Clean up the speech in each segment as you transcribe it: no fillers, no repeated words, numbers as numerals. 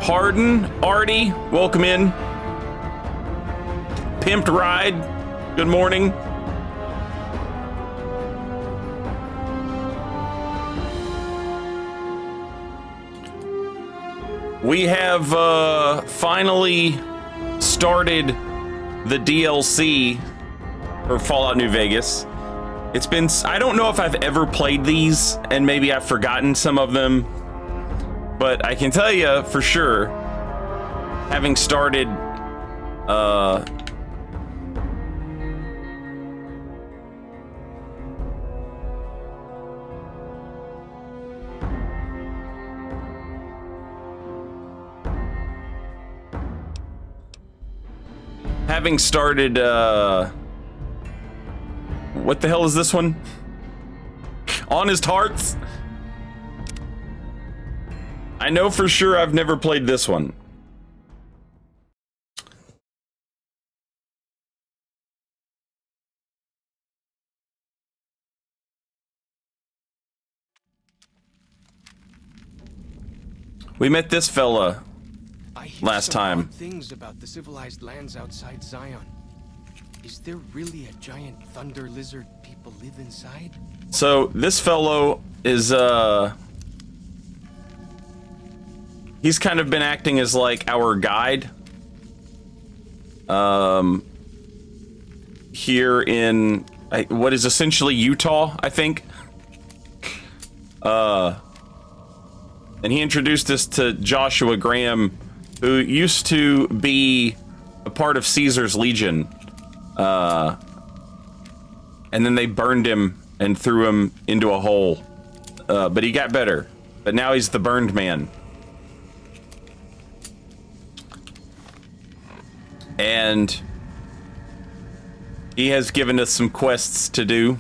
Pardon, Artie, welcome in. Pimped Ride, good morning. We have finally started the DLC for Fallout New Vegas. It's been, I don't know if I've ever played these, and maybe I've forgotten some of them, but I can tell you for sure, having started what the hell is this one? Honest Hearts? I know for sure I've never played this one. We met this fella last time. Things about the civilized lands outside Zion. Is there really a giant thunder lizard people live inside? So this fellow is he's kind of been acting as like our guide here in what is essentially Utah, I think. And he introduced us to Joshua Graham, who used to be a part of Caesar's Legion. And then they burned him and threw him into a hole. But he got better. But now he's the burned man. And he has given us some quests to do.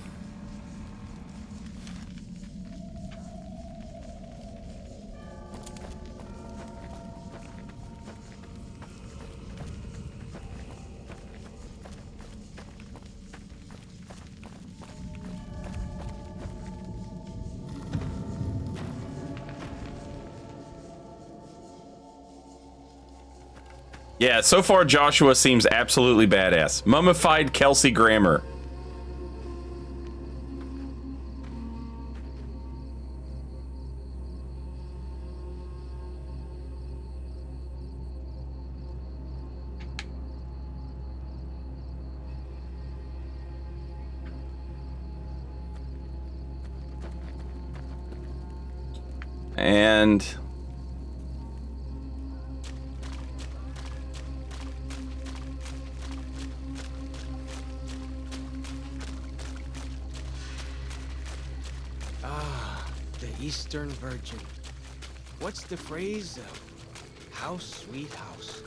Yeah, so far Joshua seems absolutely badass. Mummified Kelsey Grammer. And Eastern Virgin. What's the phrase? House, sweet house.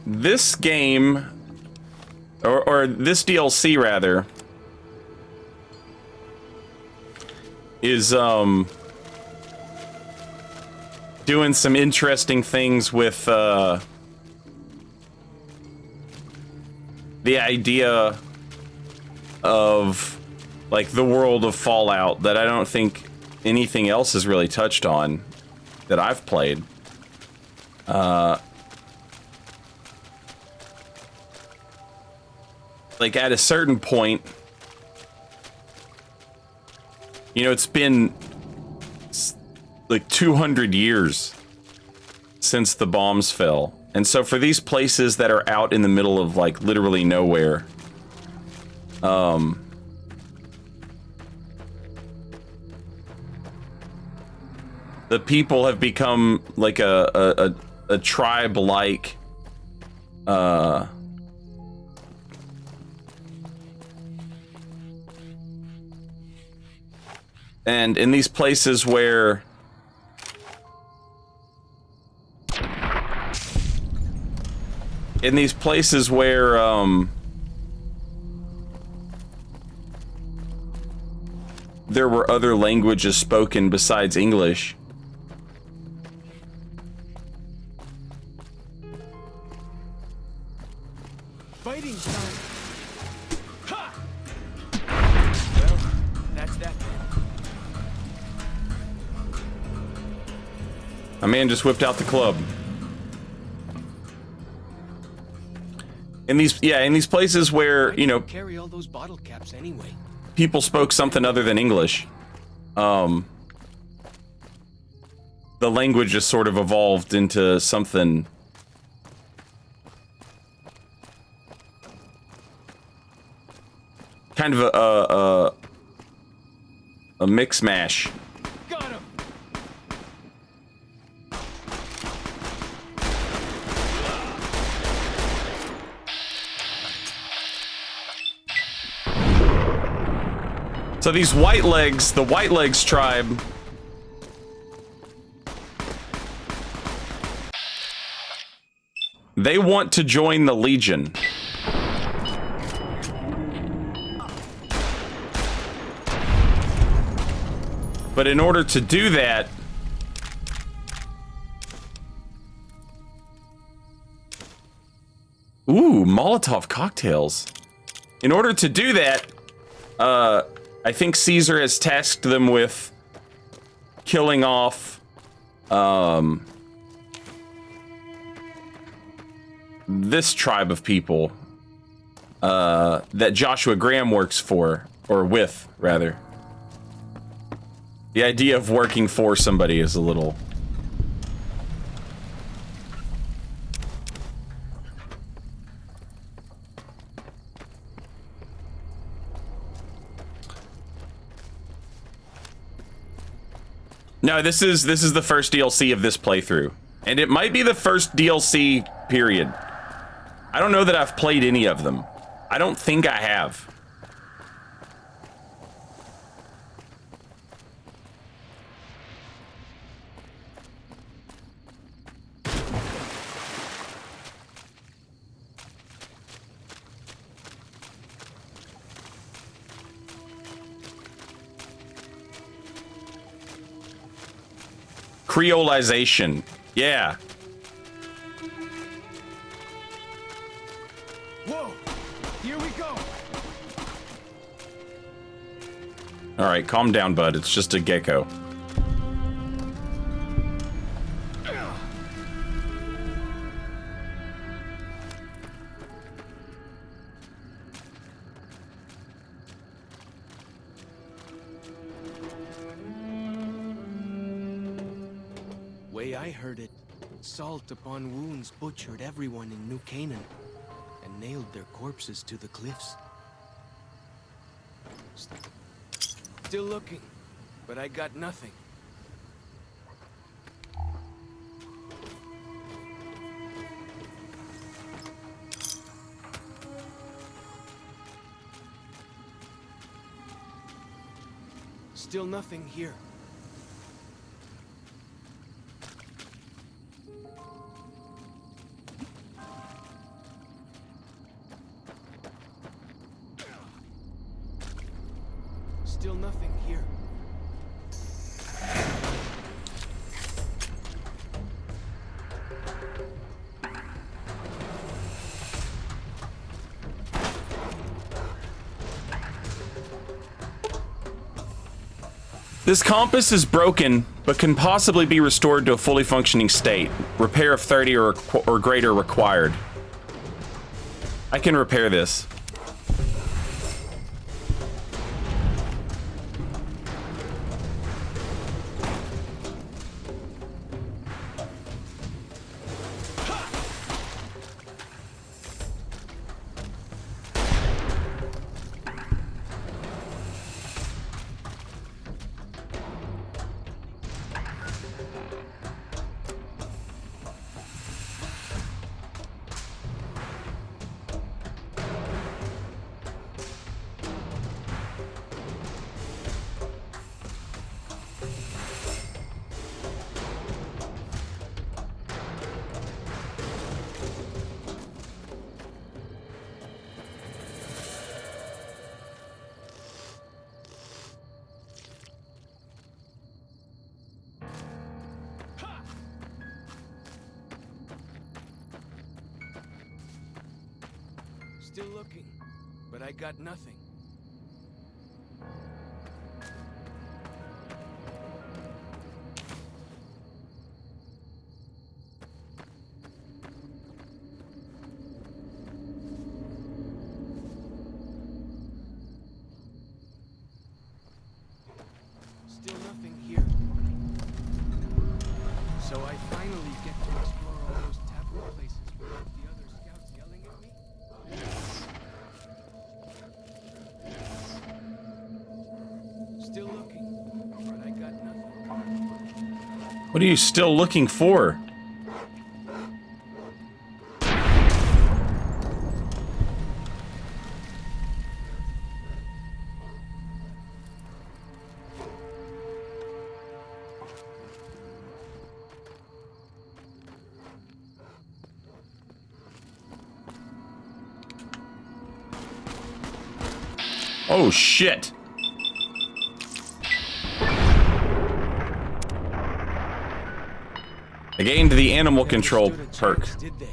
this game, or this DLC rather, is doing some interesting things with the idea of like the world of Fallout that I don't think anything else has really touched on that I've played. Like at a certain point, you know, it's been like 200 years since the bombs fell. And so for these places that are out in the middle of like literally nowhere, the people have become like a tribe-like and in these places where there were other languages spoken besides English. Fighting time. Ha! that then. My man just whipped out the club. In these places where, you know, Carry all those bottle caps anyway. people spoke something other than English. The language just sort of evolved into something kind of a mix mash. Got him. So these white legs, the white legs tribe, they want to join the Legion. But in order to do that, ooh, Molotov cocktails. In order to do that, I think Caesar has tasked them with killing off, this tribe of people, that Joshua Graham works for, or with, rather. The idea of working for somebody is a little... No, this is the first DLC of this playthrough. And it might be the first DLC, period. I don't know that I've played any of them. I don't think I have. Creolization. Yeah. Whoa! Here we go! Alright, calm down, bud. It's just a gecko. Way I heard it, salt upon wounds butchered everyone in New Canaan and nailed their corpses to the cliffs. Still looking, but I got nothing. Still nothing here. Still nothing here. This compass is broken, but can possibly be restored to a fully functioning state. Repair of 30 or greater required. I can repair this. Still looking, but I got nothing. What are you still looking for? Oh, shit. I gained the animal control perk. Did they?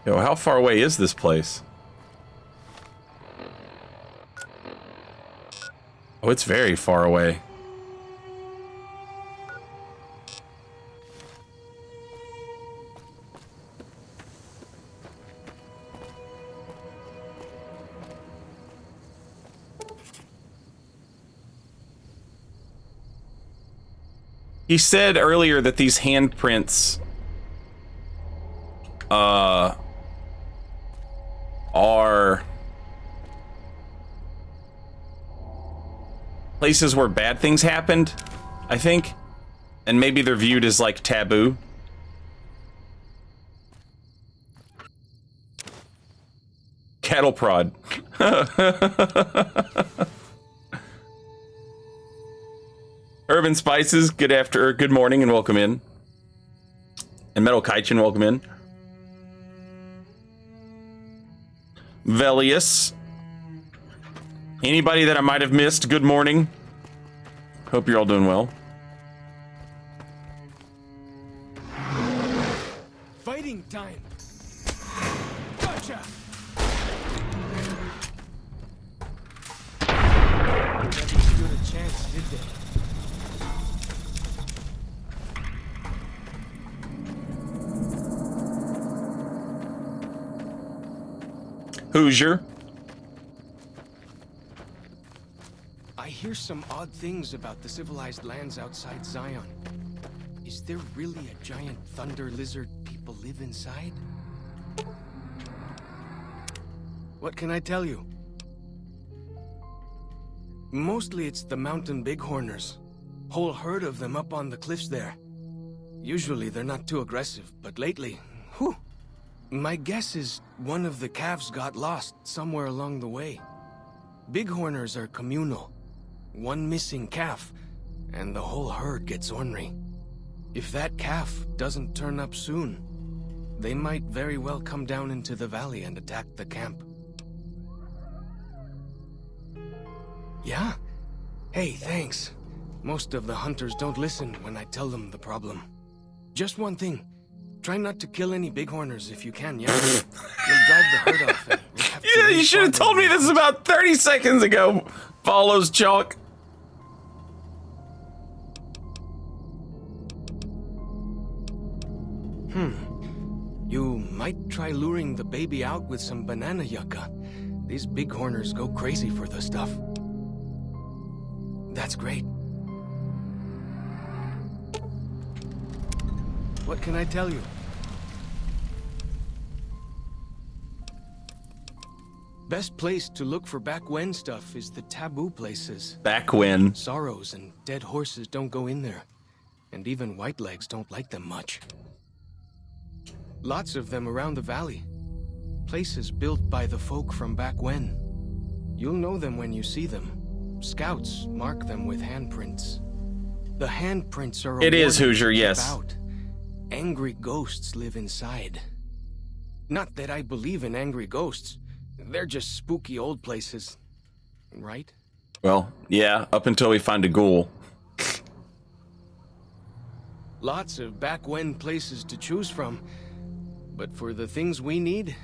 Yo, how far away is this place? Oh, it's very far away. He said earlier that these handprints are places where bad things happened, I think. And maybe they're viewed as like taboo. Cattle prod. Urban Spices, good morning and welcome in. And Metal Kaichin, welcome in. Velius. Anybody that I might have missed, good morning. Hope you're all doing well. Fighting time. Gotcha. Never stood a chance, did they? Hoosier. I hear some odd things about the civilized lands outside Zion. Is there really a giant thunder lizard people live inside? What can I tell you? Mostly it's the mountain bighorners. Whole herd of them up on the cliffs there. Usually they're not too aggressive, but lately, whew. My guess is one of the calves got lost somewhere along the way. Bighorners are communal. One missing calf, and the whole herd gets ornery. If that calf doesn't turn up soon, they might very well come down into the valley and attack the camp. Yeah? Hey, thanks. Most of the hunters don't listen when I tell them the problem. Just one thing. Try not to kill any bighorners if you can, yeah? You'll drive the herd off and we'll have to Yeah, you should have told me this about 30 seconds ago. Follows Chalk. You might try luring the baby out with some banana yucca. These bighorners go crazy for the stuff. That's great. What can I tell you? Best place to look for back when stuff is the taboo places. Back when. Sorrows and dead horses don't go in there. And even whitelegs don't like them much. Lots of them around the valley. Places built by the folk from back when. You'll know them when you see them. Scouts mark them with handprints. The handprints are It is warning Hoosier, to keep yes. out. Angry ghosts live inside. Not that I believe in angry ghosts. They're just spooky old places. Right? Well, yeah, up until we find a ghoul. Lots of back when places to choose from. But for the things we need,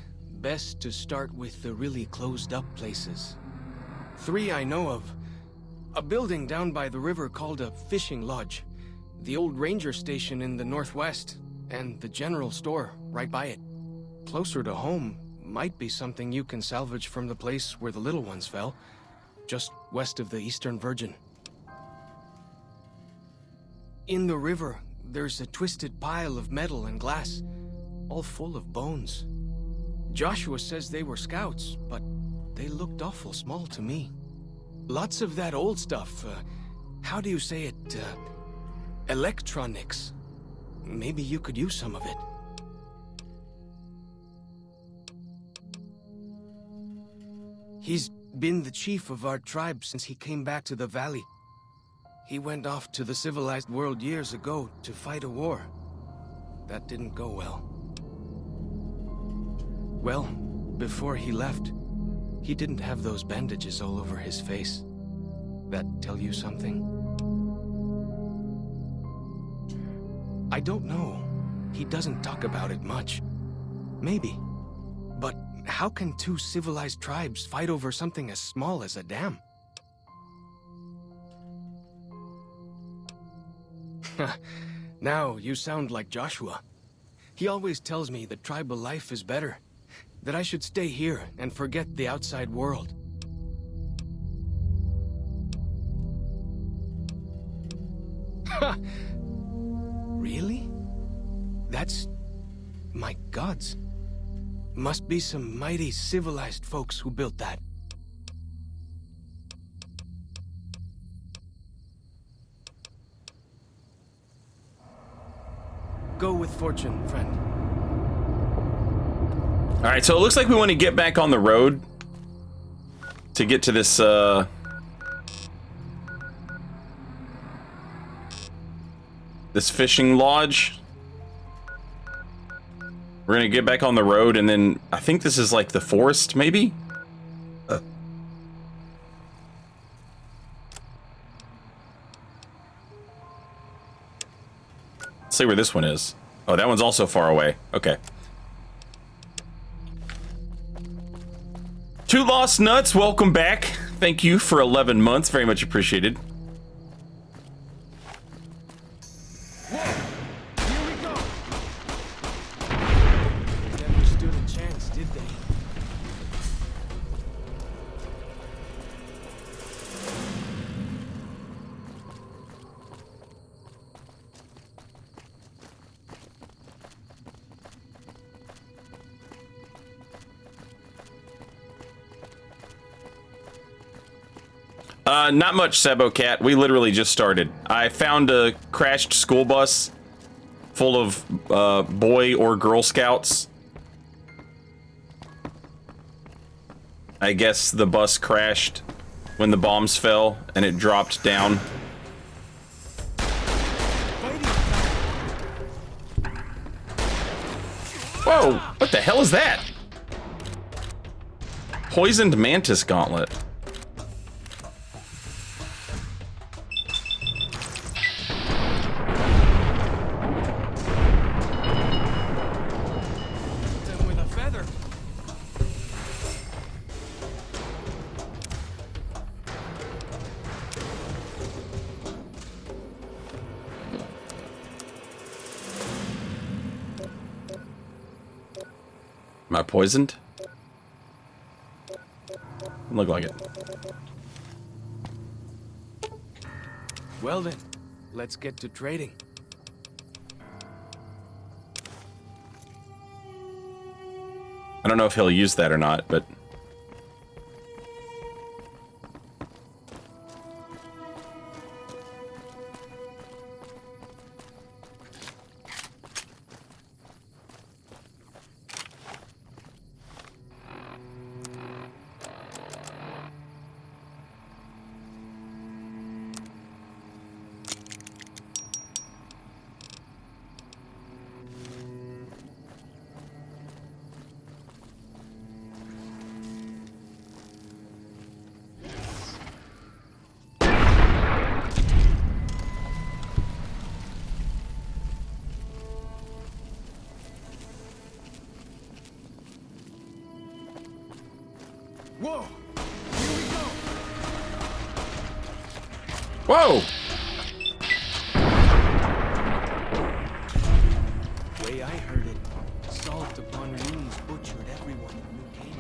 best to start with the really closed up places. 3 I know of. A building down by the river called a fishing lodge. The old ranger station in the northwest. And the general store right by it. Closer to home might be something you can salvage from the place where the little ones fell. Just west of the Eastern Virgin. In the river, there's a twisted pile of metal and glass, all full of bones. Joshua says they were scouts, but they looked awful small to me. Lots of that old stuff, how do you say it, electronics. Maybe you could use some of it. He's been the chief of our tribe since he came back to the valley. He went off to the civilized world years ago to fight a war. That didn't go well. Well, before he left, he didn't have those bandages all over his face. That tell you something? I don't know. He doesn't talk about it much. Maybe. But how can two civilized tribes fight over something as small as a dam? Now you sound like Joshua. He always tells me that tribal life is better. That I should stay here and forget the outside world. Really? That's... my gods. Must be some mighty civilized folks who built that. Go with fortune, friend. Alright, so it looks like we want to get back on the road to get to this, this fishing lodge. We're gonna get back on the road, and then I think this is like the forest, maybe? Let's see where this one is. Oh, that one's also far away. Okay. Two Lost Nuts, welcome back. Thank you for 11 months. Very much appreciated. Not much, Sebo Cat. We literally just started. I found a crashed school bus full of boy or girl scouts. I guess the bus crashed when the bombs fell and it dropped down. Whoa! What the hell is that? Poisoned mantis gauntlet. Am I poisoned? Look like it. Well then, let's get to trading. I don't know if he'll use that or not, but... Whoa! Here we go! Whoa! Way I heard it, salt upon wounds butchered everyone in New Canaan.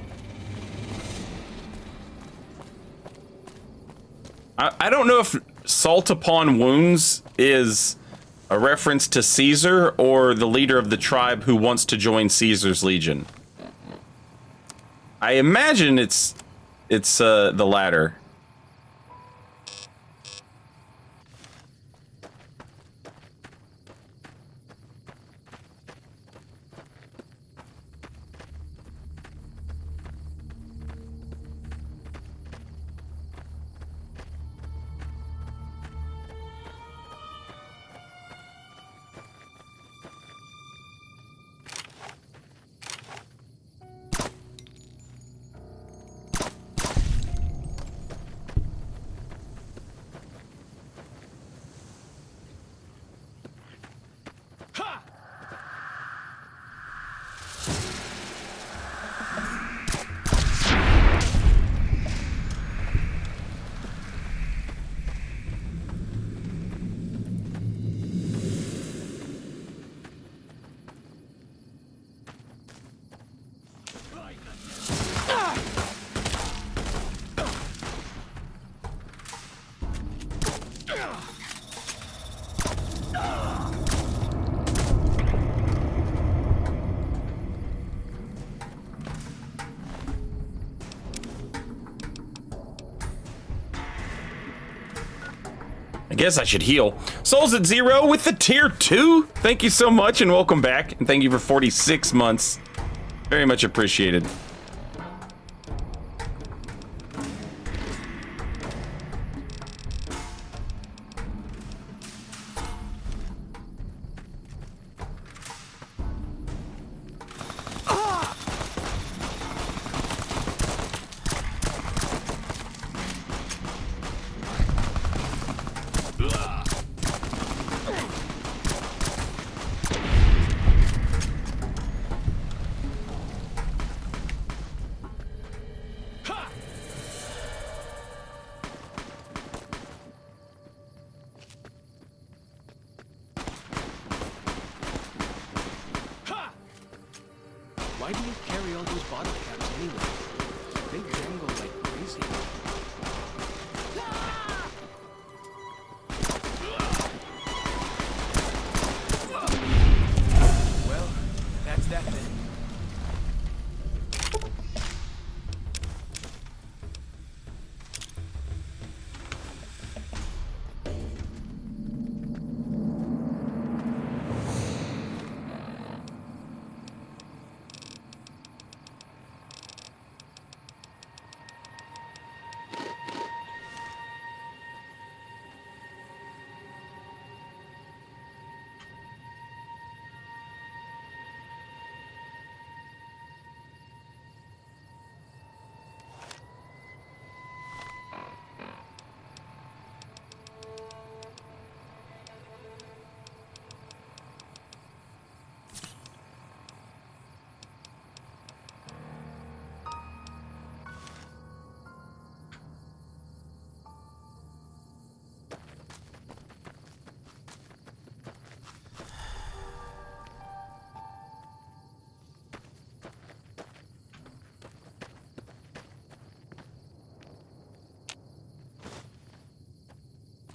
I don't know if salt upon wounds is A reference to Caesar or the leader of the tribe who wants to join Caesar's legion? I imagine it's the latter. I guess I should heal. Souls at 0 with the tier 2. Thank you so much and welcome back. And thank you for 46 months. Very much appreciated. Why do you carry all those bottle caps anyway? They jangle like crazy. Well, that's that then.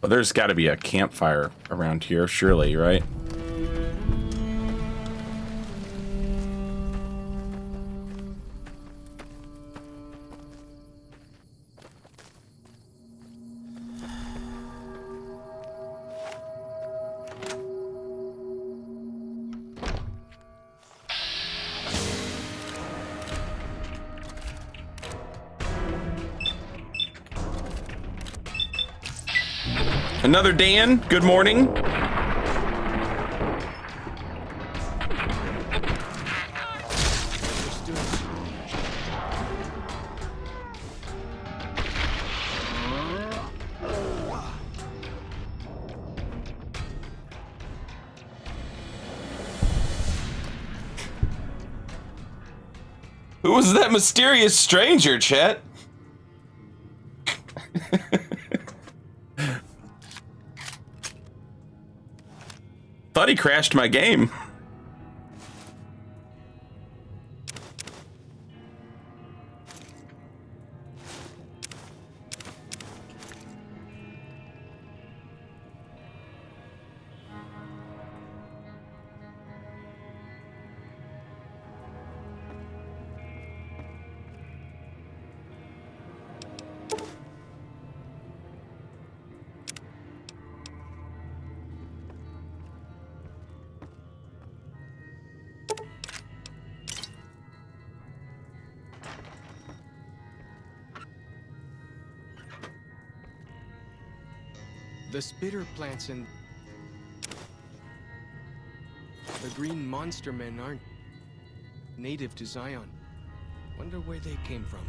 Well, there's got to be a campfire around here, surely, right? Another Dan, good morning. Who was that mysterious stranger, Chet? Thought he crashed my game. The spitter plants and the green monster men aren't native to Zion. Wonder where they came from.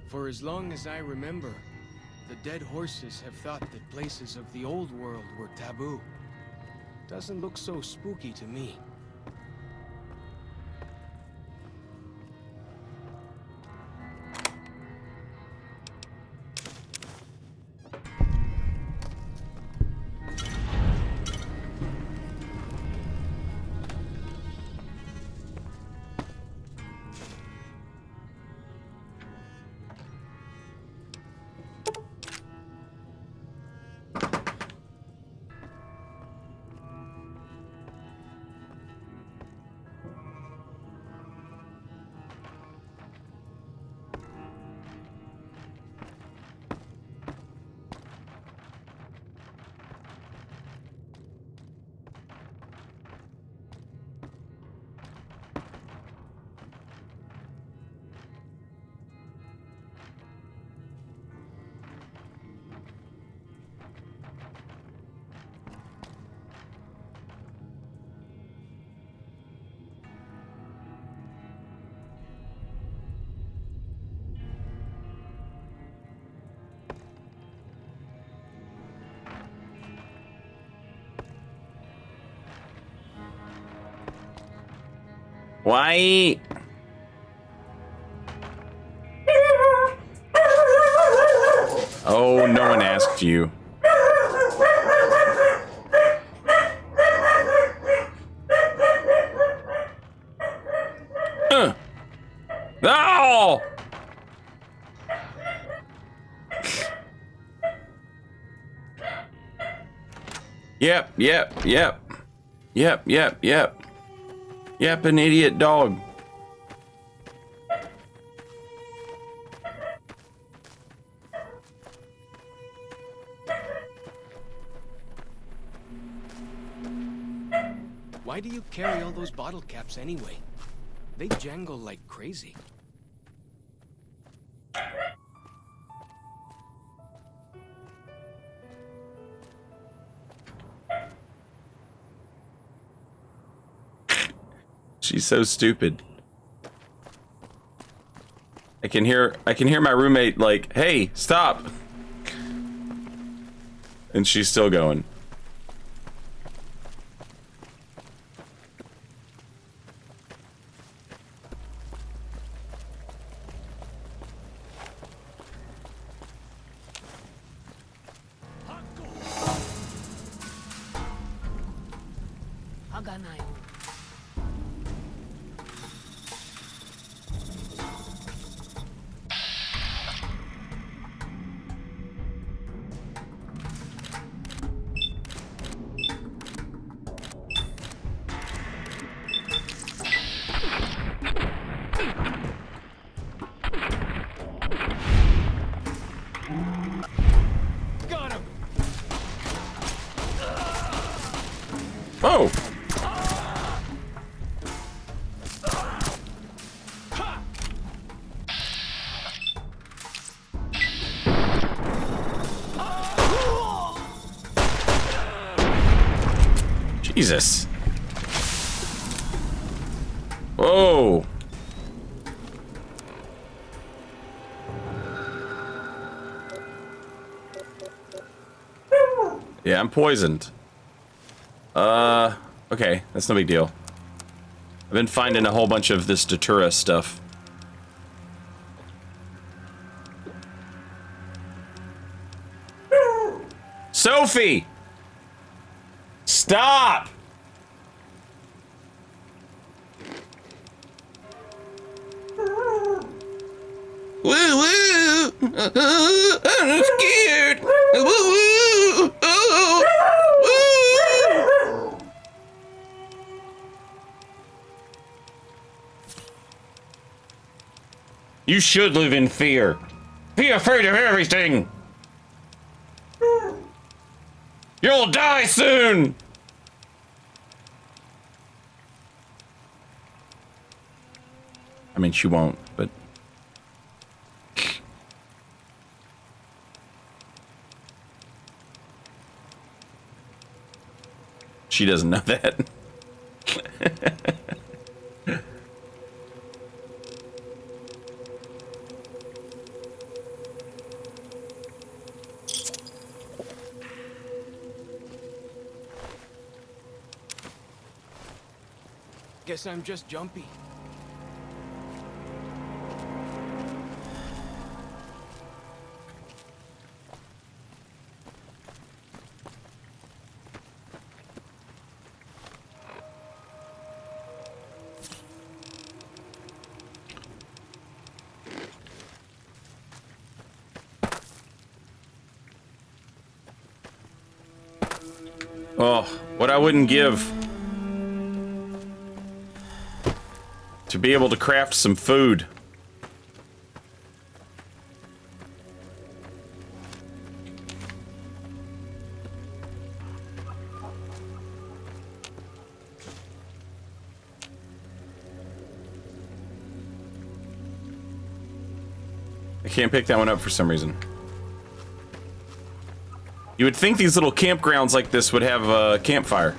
For as long as I remember, the dead horses have thought that places of the old world were taboo. Doesn't look so spooky to me. Why? Oh, no one asked you. No! Yep. Yep, an idiot dog. Why do you carry all those bottle caps anyway? They jangle like crazy. She's so stupid. I can hear my roommate like, "Hey, stop." And she's still going. Oh! Jesus. Whoa. Yeah, I'm poisoned. Okay, that's no big deal. I've been finding a whole bunch of this Datura stuff. Sophie! Stop! Woo woo! I'm scared! Woo woo! Oh! Woo! You should live in fear. Be afraid of everything! You'll die soon! I mean, she won't, but... She doesn't know that. Guess I'm just jumpy. Oh, what I wouldn't give to be able to craft some food. I can't pick that one up for some reason. You would think these little campgrounds like this would have a campfire.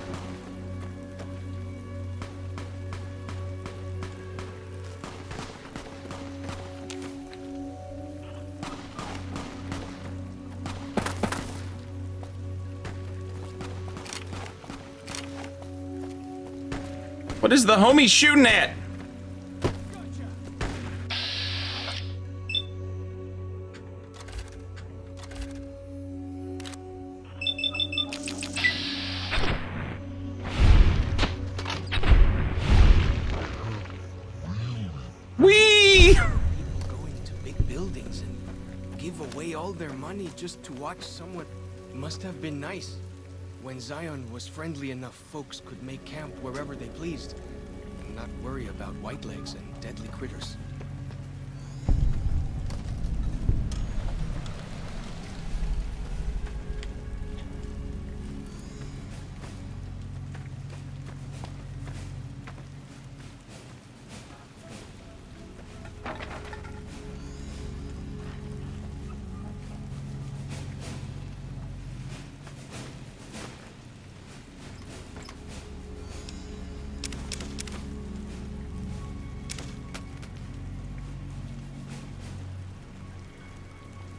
What is the homie shooting at? Whee! People going to big buildings and give away all their money just to watch someone. Must have been nice. When Zion was friendly enough, folks could make camp wherever they pleased, and not worry about whitelegs and deadly critters.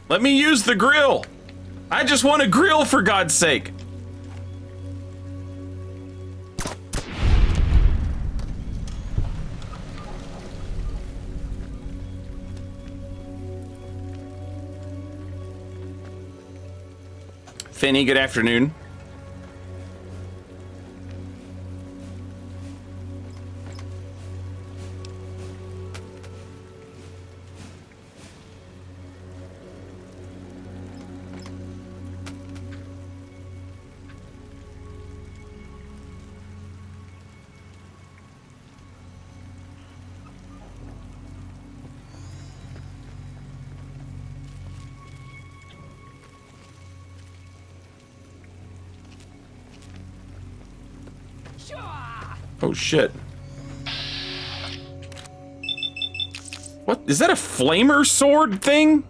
Let me use the grill. I just want a grill, for God's sake. Finny, good afternoon. Oh shit. What? Is that a flamer sword thing?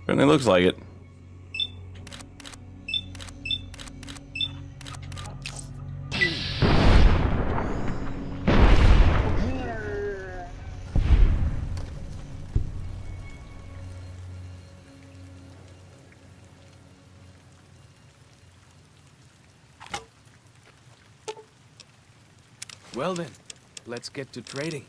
Certainly looks like it. Well then, let's get to trading.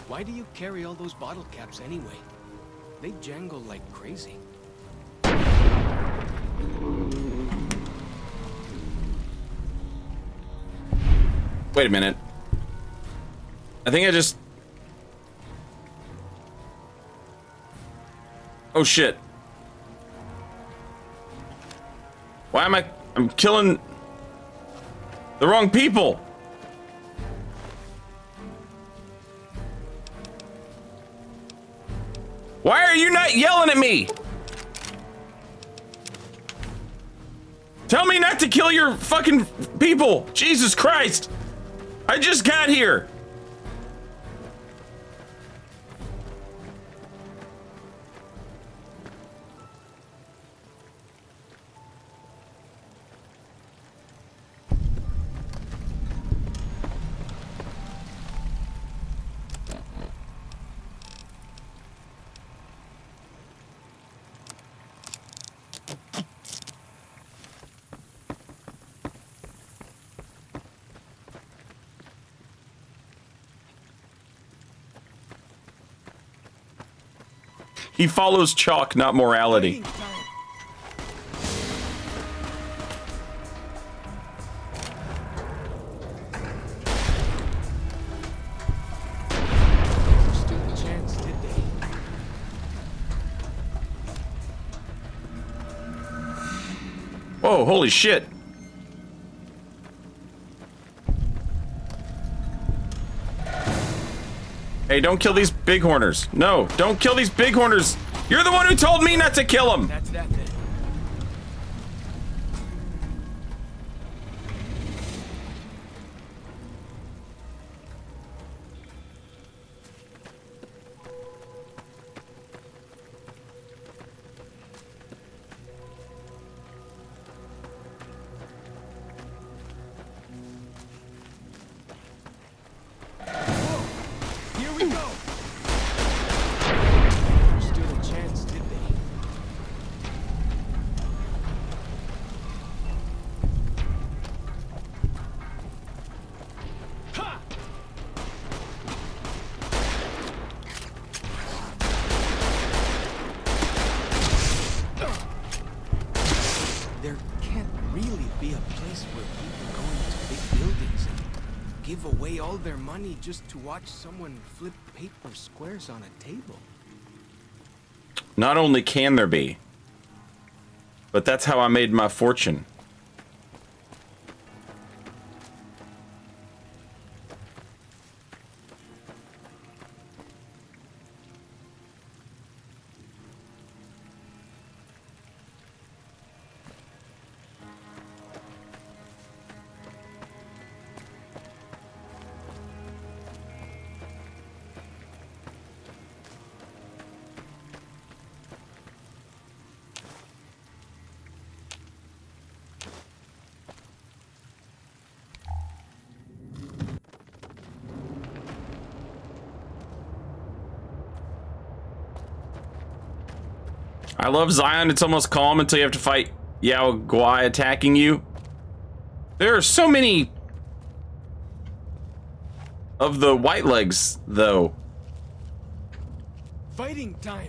Why do you carry all those bottle caps anyway? They jangle like crazy. Wait a minute. I think I just... Oh shit. Why am I'm killing the wrong people. Why are you not yelling at me? Tell me not to kill your fucking people. Jesus Christ. I just got here. He follows chalk, not morality. Whoa, holy shit. Hey, don't kill these bighorners. No, don't kill these bighorners. You're the one who told me not to kill them. That's that then. Their money just to watch someone flip paper squares on a table. Not only can there be, but that's how I made my fortune. I love Zion. It's almost calm until you have to fight Yao Guai attacking you. There are so many of the white legs, though. Fighting time.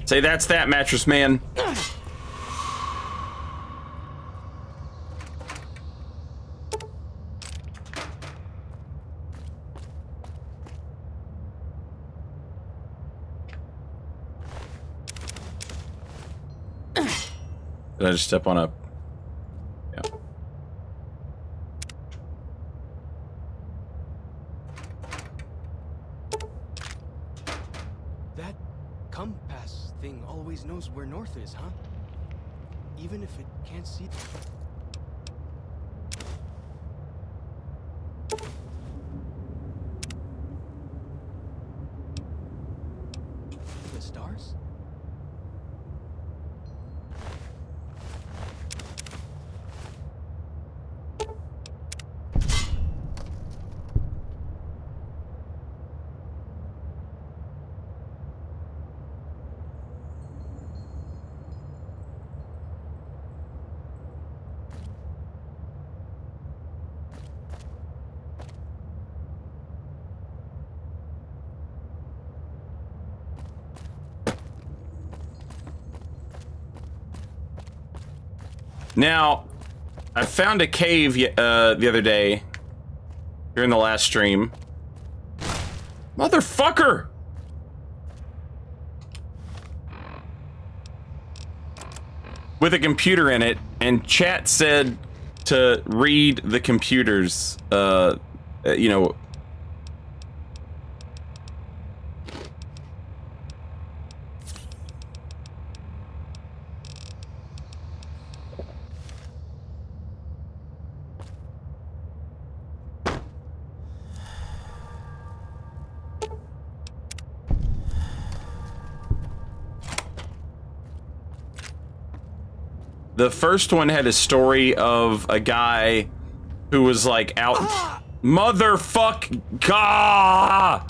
Say that's that, mattress man. Did I just step on a... Yeah. That compass thing always knows where north is, huh? Even if it can't see... The stars? Now, I found a cave the other day during the last stream. Motherfucker! With a computer in it, and chat said to read the computers, you know. The first one had a story of a guy who was like out. Motherfuck. Gah!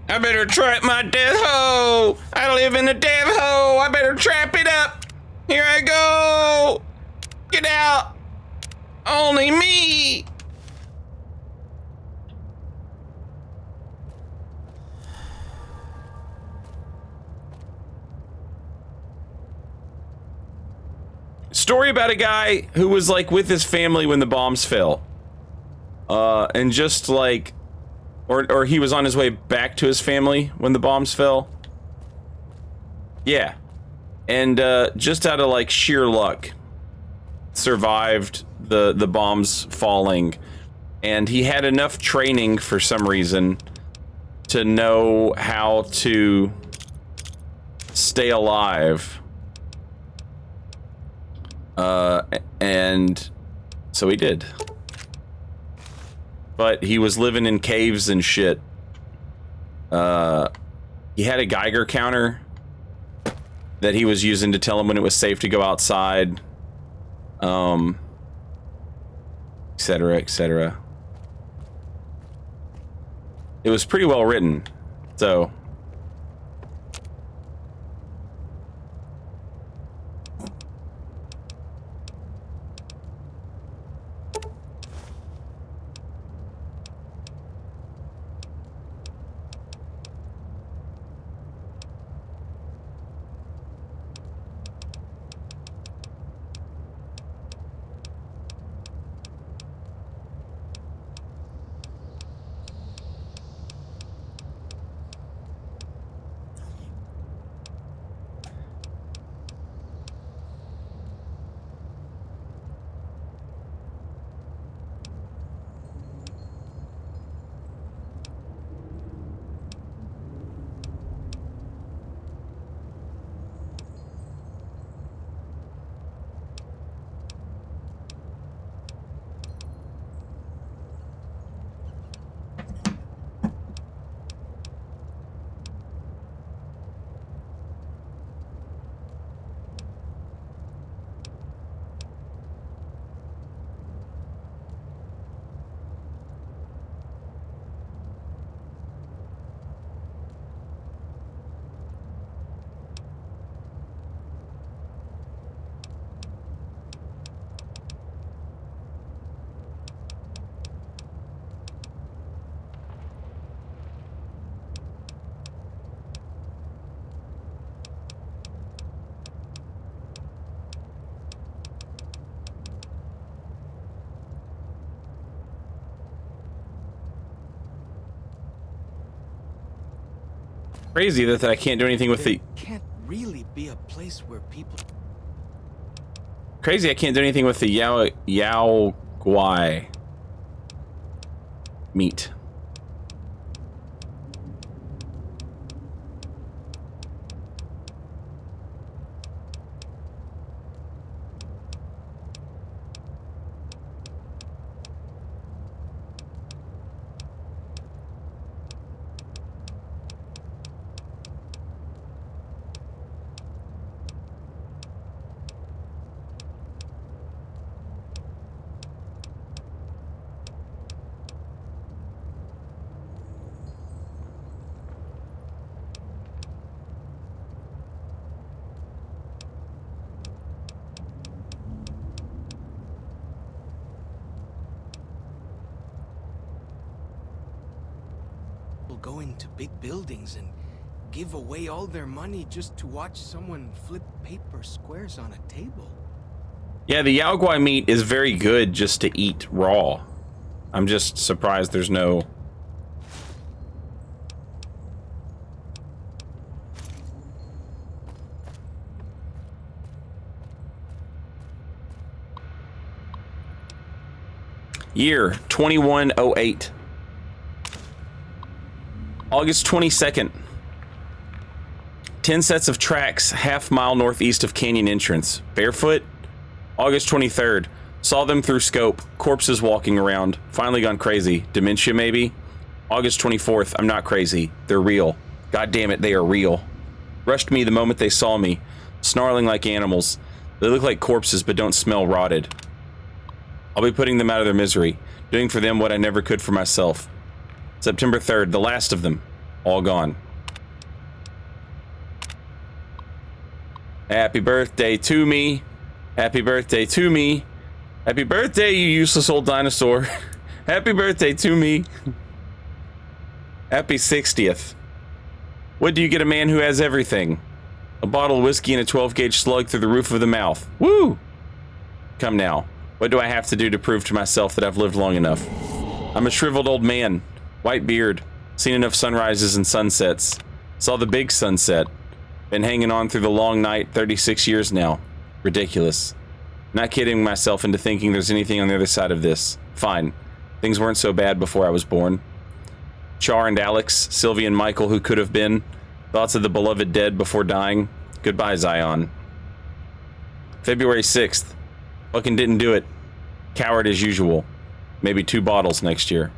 I better trap my death hole. I live in a death hole. I better trap it up. Here I go. Get out. Only me. Story about a guy who was like with his family when the bombs fell. And just like, or he was on his way back to his family when the bombs fell. Yeah. And just out of like sheer luck, survived the bombs falling. And he had enough training for some reason to know how to stay alive. And so he did. But he was living in caves and shit. He had a Geiger counter that he was using to tell him when it was safe to go outside. Et cetera, et cetera. It was pretty well written, so... Crazy that I can't do anything with the... Can't really be a place where people... Crazy I can't do anything with the Yao Guai meat. go into big buildings and give away all their money just to watch someone flip paper squares on a table. Yeah, the Yao Guai meat is very good just to eat raw. I'm just surprised there's no... Year 2108. August 22nd. 10 sets of tracks, half-mile northeast of Canyon Entrance. Barefoot? August 23rd. Saw them through scope. Corpses walking around. Finally gone crazy. Dementia, maybe? August 24th. I'm not crazy. They're real. God damn it, they are real. Rushed me the moment they saw me. Snarling like animals. They look like corpses but don't smell rotted. I'll be putting them out of their misery. Doing for them what I never could for myself. September 3rd. The last of them. All gone. Happy birthday to me. Happy birthday to me. Happy birthday, you useless old dinosaur. Happy birthday to me. Happy 60th. What do you get a man who has everything? A bottle of whiskey and a 12-gauge slug through the roof of the mouth. Woo! Come now. What do I have to do to prove to myself that I've lived long enough? I'm a shriveled old man. White beard. Seen enough sunrises and sunsets. Saw the big sunset. Been hanging on through the long night 36 years now. Ridiculous. Not kidding myself into thinking there's anything on the other side of this. Fine. Things weren't so bad before I was born. Char and Alex, Sylvie and Michael who could have been. Thoughts of the beloved dead before dying. Goodbye, Zion. February 6th. Fucking didn't do it. Coward as usual. Maybe 2 bottles next year.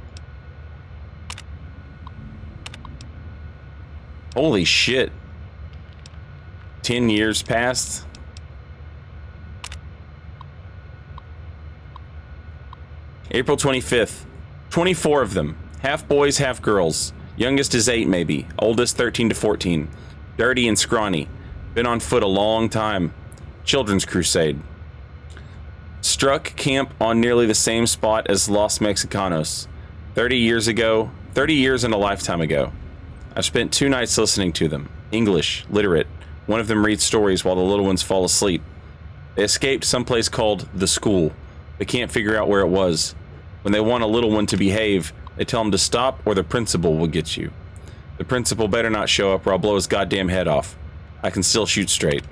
Holy shit. 10 years passed. April 25th. 24 of them. Half boys, half girls. Youngest is 8 maybe. Oldest 13 to 14. Dirty and scrawny. Been on foot a long time. Children's crusade. Struck camp on nearly the same spot as Los Mexicanos. 30 years ago. 30 years and a lifetime ago. I've spent 2 nights listening to them. English, literate. One of them reads stories while the little ones fall asleep. They escaped someplace called the school. They can't figure out where it was. When they want a little one to behave, they tell him to stop or the principal will get you. The principal better not show up or I'll blow his goddamn head off. I can still shoot straight.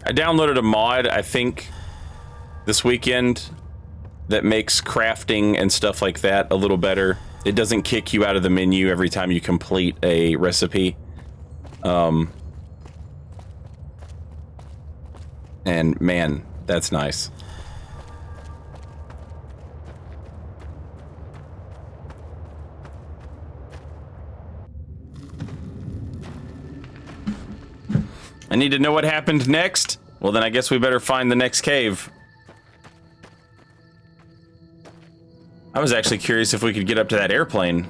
I downloaded a mod, I think, this weekend that makes crafting and stuff like that a little better. It doesn't kick you out of the menu every time you complete a recipe. And man, that's nice. I need to know what happened next. Well, then I guess we better find the next cave. I was actually curious if we could get up to that airplane.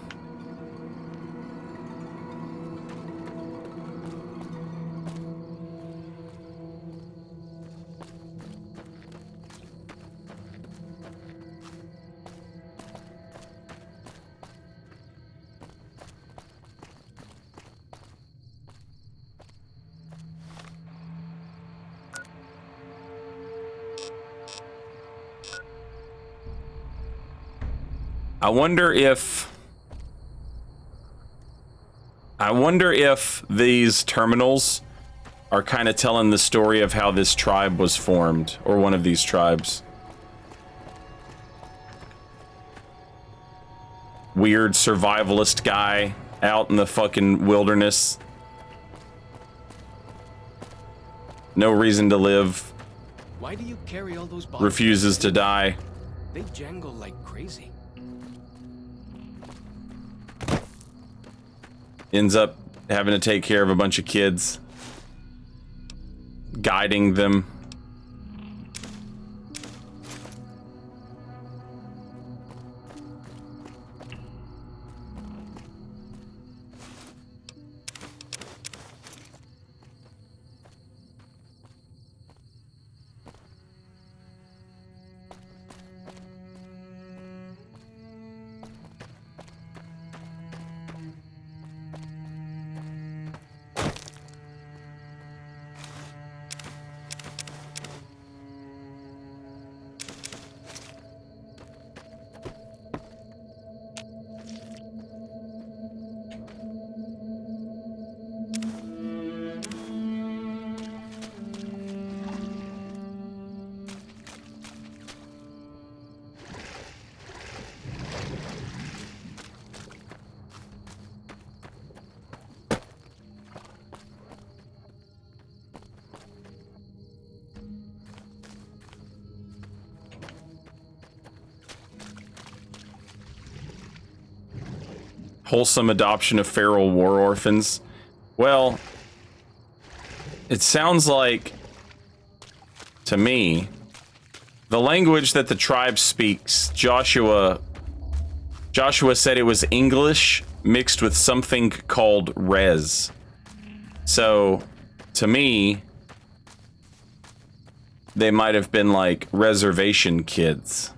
I wonder if these terminals are kind of telling the story of how this tribe was formed, or one of these tribes. Weird survivalist guy out in the fucking wilderness. No reason to live. Why do you carry all those bottles? Refuses to die. They jangle like crazy. Ends up having to take care of a bunch of kids. Guiding them. Wholesome adoption of feral war orphans. Well, it sounds like, to me, the language that the tribe speaks, Joshua said it was English mixed with something called Res. So, to me, they might have been like reservation kids.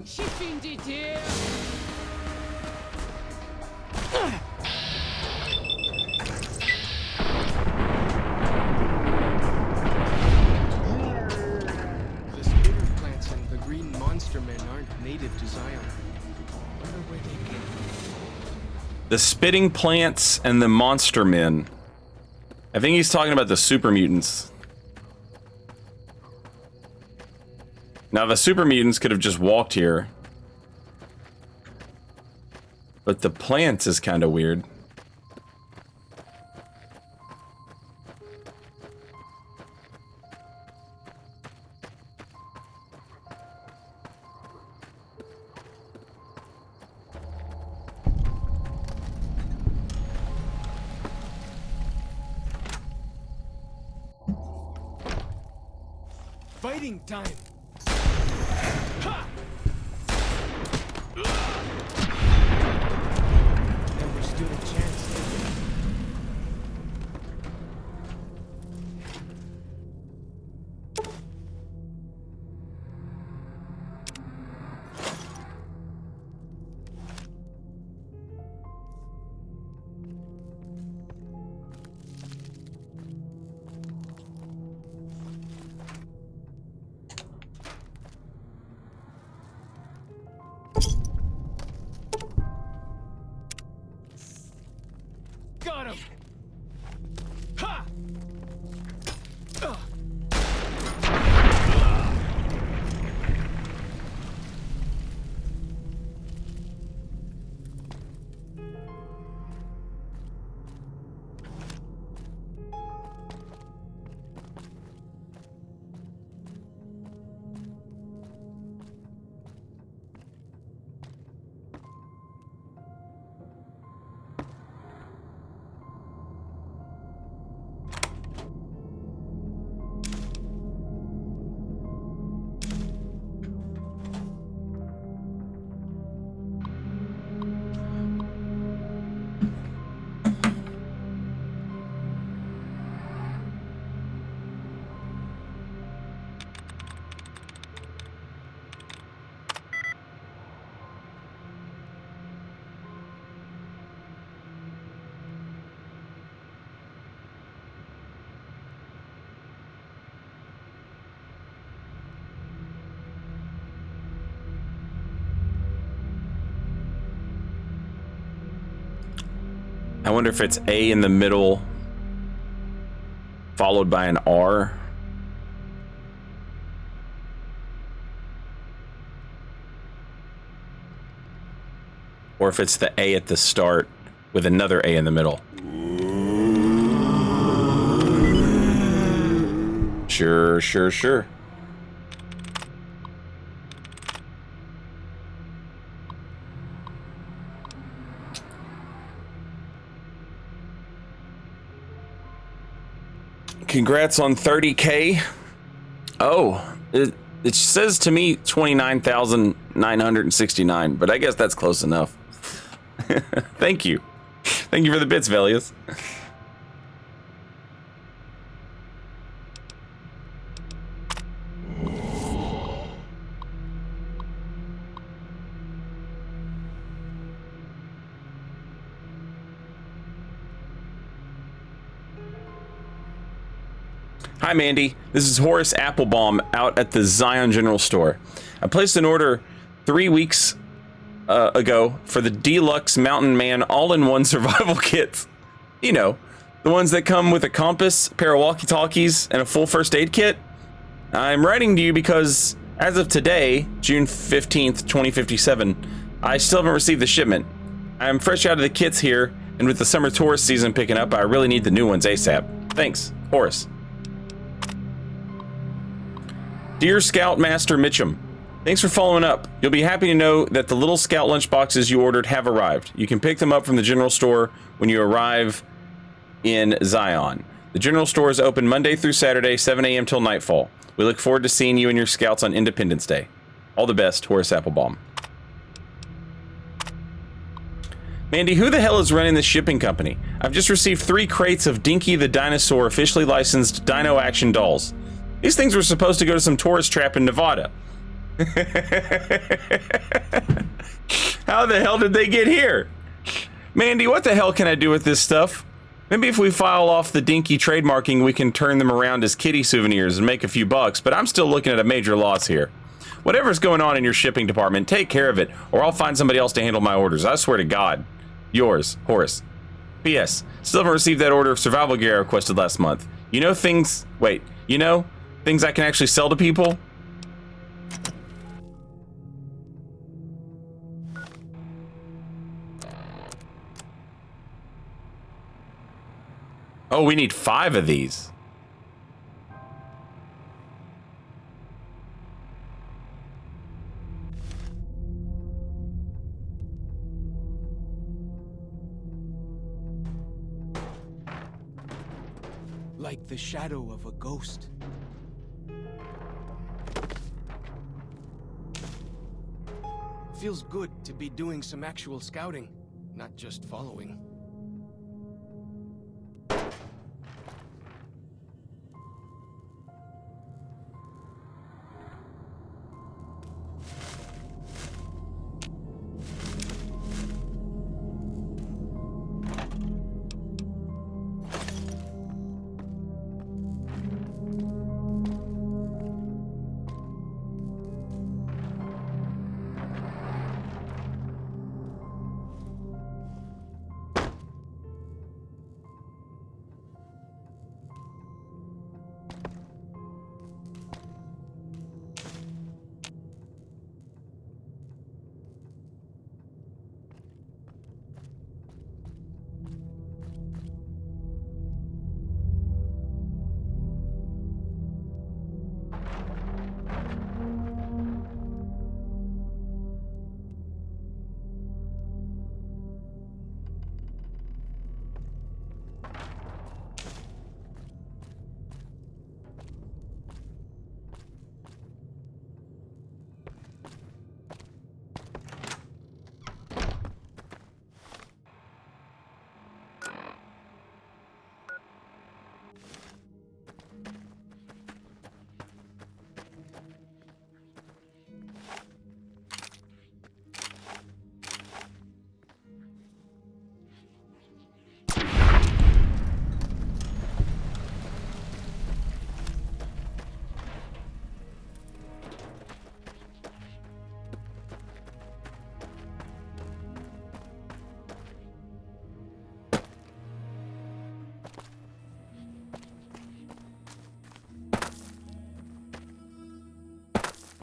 Shipping detail. The spitter plants and the green monster men aren't native to Zion. Wonder where they came from. The spitting plants and the monster men. I think he's talking about the super mutants. Now, the super mutants could have just walked here. But the plants is kind of weird. Fighting time! Never stood a chance, did they? Got him! Ha! I wonder if it's A in the middle, followed by an R. Or if it's the A at the start with another A in the middle. Sure, sure, sure. Congrats on 30K. Oh, it says to me 29,969, but I guess that's close enough. Thank you. Thank you for the bits, Velius. Hi, Mandy. This is Horace Applebaum out at the Zion General Store. I placed an order 3 weeks ago for the Deluxe Mountain Man all-in-one survival kits. You know, the ones that come with a compass, a pair of walkie-talkies, and a full first aid kit. I'm writing to you because, as of today, June 15th, 2057, I still haven't received the shipment. I'm fresh out of the kits here, and with the summer tourist season picking up, I really need the new ones ASAP. Thanks, Horace. Dear Scoutmaster Mitchum, thanks for following up. You'll be happy to know that the little Scout lunchboxes you ordered have arrived. You can pick them up from the general store when you arrive in Zion. The general store is open Monday through Saturday, 7 a.m. till nightfall. We look forward to seeing you and your Scouts on Independence Day. All the best, Horace Applebaum. Mandy, who the hell is running this shipping company? I've just received 3 crates of Dinky the Dinosaur officially licensed Dino Action dolls. These things were supposed to go to some tourist trap in Nevada. How the hell did they get here? Mandy, what the hell can I do with this stuff? Maybe if we file off the Dinky trademarking, we can turn them around as kitty souvenirs and make a few bucks, but I'm still looking at a major loss here. Whatever's going on in your shipping department, take care of it, or I'll find somebody else to handle my orders. I swear to God. Yours, Horace. P.S. Still haven't received that order of survival gear I requested last month. You know things... Wait, you know... things I can actually sell to people? Oh, we need 5 of these. Like the shadow of a ghost. Feels good to be doing some actual scouting, not just following.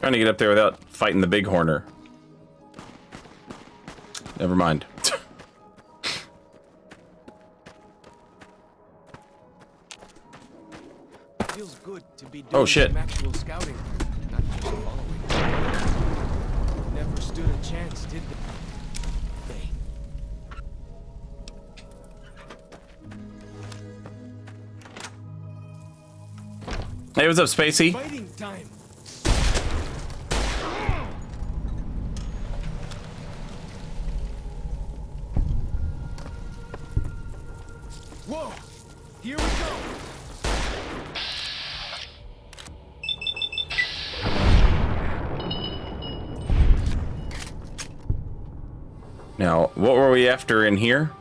Trying to get up there without fighting the big horner. Never mind. Feels good to be doing Oh, shit. some actual scouting, not just following. Never stood a chance, did they? Hey, what's up, Spacey? Fighting time. Whoa! Here we go! Now, what were we after in here?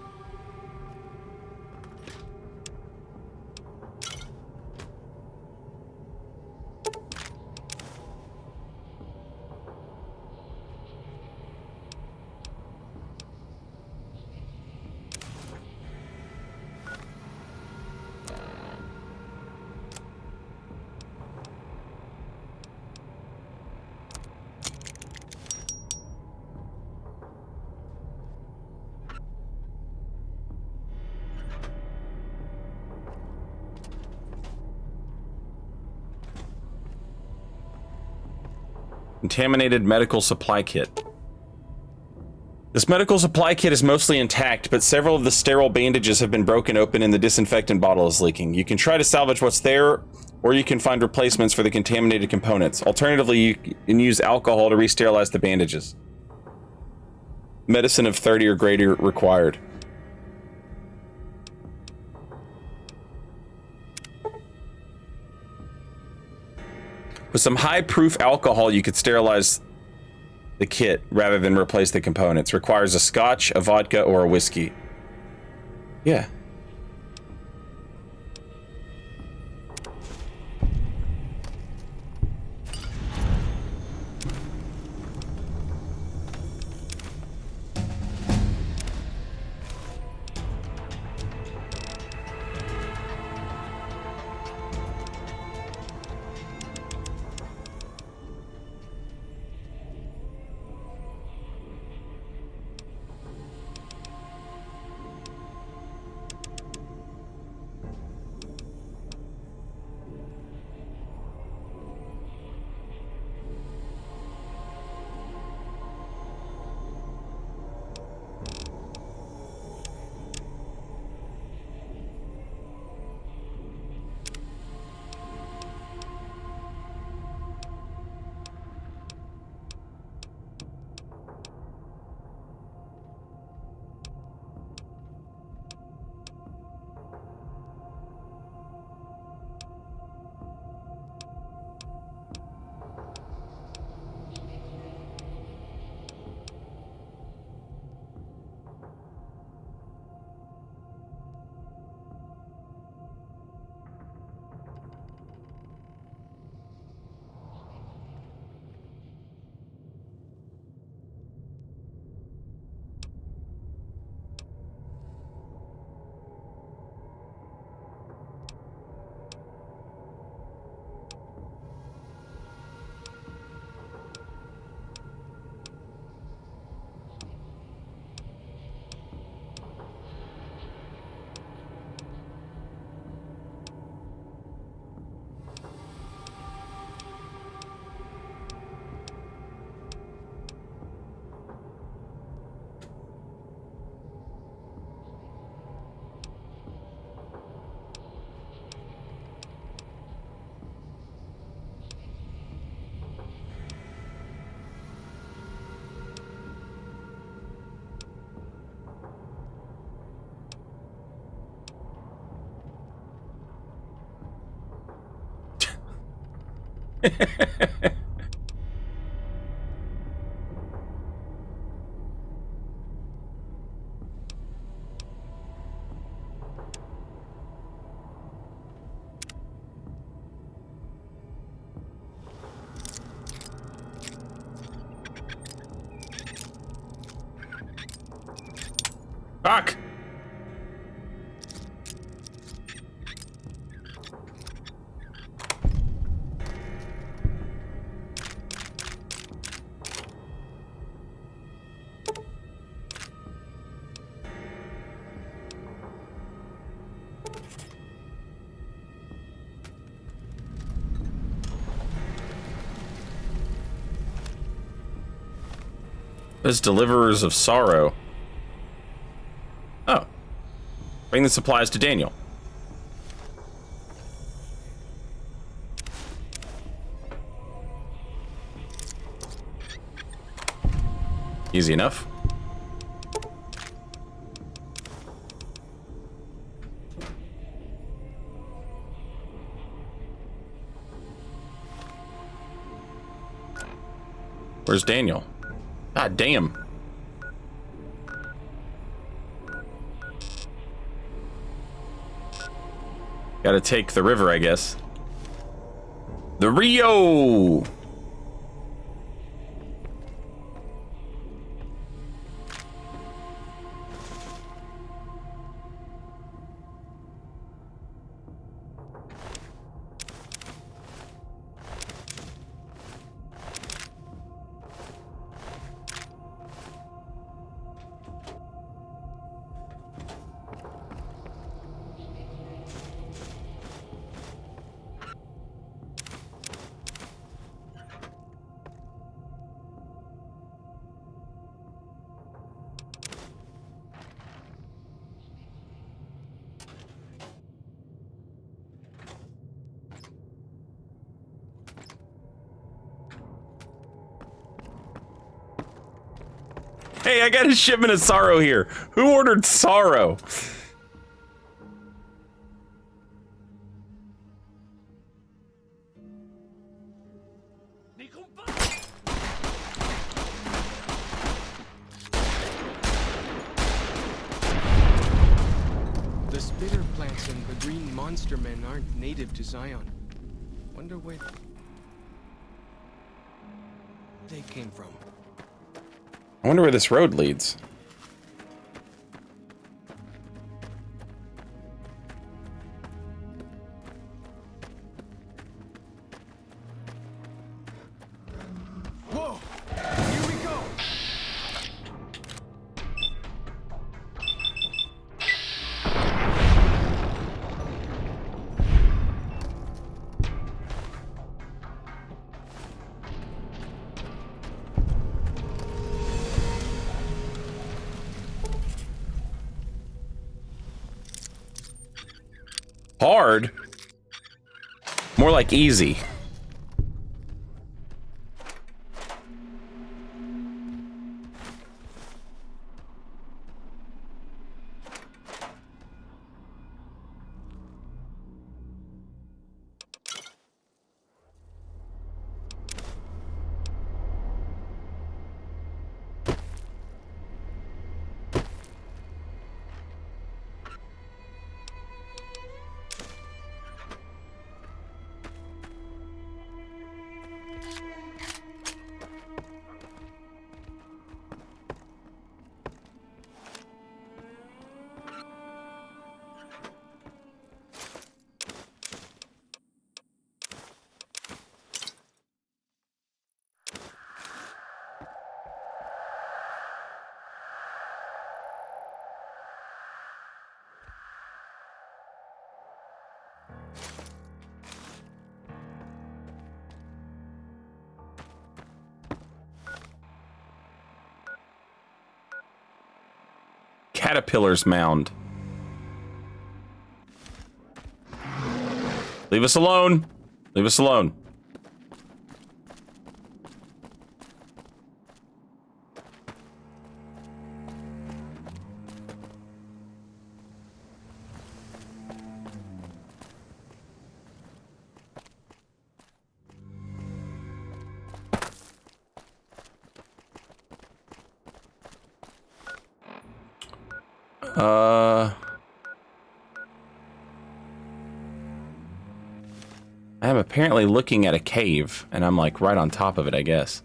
Contaminated medical supply kit. This medical supply kit is mostly intact, but several of the sterile bandages have been broken open and the disinfectant bottle is leaking. You can try to salvage what's there, or you can find replacements for the contaminated components. Alternatively, you can use alcohol to re-sterilize the bandages. Medicine of 30 or greater required. With some high-proof alcohol, you could sterilize the kit rather than replace the components. Requires a scotch, a vodka, or a whiskey. Yeah. Fuck! As deliverers of sorrow. Oh. Bring the supplies to Daniel. Easy enough. Where's Daniel? God damn. Gotta take the river, I guess. The Rio! Hey, I got a shipment of sorrow here. Who ordered sorrow? The spitter plants and the green monster men aren't native to Zion. Wonder where they came from. I wonder where this road leads. Whoa! Here we go! Hard? More like easy. Caterpillar's mound. Leave us alone. Leave us alone. I am apparently looking at a cave, and I'm like right on top of it, I guess.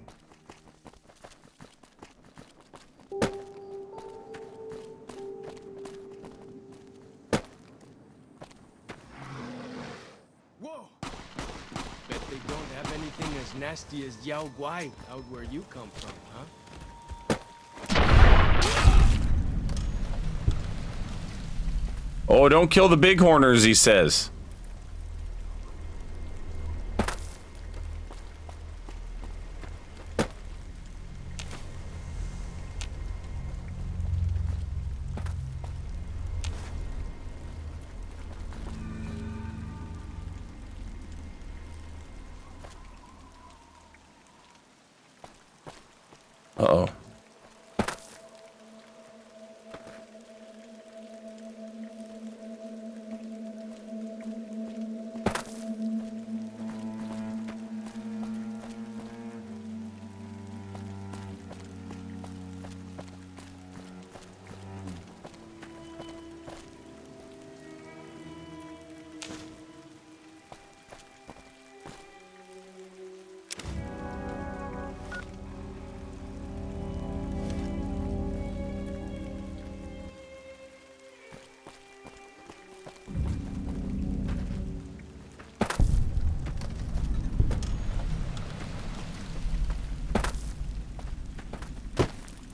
Whoa! Bet they don't have anything as nasty as Yao Guai out where you come from, huh? Oh, don't kill the bighorners, he says. Uh-oh.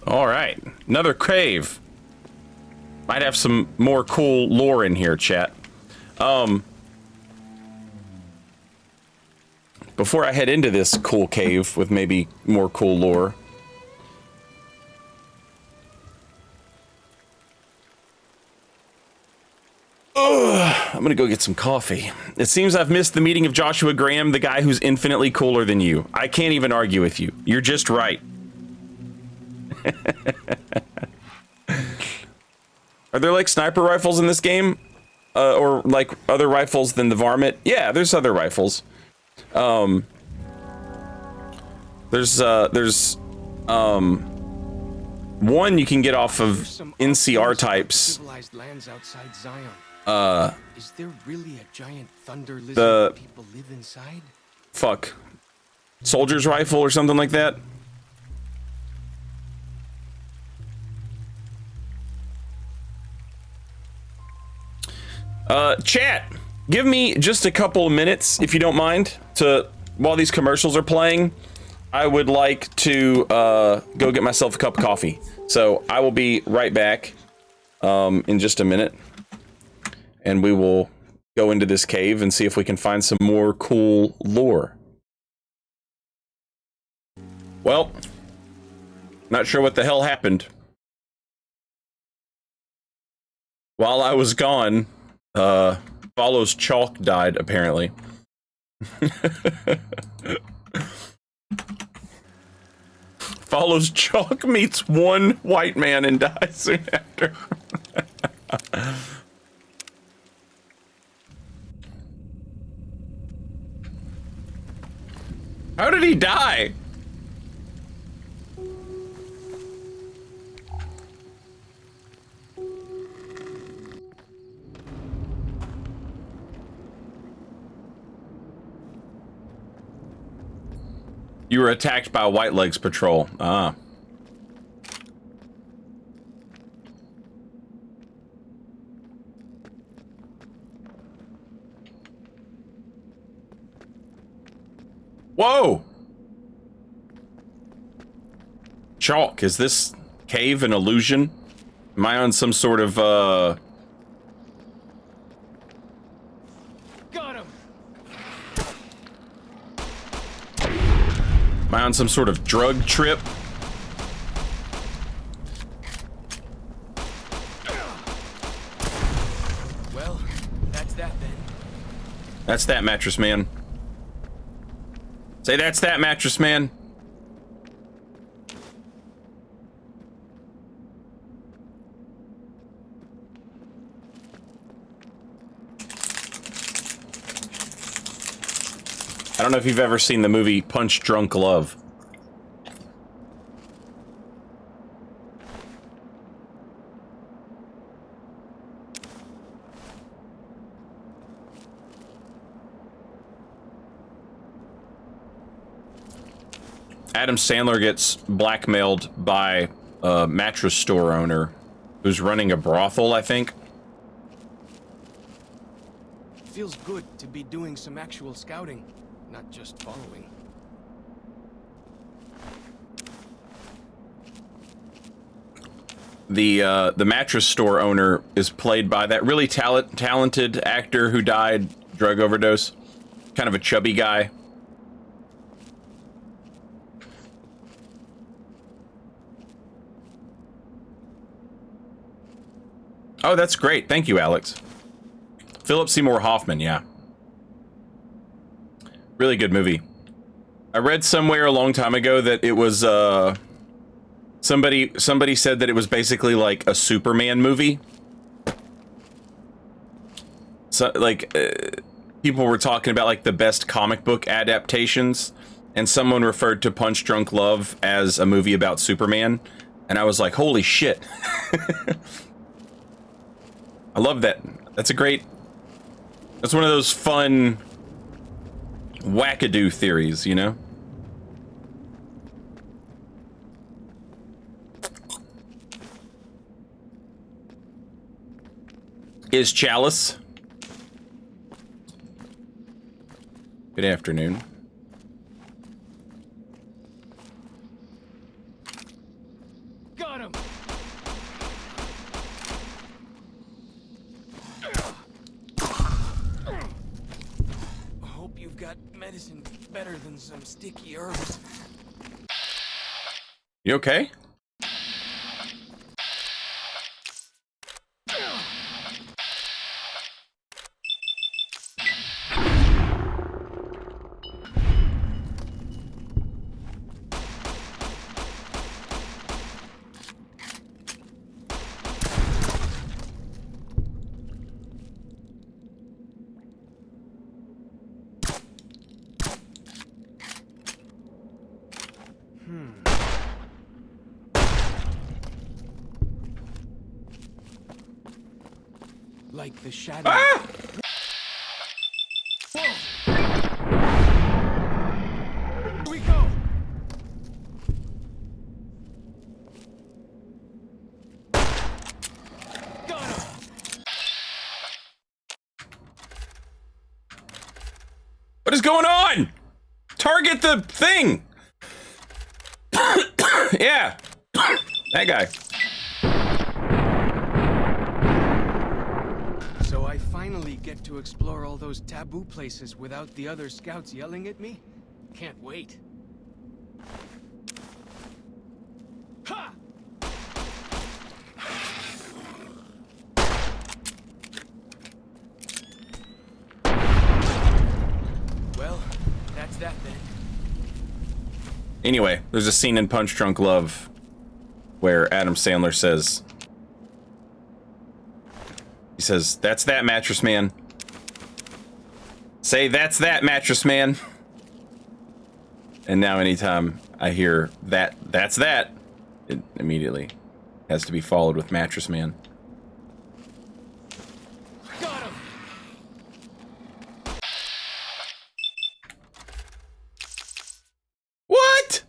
All right, another cave. Might have some more cool lore in here, chat. Before I head into this cool cave with maybe more cool lore, I'm gonna go get some coffee. It seems I've missed the meeting of Joshua Graham, the guy who's infinitely cooler than you. I can't even argue with you. You're just right. Are there like sniper rifles in this game? Or like other rifles than the varmint? Yeah, there's other rifles. There's one you can get off of NCR types. Lands outside Zion. Is there really a giant thunder lizard people live inside? Fuck. Soldier's rifle or something like that? Chat, give me just a couple of minutes, if you don't mind, while these commercials are playing. I would like to go get myself a cup of coffee. So I will be right back in just a minute. And we will go into this cave and see if we can find some more cool lore. Well, not sure what the hell happened. While I was gone, Follows Chalk died, apparently. Follows Chalk meets one white man and dies soon after. How did he die? You were attacked by a White Legs patrol. Ah. Whoa! Chalk, is this cave an illusion? Am I on some sort of, Got him! Am I on some sort of drug trip? Well, that's that then. That's that, mattress man. Say that's that, mattress man. I don't know if you've ever seen the movie Punch Drunk Love. Adam Sandler gets blackmailed by a mattress store owner who's running a brothel, I think. Feels good to be doing some actual scouting, not just following. The mattress store owner is played by that really talented actor who died drug overdose. Kind of a chubby guy. Oh, that's great. Thank you, Alex. Philip Seymour Hoffman, yeah. Really good movie. I read somewhere a long time ago that it was Somebody said that it was basically like a Superman movie. So like people were talking about like the best comic book adaptations, and someone referred to Punch Drunk Love as a movie about Superman, and I was like, holy shit. I love that. That's one of those fun wackadoo theories, you know? Is Chalice? Good afternoon. Got him. Hope you've got medicine better than some sticky herbs. You okay? Like the shadow. Ah! Whoa. Here we go. Got him. What is going on? Target the thing. Yeah. That guy. So I finally get to explore all those taboo places without the other scouts yelling at me? Can't wait. Ha! Well, that's that then. Anyway, there's a scene in Punch Drunk Love where Adam Sandler says, he says, "That's that, mattress man." Say, "That's that, mattress man." And now anytime I hear that's that, it immediately has to be followed with mattress man. Got him. What?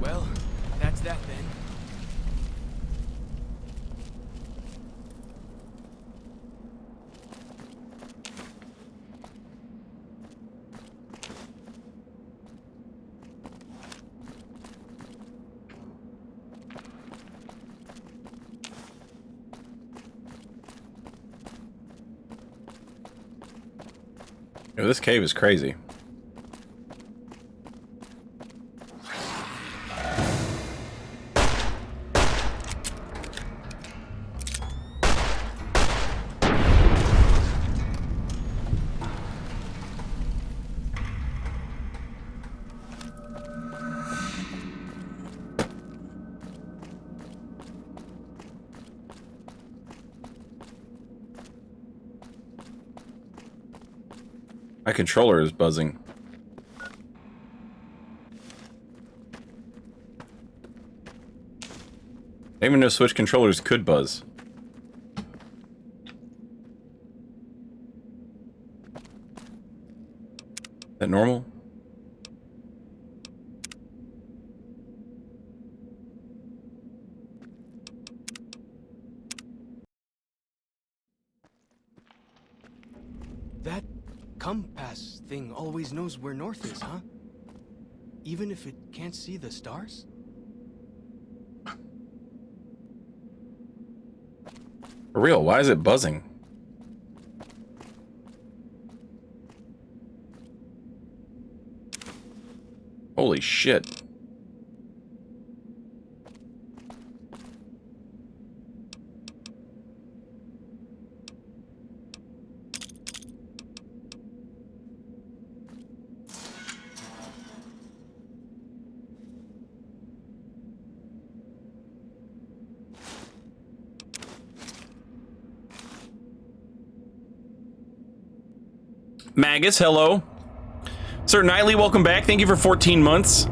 Well, that's that then. Yo, this cave is crazy. My controller is buzzing. I didn't even know Switch controllers could buzz. Is that normal? That compass thing always knows where north is, huh? Even if it can't see the stars? For real, why is it buzzing? Holy shit. Magus, hello. Sir Knightley, welcome back. Thank you for 14 months.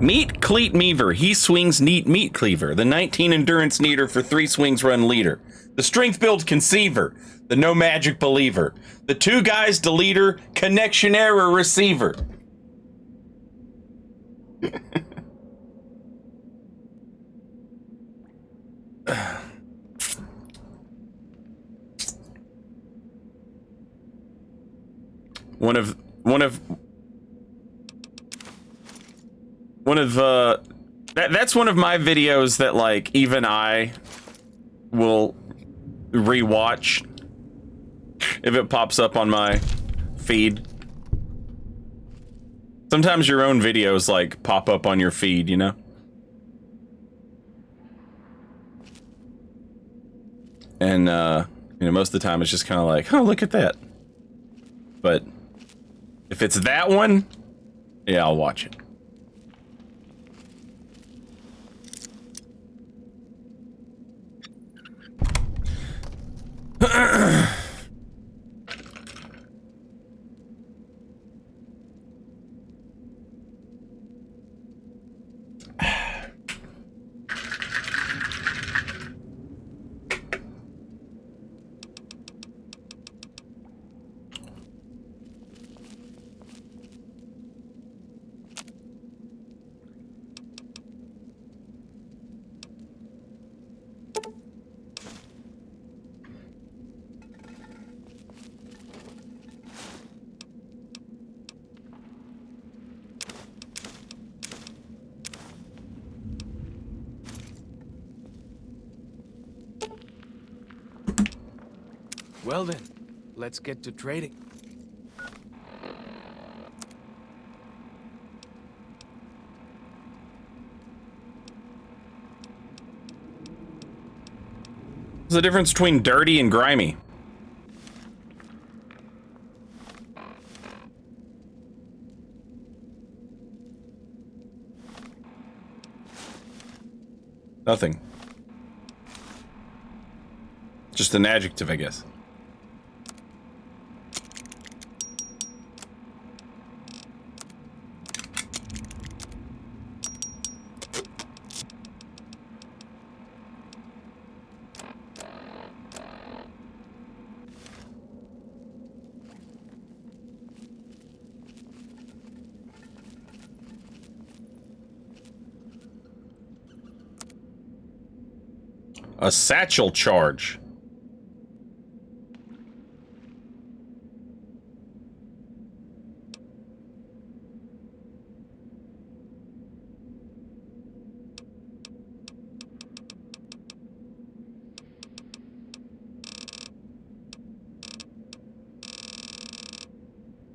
Meet Cleat Meaver. He swings neat meat cleaver. The 19 endurance neater for 3 swings run leader. The strength build conceiver. The no magic believer. The 2 guys deleter. Connection error receiver. One of that's one of my videos that like even I will rewatch if it pops up on my feed. Sometimes your own videos like pop up on your feed, you know? And you know, most of the time it's just kind of like, oh, look at that. But if it's that one, yeah, I'll watch it. Well then, let's get to trading. What's the difference between dirty and grimy? Nothing. Just an adjective, I guess. A satchel charge.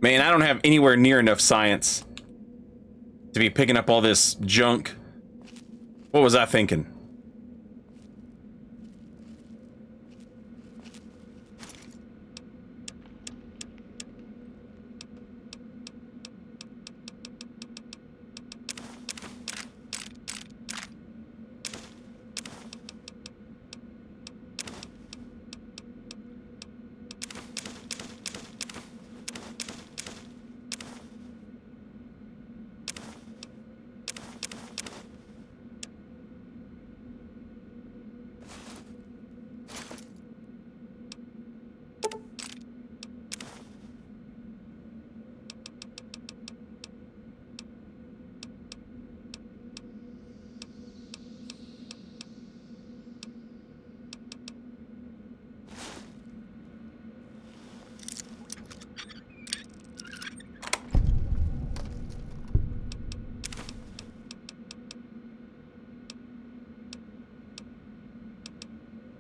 Man, I don't have anywhere near enough science to be picking up all this junk. What was I thinking?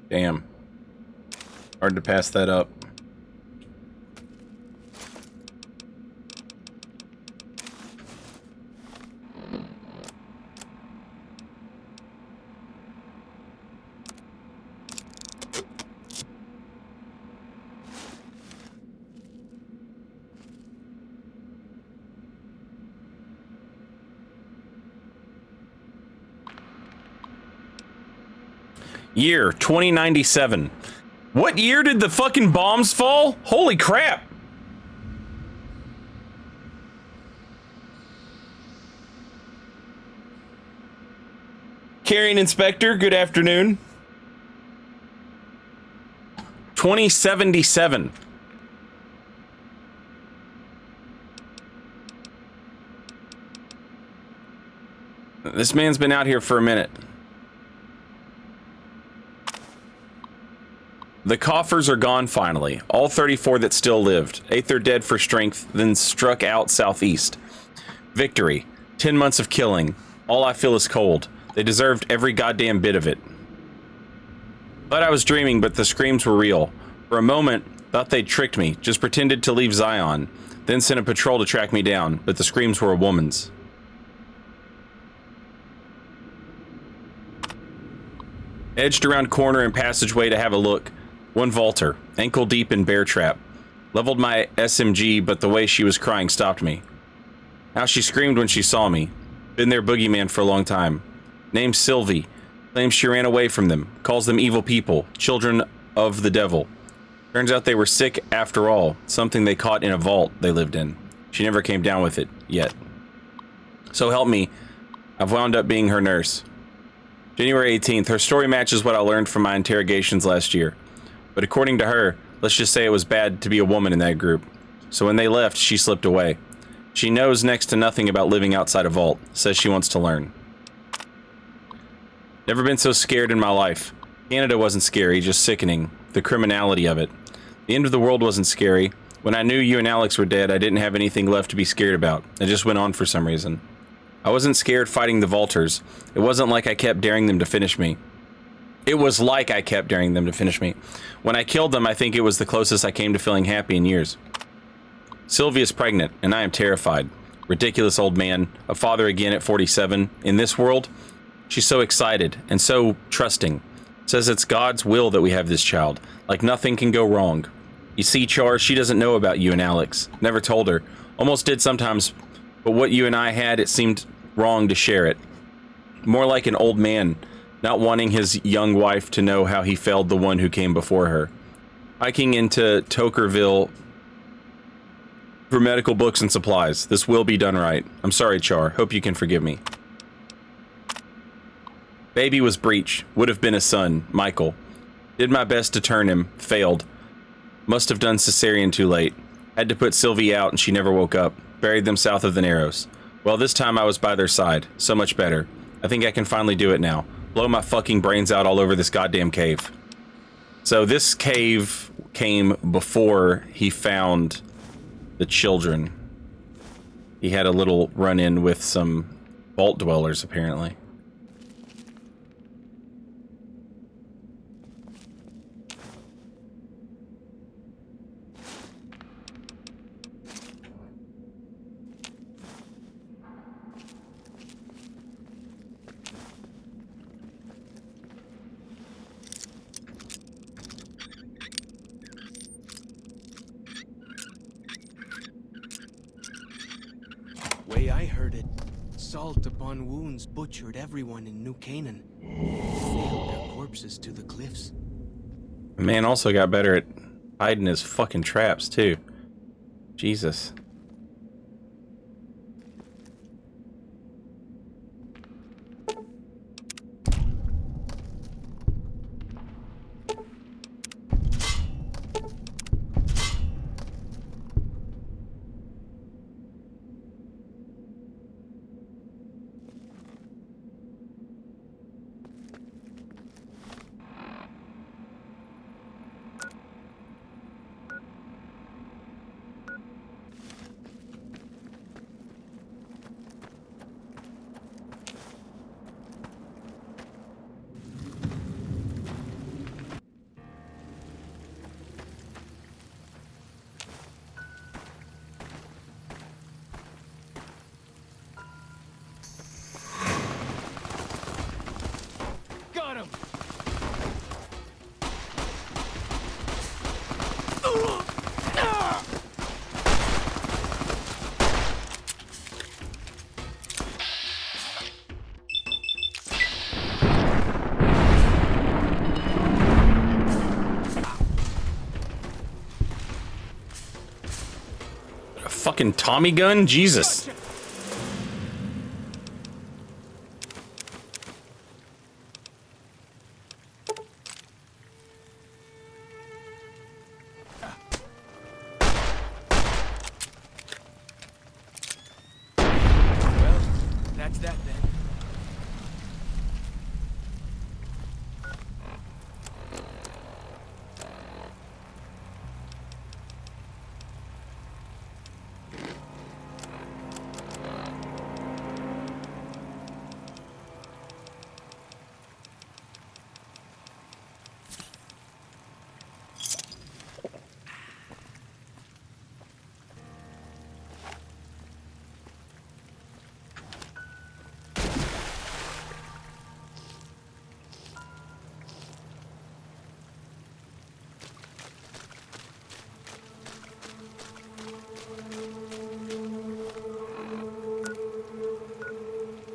Damn. Hard to pass that up. Year 2097. What year did the fucking bombs fall? Holy crap. Carrying Inspector, good afternoon. 2077. This man's been out here for a minute. The coffers are gone finally. All 34 that still lived. Ate their dead for strength, then struck out southeast. Victory. 10 months of killing. All I feel is cold. They deserved every goddamn bit of it. Thought I was dreaming, but the screams were real. For a moment, thought they'd tricked me. Just pretended to leave Zion. Then sent a patrol to track me down, but the screams were a woman's. Edged around corner and passageway to have a look. One vaulter, ankle deep in bear trap. Leveled my SMG, but the way she was crying stopped me. How she screamed when she saw me. Been their boogeyman for a long time. Named Sylvie. Claims she ran away from them. Calls them evil people. Children of the devil. Turns out they were sick after all. Something they caught in a vault they lived in. She never came down with it, yet. So help me, I've wound up being her nurse. January 18th, her story matches what I learned from my interrogations last year. But according to her, let's just say it was bad to be a woman in that group. So when they left, she slipped away. She knows next to nothing about living outside a vault. Says she wants to learn. Never been so scared in my life. Canada wasn't scary, just sickening. The criminality of it. The end of the world wasn't scary. When I knew you and Alex were dead, I didn't have anything left to be scared about. I just went on for some reason. I wasn't scared fighting the Vaulters. It wasn't like I kept daring them to finish me. It was like I kept daring them to finish me. When I killed them, I think it was the closest I came to feeling happy in years. Sylvie is pregnant, and I am terrified. Ridiculous old man, a father again at 47. In this world, she's so excited and so trusting. Says it's God's will that we have this child. Like nothing can go wrong. You see, Char, she doesn't know about you and Alex. Never told her. Almost did sometimes, but what you and I had, it seemed wrong to share it. More like an old man, not wanting his young wife to know how he failed the one who came before her. Hiking into Tokerville for medical books and supplies. This will be done right. I'm sorry, Char. Hope you can forgive me. Baby was breech. Would have been a son, Michael. Did my best to turn him. Failed. Must have done cesarean too late. Had to put Sylvie out and she never woke up. Buried them south of the Narrows. Well, this time I was by their side. So much better. I think I can finally do it now. Blow my fucking brains out all over this goddamn cave. So this cave came before he found the children. He had a little run-in with some vault dwellers, apparently. Way I heard it, salt upon wounds butchered everyone in New Canaan. Nailed their corpses to the cliffs. The man also got better at hiding his fucking traps, too. Jesus. A fucking Tommy gun? Jesus. Well, that's that then.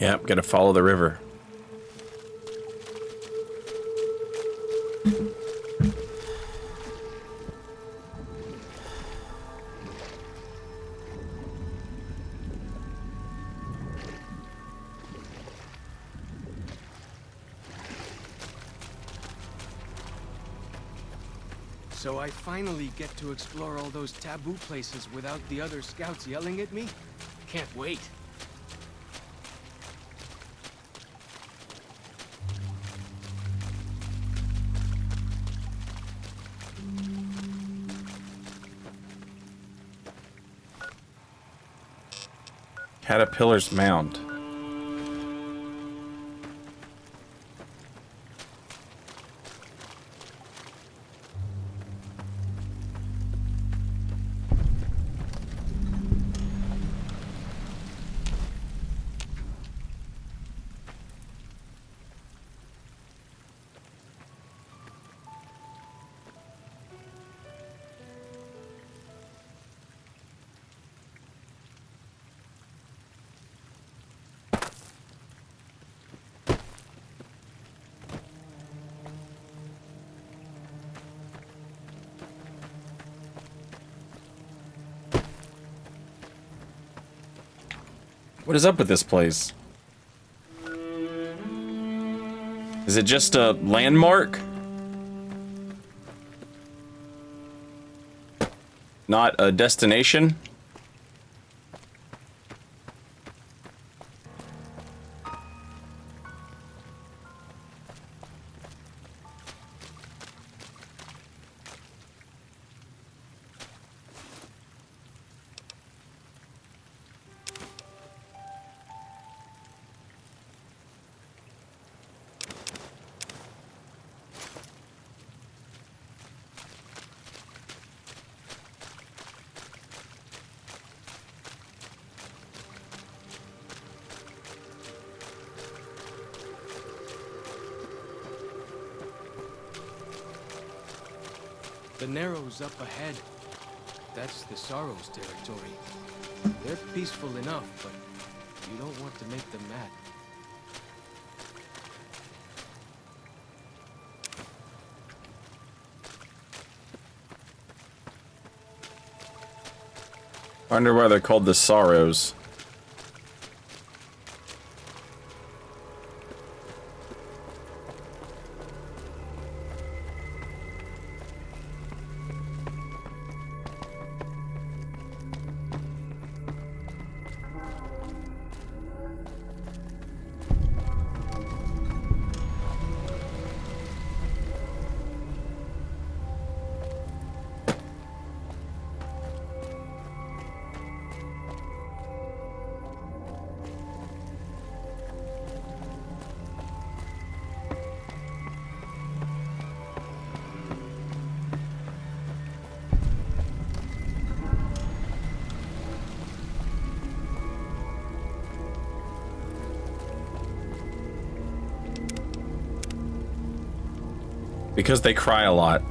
Yep, gotta follow the river. So I finally get to explore all those taboo places without the other scouts yelling at me? Can't wait. Caterpillar's Mound. What is up with this place? Is it just a landmark? Not a destination? The Narrows up ahead. That's the Sorrows territory. They're peaceful enough, but you don't want to make them mad. I wonder why they're called the Sorrows. Because they cry a lot.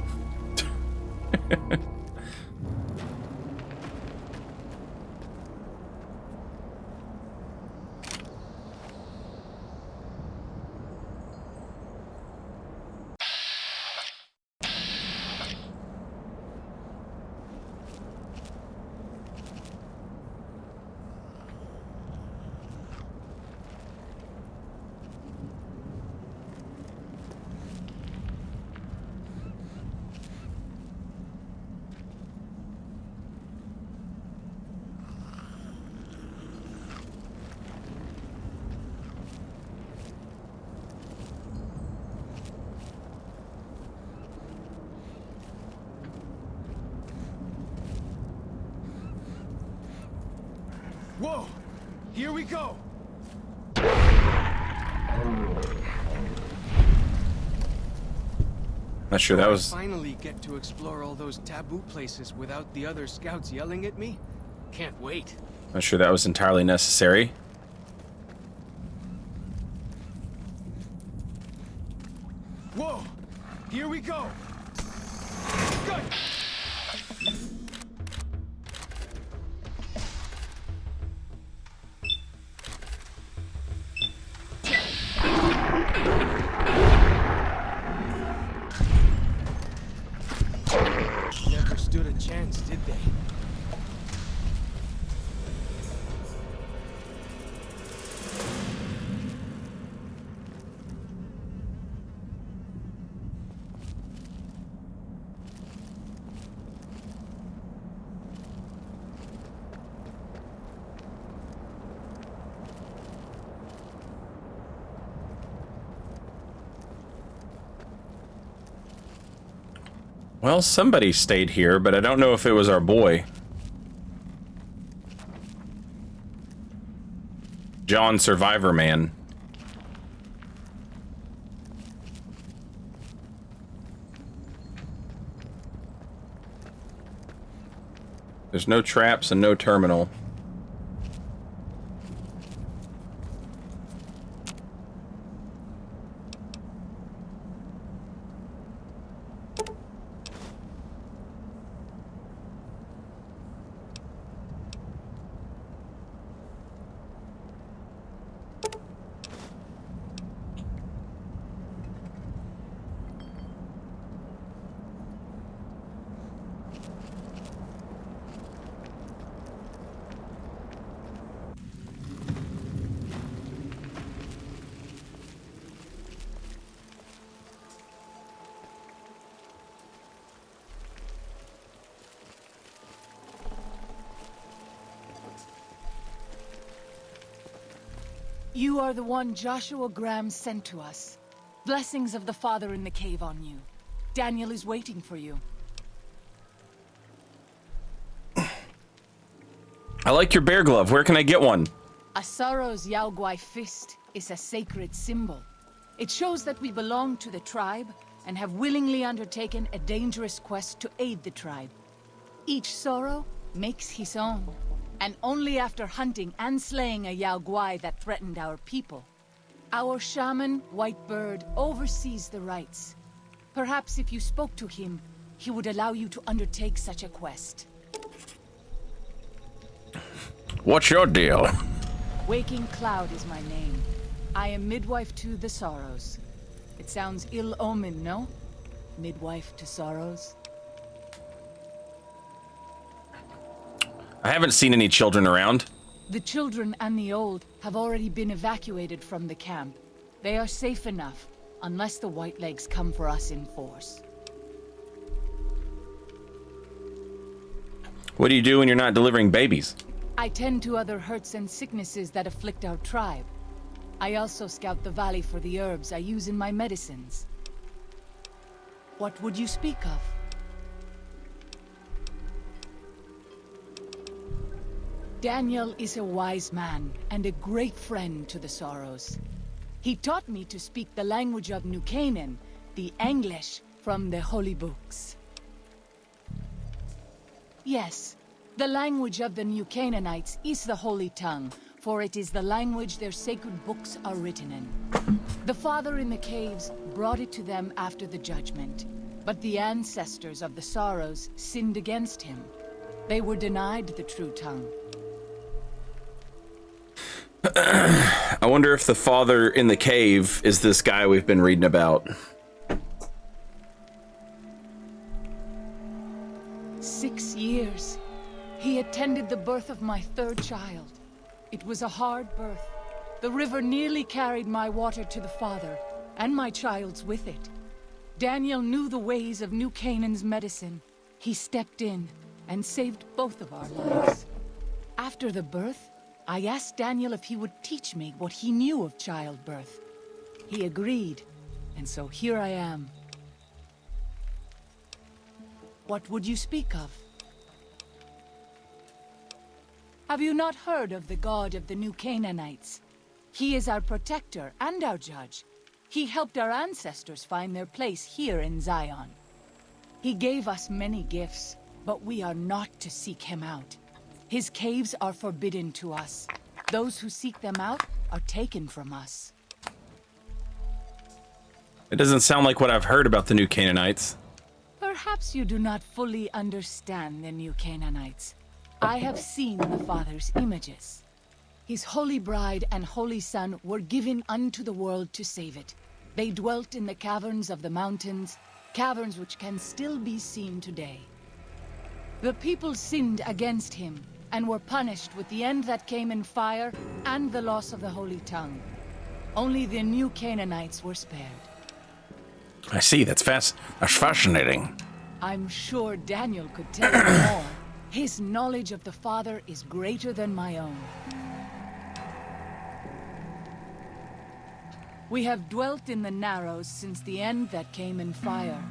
Whoa! Here we go! Not sure that was... Finally get to explore all those taboo places without the other scouts yelling at me. Can't wait. Not sure that was entirely necessary. Whoa! Here we go! Good! Never stood a chance, did they? Well, somebody stayed here, but I don't know if it was our boy. John Survivor Man. There's no traps and no terminal. You are the one Joshua Graham sent to us. Blessings of the Father in the cave on you. Daniel is waiting for you. I like your bear glove. Where can I get one? Asaro's Yaoguai fist is a sacred symbol. It shows that we belong to the tribe and have willingly undertaken a dangerous quest to aid the tribe. Each sorrow makes his own. And only after hunting and slaying a Yaoguai that threatened our people. Our shaman, White Bird, oversees the rites. Perhaps if you spoke to him, he would allow you to undertake such a quest. What's your deal? Waking Cloud is my name. I am midwife to the Sorrows. It sounds ill-omened, no? Midwife to Sorrows? I haven't seen any children around. The children and the old have already been evacuated from the camp. They are safe enough, unless the Whitelegs come for us in force. What do you do when you're not delivering babies? I tend to other hurts and sicknesses that afflict our tribe. I also scout the valley for the herbs I use in my medicines. What would you speak of? Daniel is a wise man and a great friend to the Sorrows. He taught me to speak the language of New Canaan, the English from the holy books. Yes, the language of the New Canaanites is the holy tongue, for it is the language their sacred books are written in. The Father in the caves brought it to them after the judgment, but the ancestors of the Sorrows sinned against him. They were denied the true tongue. I wonder if the father in the cave is this guy we've been reading about. 6 years. He attended the birth of my third child. It was a hard birth. The river nearly carried my water to the father, and my child's with it. Daniel knew the ways of New Canaan's medicine. He stepped in and saved both of our lives. After the birth, I asked Daniel if he would teach me what he knew of childbirth. He agreed, and so here I am. What would you speak of? Have you not heard of the god of the new Canaanites? He is our protector and our judge. He helped our ancestors find their place here in Zion. He gave us many gifts, but we are not to seek him out. His caves are forbidden to us. Those who seek them out are taken from us. It doesn't sound like what I've heard about the new Canaanites. Perhaps you do not fully understand the new Canaanites. I have seen the Father's images. His holy bride and holy son were given unto the world to save it. They dwelt in the caverns of the mountains, caverns which can still be seen today. The people sinned against him and were punished with the end that came in fire and the loss of the holy tongue. Only the new Canaanites were spared. I see. That's fascinating. I'm sure Daniel could tell you more. His knowledge of the Father is greater than my own. We have dwelt in the Narrows since the end that came in fire.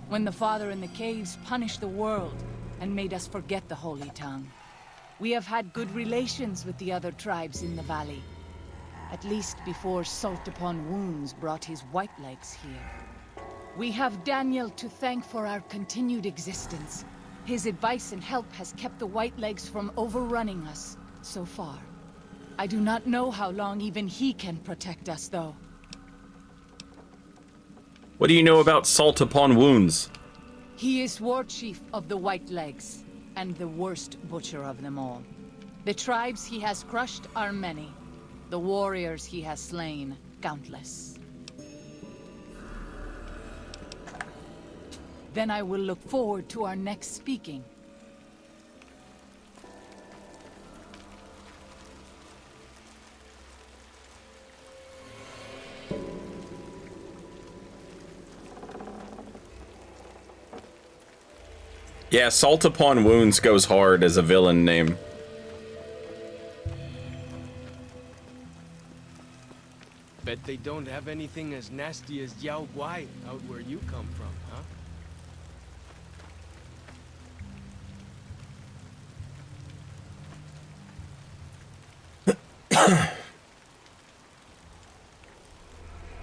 When the Father in the caves punished the world and made us forget the Holy Tongue. We have had good relations with the other tribes in the valley. At least before Salt Upon Wounds brought his white legs here. We have Daniel to thank for our continued existence. His advice and help has kept the white legs from overrunning us so far. I do not know how long even he can protect us, though. What do you know about Salt Upon Wounds? He is war chief of the White Legs, and the worst butcher of them all. The tribes he has crushed are many. The warriors he has slain, countless. Then I will look forward to our next speaking. Yeah, Salt Upon Wounds goes hard as a villain name. Bet they don't have anything as nasty as Yao Guai out where you come from, huh?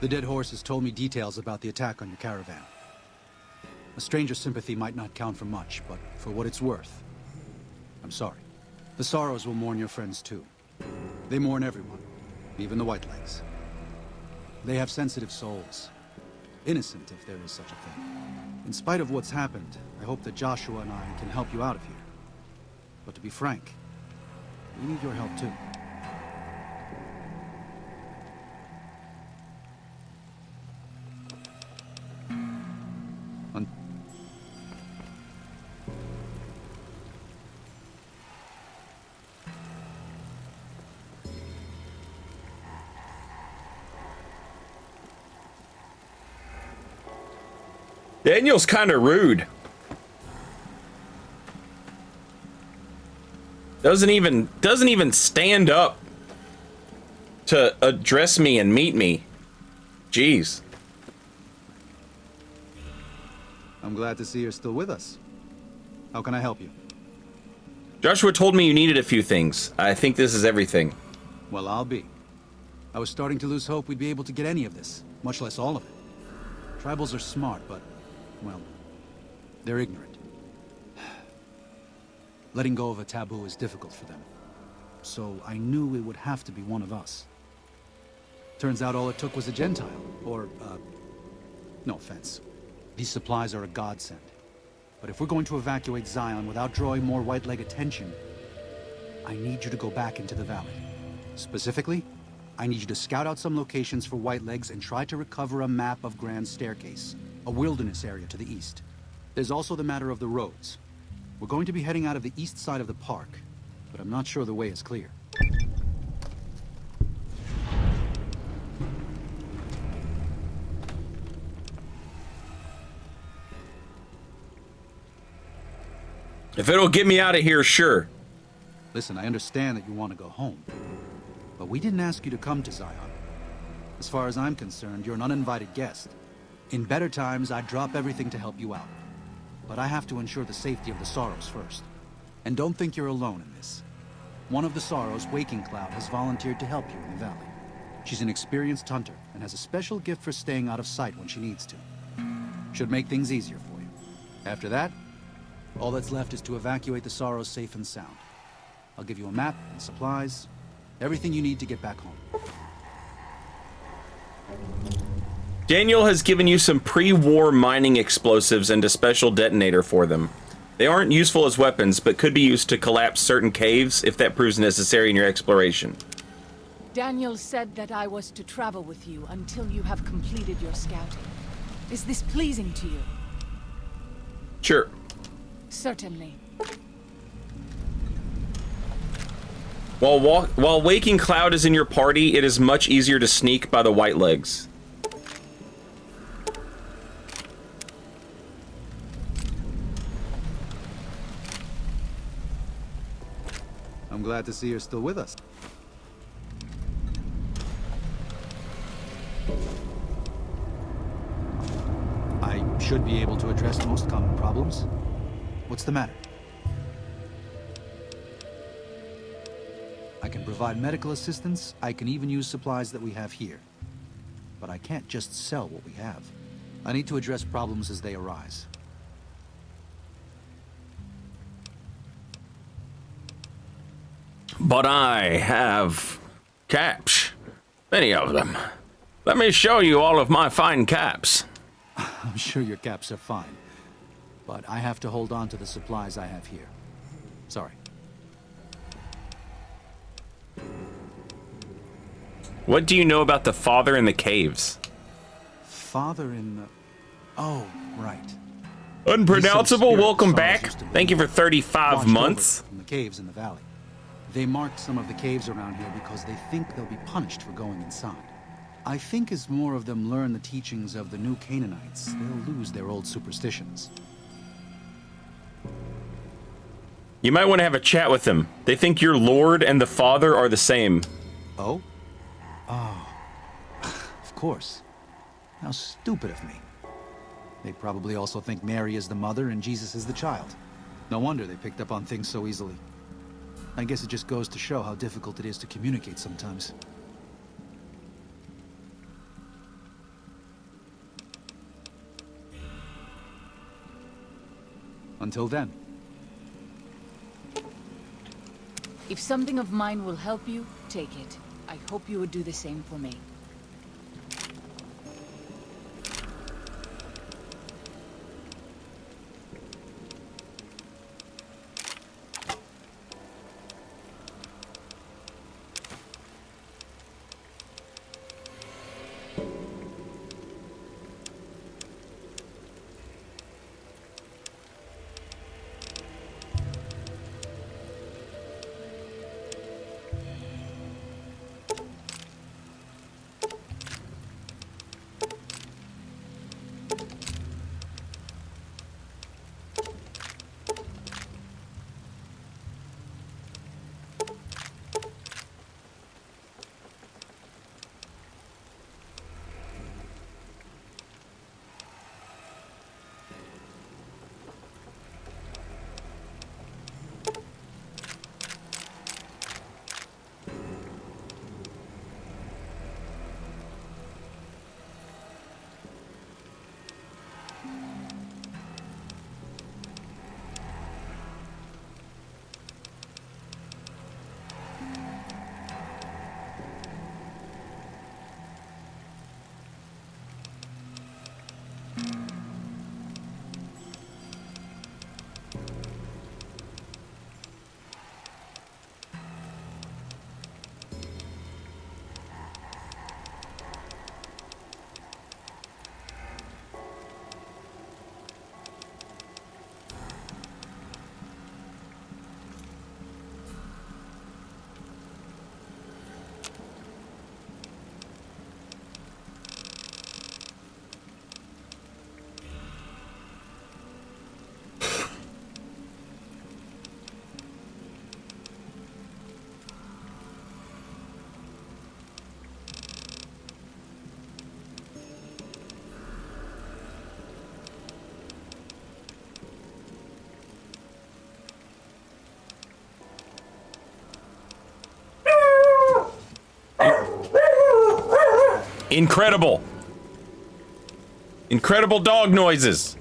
The dead horse has told me details about the attack on your caravan. A stranger's sympathy might not count for much, but for what it's worth, I'm sorry. The Sorrows will mourn your friends too. They mourn everyone, even the Whitelegs. They have sensitive souls. Innocent, if there is such a thing. In spite of what's happened, I hope that Joshua and I can help you out of here. But to be frank, we need your help too. Daniel's kind of rude. Doesn't even stand up to address me and meet me. Jeez. I'm glad to see you're still with us. How can I help you? Joshua told me you needed a few things. I think this is everything. Well, I'll be. I was starting to lose hope we'd be able to get any of this, much less all of it. Tribals are smart, but, well, they're ignorant. Letting go of a taboo is difficult for them. So I knew it would have to be one of us. Turns out all it took was a Gentile, or, no offense. These supplies are a godsend. But if we're going to evacuate Zion without drawing more white-leg attention, I need you to go back into the valley. Specifically, I need you to scout out some locations for white-legs and try to recover a map of Grand Staircase, a wilderness area to the east. There's also the matter of the roads. We're going to be heading out of the east side of the park, but I'm not sure the way is clear. If it'll get me out of here, sure. Listen, I understand that you want to go home, but we didn't ask you to come to Zion. As far as I'm concerned, you're an uninvited guest. In better times, I'd drop everything to help you out. But I have to ensure the safety of the Sorrows first. And don't think you're alone in this. One of the Sorrows, Waking Cloud, has volunteered to help you in the valley. She's an experienced hunter and has a special gift for staying out of sight when she needs to. Should make things easier for you. After that, all that's left is to evacuate the Sorrows safe and sound. I'll give you a map and supplies, everything you need to get back home. Daniel has given you some pre-war mining explosives and a special detonator for them. They aren't useful as weapons, but could be used to collapse certain caves if that proves necessary in your exploration. Daniel said that I was to travel with you until you have completed your scouting. Is this pleasing to you? Sure. Certainly. While Waking Cloud is in your party, it is much easier to sneak by the White Legs. I'm glad to see you're still with us. I should be able to address most common problems. What's the matter? I can provide medical assistance. I can even use supplies that we have here. But I can't just sell what we have. I need to address problems as they arise. But I have caps. Many of them. Let me show you all of my fine caps. I'm sure your caps are fine. But I have to hold on to the supplies I have here. Sorry. What do you know about the father in the caves? Father in the... Oh, right. Unpronounceable, welcome Sorrows back. used to Thank you for 35 watched months. over from the caves in the valley. They marked some of the caves around here because they think they'll be punished for going inside. I think as more of them learn the teachings of the new Canaanites, they'll lose their old superstitions. You might want to have a chat with them. They think your lord and the father are the same. Oh? Oh. Of course. How stupid of me. They probably also think Mary is the mother and Jesus is the child. No wonder they picked up on things so easily. I guess it just goes to show how difficult it is to communicate sometimes. Until then. If something of mine will help you, take it. I hope you would do the same for me. Incredible. Incredible dog noises.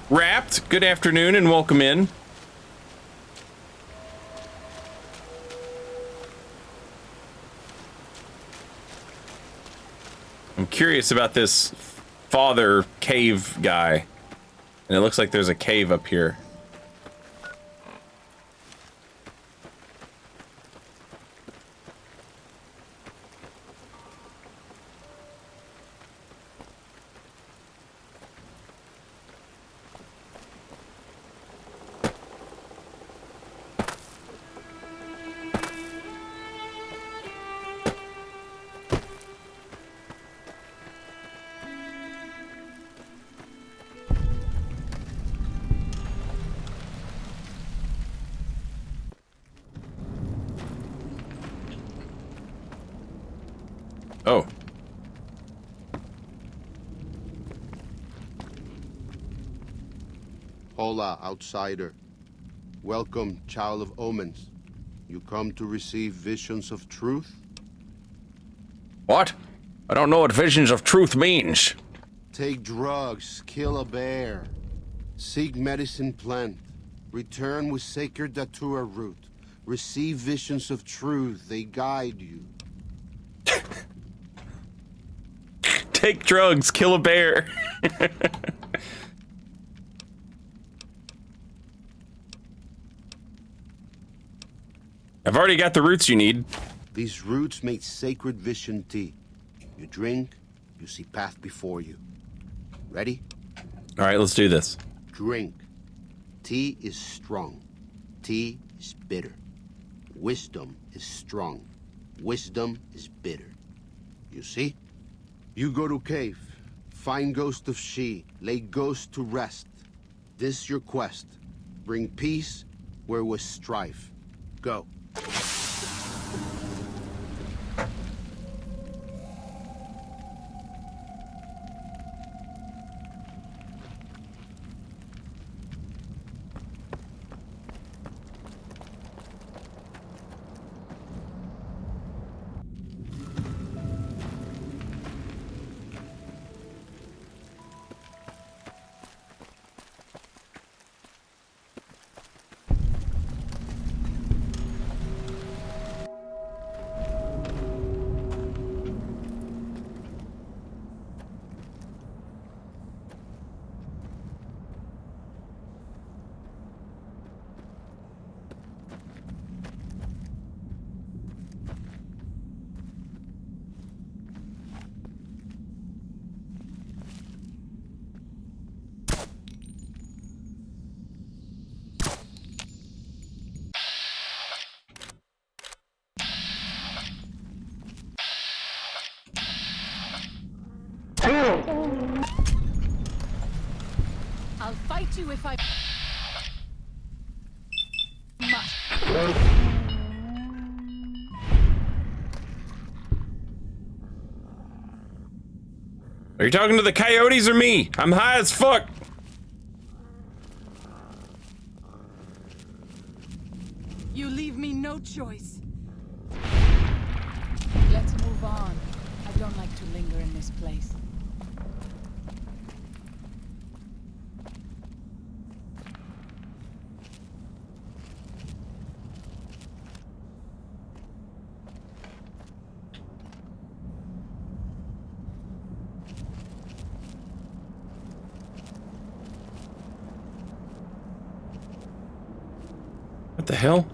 Wrapped, good afternoon and welcome in. I'm curious about this father cave guy. And it looks like there's a cave up here. Oh. Hola, outsider. Welcome, child of omens. You come to receive visions of truth? What? I don't know what visions of truth means. Take drugs, kill a bear. Seek medicine plant. Return with sacred datura root. Receive visions of truth, they guide you. Take drugs, kill a bear. I've already got the roots you need. These roots make sacred vision tea. You drink, you see path before you. Ready? All right, let's do this. Drink. Tea is strong. Tea is bitter. Wisdom is strong. Wisdom is bitter. You see? You go to cave, find ghost of she, lay ghost to rest. This your quest. Bring peace where was strife. Go. I'll fight you if I must. Are you talking to the coyotes or me? I'm high as fuck. You leave me no choice. Let's move on. I don't like to linger in this place. What the hell?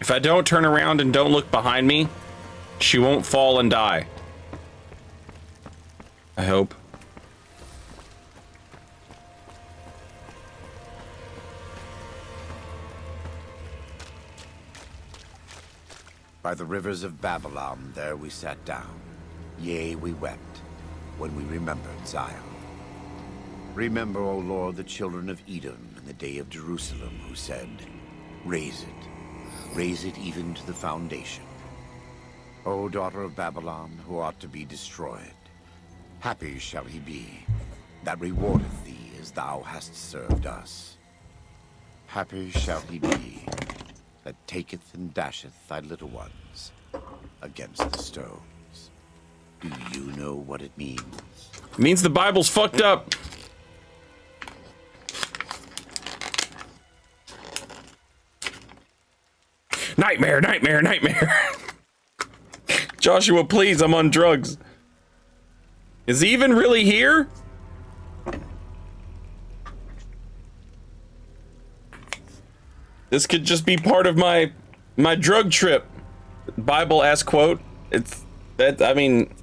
If I don't turn around and don't look behind me, she won't fall and die. I hope. By the rivers of Babylon, there we sat down. Yea, we wept, when we remembered Zion. Remember, O Lord, the children of Edom in the day of Jerusalem, who said, raise it even to the foundation. O daughter of Babylon, who ought to be destroyed, happy shall he be, that rewardeth thee as thou hast served us. Happy shall he be, that taketh and dasheth thy little ones against the stones. Do you know what it means? It means the Bible's fucked up. Nightmare, nightmare, nightmare. Joshua, please, I'm on drugs. Is he even really here? This could just be part of my drug trip. Bible ass quote. It's that, I mean,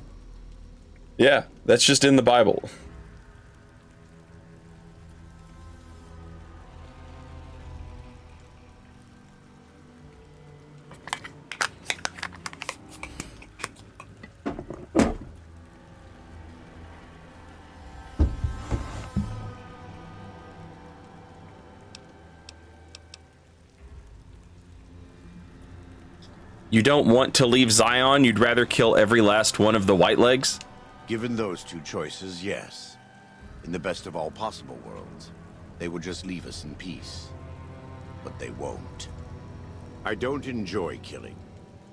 yeah, that's just in the Bible. You don't want to leave Zion? You'd rather kill every last one of the Whitelegs? Given those two choices, yes. In the best of all possible worlds, they would just leave us in peace. But they won't. I don't enjoy killing,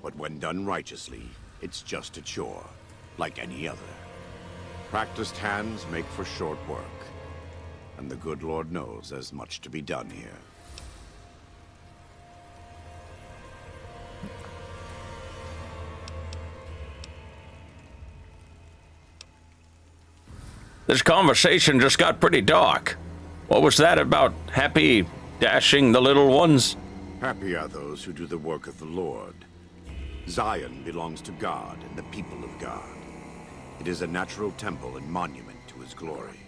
but when done righteously, it's just a chore, like any other. Practiced hands make for short work, and the good Lord knows there's much to be done here. This conversation just got pretty dark. What was that about happy dashing the little ones? Happy are those who do the work of the Lord. Zion belongs to God and the people of God. It is a natural temple and monument to his glory.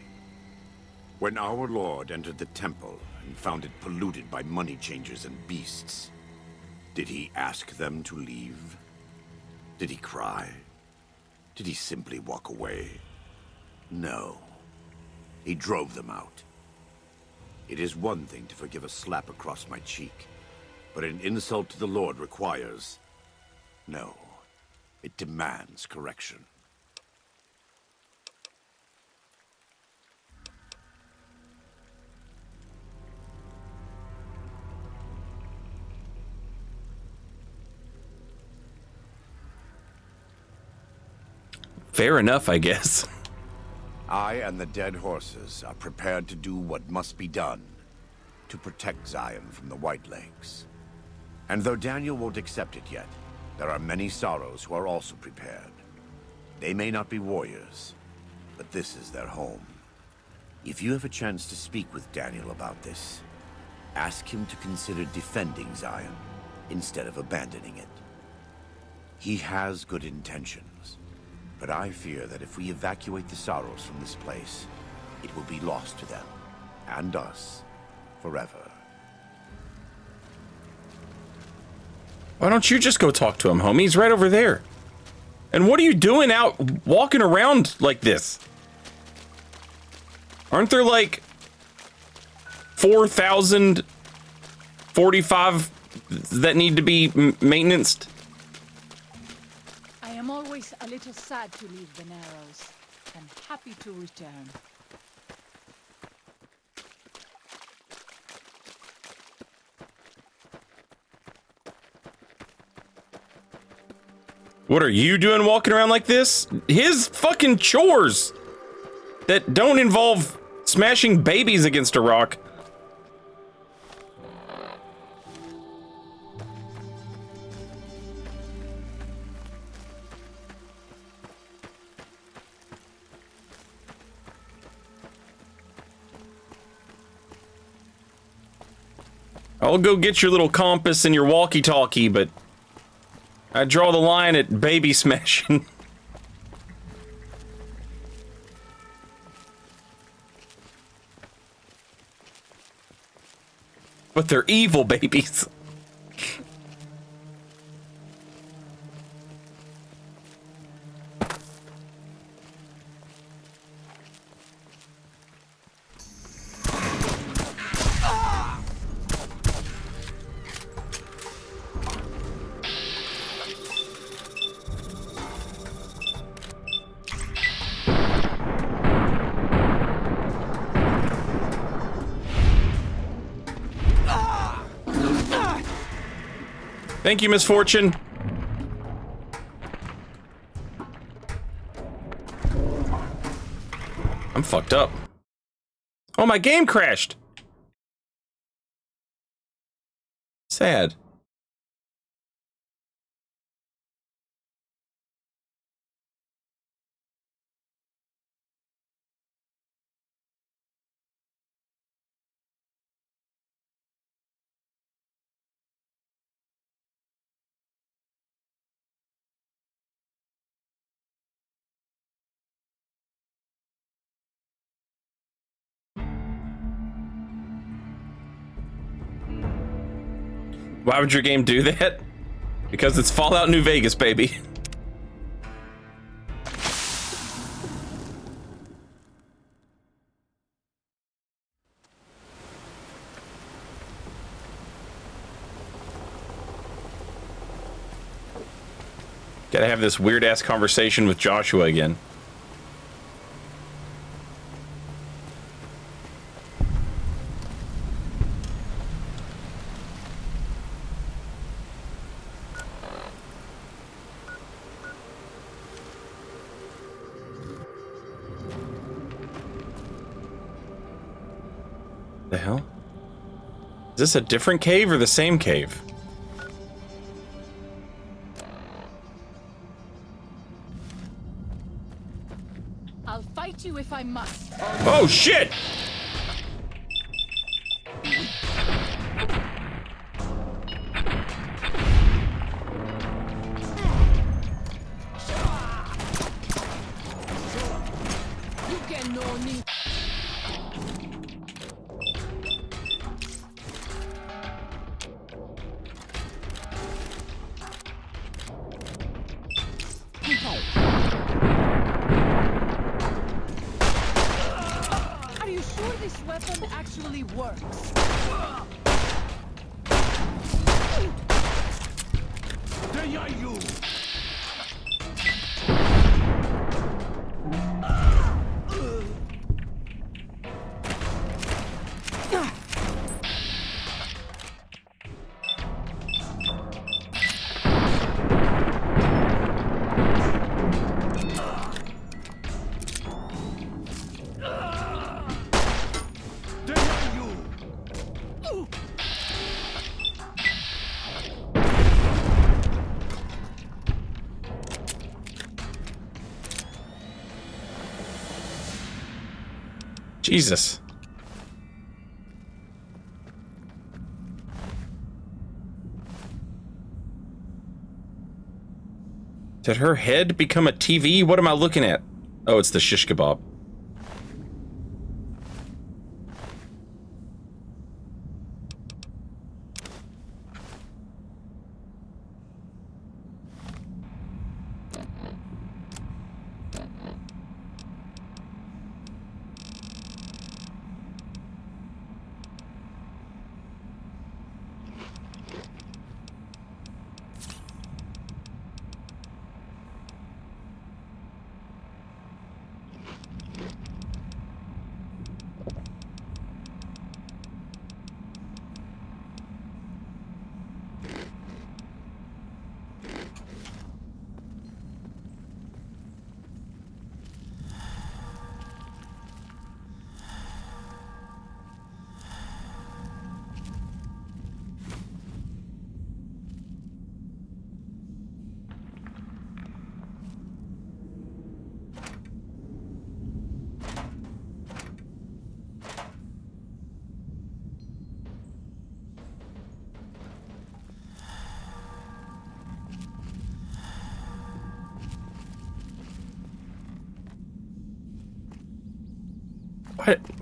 When our Lord entered the temple and found it polluted by money changers and beasts, did he ask them to leave? Did he cry? Did he simply walk away? No. He drove them out. It is one thing to forgive a slap across my cheek, but an insult to the Lord requires... No. It demands correction. Fair enough, I guess. I and the dead horses are prepared to do what must be done to protect Zion from the Whitelegs. And though Daniel won't accept it yet, there are many sorrows who are also prepared. They may not be warriors, but this is their home. If you have a chance to speak with Daniel about this, ask him to consider defending Zion instead of abandoning it. He has good intentions. But I fear that if we evacuate the sorrows from this place, it will be lost to them, and us, forever. Why don't you just go talk to him, homie? He's right over there. And what are you doing out walking around like this? Aren't there like 4,045 that need to be maintenanced? I am always a little sad to leave the Narrows, and happy to return. What are you doing walking around like this? His fucking chores that don't involve smashing babies against a rock. I'll go get your little compass and your walkie-talkie, but I draw the line at baby smashing. But they're evil babies. Thank you, Misfortune. I'm fucked up. Oh, my game crashed. Sad. Why would your game do that? Because it's Fallout New Vegas, baby. Gotta have this weird-ass conversation with Joshua again. The hell? Is this a different cave or the same cave? I'll fight you if I must. Oh shit! You can know me. Are you sure this weapon actually works? There are you! Jesus. Did her head become a TV? What am I looking at? Oh, it's the shish kebab.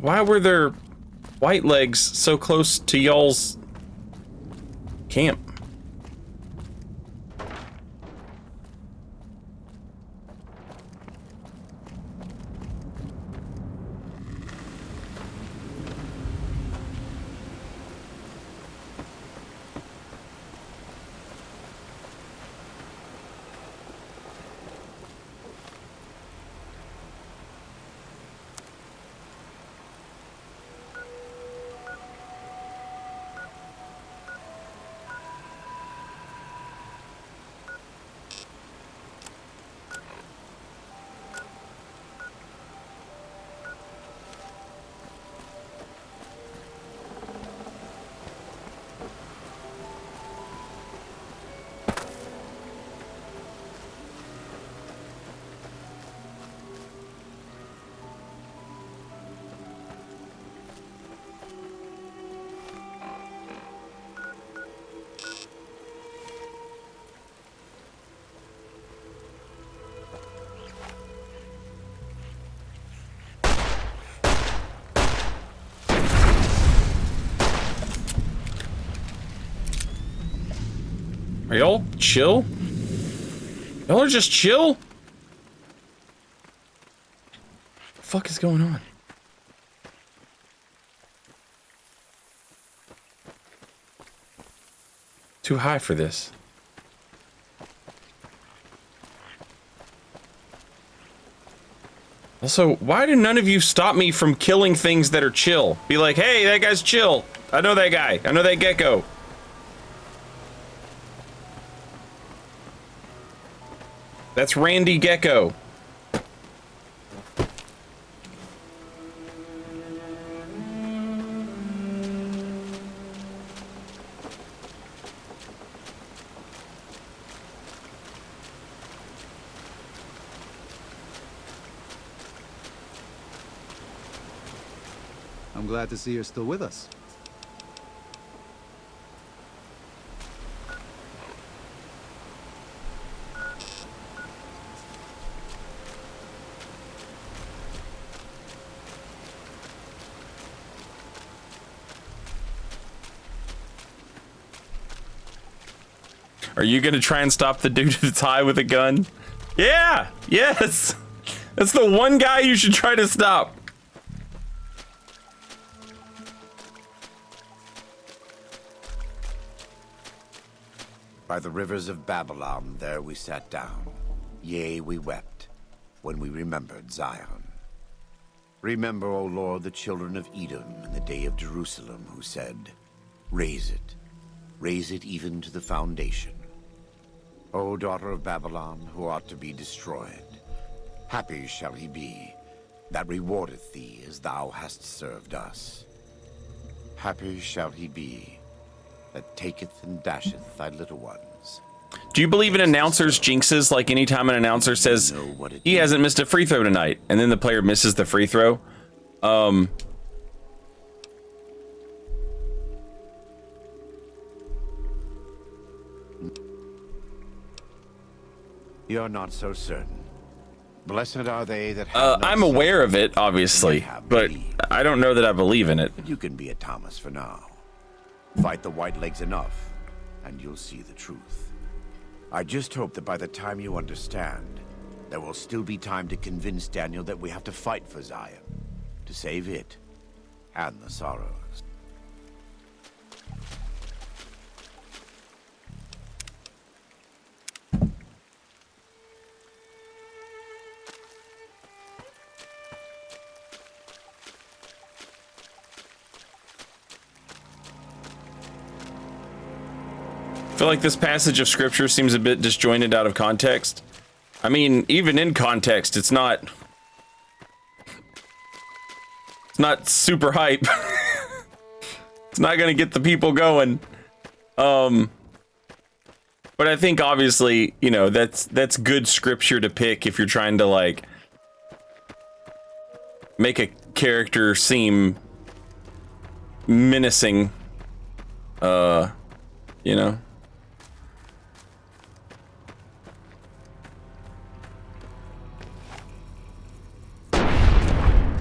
Why were there white legs so close to y'all's camp? Are y'all chill? Y'all are just chill? What the fuck is going on? Too high for this. Also, why do none of you stop me from killing things that are chill? Be like, hey, that guy's chill. I know that guy. I know that gecko. That's Randy Gecko. I'm glad to see you're still with us. Are you gonna try and stop the dude that's high with a gun? Yeah! Yes! That's the one guy you should try to stop. By the rivers of Babylon, there we sat down. Yea, we wept, when we remembered Zion. Remember, O Lord, the children of Edom in the day of Jerusalem, who said, raise it even to the foundation. O daughter of Babylon, who ought to be destroyed, happy shall he be that rewardeth thee as thou hast served us. Happy shall he be that taketh and dasheth thy little ones. Do you believe in announcers' jinxes? Like anytime an announcer says he hasn't missed a free throw tonight, and then the player misses the free throw? You're not so certain. Blessed are they that have not I'm aware of it, obviously, have but believed. I don't know that I believe in it. But you can be a Thomas for now. Fight the white legs enough, and you'll see the truth. I just hope that by the time you understand, there will still be time to convince Daniel that we have to fight for Zion, to save it, and the sorrows. I feel like this passage of scripture seems a bit disjointed out of context. I mean, even in context, it's not super hype. It's not gonna get the people going. But I think obviously, you know, that's good scripture to pick if you're trying to like make a character seem menacing. You know.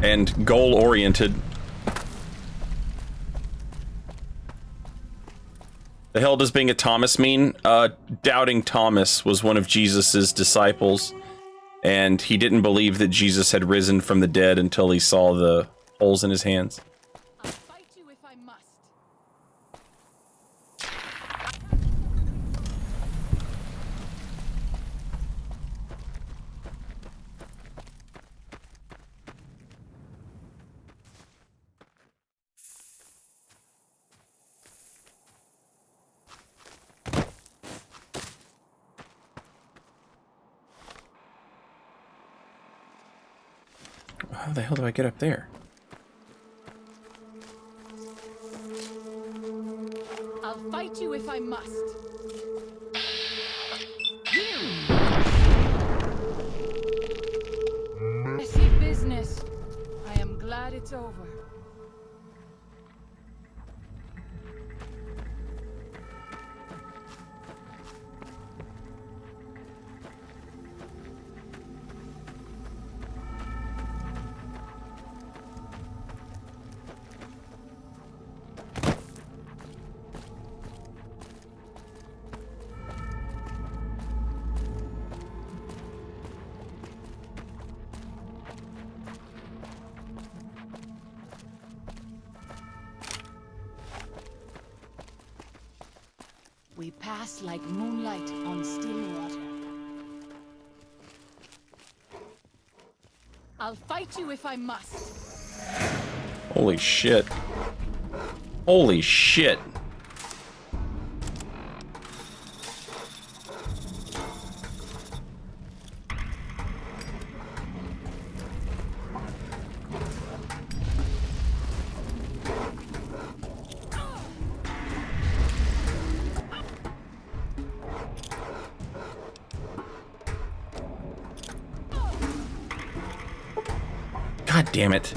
and goal-oriented. The hell does being a Thomas mean? Doubting Thomas was one of Jesus's disciples, and he didn't believe that Jesus had risen from the dead until he saw the holes in his hands. I'll fight you if I must. How the hell do I get up there? I'll fight you if I must. Messy business. I am glad it's over. We pass like moonlight on still water. I'll fight you if I must. Holy shit. Holy shit. God damn it.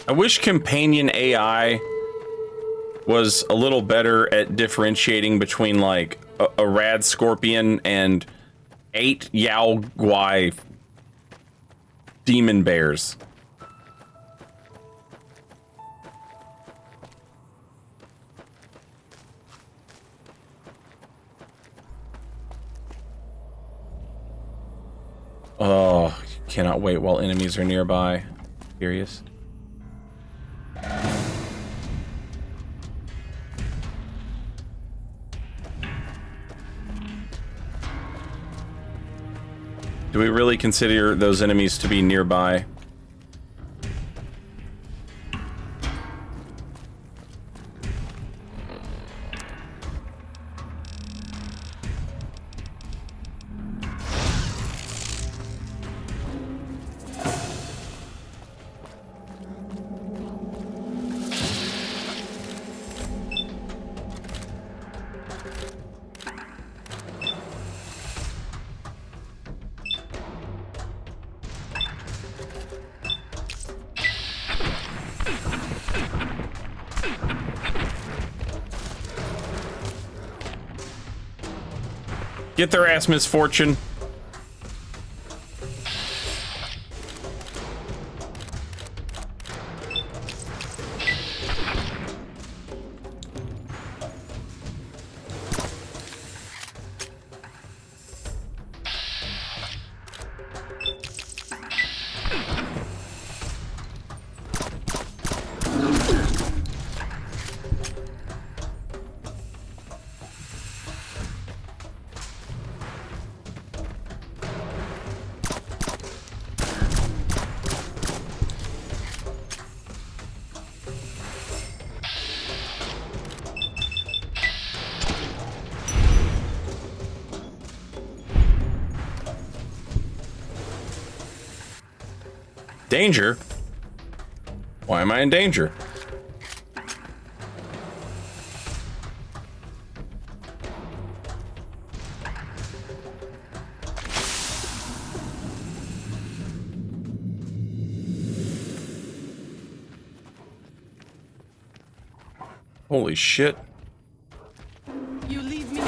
I wish companion AI was a little better at differentiating between like a rad scorpion and 8 Yao Guai demon bears. Oh, cannot wait while enemies are nearby. Furious. Do we really consider those enemies to be nearby? Get their ass, Misfortune. Danger? Why am I in danger? Holy shit. You leave me.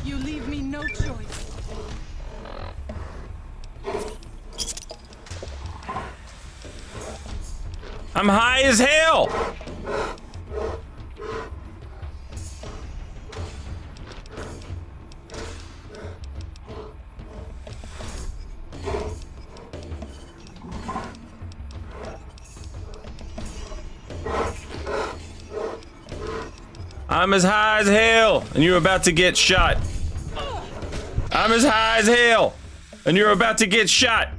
You leave me no choice. I'm high as hell. I'm as high as hell, and you're about to get shot. I'm as high as hell, and you're about to get shot.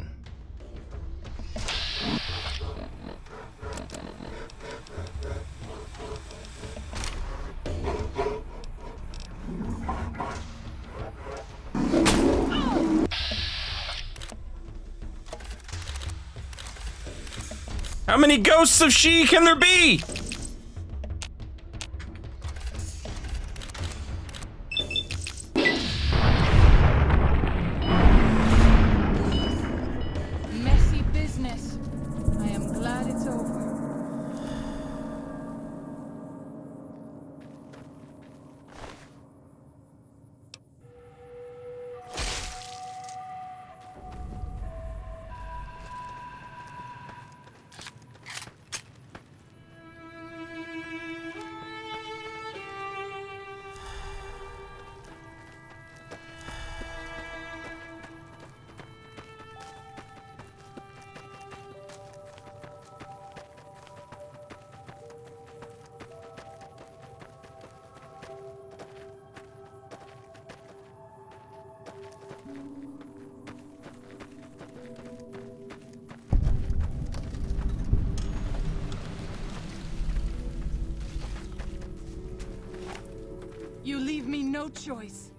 How many ghosts of she can there be? Messy business. I am glad it's over. You leave me no choice.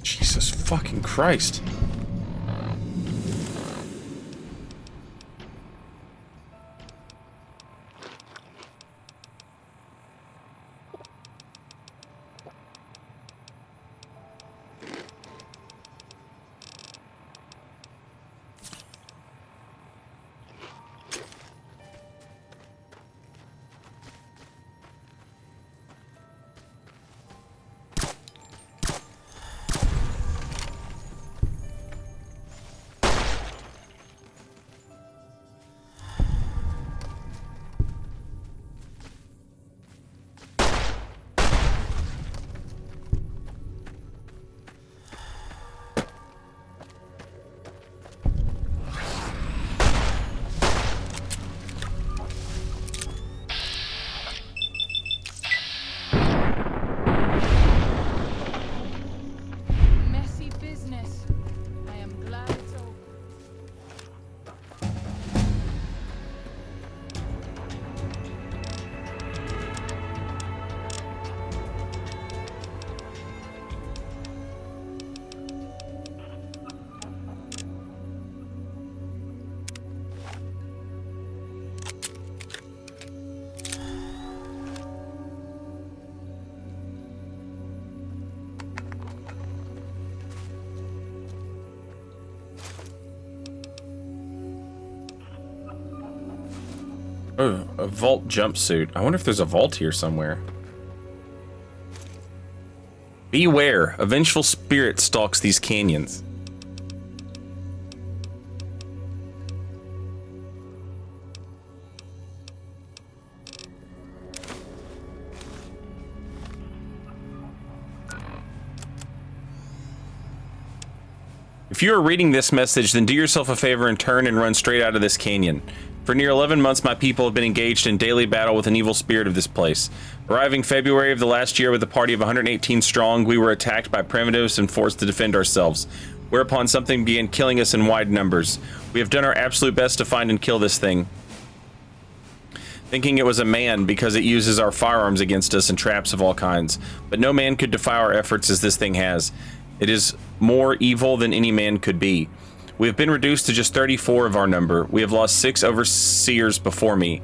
Jesus fucking Christ. Messy business. I am glad it's over. Oh, a vault jumpsuit. I wonder if there's a vault here somewhere. Beware, a vengeful spirit stalks these canyons. If you are reading this message, then do yourself a favor and turn and run straight out of this canyon. For near 11 months, my people have been engaged in daily battle with an evil spirit of this place. Arriving February of the last year with a party of 118 strong, we were attacked by primitives and forced to defend ourselves, whereupon something began killing us in wide numbers. We have done our absolute best to find and kill this thing, thinking it was a man because it uses our firearms against us and traps of all kinds. But no man could defy our efforts as this thing has. It is more evil than any man could be. We have been reduced to just 34 of our number. We have lost 6 overseers before me.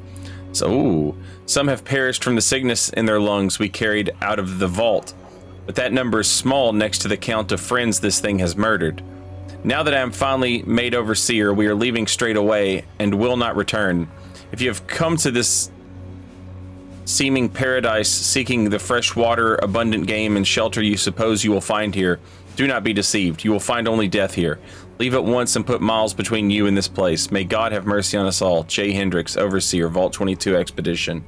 So, some have perished from the sickness in their lungs we carried out of the vault. But that number is small next to the count of friends this thing has murdered. Now that I am finally made overseer, we are leaving straight away and will not return. If you have come to this seeming paradise seeking the fresh water, abundant game, and shelter you suppose you will find here, do not be deceived. You will find only death here. Leave at once and put miles between you and this place. May God have mercy on us all. J. Hendricks, Overseer, Vault 22 Expedition.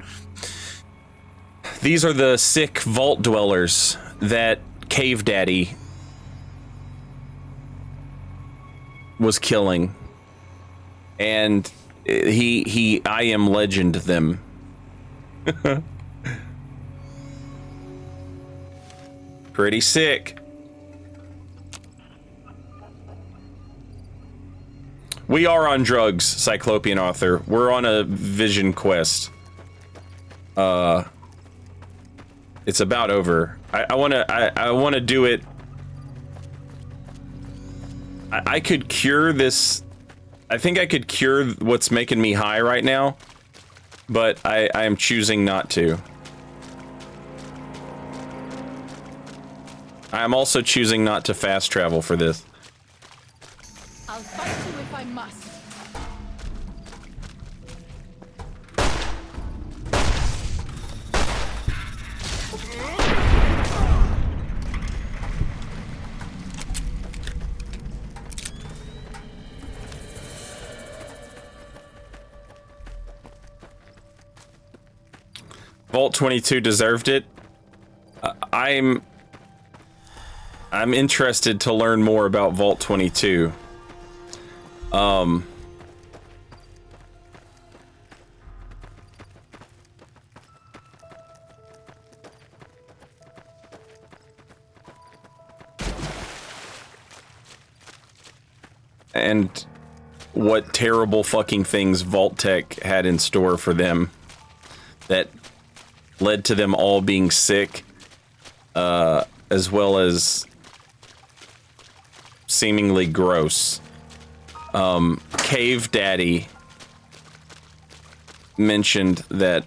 These are the sick vault dwellers that Cave Daddy was killing. And he I Am Legend them. Pretty sick. We are on drugs, Cyclopean author. We're on a vision quest. It's about over. I wanna do it. I could cure this. I think I could cure what's making me high right now, but I am choosing not to. I am also choosing not to fast travel for this. I'll fight you if I must. Vault 22 deserved it. I'm interested to learn more about Vault 22. And what terrible fucking things Vault Tech had in store for them that led to them all being sick, as well as seemingly gross. Cave Daddy mentioned that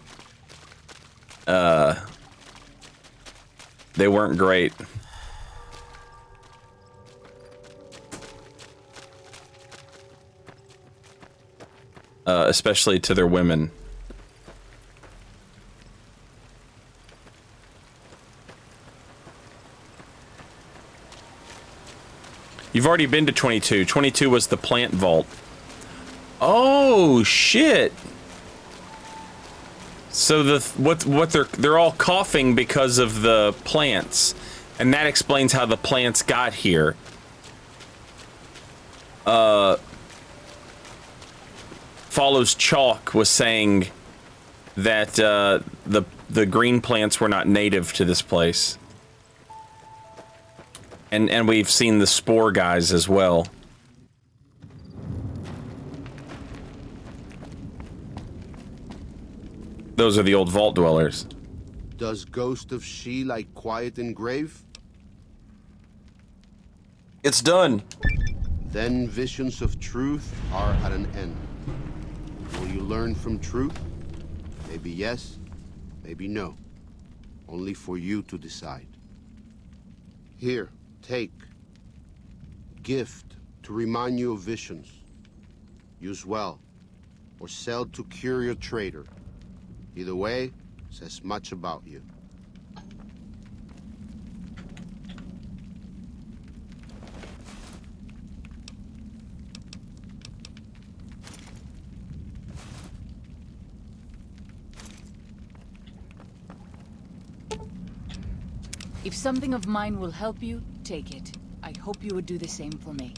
they weren't great. Especially to their women. You've already been to 22. 22 was the plant vault. Oh shit. So they're all coughing because of the plants, and that explains how the plants got here. Follows Chalk was saying that the green plants were not native to this place. And we've seen the spore guys as well. Those are the old vault dwellers. Does Ghost of She like quiet and grave? It's done. Then visions of truth are at an end. Will you learn from truth? Maybe yes, maybe no. Only for you to decide. Here, take. Gift to remind you of visions. Use well, or sell to cure your trader. Either way, says much about you. If something of mine will help you, take it. I hope you would do the same for me.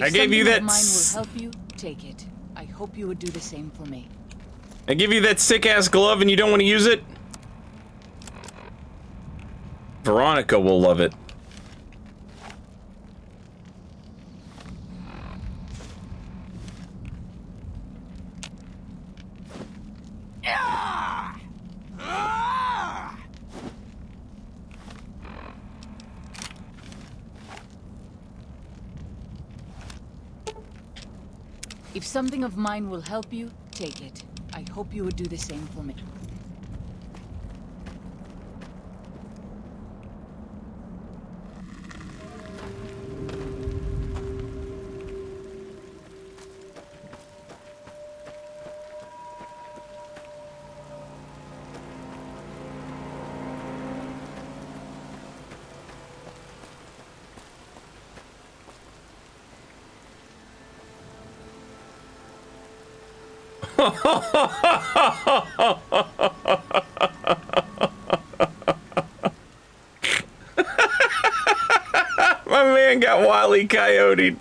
If I gave you something that of mine will help you, take it. I hope you would do the same for me. I give you that sick-ass glove and you don't want to use it? Veronica will love it. If something of mine will help you, take it. I hope you would do the same for me. My man got Wile E. Coyote.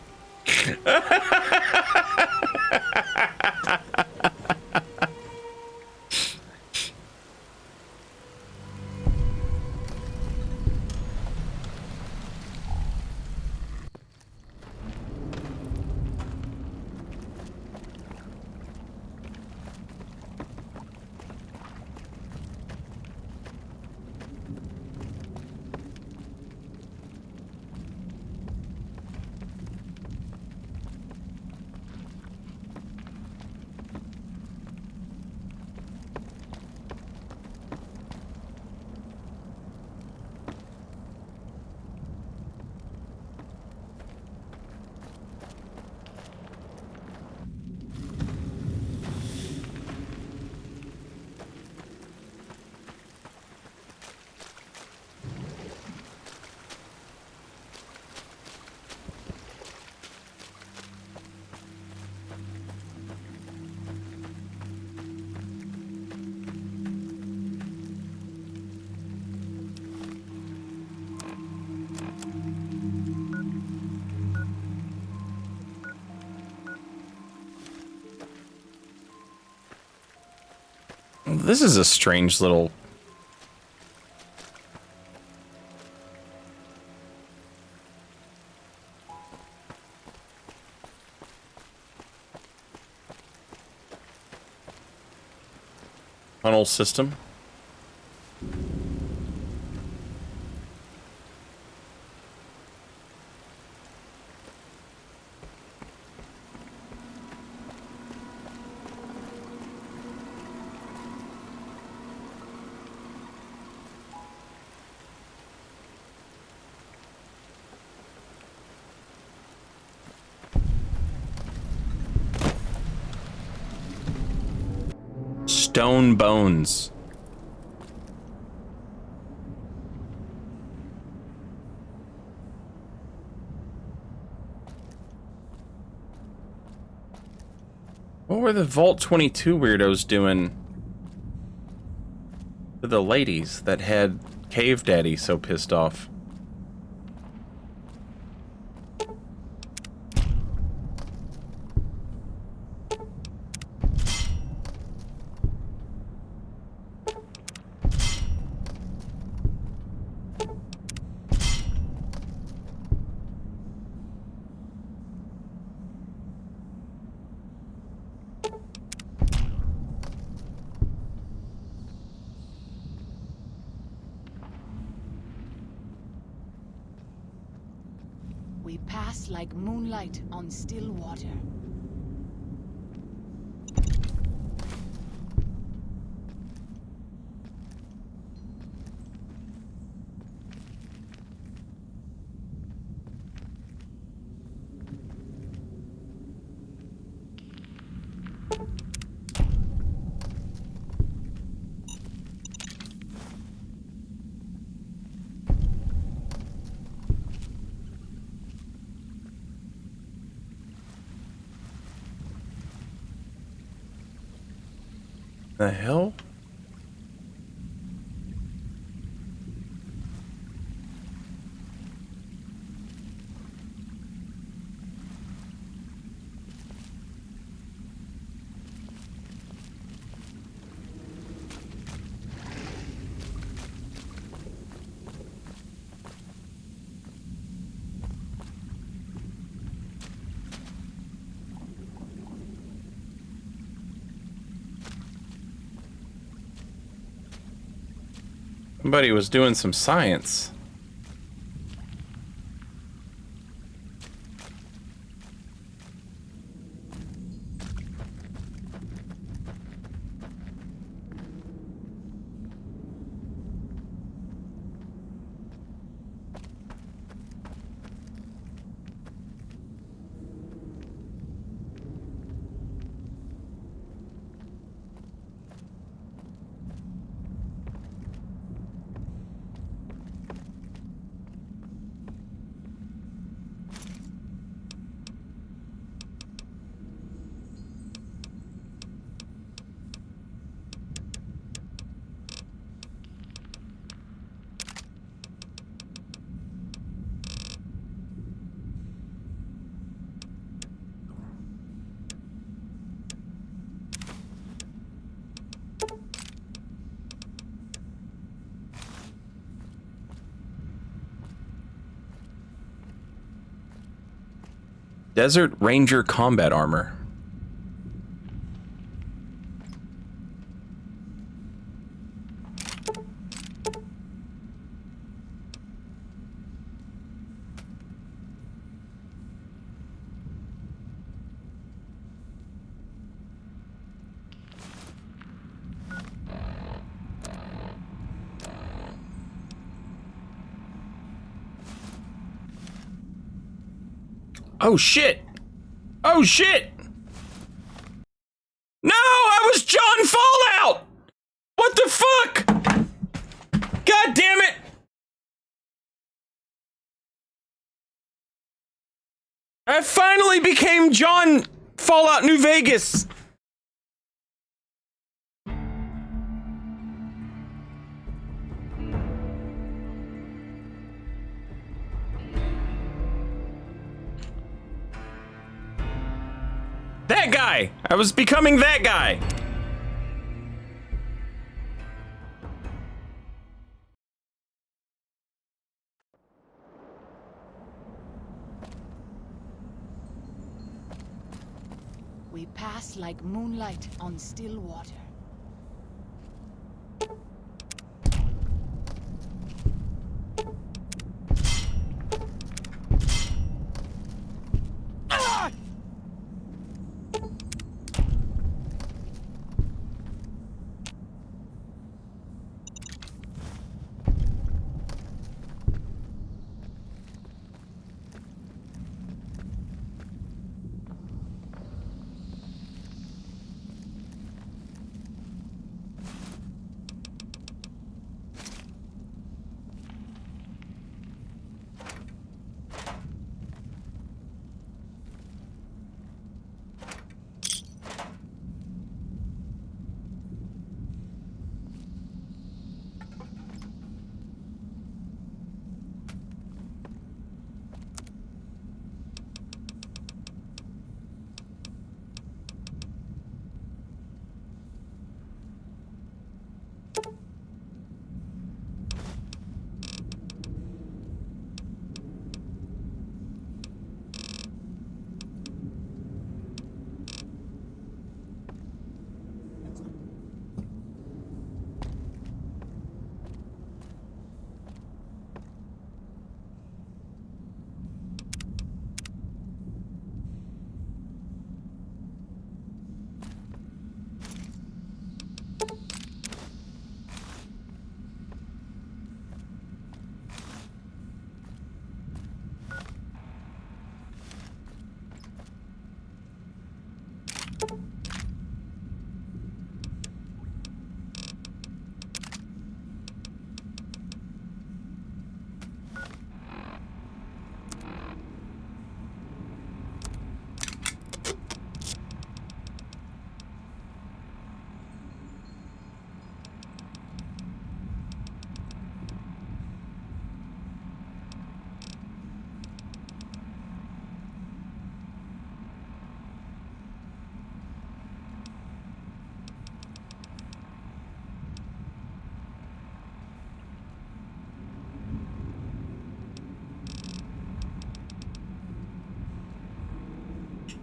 This is a strange little... tunnel system. Stone bones. What were the Vault 22 weirdos doing to the ladies that had Cave Daddy so pissed off? We pass like moonlight on still water. The hell? Somebody was doing some science. Desert Ranger combat armor. Oh shit! Oh shit! No, I was John Fallout! What the fuck? God damn it! I finally became John Fallout New Vegas! That guy! I was becoming that guy! We pass like moonlight on still water.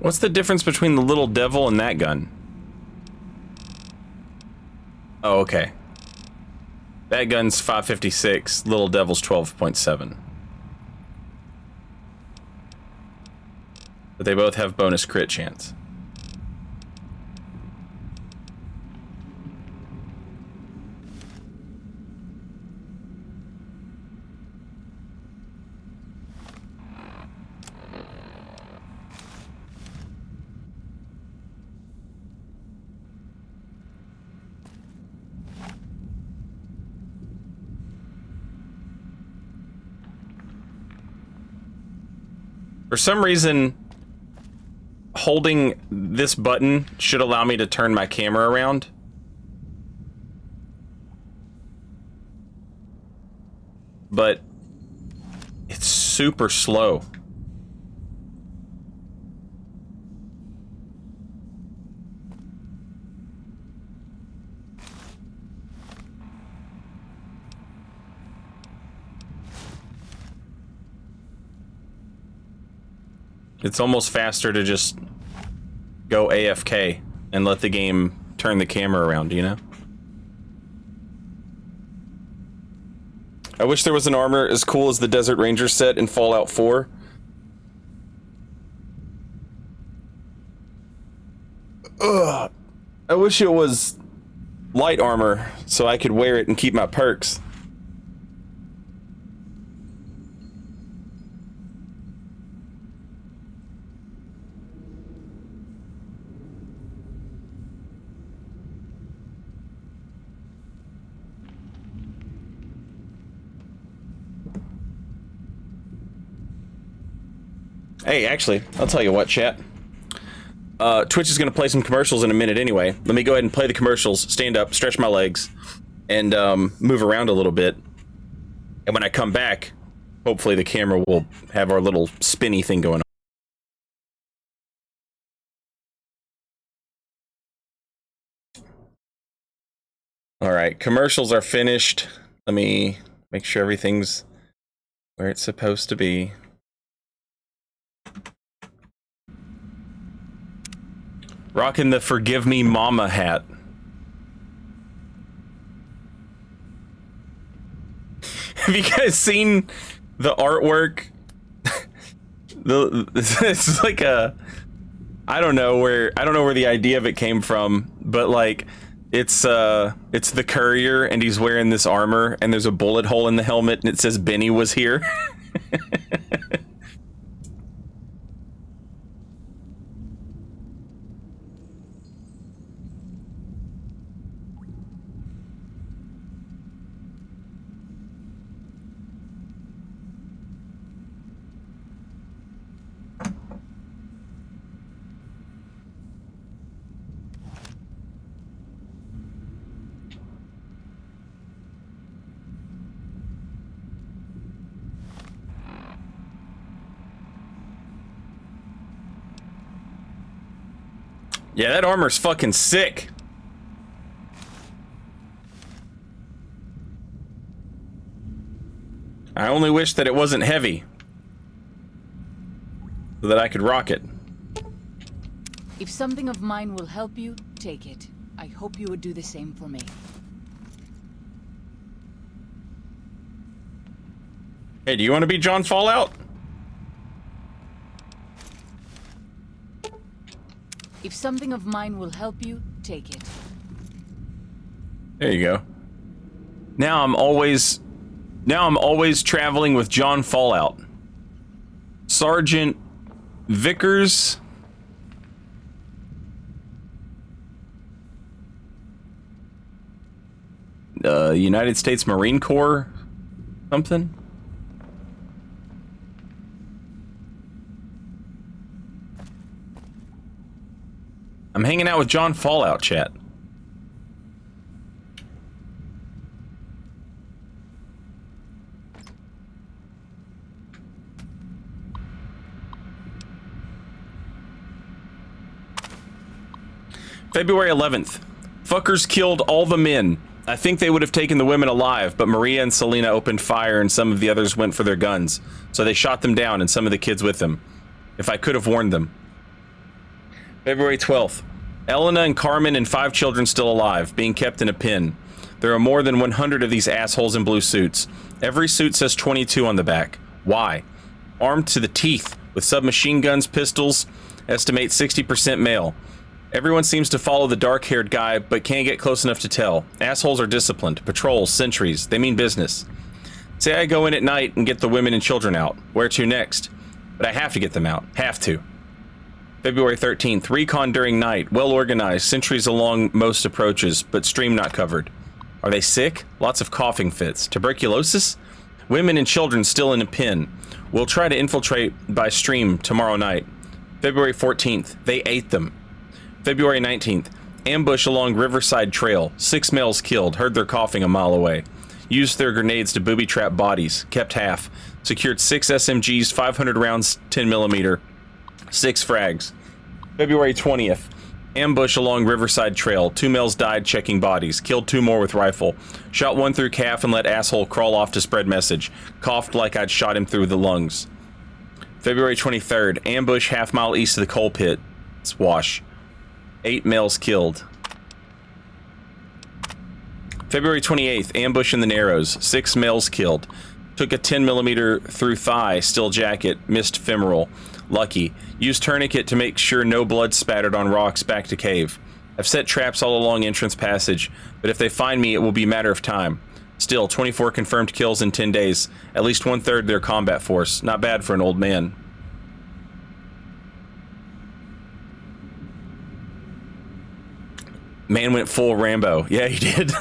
What's the difference between the little devil and that gun? Oh, okay. That gun's 556. Little Devil's 12.7. But they both have bonus crit chance. For some reason, holding this button should allow me to turn my camera around. But it's super slow. It's almost faster to just go AFK and let the game turn the camera around, you know? I wish there was an armor as cool as the Desert Ranger set in Fallout 4. Ugh. I wish it was light armor so I could wear it and keep my perks. Hey, actually, I'll tell you what, chat. Twitch is going to play some commercials in a minute anyway. Let me go ahead and play the commercials, stand up, stretch my legs, and move around a little bit. And when I come back, hopefully the camera will have our little spinny thing going on. All right, commercials are finished. Let me make sure everything's where it's supposed to be. Rocking the Forgive Me Mama hat. Have you guys seen the artwork? It's like a I don't know where the idea of it came from, but like it's the courier and he's wearing this armor and there's a bullet hole in the helmet and it says Benny was here. Yeah, that armor's fucking sick. I only wish that it wasn't heavy, so that I could rock it. If something of mine will help you, take it. I hope you would do the same for me. Hey, do you want to be John Fallout? If something of mine will help you, take it. There you go. Now I'm always traveling with John Fallout. Sergeant Vickers. United States Marine Corps something. I'm hanging out with John Fallout, chat. February 11th. Fuckers killed all the men. I think they would have taken the women alive, but Maria and Selena opened fire and some of the others went for their guns. So they shot them down and some of the kids with them. If I could have warned them. February 12th. Elena and Carmen and 5 children still alive, being kept in a pen. There are more than 100 of these assholes in blue suits. Every suit says 22 on the back. Why? Armed to the teeth with submachine guns, pistols, estimate 60% male. Everyone seems to follow the dark-haired guy, but can't get close enough to tell. Assholes are disciplined. Patrols, sentries. They mean business. Say I go in at night and get the women and children out. Where to next? But I have to get them out. Have to. February 13th. Recon during night. Well organized. Sentries along most approaches, but stream not covered. Are they sick? Lots of coughing fits. Tuberculosis? Women and children still in a pen. We'll try to infiltrate by stream tomorrow night. February 14th. They ate them. February 19th. Ambush along Riverside Trail. 6 males killed. Heard their coughing a mile away. Used their grenades to booby-trap bodies. Kept half. Secured 6 SMGs, 500 rounds, 10mm. 6 frags. February 20th. Ambush along Riverside Trail. 2 males died checking bodies. Killed 2 more with rifle. Shot 1 through calf and let asshole crawl off to spread message. Coughed like I'd shot him through the lungs. February 23rd. Ambush half-mile east of the coal pit. Swash. 8 males killed. February 28th. Ambush in the Narrows. 6 males killed. Took a 10mm through thigh, steel jacket, missed femoral. Lucky. Used tourniquet to make sure no blood spattered on rocks back to cave. I've set traps all along entrance passage, but if they find me, it will be a matter of time. Still, 24 confirmed kills in 10 days. At least 1/3 their combat force. Not bad for an old man. Man went full Rambo. Yeah, he did.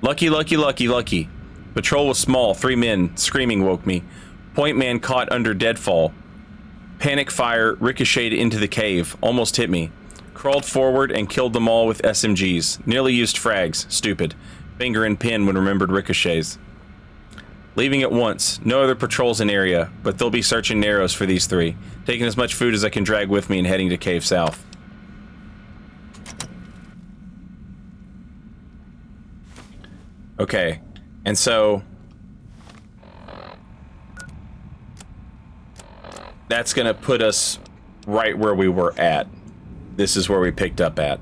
Lucky, lucky, lucky, lucky. Patrol was small. 3 men. Screaming woke me. Point man caught under deadfall. Panic fire ricocheted into the cave. Almost hit me. Crawled forward and killed them all with SMGs. Nearly used frags. Stupid. Finger and pin when remembered ricochets. Leaving at once. No other patrols in area, but they'll be searching Narrows for these 3. Taking as much food as I can drag with me and heading to Cave South. Okay, and so that's gonna put us right where we were at. This is where we picked up at.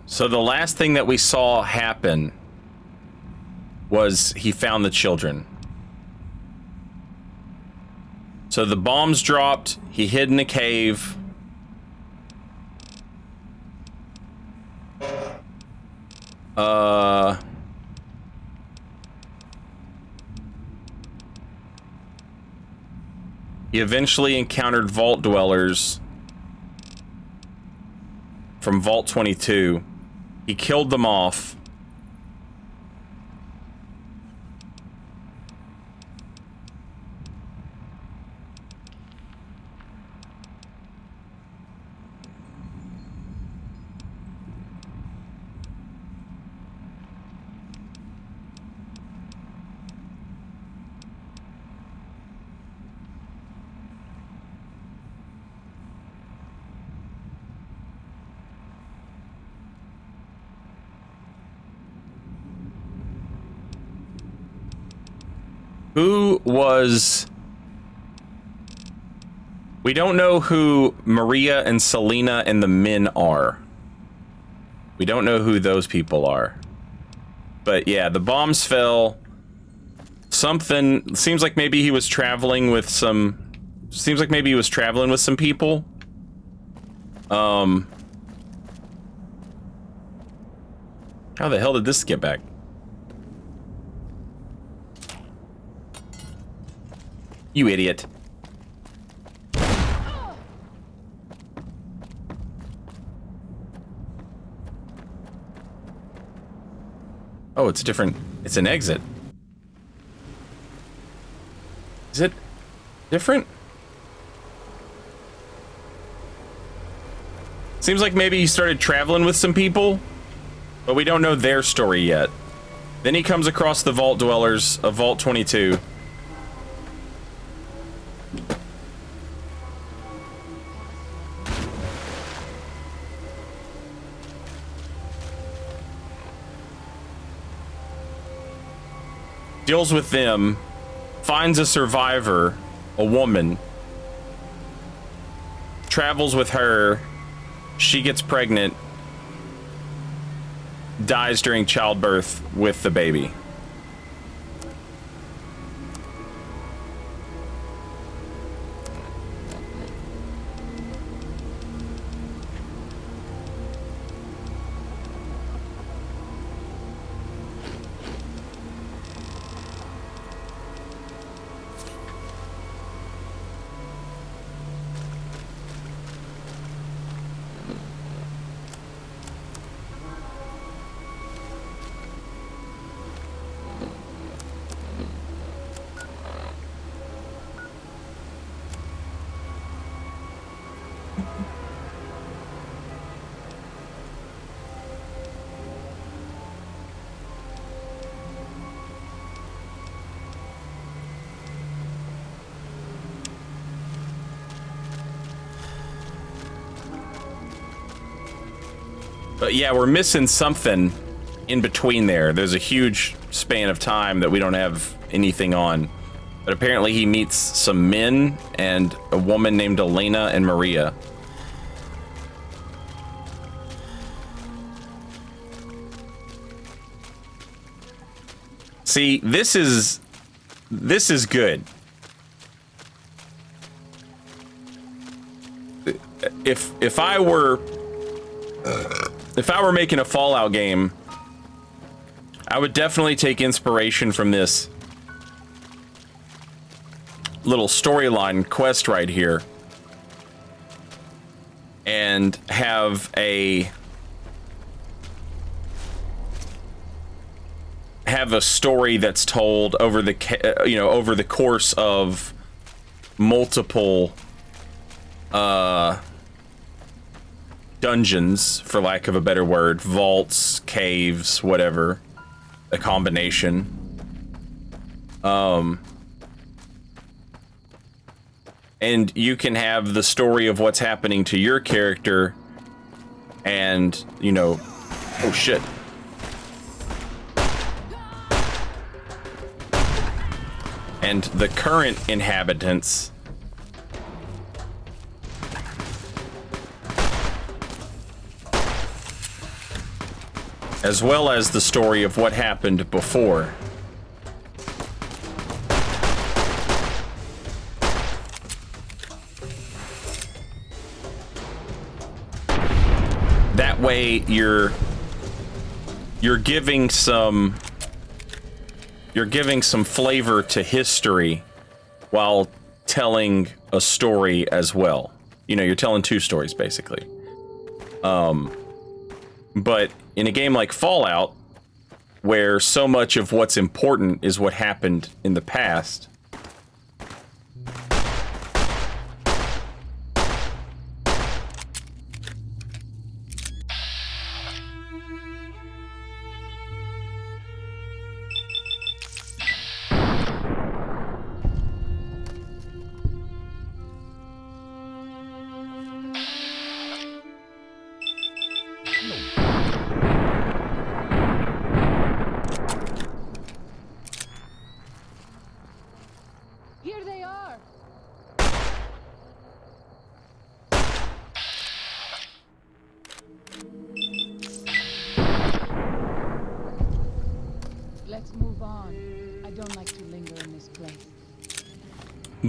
So the last thing that we saw happen was he found the children. So the bombs dropped, he hid in a cave. He eventually encountered vault dwellers from Vault 22. He killed them off. Who was... We don't know who Maria and Selena and the men are. We don't know who those people are. But yeah, the bombs fell. Something... Seems like maybe he was traveling with some... Seems like maybe he was traveling with some people. How the hell did this get back? You idiot. Oh, it's different. It's an exit. Is it different? Seems like maybe he started traveling with some people, but we don't know their story yet. Then he comes across the Vault Dwellers of Vault 22. Deals with them, finds a survivor, a woman, travels with her, she gets pregnant, dies during childbirth with the baby. But yeah, we're missing something in between there. There's a huge span of time that we don't have anything on. But apparently he meets some men and a woman named Elena and Maria. See, this is good. If I were making a Fallout game, I would definitely take inspiration from this little storyline quest right here and have a story that's told over the over the course of multiple dungeons, for lack of a better word, vaults, caves, whatever, a combination. And you can have the story of what's happening to your character and, you know, oh shit. And the current inhabitants. As well as the story of what happened before. That way you're giving some flavor to history while telling a story as well. You know, you're telling two stories basically. But in a game like Fallout, where so much of what's important is what happened in the past,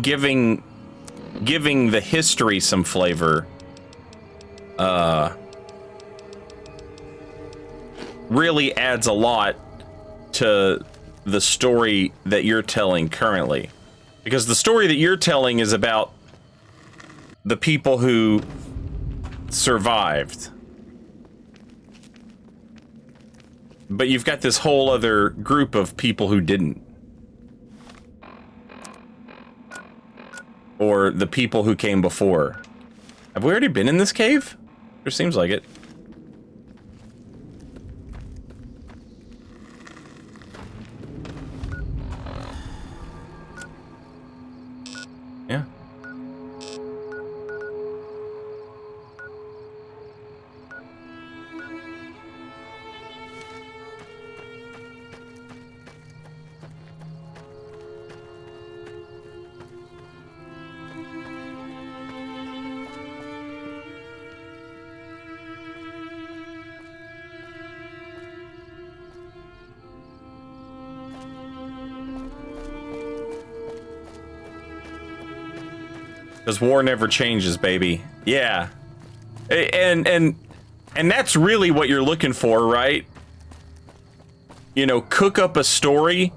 giving the history some flavor really adds a lot to the story that you're telling currently. Because the story that you're telling is about the people who survived. But you've got this whole other group of people who didn't. Or the people who came before. Have we already been in this cave? It seems like it. Yeah. Because war never changes, baby. Yeah. And that's really what you're looking for, right? You know, cook up a story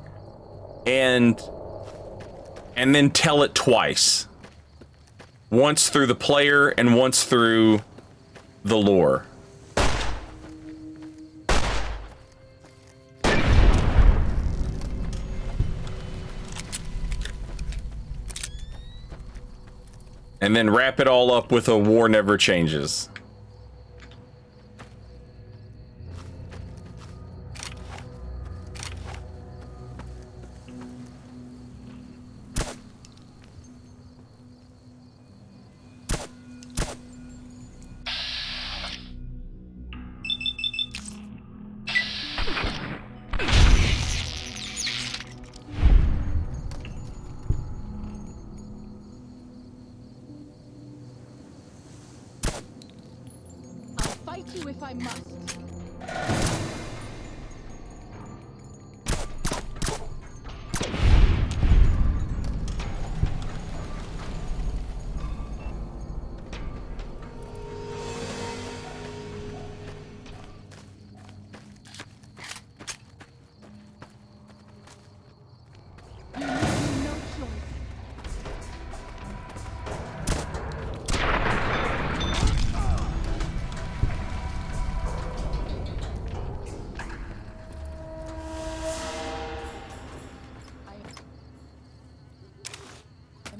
and then tell it twice. Once through the player and once through the lore. And then wrap it all up with a war never changes. You if I must.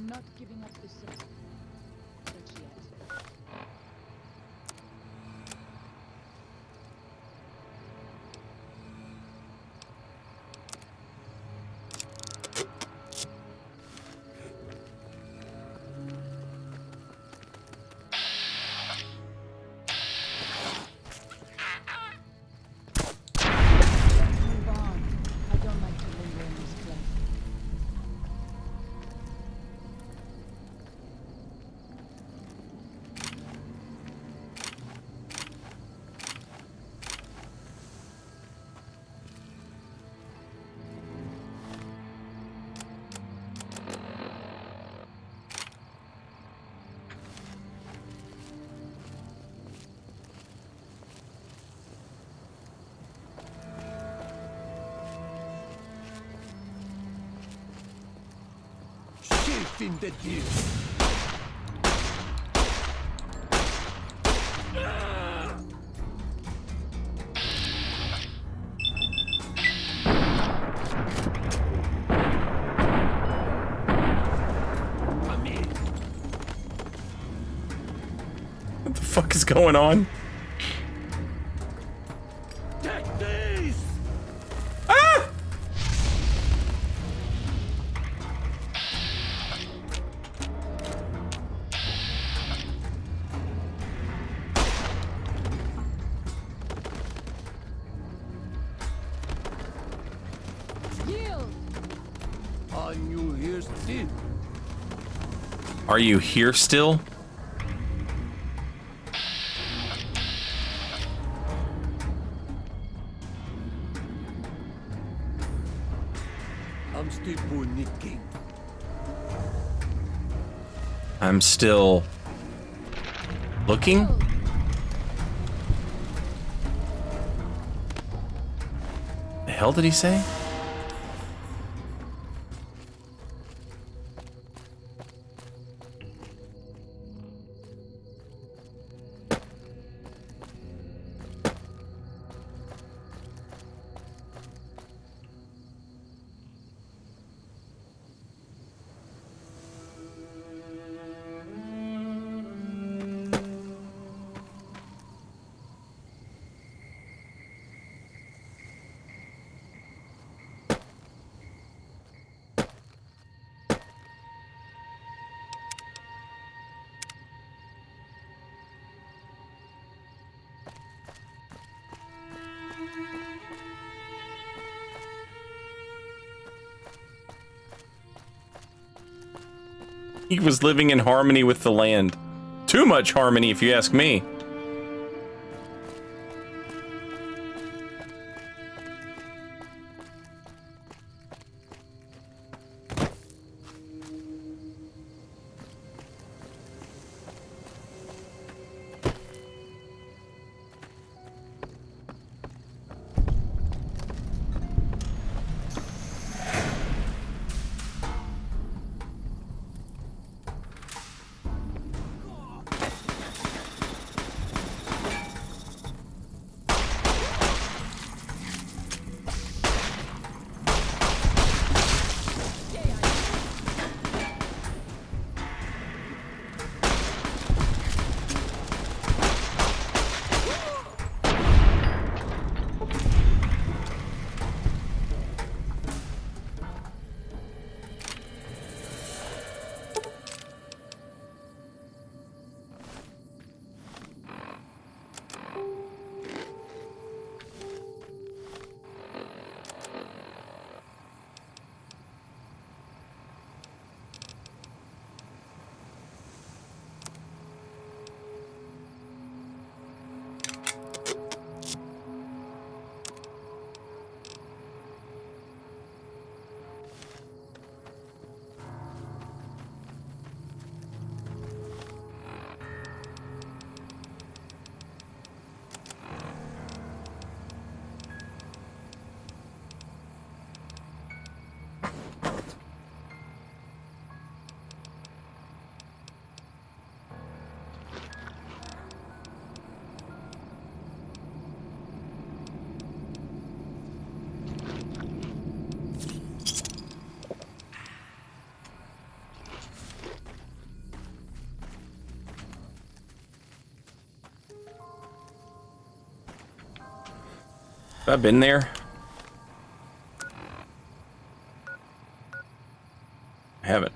Not giving up the search yet. Move on. I don't like to linger in this place. In the deal. What the fuck is going on? Take these! Ah! Are you here still? Are you here still? I'm still panicking. I'm still looking. The hell did he say? He was living in harmony with the land. Too much harmony, if you ask me. Have I been there? I haven't.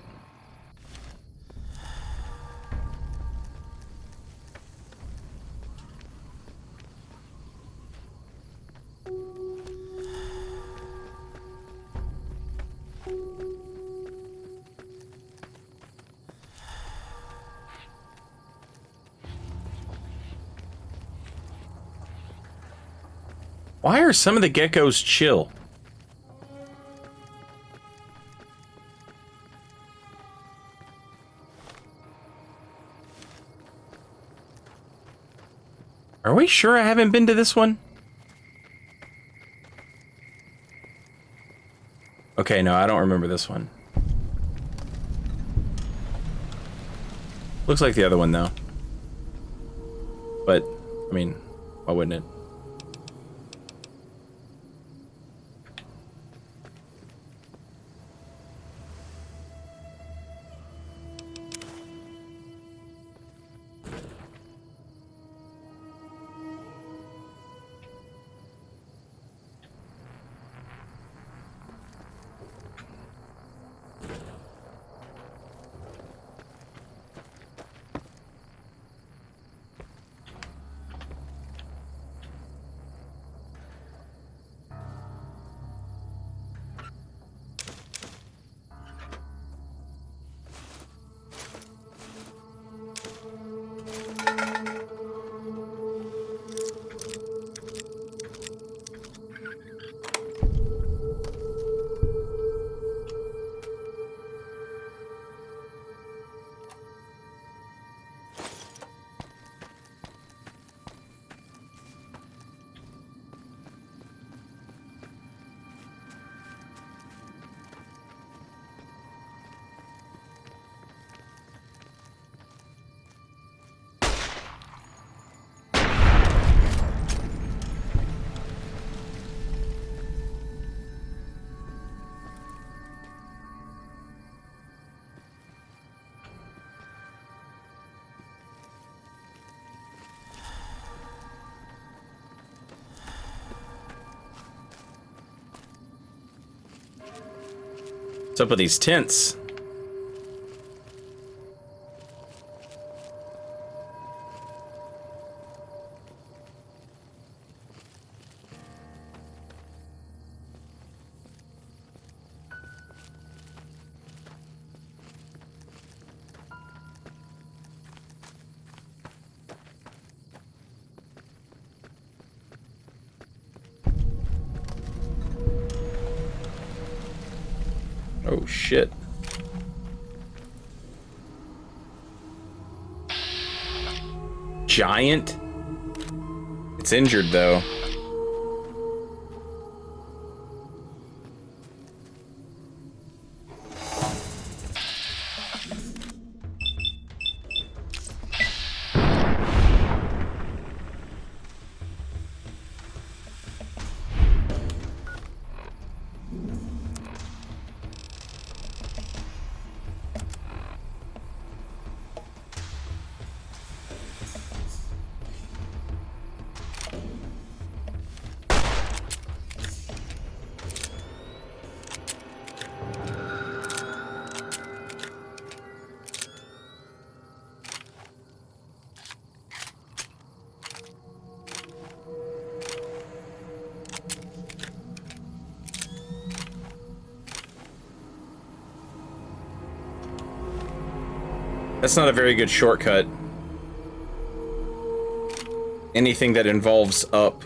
Why are some of the geckos chill? Are we sure I haven't been to this one? Okay, no, I don't remember this one. Looks like the other one, though. But, I mean, why wouldn't it? What's up with these tents? Oh shit. Giant? It's injured though. That's not a very good shortcut. Anything that involves up.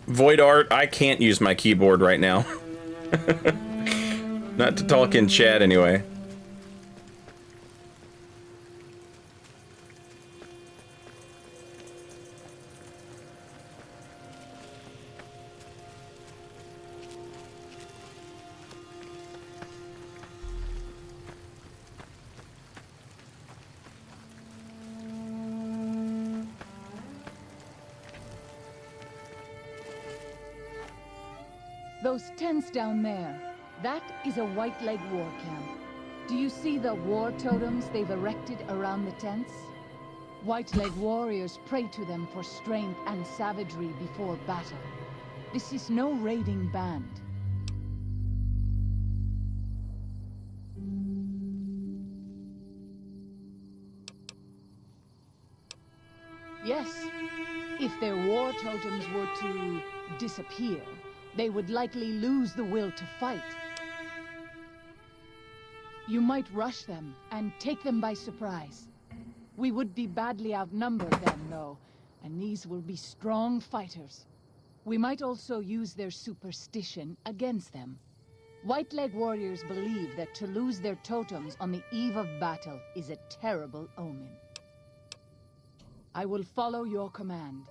Void art, I can't use my keyboard right now. Not to talk in chat anyway. Those tents down there, that is a White Leg war camp. Do you see the war totems they've erected around the tents? White Leg warriors pray to them for strength and savagery before battle. This is no raiding band. Yes, if their war totems were to disappear, they would likely lose the will to fight. You might rush them and take them by surprise. We would be badly outnumbered then, though, and these will be strong fighters. We might also use their superstition against them. White Leg warriors believe that to lose their totems on the eve of battle is a terrible omen. I will follow your command.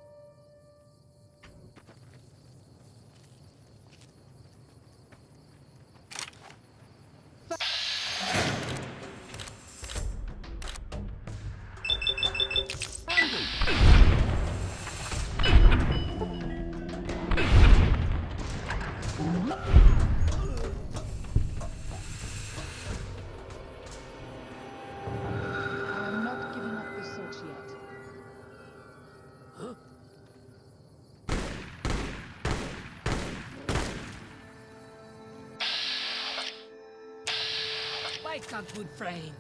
I'm not giving up the search yet. Wake up, good friend.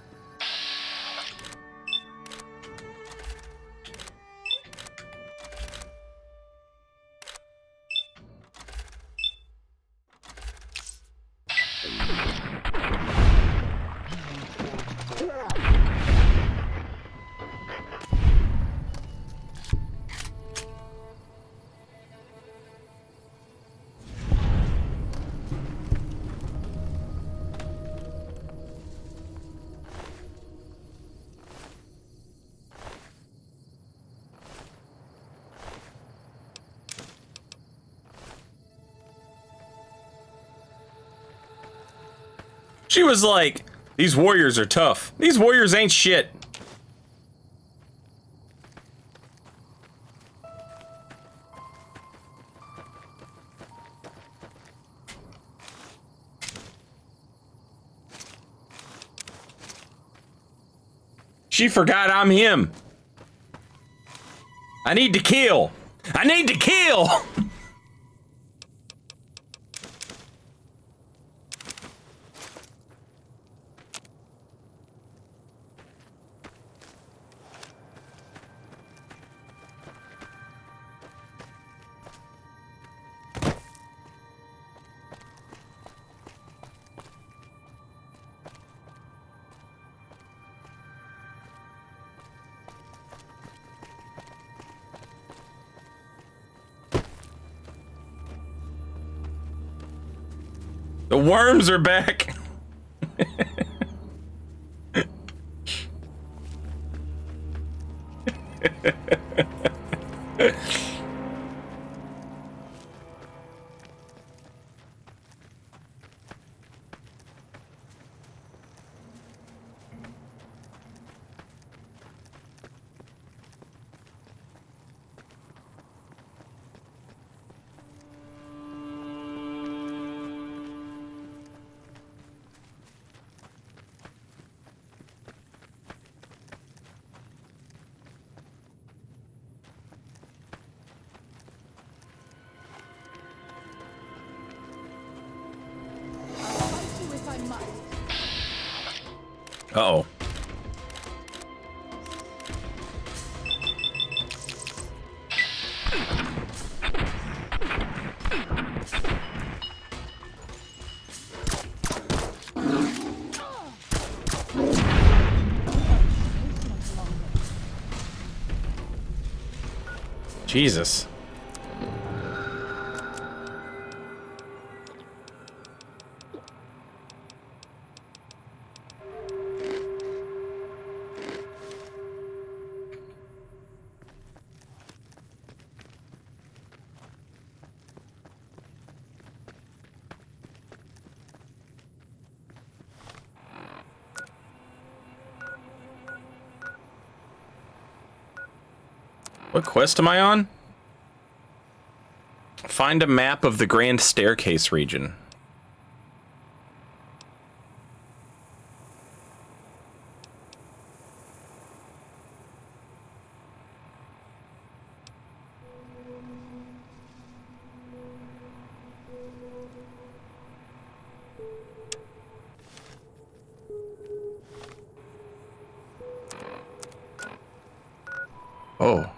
She was like, these warriors are tough. These warriors ain't shit. She forgot I'm him. I need to kill. I need to kill. The worms are back. Uh-oh. Jesus. What quest am I on? Find a map of the Grand Staircase region. Oh.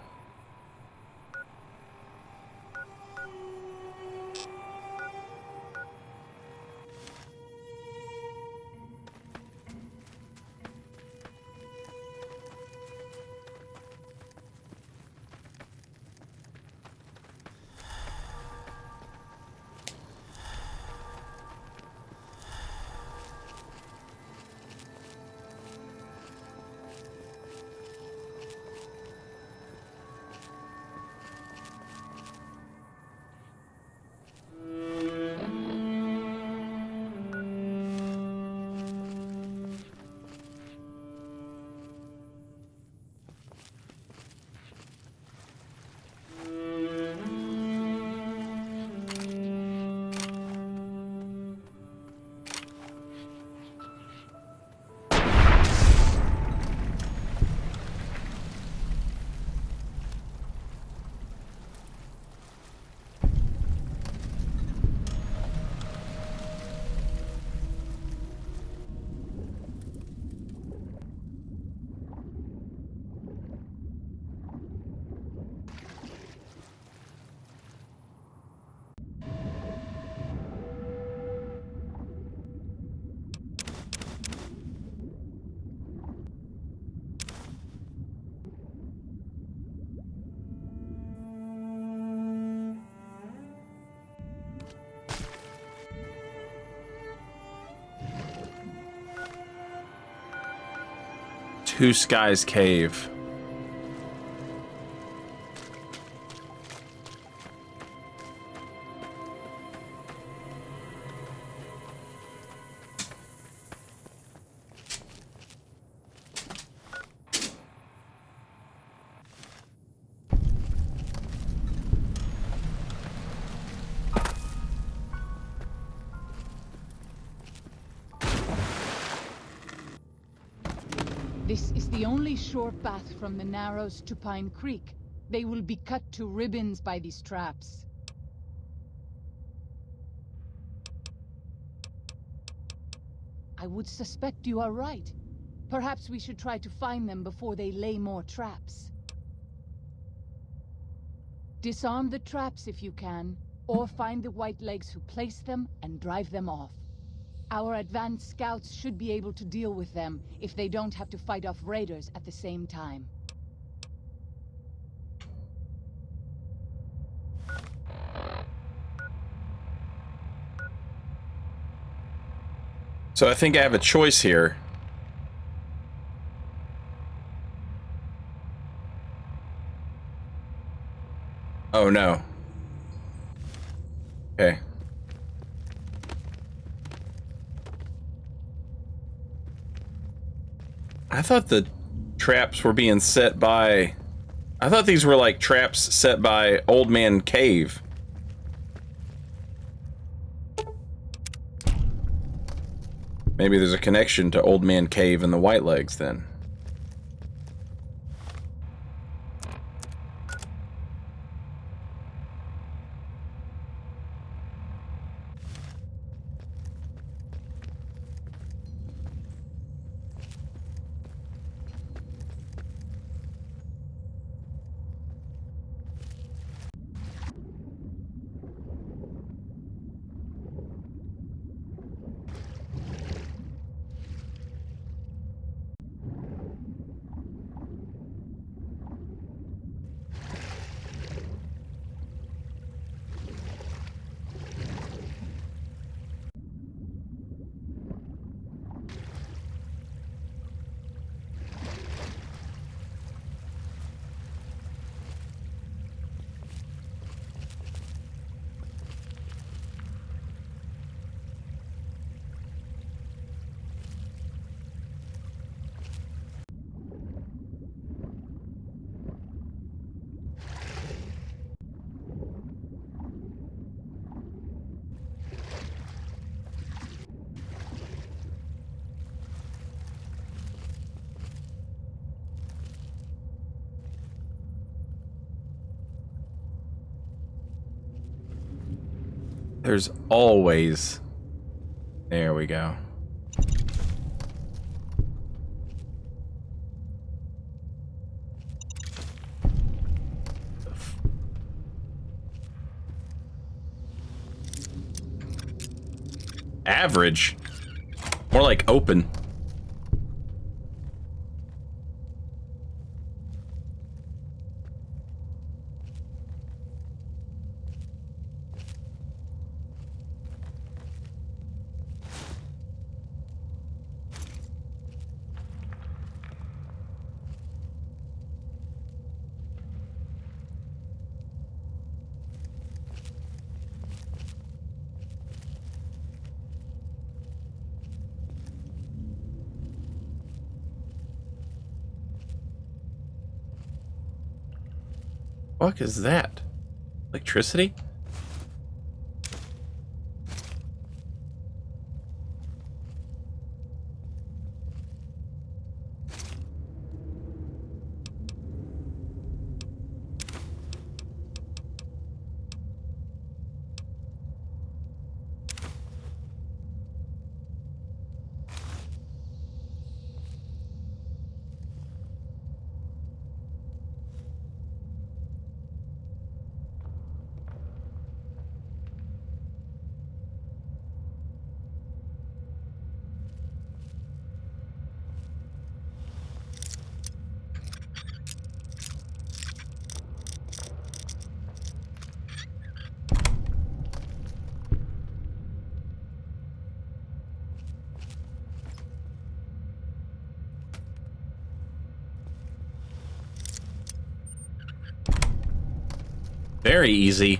Two Skies Cave. the only sure path from the Narrows to Pine Creek. They will be cut to ribbons by these traps. I would suspect you are right. Perhaps we should try to find them before they lay more traps. Disarm the traps if you can, or find the Whitelegs who placed them and drive them off. Our advanced scouts should be able to deal with them if they don't have to fight off raiders at the same time. So I think I have a choice here. Oh no. Okay. I thought the traps were being set by... I thought these were like traps set by Old Man Cave. Maybe there's a connection to Old Man Cave and the Whitelegs then. There's always... There we go. Average? More like open. Fuck is that? Electricity? Very easy.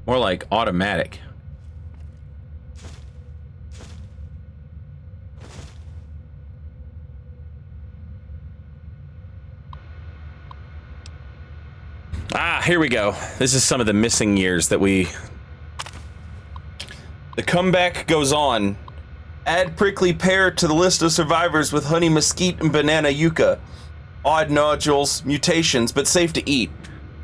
More like automatic. Ah, here we go. This is some of the missing years that we... The comeback goes on Add prickly pear to the list of survivors with honey mesquite and banana yucca. Odd nodules, mutations, but safe to eat.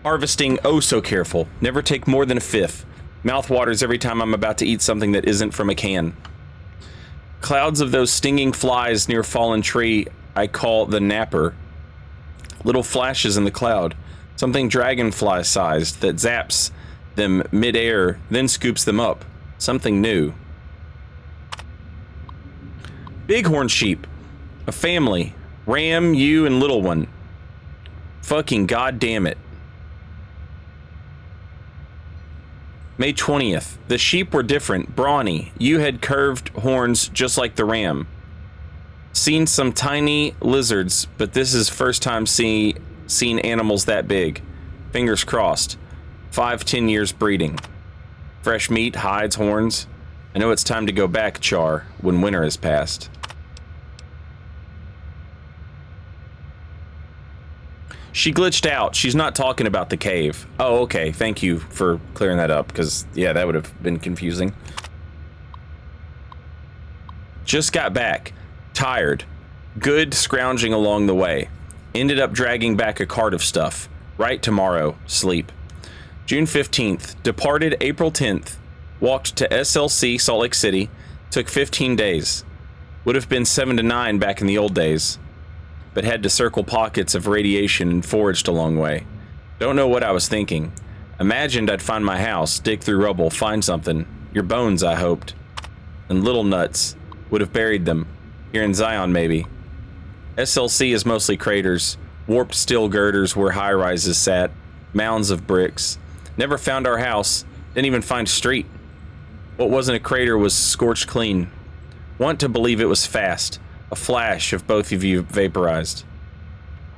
Harvesting, oh so careful. Never take more than a fifth. Mouth waters every time I'm about to eat something that isn't from a can. Clouds of those stinging flies near fallen tree I call the napper. Little flashes in the cloud. Something dragonfly-sized that zaps them mid-air, then scoops them up. Something new. Bighorn sheep. A family. Ram, you, and little one. Fucking goddamn it. May 20th. The sheep were different, brawny. You had curved horns just like the ram. Seen some tiny lizards, but this is first time seen animals that big. Fingers crossed. 5-10 years breeding. Fresh meat, hides, horns. I know it's time to go back, Char, when winter has passed. She glitched out. She's not talking about the cave. Oh, okay. Thank you for clearing that up, because, yeah, that would have been confusing. Just got back. Tired. Good scrounging along the way. Ended up dragging back a cart of stuff. Right tomorrow. Sleep. June 15th. Departed April 10th. Walked to SLC, Salt Lake City. Took 15 days. Would have been 7 to 9 back in the old days. But had to circle pockets of radiation and foraged a long way. Don't know what I was thinking. Imagined I'd find my house, dig through rubble, find something. Your bones, I hoped. And little nuts. Would have buried them. Here in Zion, maybe. SLC is mostly craters. Warped steel girders where high-rises sat. Mounds of bricks. Never found our house. Didn't even find a street. What wasn't a crater was scorched clean. Want to believe it was fast. A flash of both of you vaporized.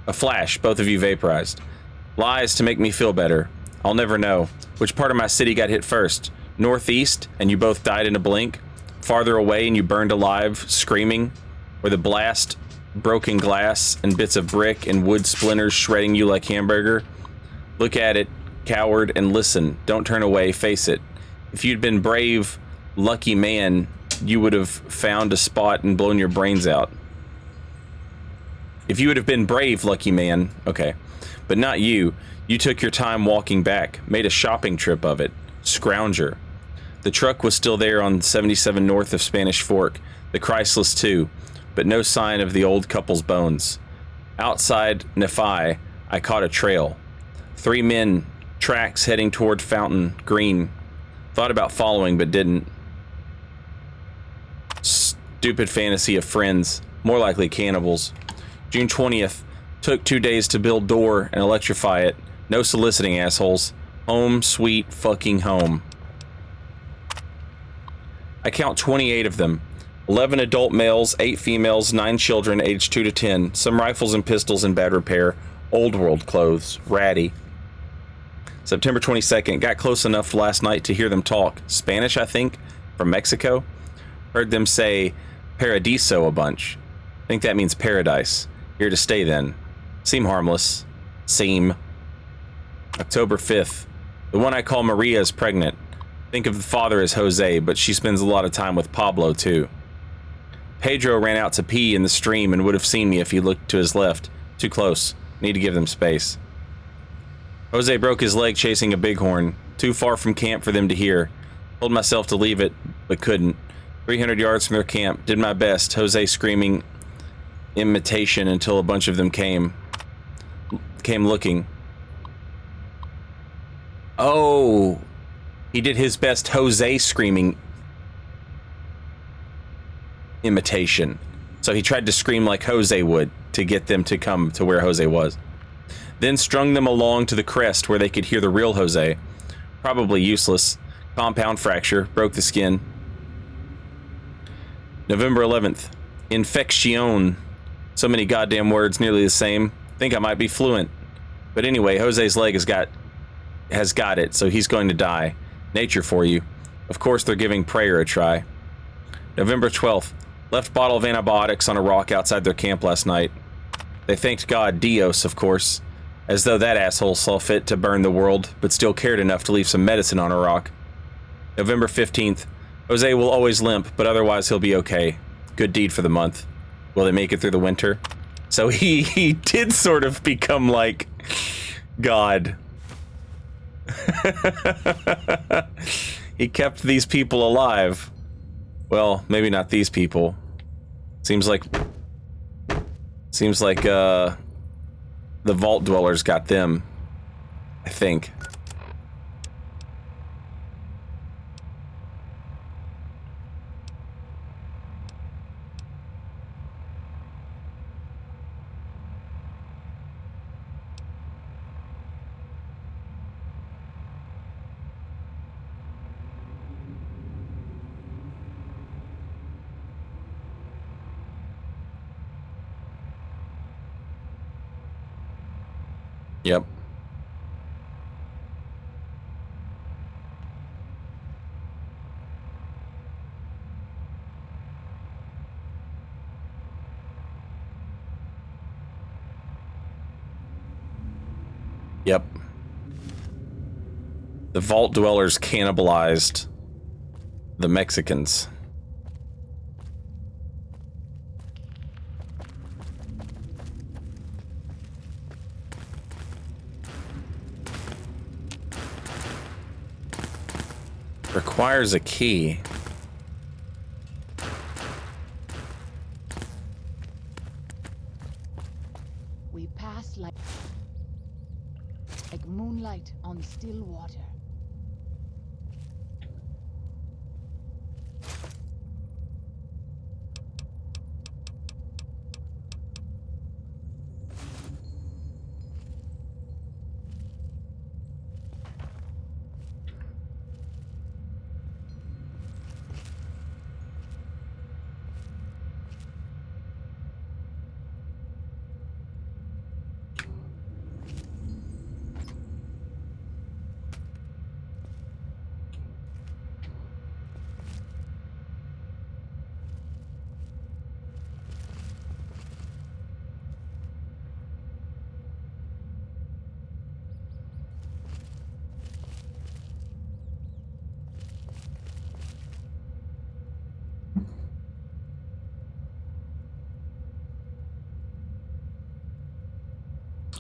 A flash, both of you vaporized. Lies to make me feel better. I'll never know. Which part of my city got hit first? Northeast, and you both died in a blink? Farther away and you burned alive, screaming? Or the blast, broken glass, and bits of brick and wood splinters shredding you like hamburger? Look at it, coward, and listen. Don't turn away, face it. If you'd been brave, lucky man, you would have found a spot and blown your brains out. If you would have been brave, lucky man. Okay. But not you. You took your time walking back. Made a shopping trip of it. Scrounger. The truck was still there on 77 north of Spanish Fork. The Chrysalis too. But no sign of the old couple's bones. Outside Nephi, I caught a trail. 3 men. Tracks heading toward Fountain Green. Thought about following, but didn't. Stupid fantasy of friends, more likely cannibals. June 20th, took 2 days to build door and electrify it. No soliciting, assholes. Home, sweet fucking home. I count 28 of them. 11 adult males, 8 females, 9 children aged 2 to 10. Some rifles and pistols in bad repair. Old world clothes. Ratty. September 22nd, got close enough last night to hear them talk. Spanish, I think, from Mexico. Heard them say Paradiso a bunch. Think that means paradise. Here to stay then. Seem harmless. Seem. October 5th. The one I call Maria is pregnant. Think of the father as Jose, but she spends a lot of time with Pablo too. Pedro ran out to pee in the stream and would have seen me if he looked to his left. Too close. Need to give them space. Jose broke his leg chasing a bighorn. Too far from camp for them to hear. Told myself to leave it, but couldn't. 300 yards from their camp. Did my best. Jose screaming imitation until a bunch of them came looking. Oh, he did his best Jose screaming imitation. So he tried to scream like Jose would to get them to come to where Jose was. Then strung them along to the crest where they could hear the real Jose. Probably useless. Compound fracture. Broke the skin. November 11th. Infection. So many goddamn words, nearly the same. Think I might be fluent. But anyway, Jose's leg has got it, so he's going to die. Nature for you. Of course they're giving prayer a try. November 12th. Left bottle of antibiotics on a rock outside their camp last night. They thanked God, Dios, of course. As though that asshole saw fit to burn the world, but still cared enough to leave some medicine on a rock. November 15th. Jose will always limp, but otherwise he'll be okay. Good deed for the month. Will they make it through the winter? So he did sort of become like God. He kept these people alive. Well, maybe not these people. Seems like the vault dwellers got them, I think. Yep. Yep. The vault dwellers cannibalized the Mexicans. Requires a key. We pass like moonlight on still water.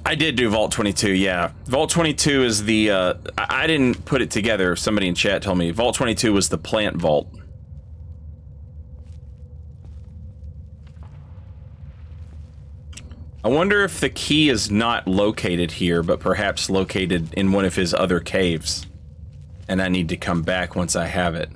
I did do Vault 22, yeah. Vault 22 is the, I didn't put it together. Somebody in chat told me. Vault 22 was the plant vault. I wonder if the key is not located here, but perhaps located in one of his other caves. And I need to come back once I have it.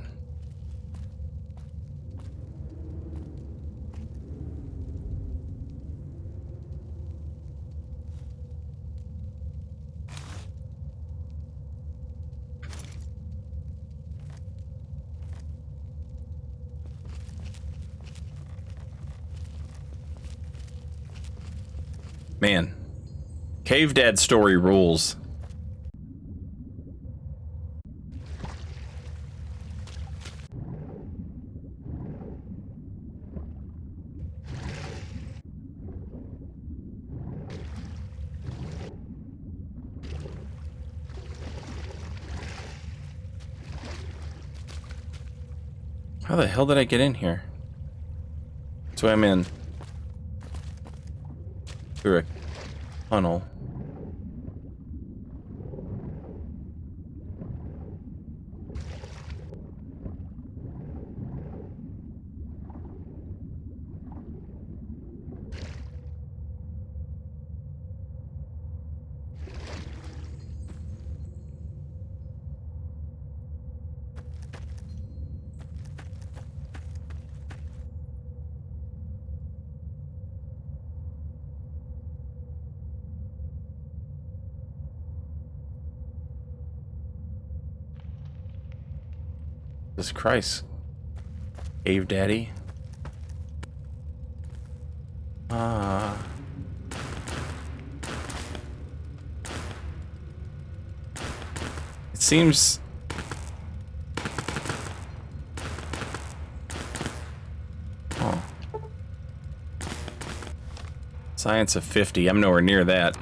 Man, Cave Dad story rules. How the hell did I get in here? So I'm in through a tunnel. Jesus Christ. Cave Daddy. It seems... Oh. Science of 50. I'm nowhere near that.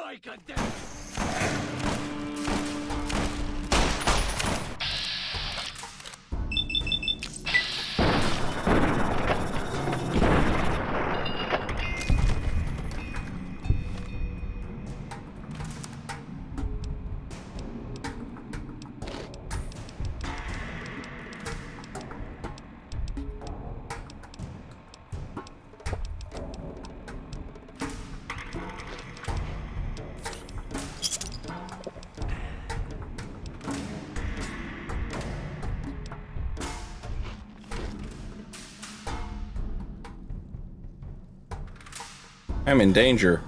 like a death. I'm in danger.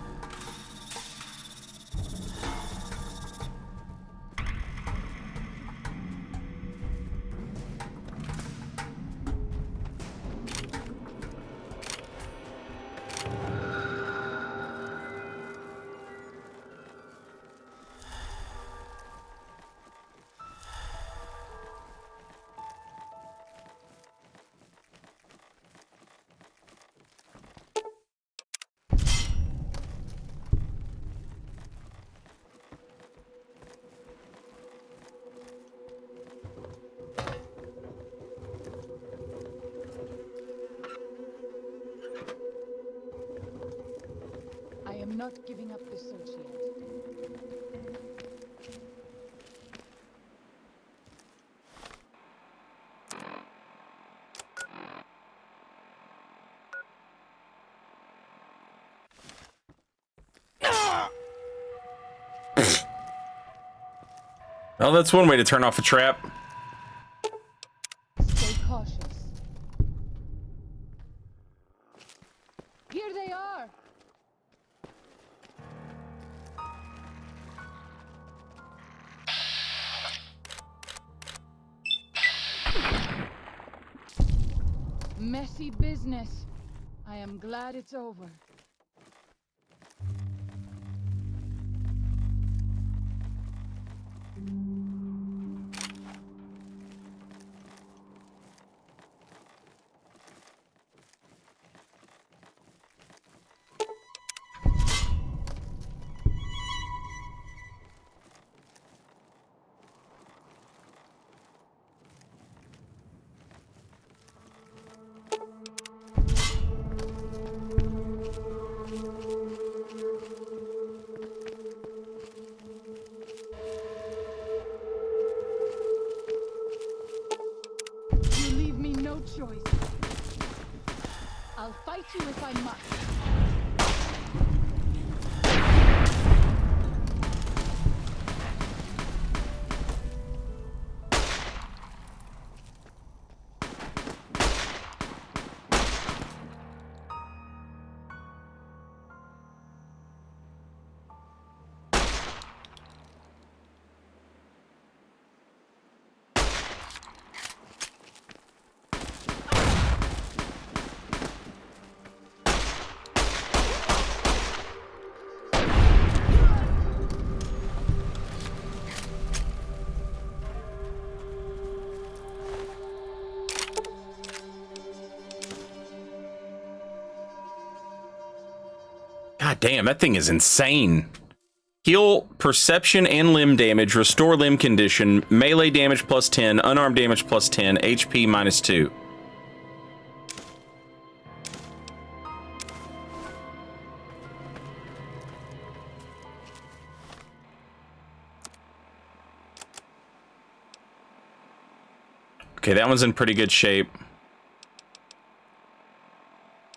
I am not giving up this search yet. Well, that's one way to turn off a trap. Stay cautious. Here they are! Messy business. I am glad it's over. You leave me no choice. I'll fight you if I must. God damn, that thing is insane. Heal perception and limb damage, restore limb condition, melee damage plus 10, unarmed damage plus 10, HP minus 2. Okay, that one's in pretty good shape.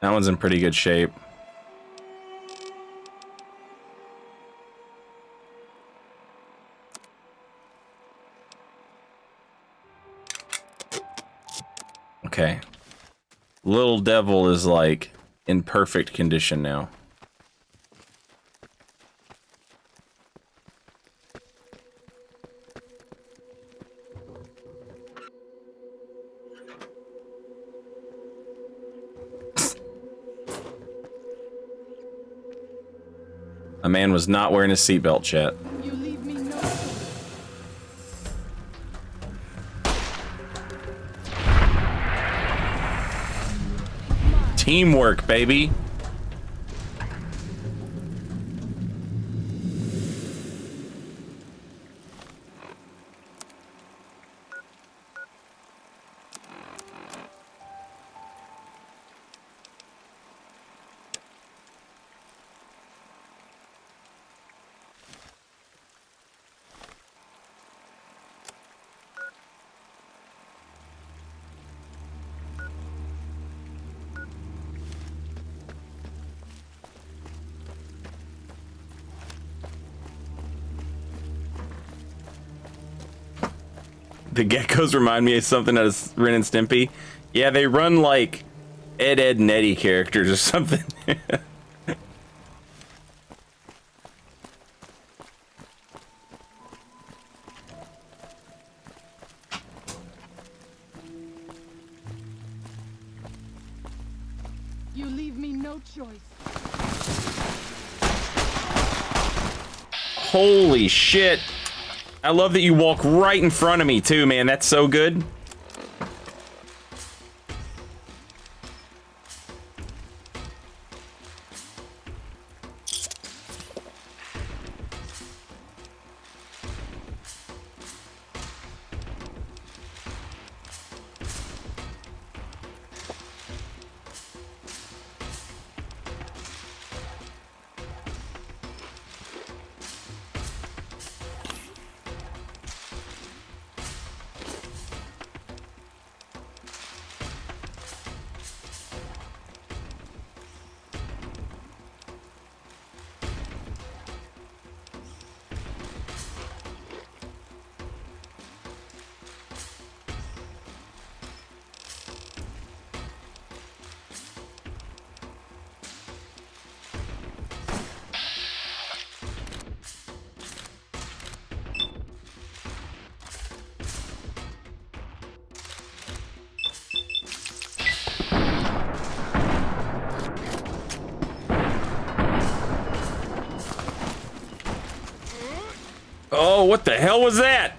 That one's in pretty good shape. Okay. Little Devil is like in perfect condition now. A man was not wearing a seatbelt, chat. You leave me no choice. Teamwork, baby. The geckos remind me of something out of Ren and Stimpy. Yeah, they run like Ed, Edd, and Eddy characters or something. You leave me no choice. Holy shit. I love that you walk right in front of me too, man. That's so good. Oh, what the hell was that?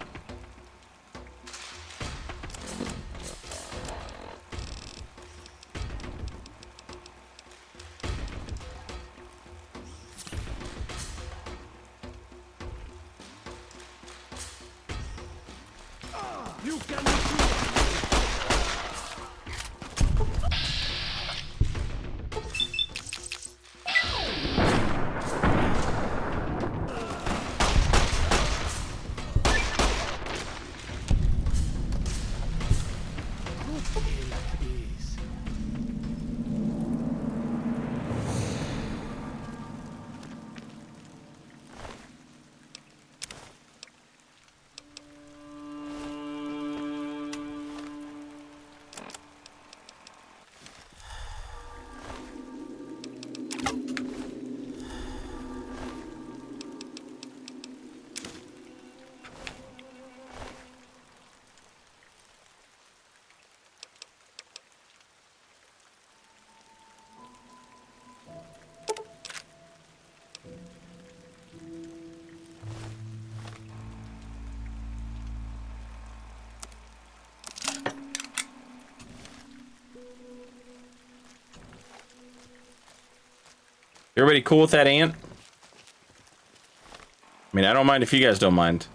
Everybody cool with that ant? I mean, I don't mind if you guys don't mind.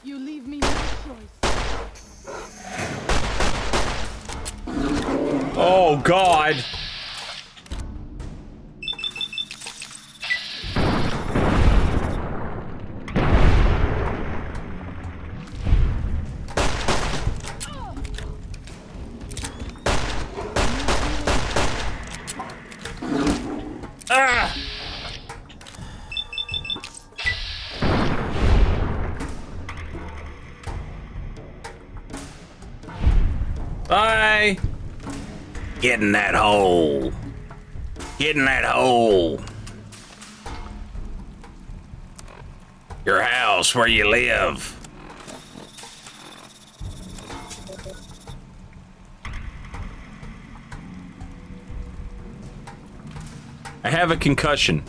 You leave me no choice. Oh, God. Ah! Bye. Get in that hole. Get in that hole. Your house where you live. I have a concussion.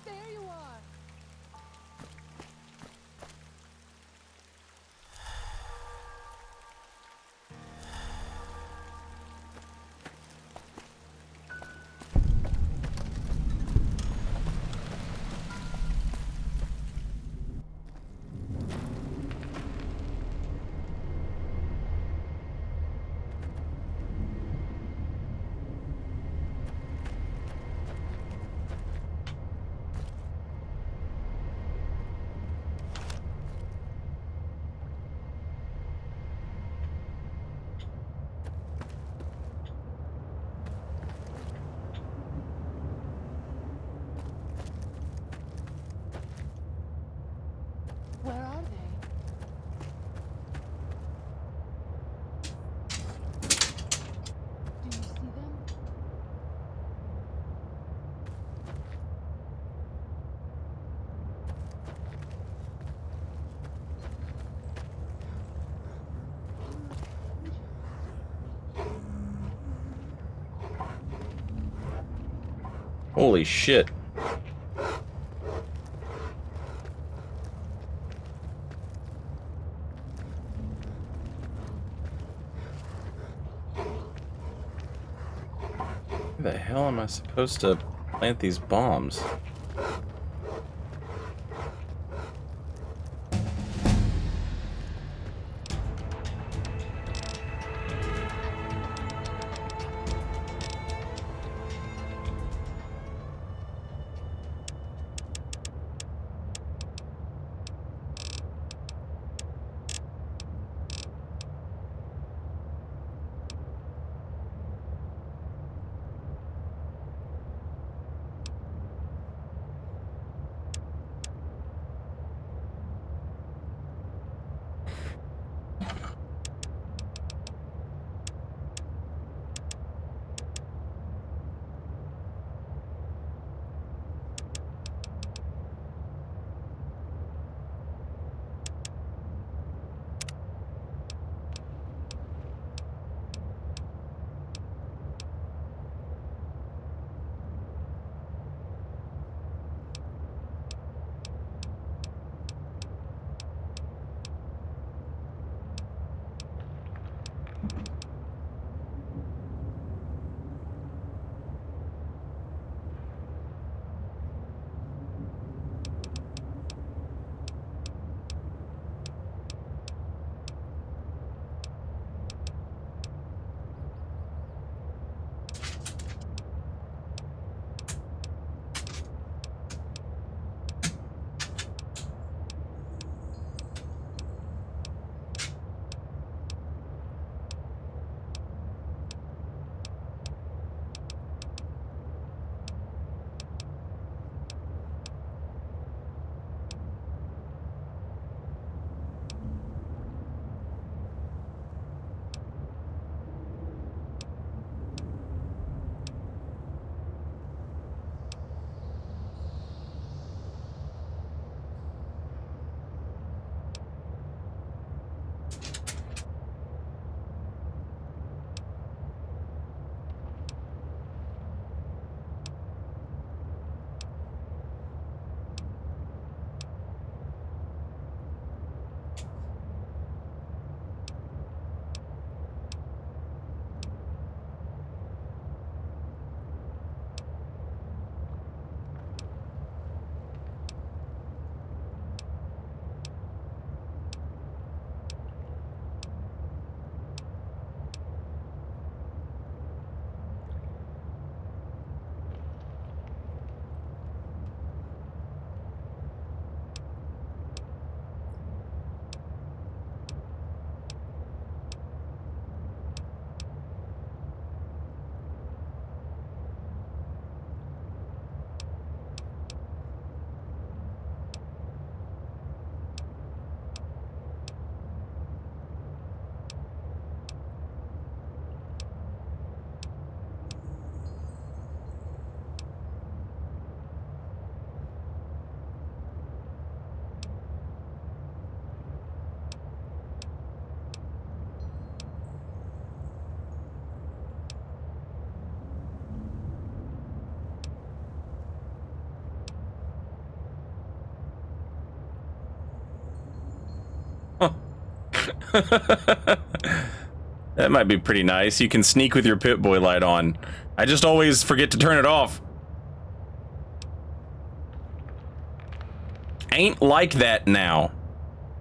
There you are. Where are they? Do you see them? Holy shit. Where the hell am I supposed to plant these bombs? That might be pretty nice. You can sneak with your Pip-Boy light on. I just always forget to turn it off. Ain't like that now.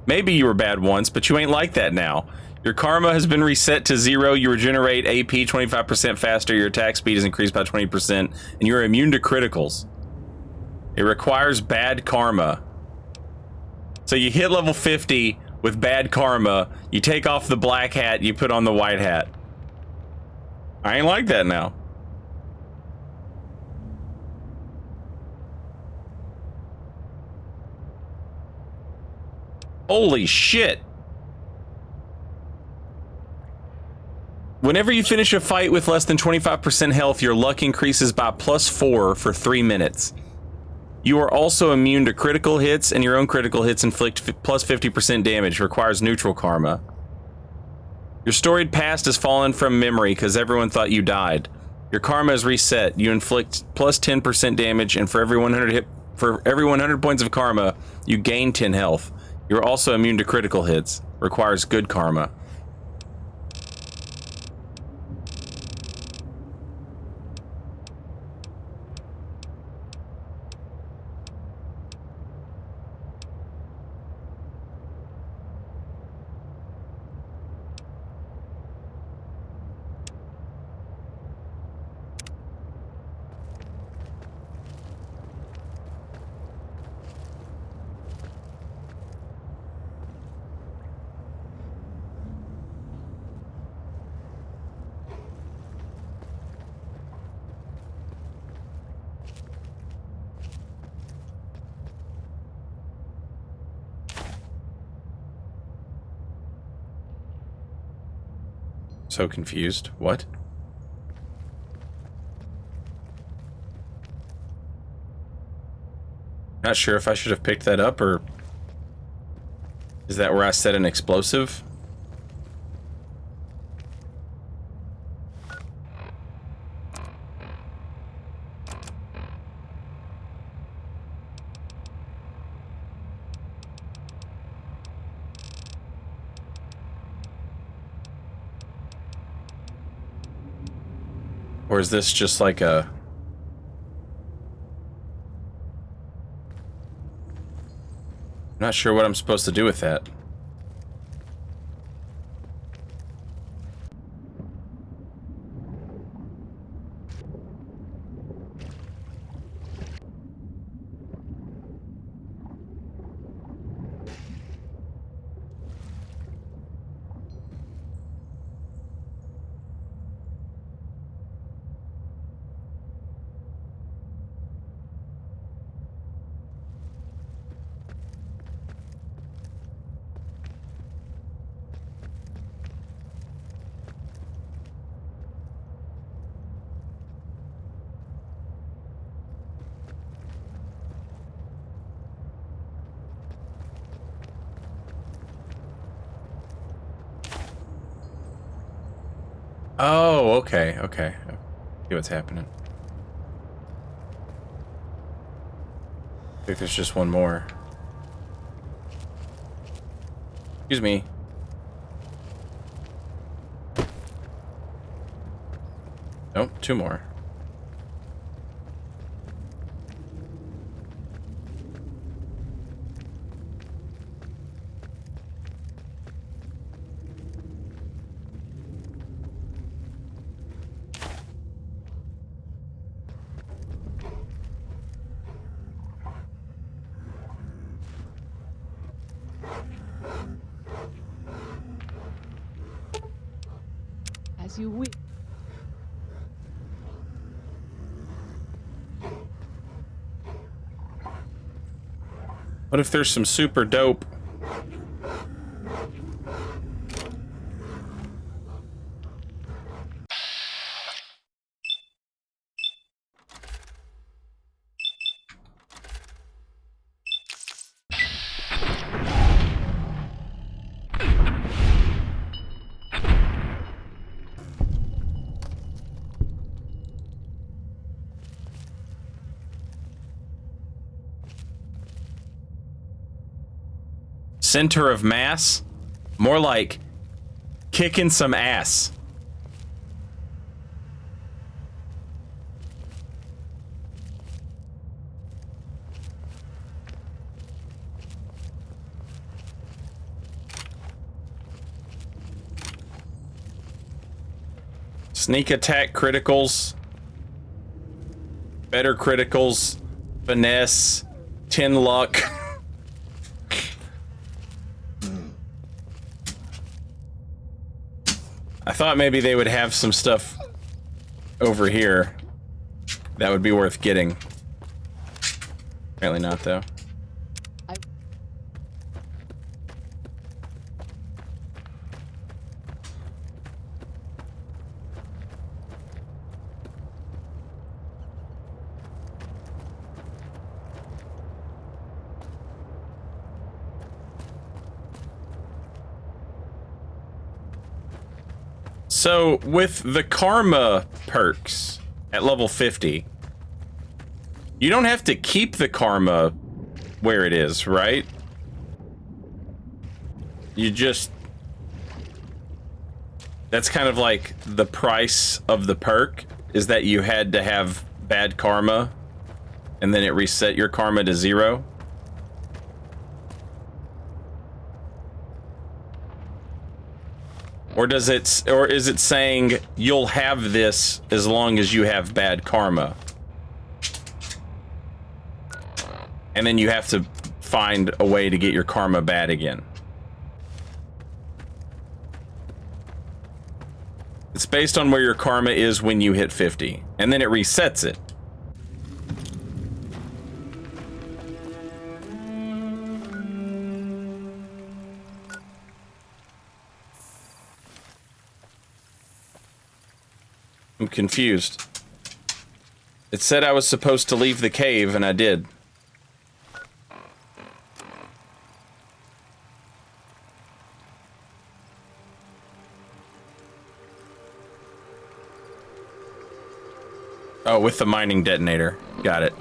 Maybe you were bad once, but you ain't like that now. Your karma has been reset to 0. You regenerate AP 25% faster. Your attack speed is increased by 20%, and you're immune to criticals. It requires bad karma. So you hit level 50 with bad karma. You take off the black hat. You put on the white hat. I ain't like that now. Holy shit. Whenever you finish a fight with less than 25% health, your luck increases by +4 for 3 minutes. You are also immune to critical hits, and your own critical hits inflict plus 50% damage. Requires neutral karma. Your storied past has fallen from memory because everyone thought you died. Your karma is reset. You inflict plus 10% damage, and for every 100 points of karma, you gain 10 health. You're also immune to critical hits. Requires good karma. So confused. What? Not sure if I should have picked that up, or is that where I set an explosive? Or is this just like a... I'm not sure what I'm supposed to do with that. Oh, okay, okay. See what's happening. I think there's just one more. Excuse me. Nope, two more. As you wish. What if there's some super dope? Center of mass? More like kicking some ass. Sneak attack criticals. Better criticals. Finesse. 10 luck. I thought maybe they would have some stuff over here that would be worth getting. Apparently not, though. So, with the karma perks at level 50, you don't have to keep the karma where it is, right? You just... That's kind of like the price of the perk, is that you had to have bad karma, and then it reset your karma to 0. Or does it, or is it saying you'll have this as long as you have bad karma? And then you have to find a way to get your karma bad again. It's based on where your karma is when you hit 50, and then it resets it. I'm confused. It said I was supposed to leave the cave, and I did. Oh, with the mining detonator. Got it.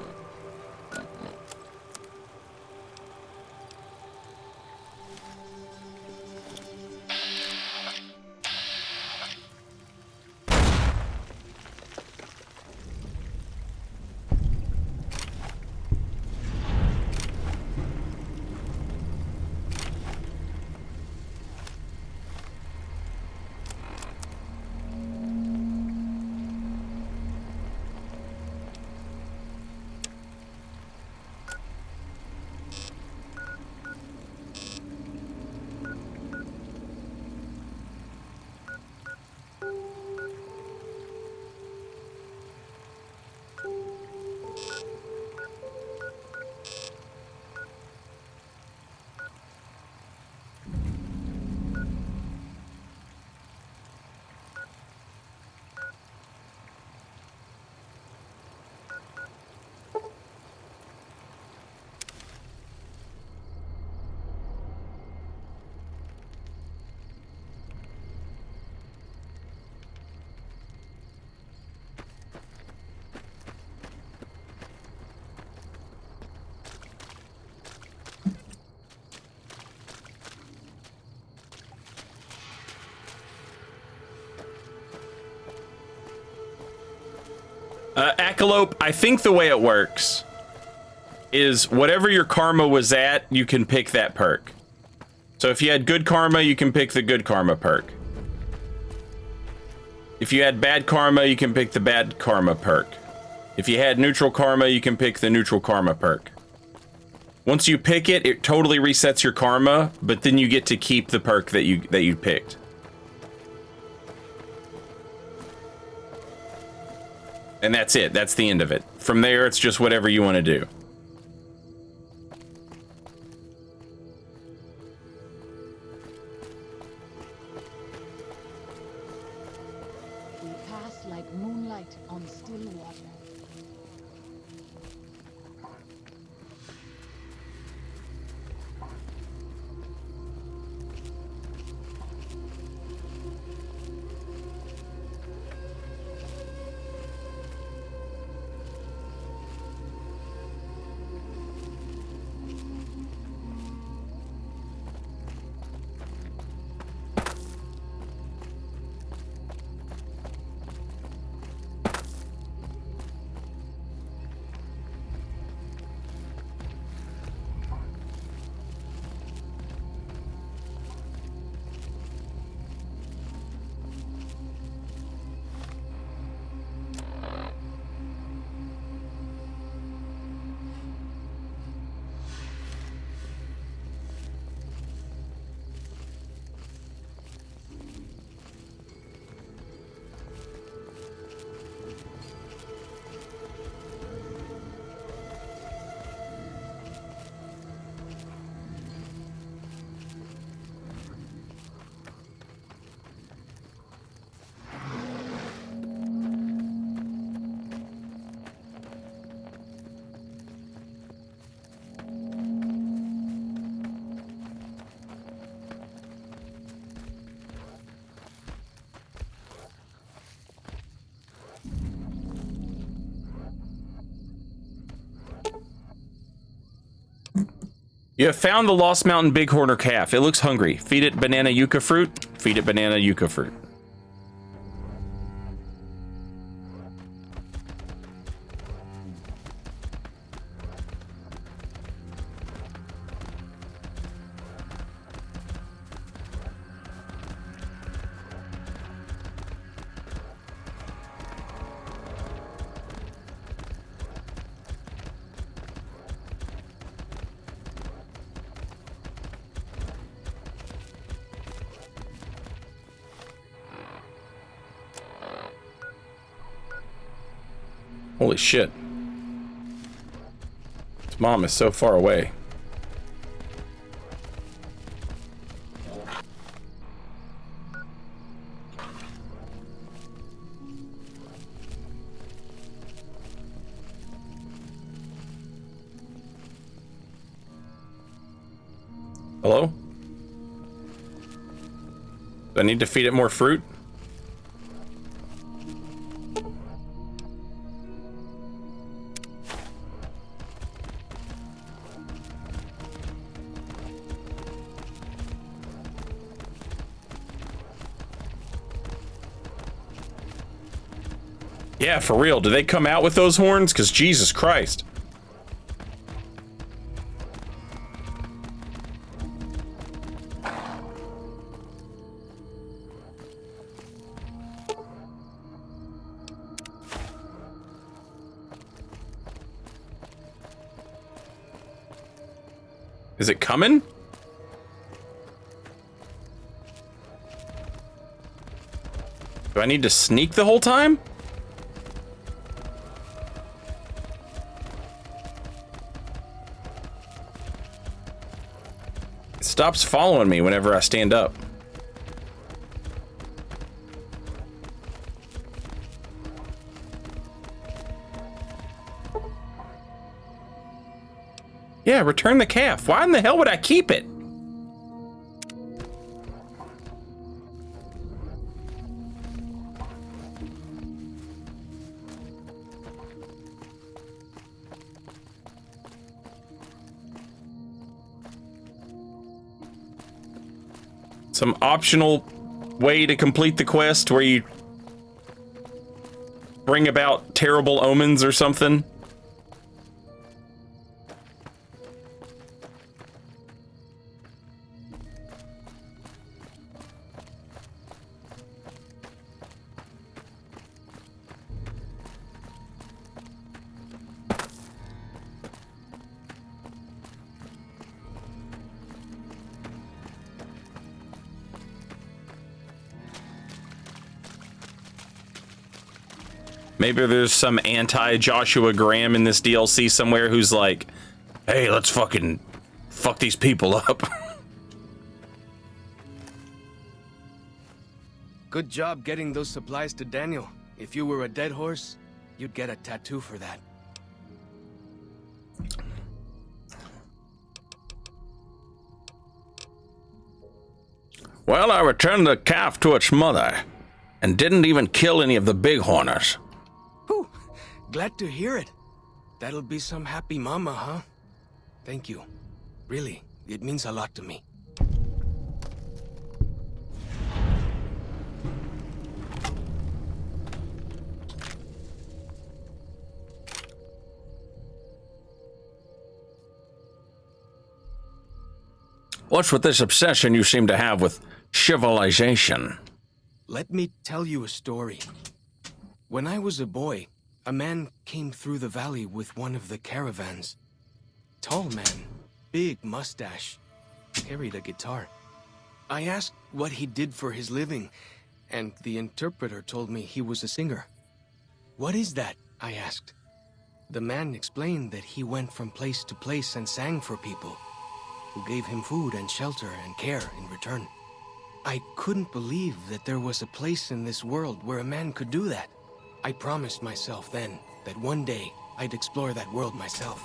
Jackalope, I think the way it works is whatever your karma was at, you can pick that perk. So if you had good karma, you can pick the good karma perk. If you had bad karma, you can pick the bad karma perk. If you had neutral karma, you can pick the neutral karma perk. Once you pick it, it totally resets your karma, but then you get to keep the perk that you picked. And that's it. That's the end of it. From there, it's just whatever you want to do. We pass like moonlight on still water. You have found the Lost Mountain Bighorn or calf. It looks hungry. Feed it banana yucca fruit. Feed it banana yucca fruit. Holy shit. His mom is so far away. Hello? Do I need to feed it more fruit? Yeah, for real. Do they come out with those horns? Because Jesus Christ. Is it coming? Do I need to sneak the whole time? It stops following me whenever I stand up. Yeah, return the calf. Why in the hell would I keep it? Some optional way to complete the quest where you bring about terrible omens or something. Maybe there's some anti-Joshua Graham in this DLC somewhere who's like, hey, let's fucking fuck these people up. Good job getting those supplies to Daniel. If you were a dead horse, you'd get a tattoo for that. Well, I returned the calf to its mother and didn't even kill any of the bighorners. Whew, glad to hear it. That'll be some happy mama, huh? Thank you. Really, it means a lot to me. What's with this obsession you seem to have with civilization? Let me tell you a story. When I was a boy, a man came through the valley with one of the caravans. Tall man, big mustache, carried a guitar. I asked what he did for his living, and the interpreter told me he was a singer. What is that? I asked. The man explained that he went from place to place and sang for people, who gave him food and shelter and care in return. I couldn't believe that there was a place in this world where a man could do that. I promised myself then that one day I'd explore that world myself.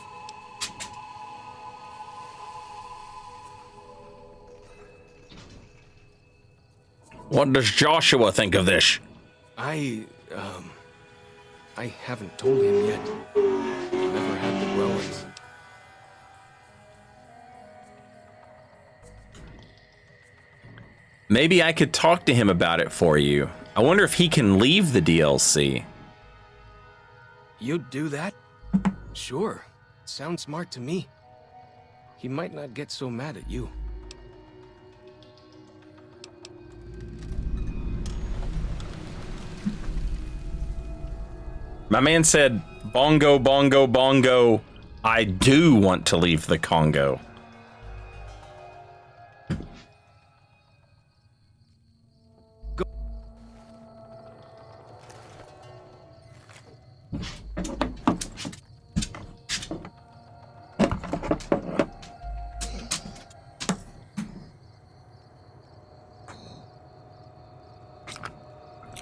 What does Joshua think of this? I haven't told him yet. Never had the growers. Maybe I could talk to him about it for you. I wonder if he can leave the DLC. You'd do that? Sure. Sounds smart to me. He might not get so mad at you. My man said, bongo, bongo, bongo. I do want to leave the Congo.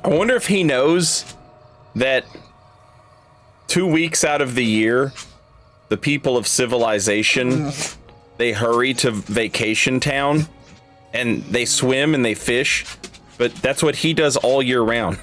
I wonder if he knows that 2 weeks out of the year, the people of civilization, they hurry to vacation town and they swim and they fish, but that's what he does all year round.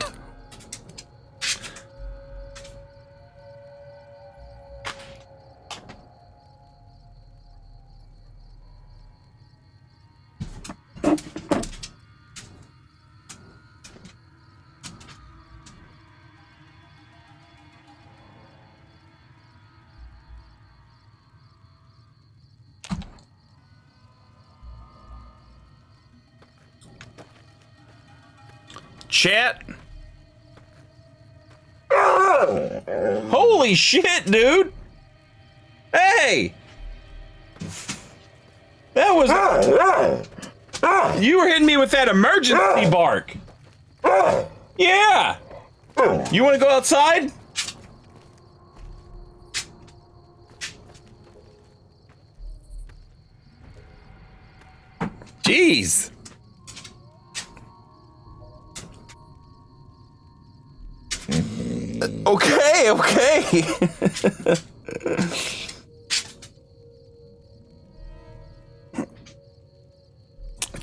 Chat. Holy shit, dude. Hey. That was... You were hitting me with that emergency bark. Yeah. You want to go outside? Jeez. Okay, okay.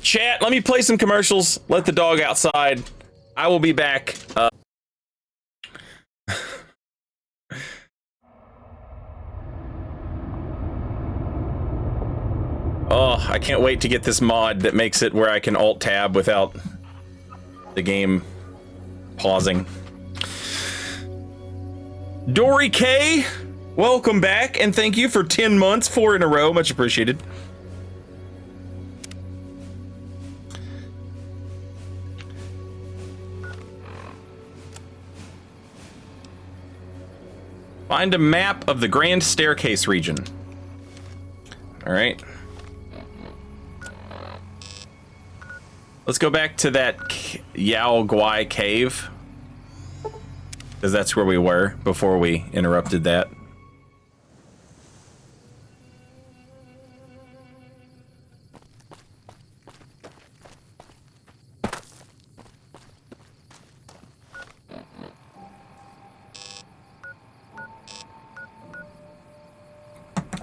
Chat, let me play some commercials. Let the dog outside. I will be back. Oh, I can't wait to get this mod that makes it where I can alt-tab without the game pausing. Dory K, welcome back, and thank you for 10 months, 4 in a row. Much appreciated. Find a map of the Grand Staircase region. All right. Let's go back to that Yao Guai cave. Because that's where we were before we interrupted that.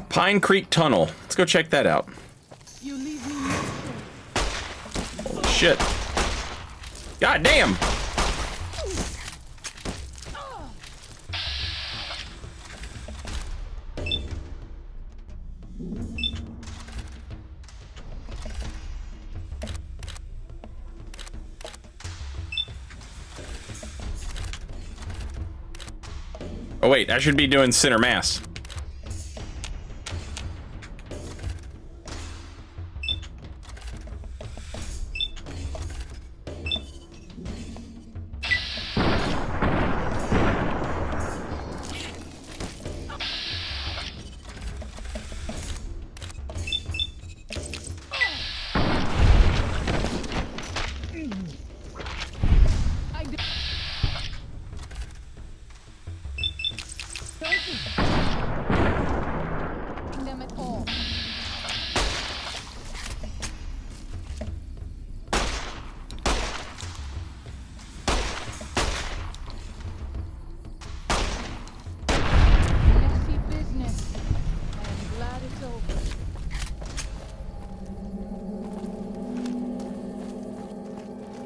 Pine Creek Tunnel. Let's go check that out. You leave me Holy shit. God damn! Oh wait, I should be doing center mass.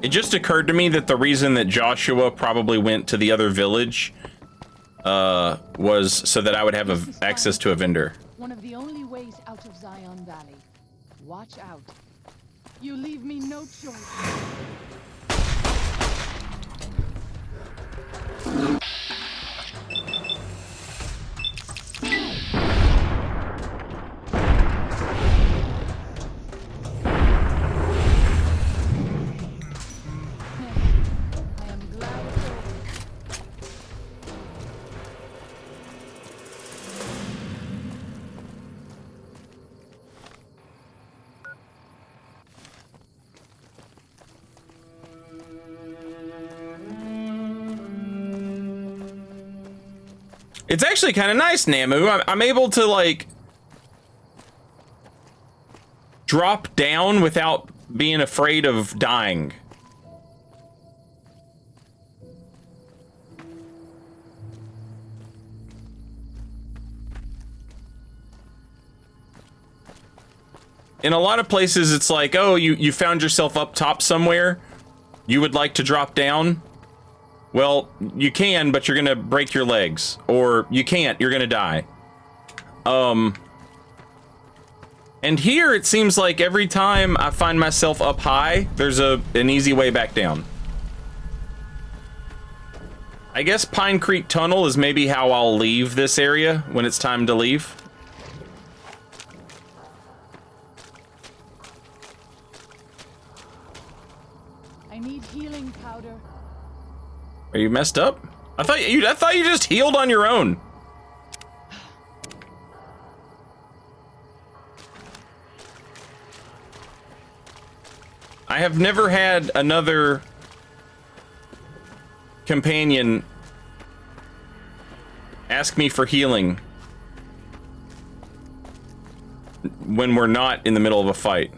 It just occurred to me that the reason that Joshua probably went to the other village was so that I would have access to a vendor. One of the only ways out of Zion Valley. Watch out. You leave me no choice. I am glad it's over. It's actually kind of nice, Namu. I'm able to, like, drop down without being afraid of dying. In a lot of places, it's like, oh, you found yourself up top somewhere. You would like to drop down. Well, you can, but you're gonna break your legs. Or you can't, you're gonna die. And here it seems like every time I find myself up high, there's an easy way back down. I guess Pine Creek Tunnel is maybe how I'll leave this area when it's time to leave. I need healing powder. Are you messed up? I thought you just healed on your own. I have never had another companion ask me for healing when we're not in the middle of a fight.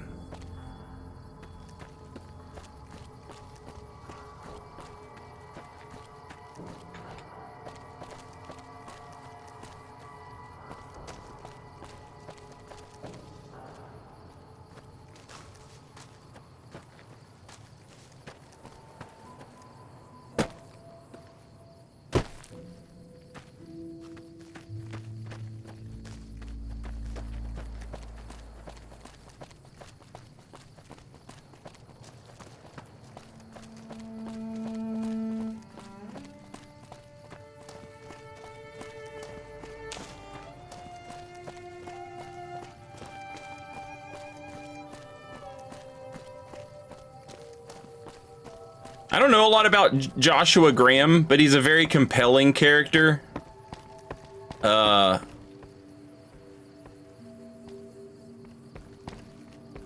I don't know a lot about Joshua Graham, but he's a very compelling character.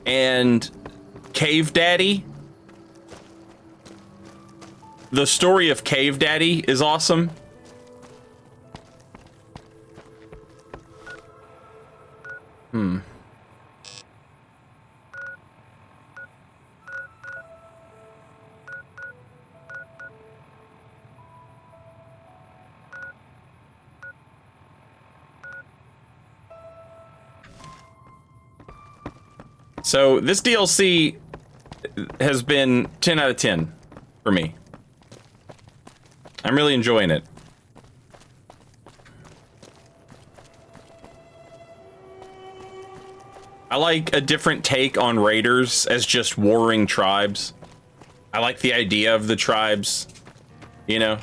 And Cave Daddy. The story of Cave Daddy is awesome. So this DLC has been 10 out of 10 for me. I'm really enjoying it. I like a different take on raiders as just warring tribes. I like the idea of the tribes, you know?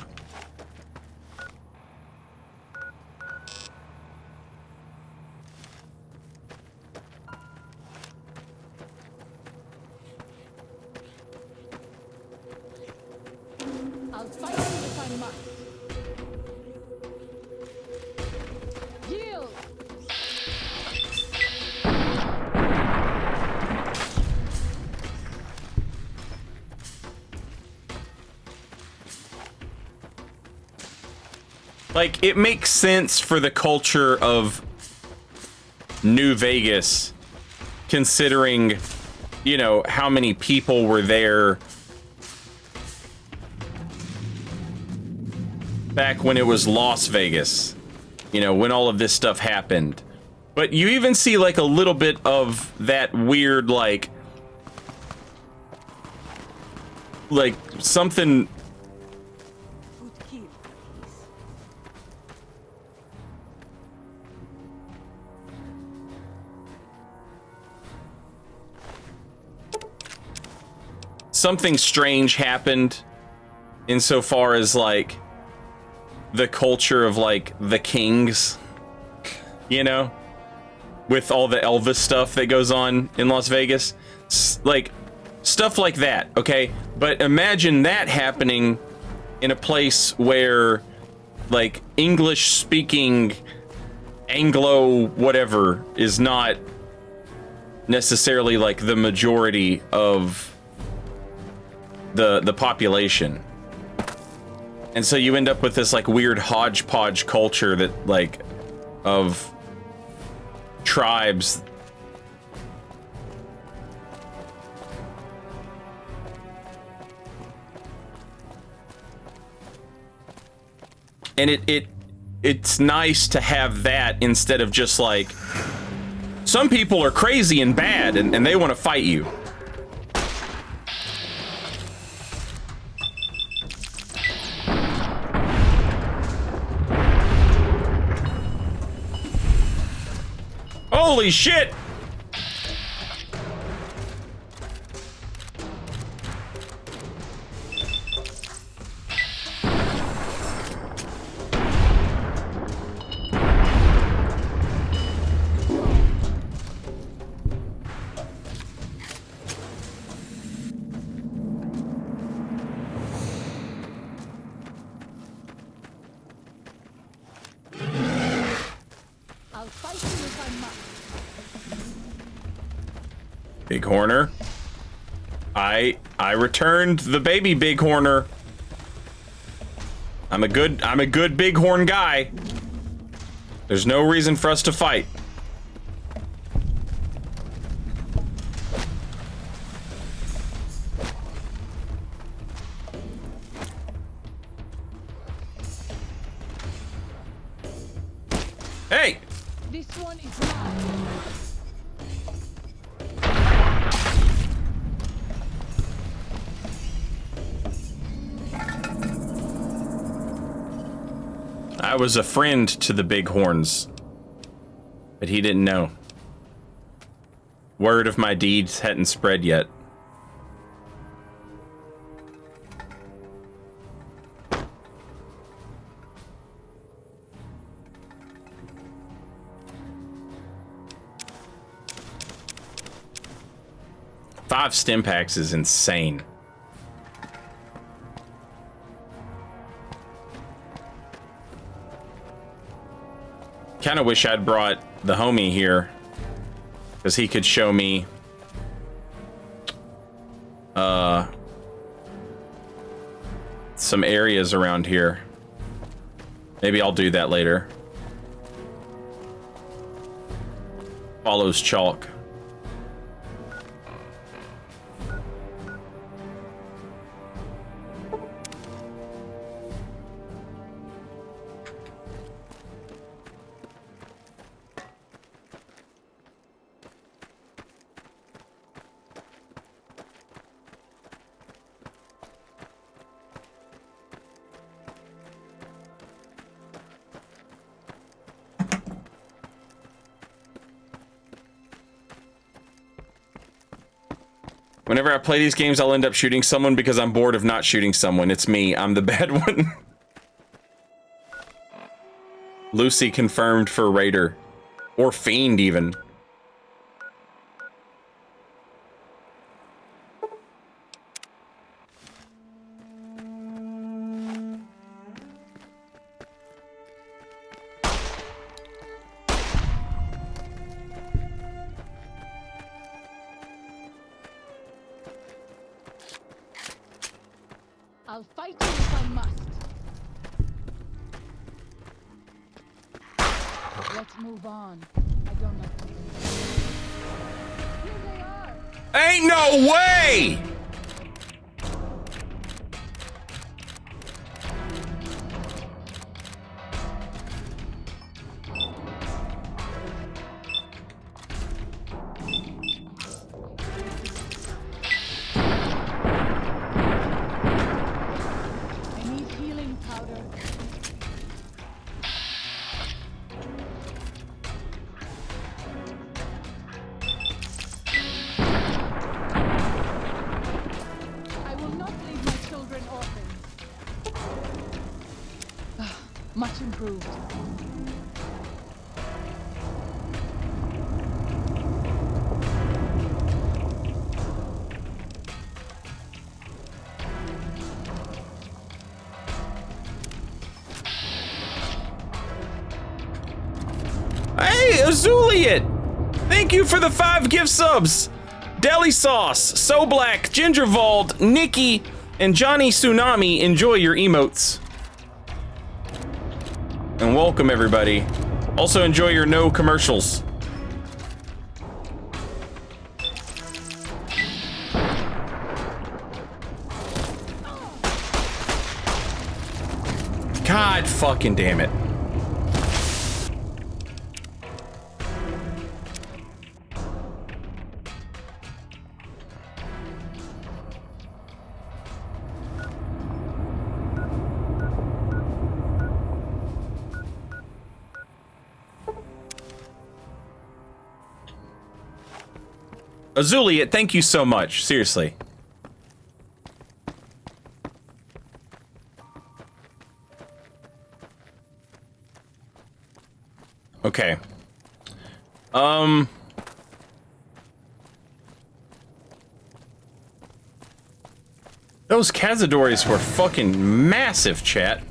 I'll fight you if I must. Yield! Like, it makes sense for the culture of New Vegas, considering, you know, how many people were there back when it was Las Vegas, you know, when all of this stuff happened. But you even see, like, a little bit of that weird, like something. something strange happened insofar as like the culture of like the kings, you know, with all the Elvis stuff that goes on in Las Vegas, like stuff like that. Okay, but imagine that happening in a place where like English speaking Anglo whatever is not necessarily like the majority of the population. And so you end up with this like weird hodgepodge culture that like of tribes. And it's nice to have that instead of just like some people are crazy and bad and they want to fight you. Holy shit! I'll fight you if I must. Bighorner. I returned the baby Bighorner. I'm a good bighorn guy. There's no reason for us to fight. Hey! This one is mine. I was a friend to the Bighorns, but he didn't know. Word of my deeds hadn't spread yet. Five stim packs is insane. Kind of wish I'd brought the homie here, because he could show me some areas around here. Maybe I'll do that later. Follows chalk. Whenever I play these games, I'll end up shooting someone because I'm bored of not shooting someone. It's me. I'm the bad one. Lucy confirmed for Raider. Or Fiend, even. I'll fight you if I must. Let's move on. I don't like to. Here they are. Ain't no way! I need healing powder. improved. Hey, Azuliet! Thank you for the 5 gift subs. Deli Sauce, So Black, Gingervald, Nikki, and Johnny Tsunami. Enjoy your emotes. And welcome, everybody. Also enjoy your no commercials. God fucking damn it. Azuliet, thank you so much. Seriously. Okay. Those Cazadores were fucking massive, chat.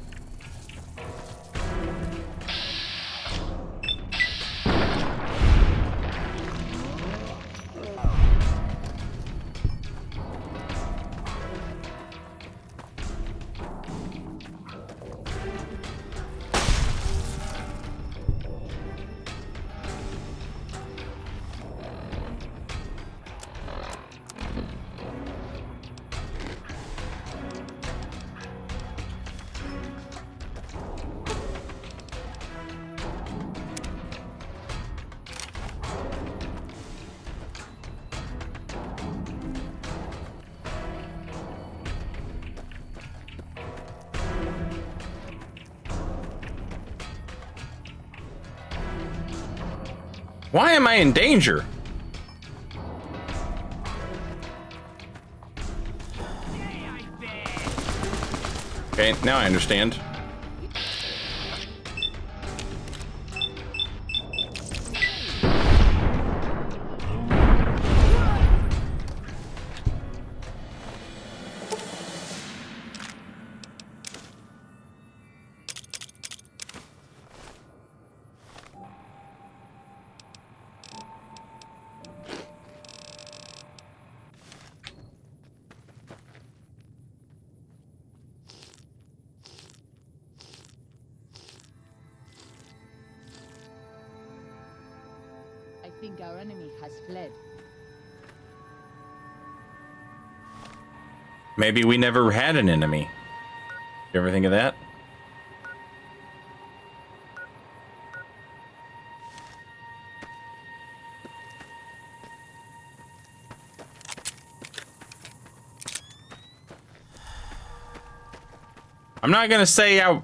Why am I in danger? Okay, now I understand. I think our enemy has fled. Maybe we never had an enemy. You ever think of that? I'm not gonna say I'm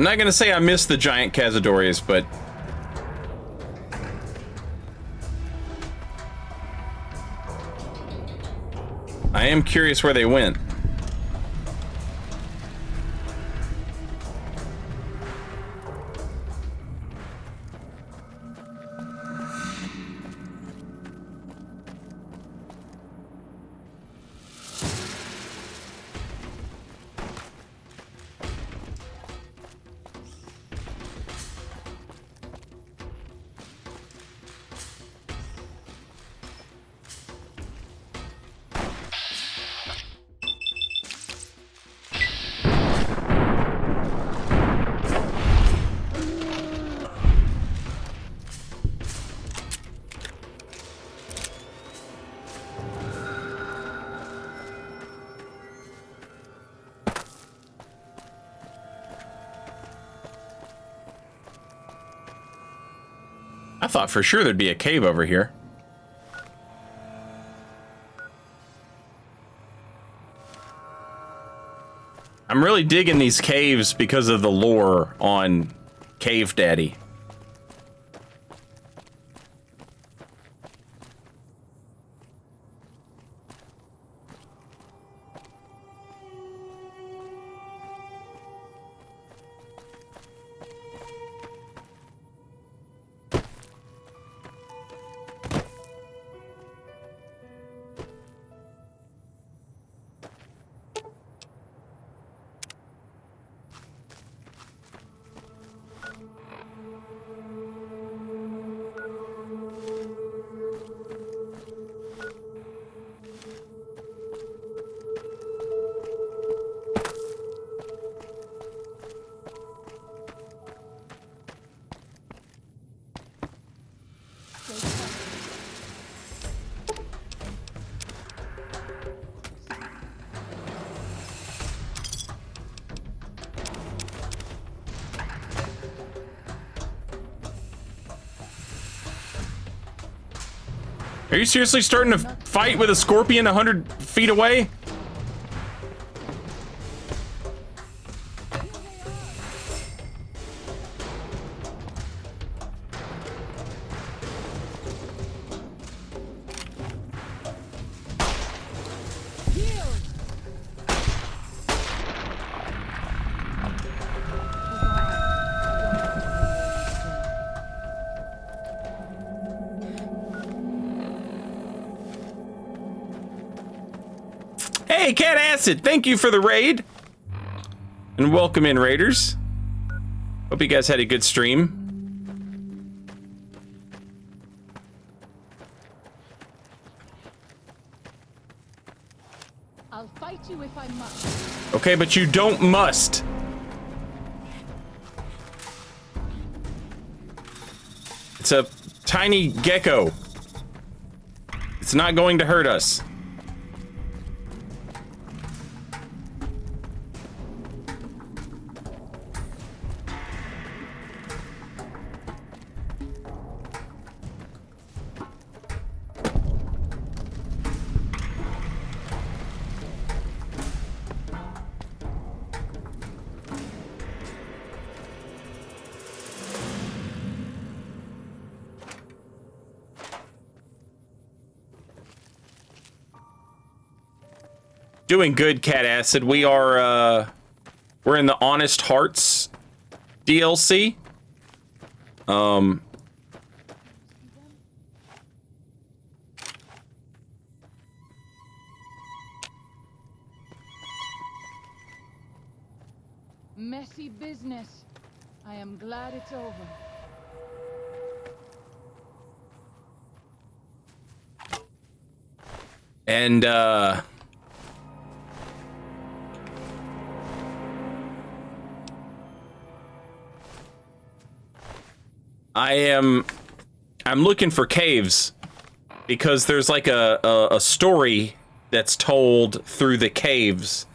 not gonna say I miss the giant Cazadores, but I am curious where they went. I thought for sure there'd be a cave over here. I'm really digging these caves because of the lore on Cave Daddy. Are you seriously starting to fight with a scorpion 100 feet away? Hey, Cat Acid, thank you for the raid. And welcome in, raiders. Hope you guys had a good stream. I'll fight you if I must. Okay, but you don't must. It's a tiny gecko. It's not going to hurt us. Doing good, Cat Acid. We are, we're in the Honest Hearts DLC. Messy business. I am glad it's over. And, I'm looking for caves because there's like a story that's told through the caves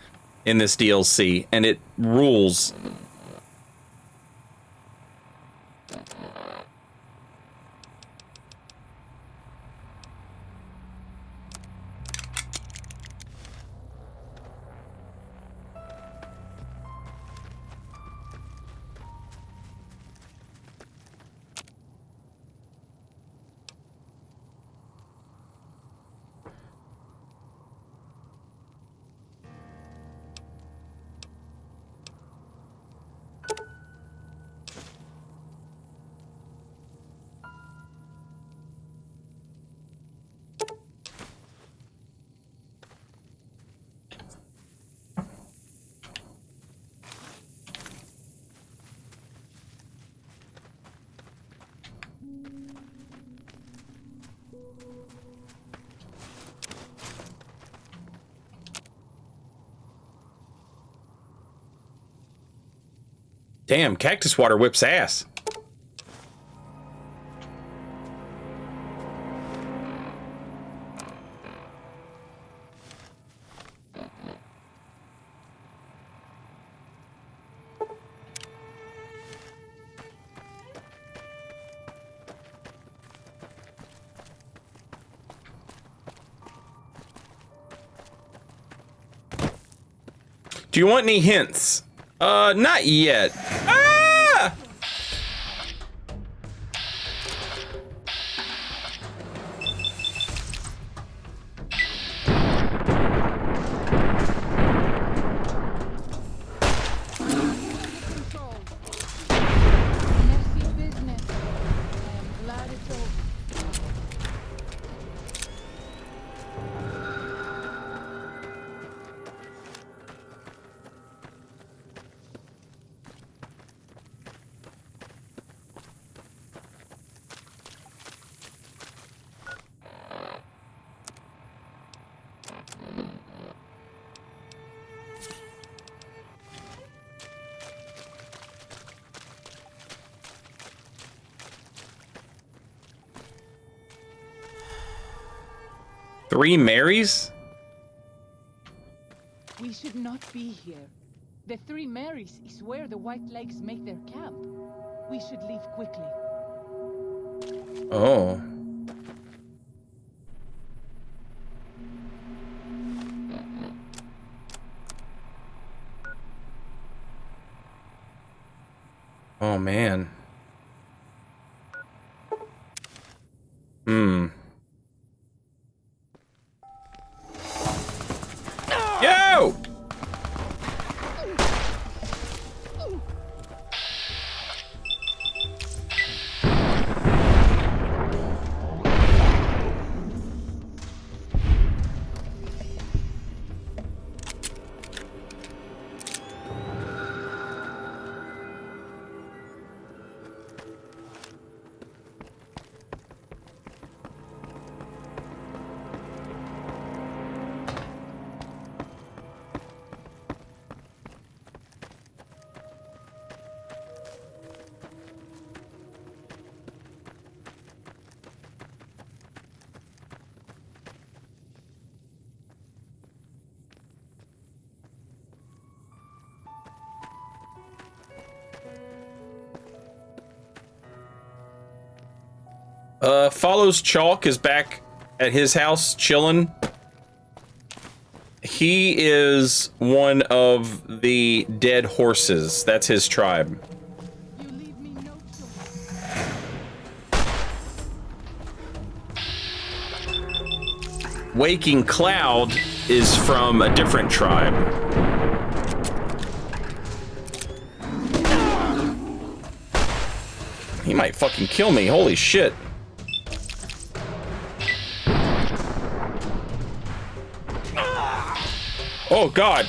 in this DLC, and it rules. Damn, cactus water whips ass. Do you want any hints? Not yet. Ah! Messy business. I am glad it's over. Three Marys? We should not be here. The Three Marys is where the White Lakes make their camp. We should leave quickly. Oh. Oh, man. Hmm. Yo! Follows Chalk is back at his house chilling. He is one of the dead horses. That's his tribe. You leave me no choice. Waking Cloud is from a different tribe. He might fucking kill me. Holy shit. Oh, God.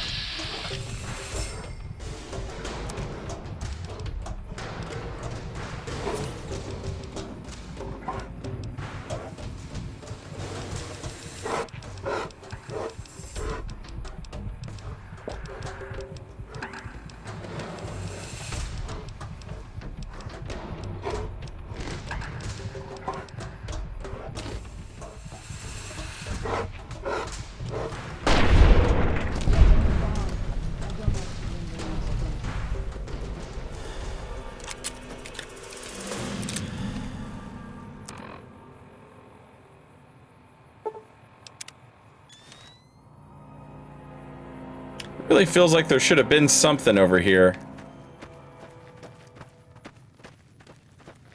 Really feels like there should have been something over here.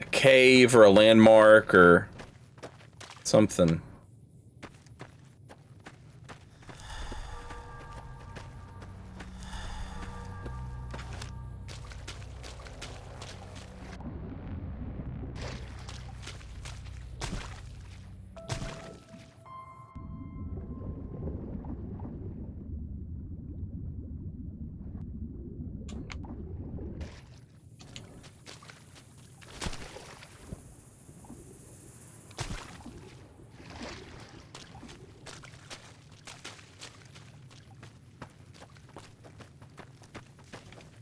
A cave or a landmark or something.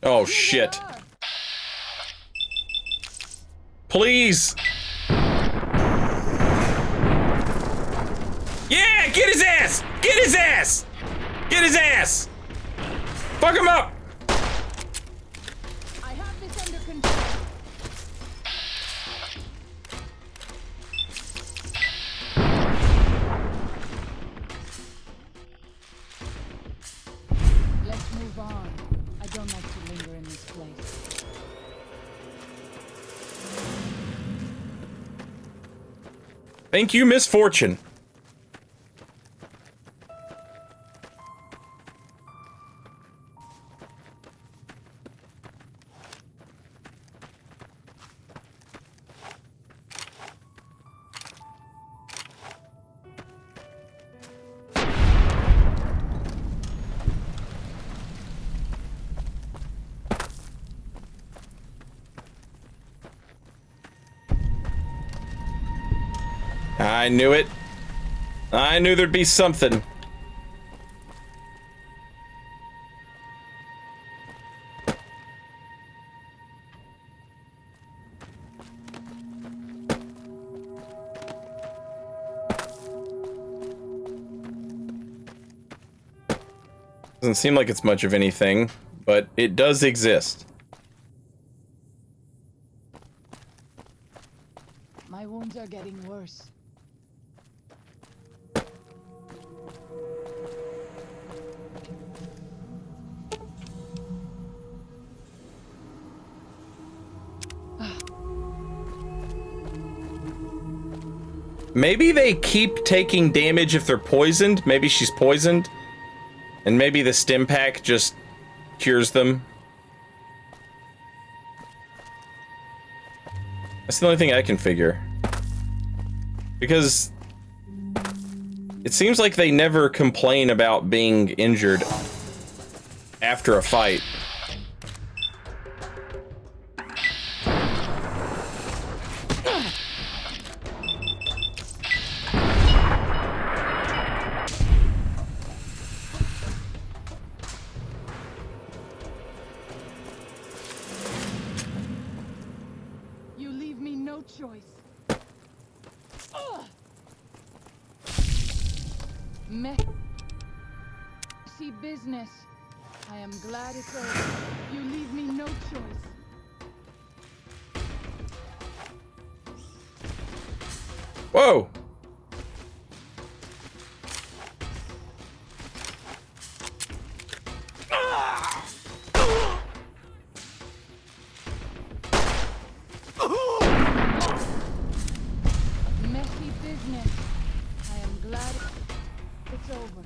Oh, shit. Please. Yeah, get his ass! Get his ass! Get his ass! Fuck him up! I have this under control. Let's move on. I don't like to linger in this place. Thank you, Misfortune. I knew it. I knew there'd be something. Doesn't seem like it's much of anything, but it does exist. My wounds are getting worse. Maybe they keep taking damage if they're poisoned. Maybe she's poisoned. And maybe the stim pack just cures them. That's the only thing I can figure. Because it seems like they never complain about being injured after a fight. You leave me no choice. Messy business. I am glad it's over. You leave me no choice. Whoa! Messy business. I am glad it's over.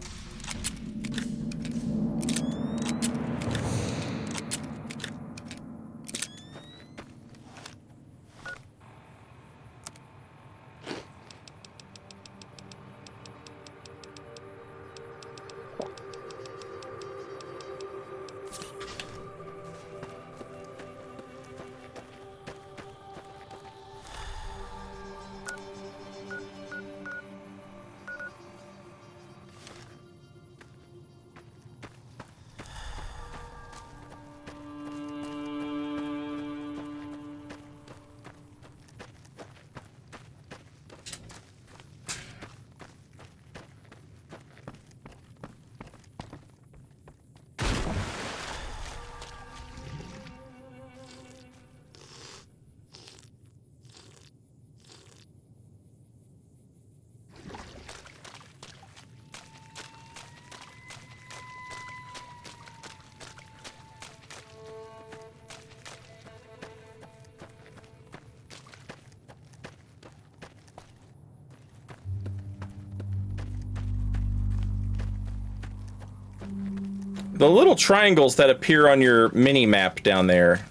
The little triangles that appear on your mini map down there.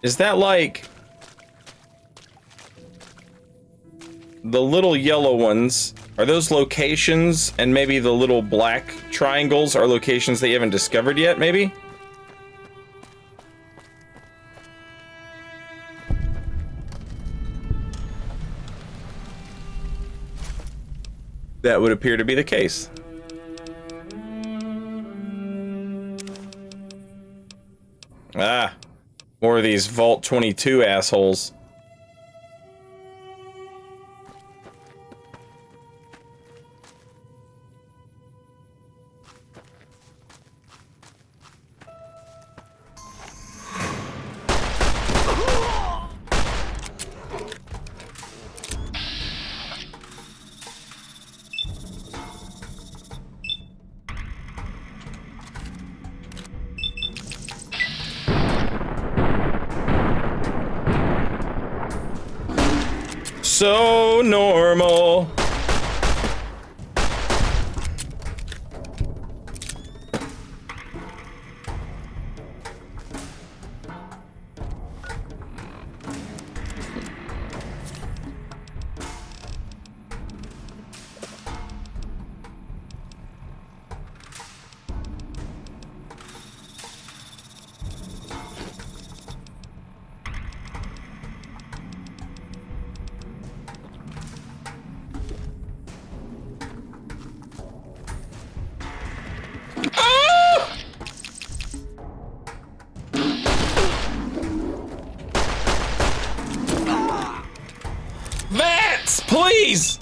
Is that like the little yellow ones? Are those locations, and maybe the little black triangles are locations that you haven't discovered yet, maybe? That would appear to be the case. Ah, more of these Vault 22 assholes. So normal. Vats, please!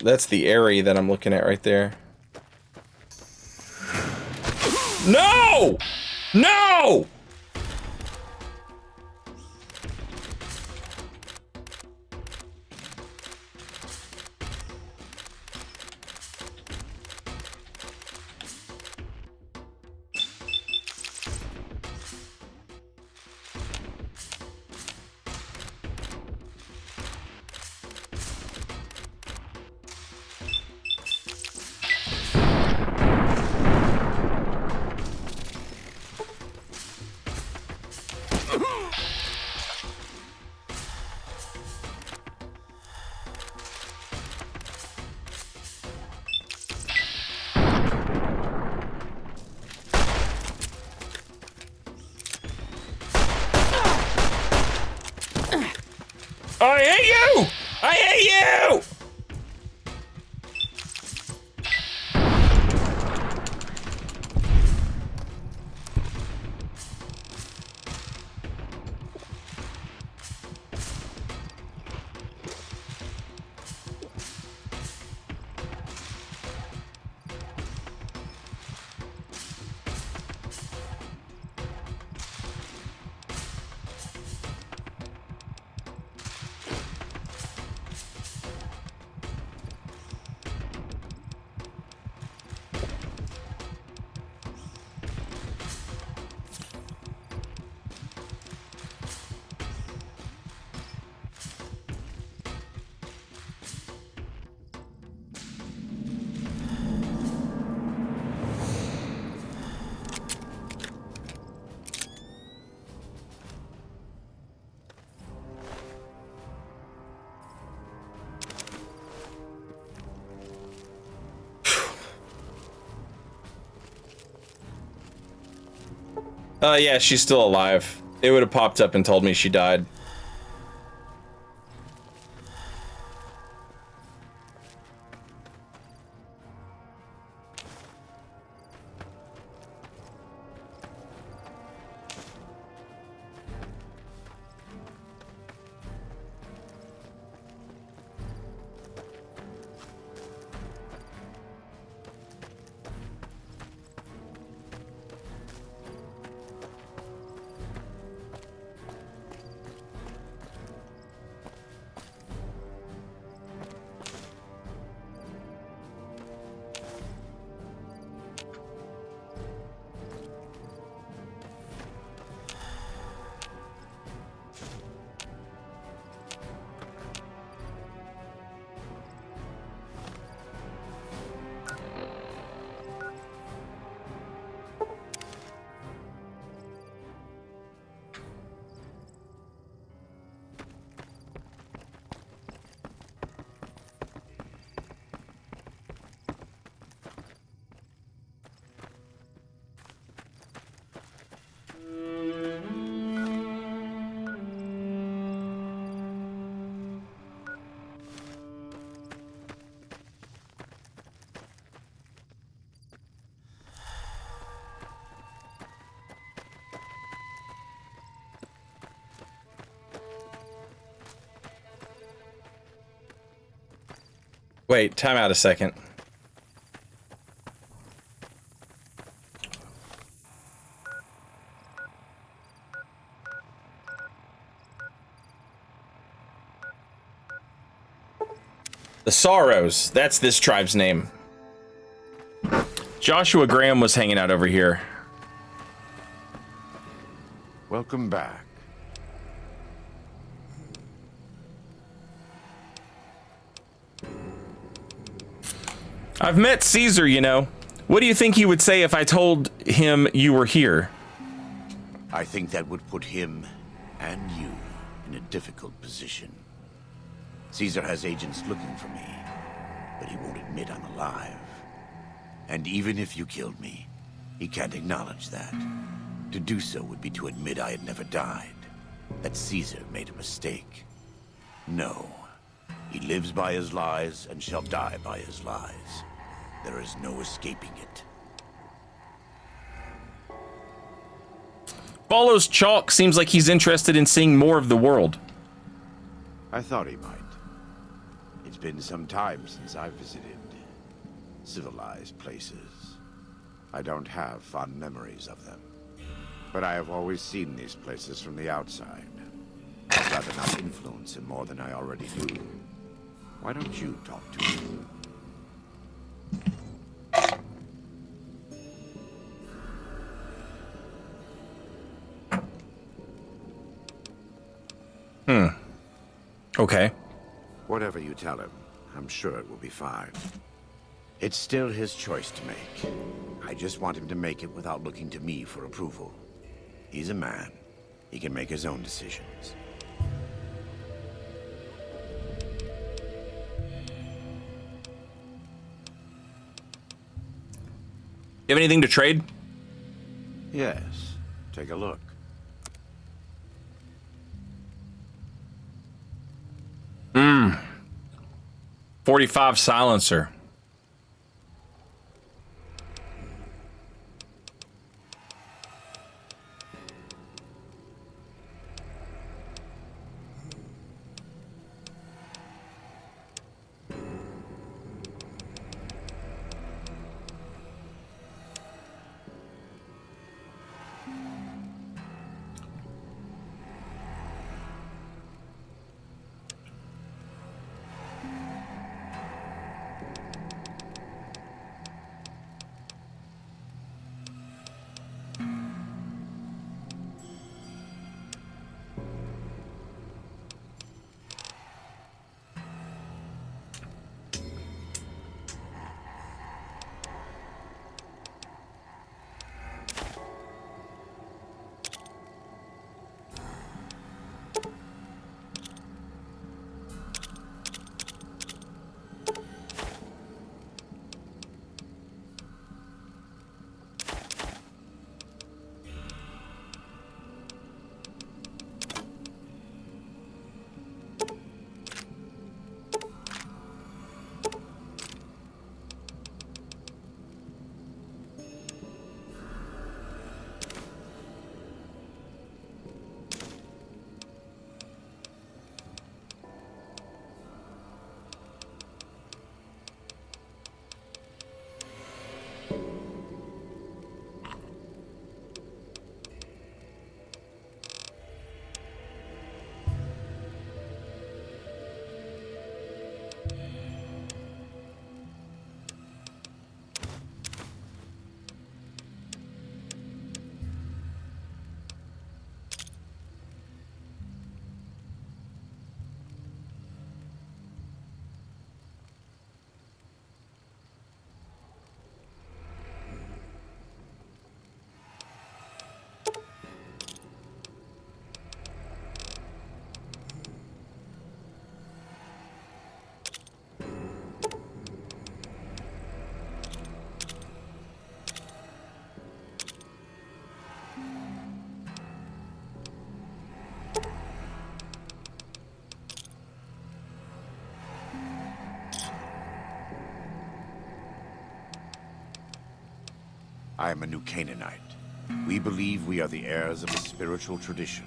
That's the area that I'm looking at right there. No! No! I hate you! I hate you! Yeah, she's still alive. It would have popped up and told me she died. Wait, time out a second. The Sorrows. That's this tribe's name. Joshua Graham was hanging out over here. Welcome back. I've met Caesar, you know. What do you think he would say if I told him you were here? I think that would put him and you in a difficult position. Caesar has agents looking for me, but he won't admit I'm alive. And even if you killed me, he can't acknowledge that. To do so would be to admit I had never died, that Caesar made a mistake. No, he lives by his lies and shall die by his lies. There is no escaping it. Follows Chalk seems like he's interested in seeing more of the world. I thought he might. It's been some time since I visited civilized places. I don't have fond memories of them. But I have always seen these places from the outside. I'd rather not influence him more than I already do. Why don't you talk to him? Okay. Whatever you tell him, I'm sure it will be fine. It's still his choice to make. I just want him to make it without looking to me for approval. He's a man. He can make his own decisions. You have anything to trade? Yes. Take a look. 45 silencer. I am a new Canaanite. We believe we are the heirs of a spiritual tradition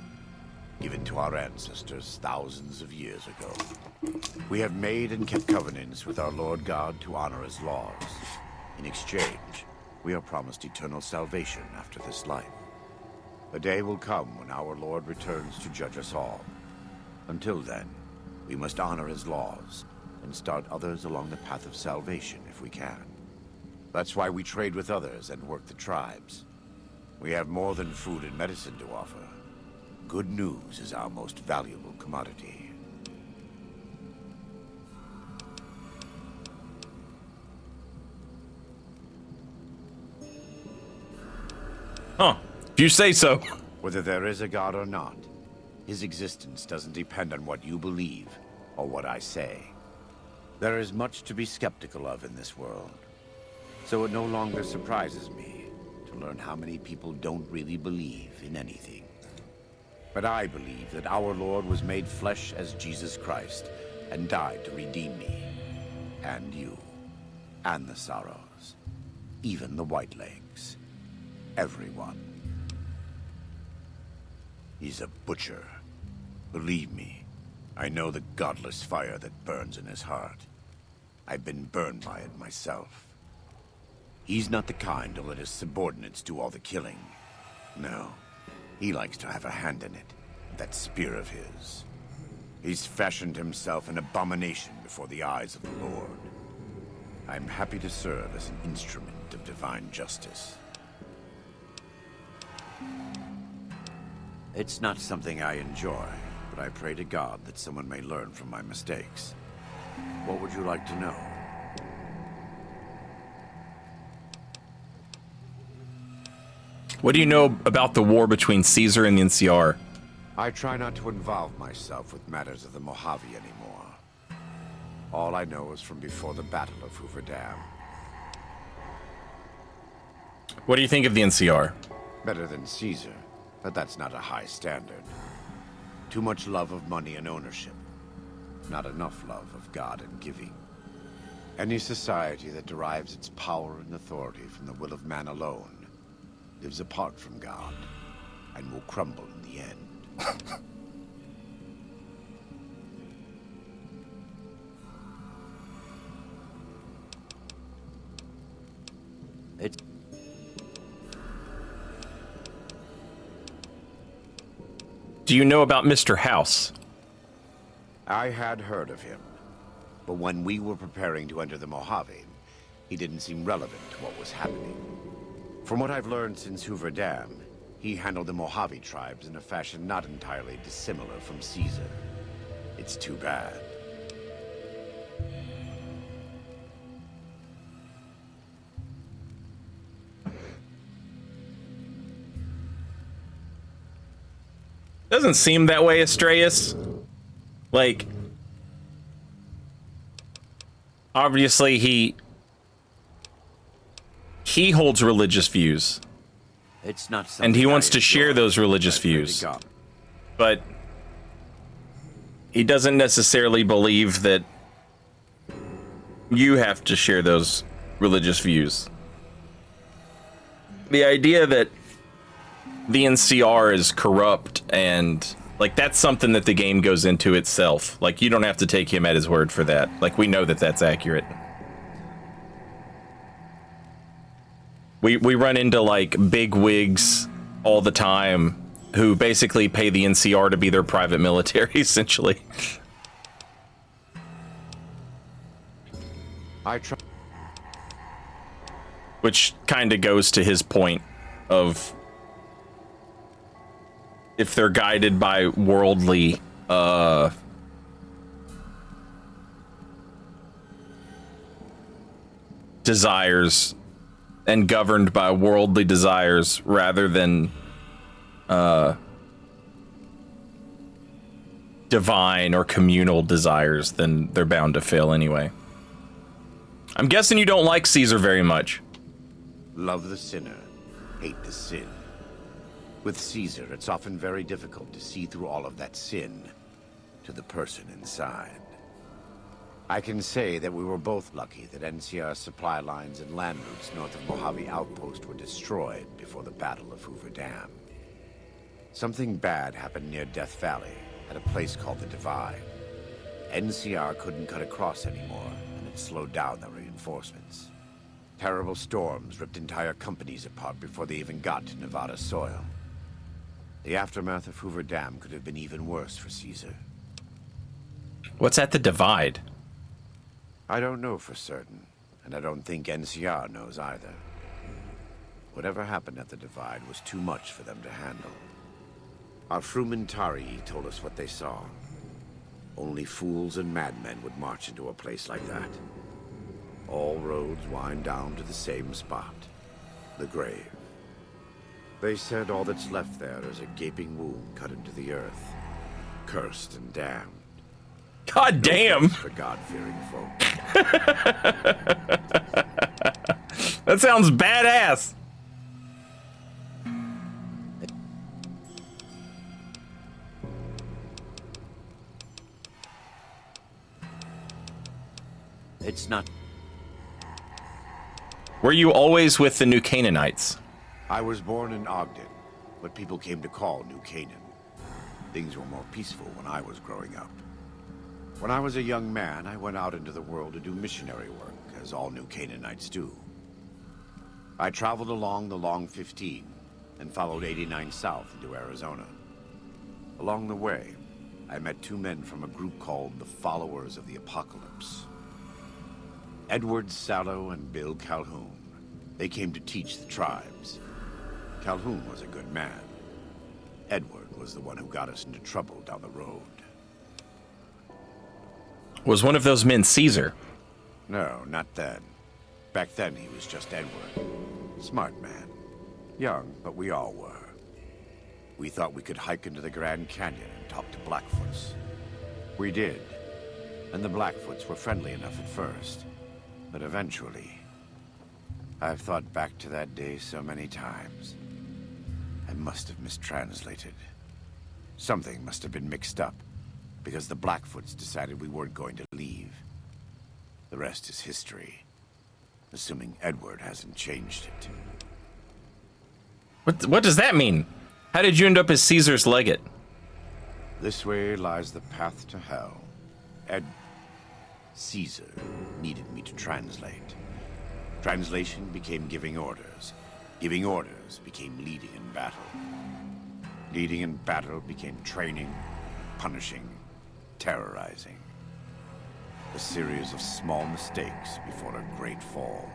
given to our ancestors thousands of years ago. We have made and kept covenants with our Lord God to honor his laws. In exchange, we are promised eternal salvation after this life. A day will come when our Lord returns to judge us all. Until then, we must honor his laws and start others along the path of salvation if we can. That's why we trade with others and work the tribes. We have more than food and medicine to offer. Good news is our most valuable commodity. Huh. If you say so. Whether there is a god or not, his existence doesn't depend on what you believe or what I say. There is much to be skeptical of in this world, so it no longer surprises me to learn how many people don't really believe in anything. But I believe that our Lord was made flesh as Jesus Christ and died to redeem me, and you, and the Sorrows, even the Whitelegs, everyone. He's a butcher. Believe me, I know the godless fire that burns in his heart. I've been burned by it myself. He's not the kind to let his subordinates do all the killing. No, he likes to have a hand in it, that spear of his. He's fashioned himself an abomination before the eyes of the Lord. I'm happy to serve as an instrument of divine justice. It's not something I enjoy, but I pray to God that someone may learn from my mistakes. What would you like to know? What do you know about the war between Caesar and the NCR? I try not to involve myself with matters of the Mojave anymore. All I know is from before the Battle of Hoover Dam. What do you think of the NCR? Better than Caesar, but that's not a high standard. Too much love of money and ownership. Not enough love of God and giving. Any society that derives its power and authority from the will of man alone lives apart from God and will crumble in the end. Do you know about Mr. House? I had heard of him, but when we were preparing to enter the Mojave, he didn't seem relevant to what was happening. From what I've learned since Hoover Dam, he handled the Mojave tribes in a fashion not entirely dissimilar from Caesar. It's too bad. Doesn't seem that way, Astraeus. Like, obviously he holds religious views. It's not something And he wants I to share enjoy, those religious but I pray to views. God. But he doesn't necessarily believe that you have to share those religious views. The idea that the NCR is corrupt and like that's something that the game goes into itself. Like you don't have to take him at his word for that. Like we know that that's accurate. We run into like big wigs all the time who basically pay the NCR to be their private military, essentially. I try. Which kind of goes to his point of if they're guided by worldly desires and governed by worldly desires rather than divine or communal desires, then they're bound to fail anyway. I'm guessing you don't like Caesar very much. Love the sinner, hate the sin. With Caesar, it's often very difficult to see through all of that sin to the person inside. I can say that we were both lucky that NCR supply lines and land routes north of Mojave Outpost were destroyed before the Battle of Hoover Dam. Something bad happened near Death Valley, at a place called the Divide. NCR couldn't cut across anymore, and it slowed down the reinforcements. Terrible storms ripped entire companies apart before they even got to Nevada soil. The aftermath of Hoover Dam could have been even worse for Caesar. What's at the Divide? I don't know for certain, and I don't think NCR knows either. Whatever happened at the Divide was too much for them to handle. Our Frumentari told us what they saw. Only fools and madmen would march into a place like that. All roads wind down to the same spot, the grave. They said all that's left there is a gaping wound cut into the earth, cursed and damned. God damn! For God-fearing folk. That sounds badass. It's not. Were you always with the New Canaanites? I was born in Ogden, what people came to call New Canaan. Things were more peaceful when I was growing up. When I was a young man, I went out into the world to do missionary work, as all New Canaanites do. I traveled along the Long 15 and followed 89 south into Arizona. Along the way, I met two men from a group called the Followers of the Apocalypse. Edward Sallow and Bill Calhoun. They came to teach the tribes. Calhoun was a good man. Edward was the one who got us into trouble down the road. Was one of those men Caesar? No, not then. Back then, he was just Edward. Smart man. Young, but we all were. We thought we could hike into the Grand Canyon and talk to Blackfoots. We did. And the Blackfoots were friendly enough at first. But eventually, I've thought back to that day so many times. I must have mistranslated. Something must have been mixed up, because the Blackfoots decided we weren't going to leave. The rest is history, assuming Edward hasn't changed it. What does that mean? How did you end up as Caesar's legate? This way lies the path to hell. Caesar needed me to translate. Translation became giving orders. Giving orders became leading in battle. Leading in battle became training, punishing, terrorizing. A series of small mistakes before a great fall.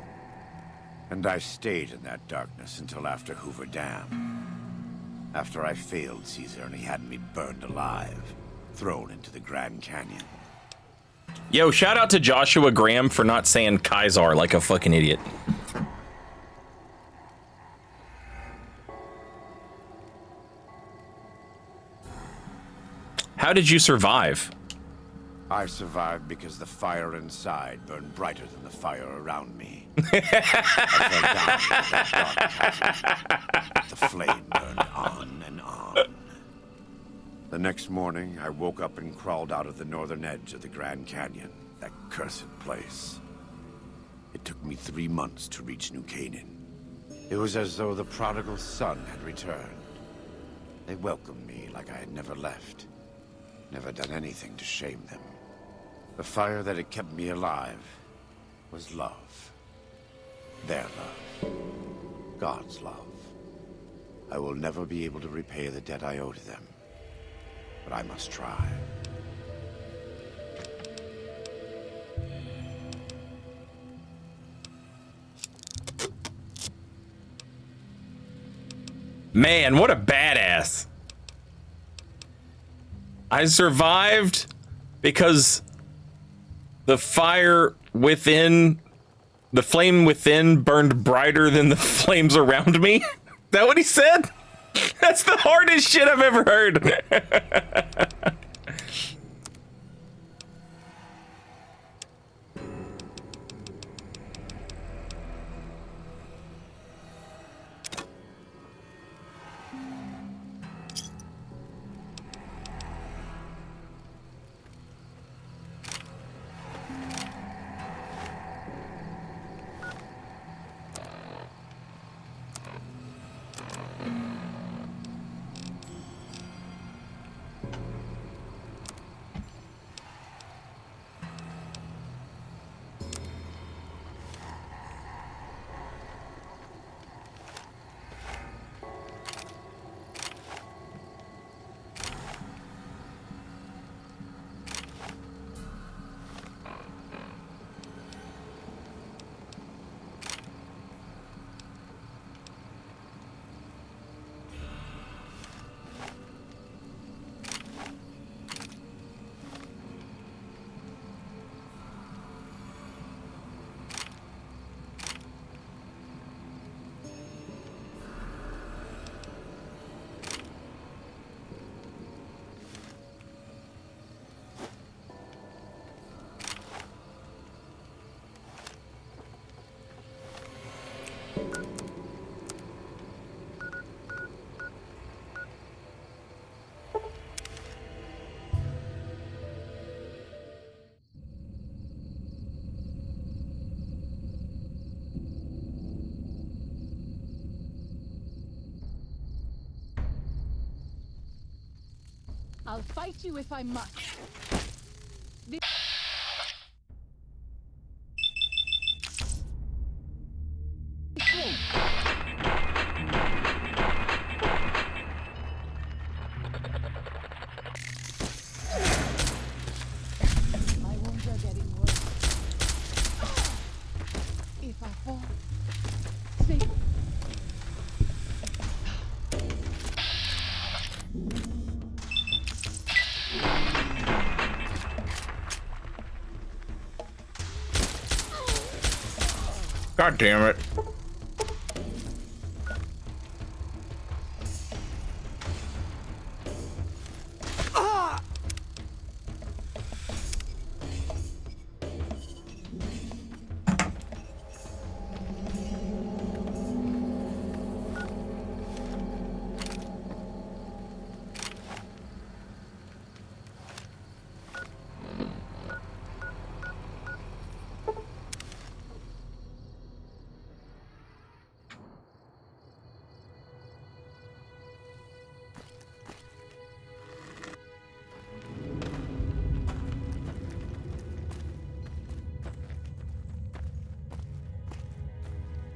And I stayed in that darkness until after Hoover Dam. After I failed Caesar and he had me burned alive, thrown into the Grand Canyon. Yo, shout out to Joshua Graham for not saying Kaiser like a fucking idiot. How did you survive? I survived because the fire inside burned brighter than the fire around me. I fell down into that dark chasm. The flame burned on and on. The next morning, I woke up and crawled out of the northern edge of the Grand Canyon, that cursed place. It took me 3 months to reach New Canaan. It was as though the prodigal son had returned. They welcomed me like I had never left. Never done anything to shame them. The fire that had kept me alive was love. Their love. God's love. I will never be able to repay the debt I owe to them. But I must try. Man, what a badass. I survived because the fire within, the flame within burned brighter than the flames around me. Is that what he said? That's the hardest shit I've ever heard. I'll fight you if I must. My wounds are getting worse. If I fall, save me. God damn it.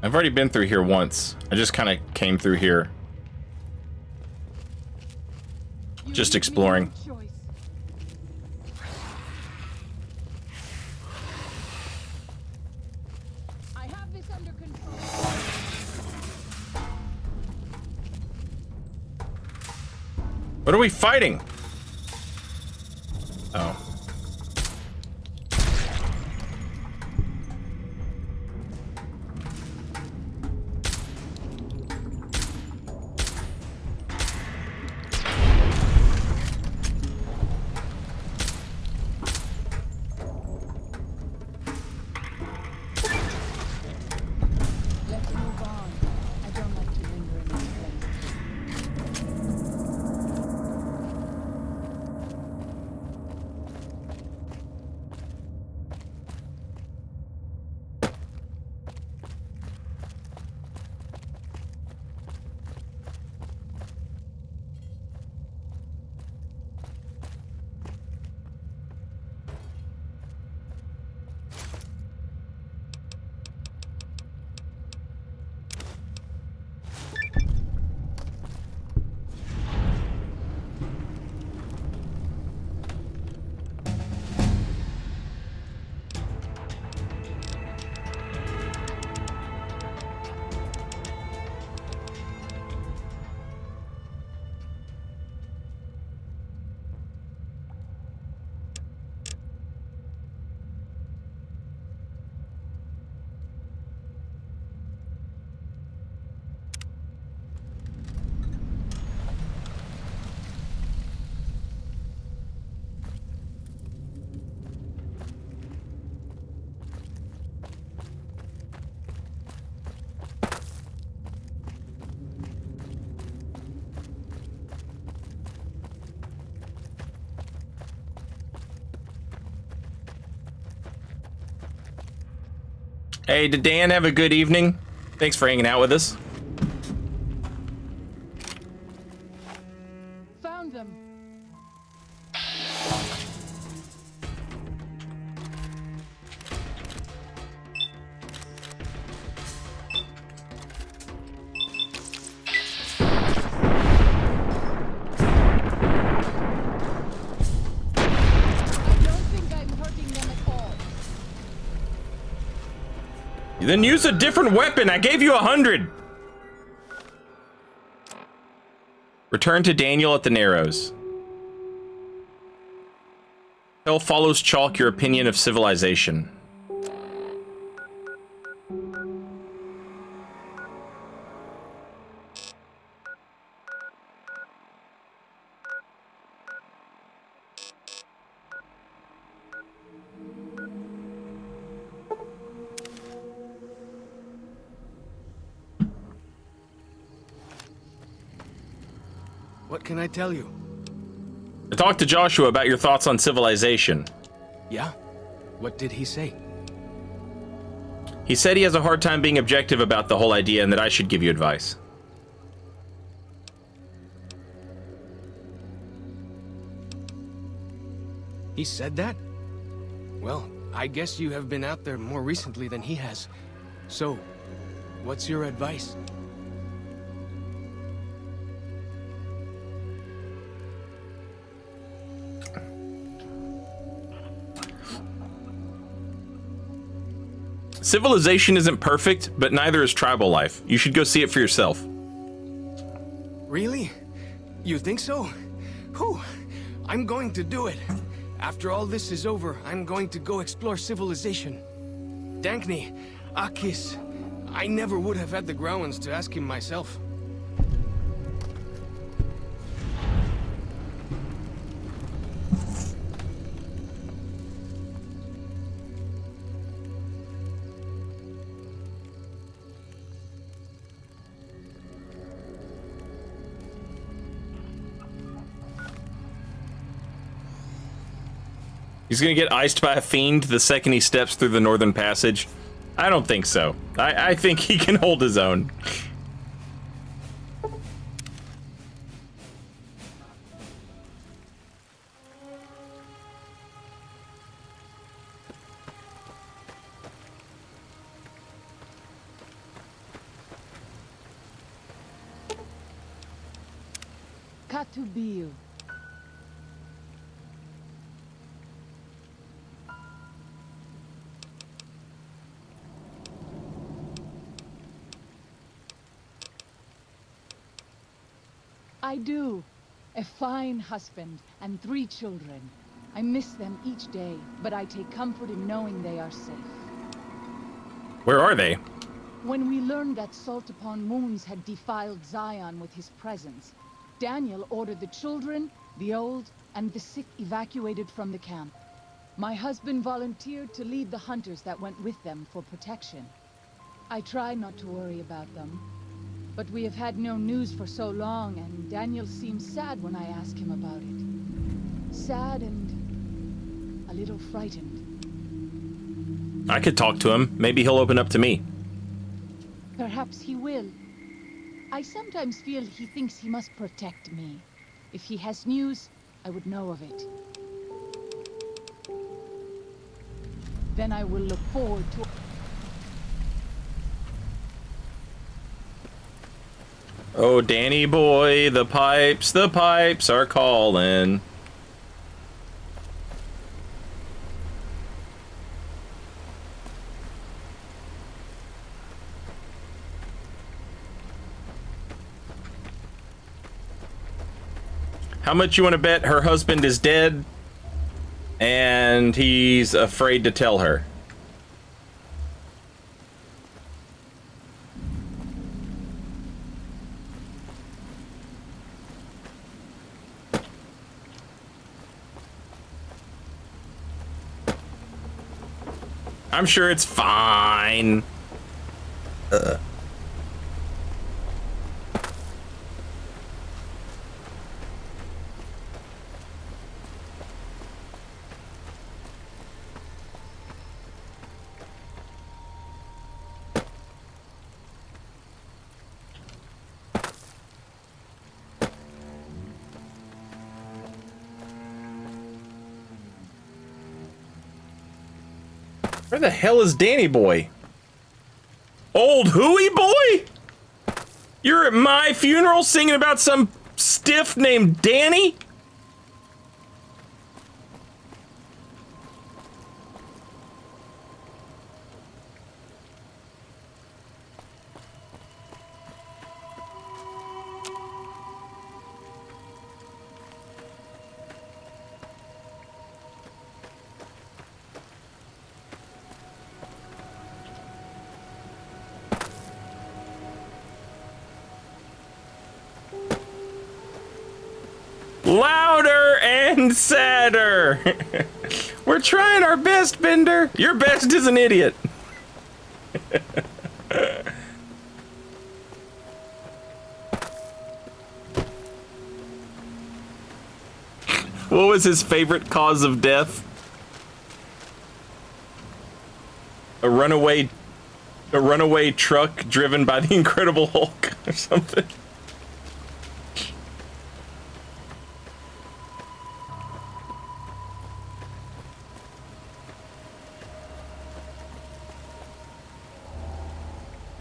I've already been through here once. I just kind of came through here. Just exploring. I have this under control. What are we fighting? Oh. Let's move on. I don't like to linger in this place. Hey, did Dan have a good evening? Thanks for hanging out with us. Found them. I don't think I'm hurting them at all. Then use a different weapon. I gave you 100. Return to Daniel at the Narrows. Tell follows Chalk your opinion of civilization. What can I tell you? I talked to Joshua about your thoughts on civilization. Yeah? What did he say? He said he has a hard time being objective about the whole idea and that I should give you advice. He said that? Well, I guess you have been out there more recently than he has. So, what's your advice? Civilization isn't perfect, but neither is tribal life. You should go see it for yourself. Really? You think so? Whew. I'm going to do it. After all this is over, I'm going to go explore civilization. Dankney, Akis, I never would have had the Growans to ask him myself. He's gonna get iced by a fiend the second he steps through the Northern Passage. I don't think so. I think he can hold his own. Katubiu. I do. A fine husband and 3 children. I miss them each day, but I take comfort in knowing they are safe. Where are they? When we learned that Salt Upon Moons had defiled Zion with his presence, Daniel ordered the children, the old, and the sick evacuated from the camp. My husband volunteered to lead the hunters that went with them for protection. I try not to worry about them. But we have had no news for so long, and Daniel seems sad when I ask him about it. Sad and a little frightened. I could talk to him. Maybe he'll open up to me. Perhaps he will. I sometimes feel he thinks he must protect me. If he has news, I would know of it. Then I will look forward to... Oh, Danny boy, the pipes are calling. How much you want to bet her husband is dead and he's afraid to tell her? I'm sure it's fine. Where the hell is Danny boy? Old hooey boy? You're at my funeral singing about some stiff named Danny? Louder and sadder. We're trying our best, Bender. Your best is an idiot. What was his favorite cause of death? A runaway truck driven by the Incredible Hulk or something.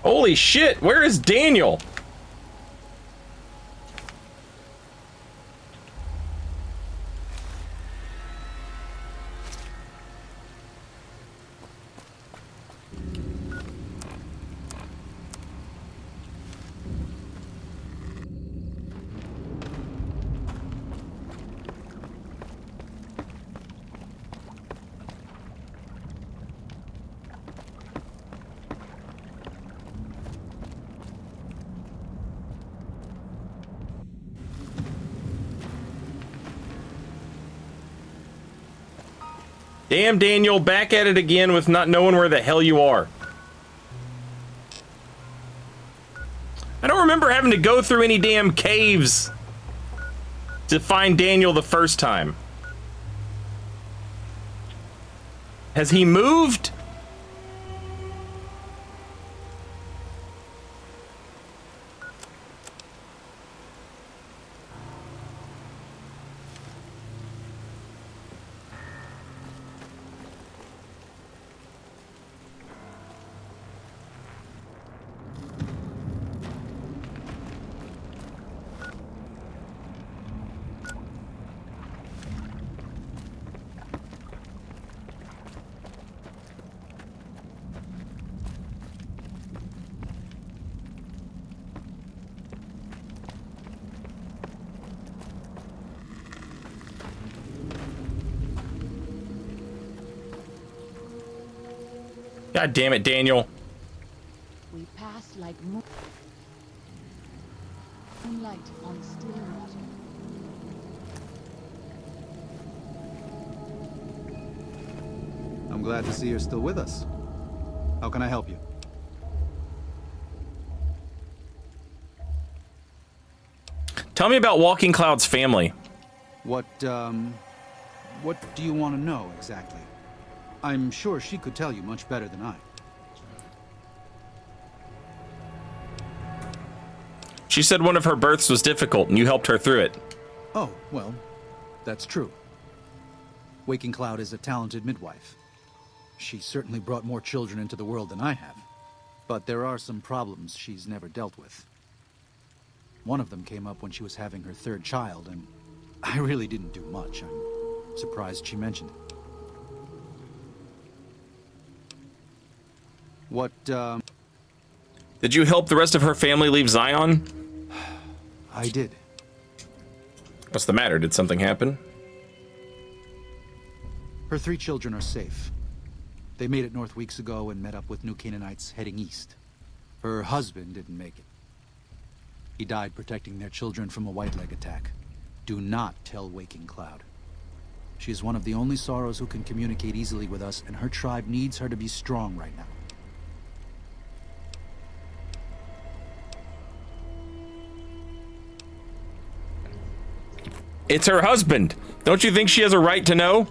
Holy shit, where is Daniel? Damn, Daniel, back at it again with not knowing where the hell you are. I don't remember having to go through any damn caves to find Daniel the first time. Has he moved? God damn it, Daniel. We pass like moonlight on still water. I'm glad to see you're still with us. How can I help you? Tell me about Walking Cloud's family. What do you want to know exactly? I'm sure she could tell you much better than I. She said one of her births was difficult and you helped her through it. Oh, well, that's true. Waking Cloud is a talented midwife. She certainly brought more children into the world than I have. But there are some problems she's never dealt with. One of them came up when she was having her third child, and I really didn't do much. I'm surprised she mentioned it. What, Did you help the rest of her family leave Zion? I did. What's the matter? Did something happen? Her 3 children are safe. They made it north weeks ago and met up with new Canaanites heading east. Her husband didn't make it. He died protecting their children from a White Leg attack. Do not tell Waking Cloud. She is one of the only Sorrows who can communicate easily with us, and her tribe needs her to be strong right now. It's her husband. Don't you think she has a right to know?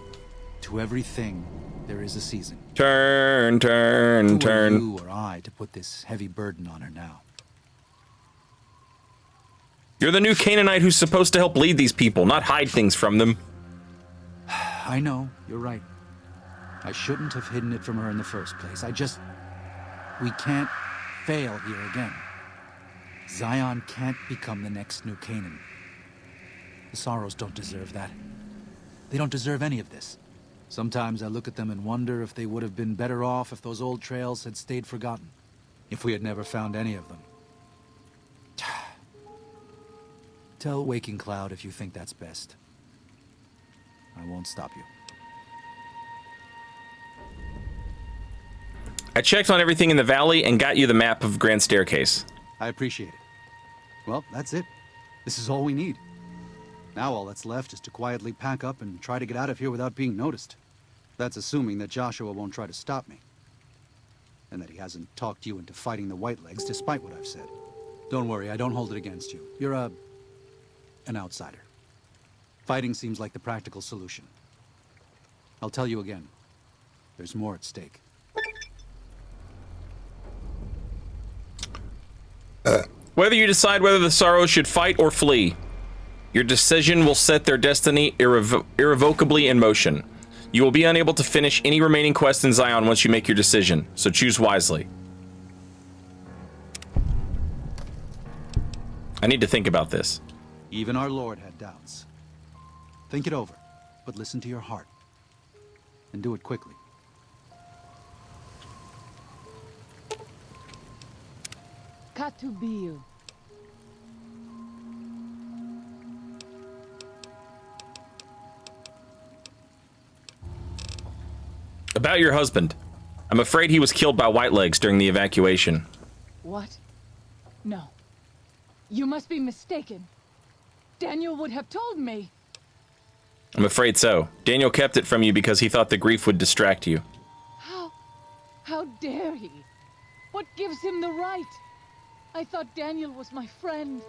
To everything, there is a season. Turn, turn, Who are turn. you or I to put this heavy burden on her now? You're the new Canaanite who's supposed to help lead these people, not hide things from them. I know, you're right. I shouldn't have hidden it from her in the first place. We can't fail here again. Zion can't become the next New Canaan. The Sorrows don't deserve that. They don't deserve any of this. Sometimes I look at them and wonder if they would have been better off if those old trails had stayed forgotten. If we had never found any of them. Tell Waking Cloud if you think that's best. I won't stop you. I checked on everything in the valley and got you the map of Grand Staircase. I appreciate it. Well, that's it. This is all we need. Now all that's left is to quietly pack up and try to get out of here without being noticed. That's assuming that Joshua won't try to stop me. And that he hasn't talked you into fighting the Whitelegs despite what I've said. Don't worry, I don't hold it against you. You're an outsider. Fighting seems like the practical solution. I'll tell you again. There's more at stake. Whether you decide whether the Sorrows should fight or flee, your decision will set their destiny irrevocably in motion. You will be unable to finish any remaining quests in Zion once you make your decision, so choose wisely. I need to think about this. Even our Lord had doubts. Think it over, but listen to your heart. And do it quickly. Katubiu. About your husband. I'm afraid he was killed by Whitelegs during the evacuation. What? No. You must be mistaken. Daniel would have told me. I'm afraid so. Daniel kept it from you because he thought the grief would distract you. How dare he? What gives him the right? I thought Daniel was my friend,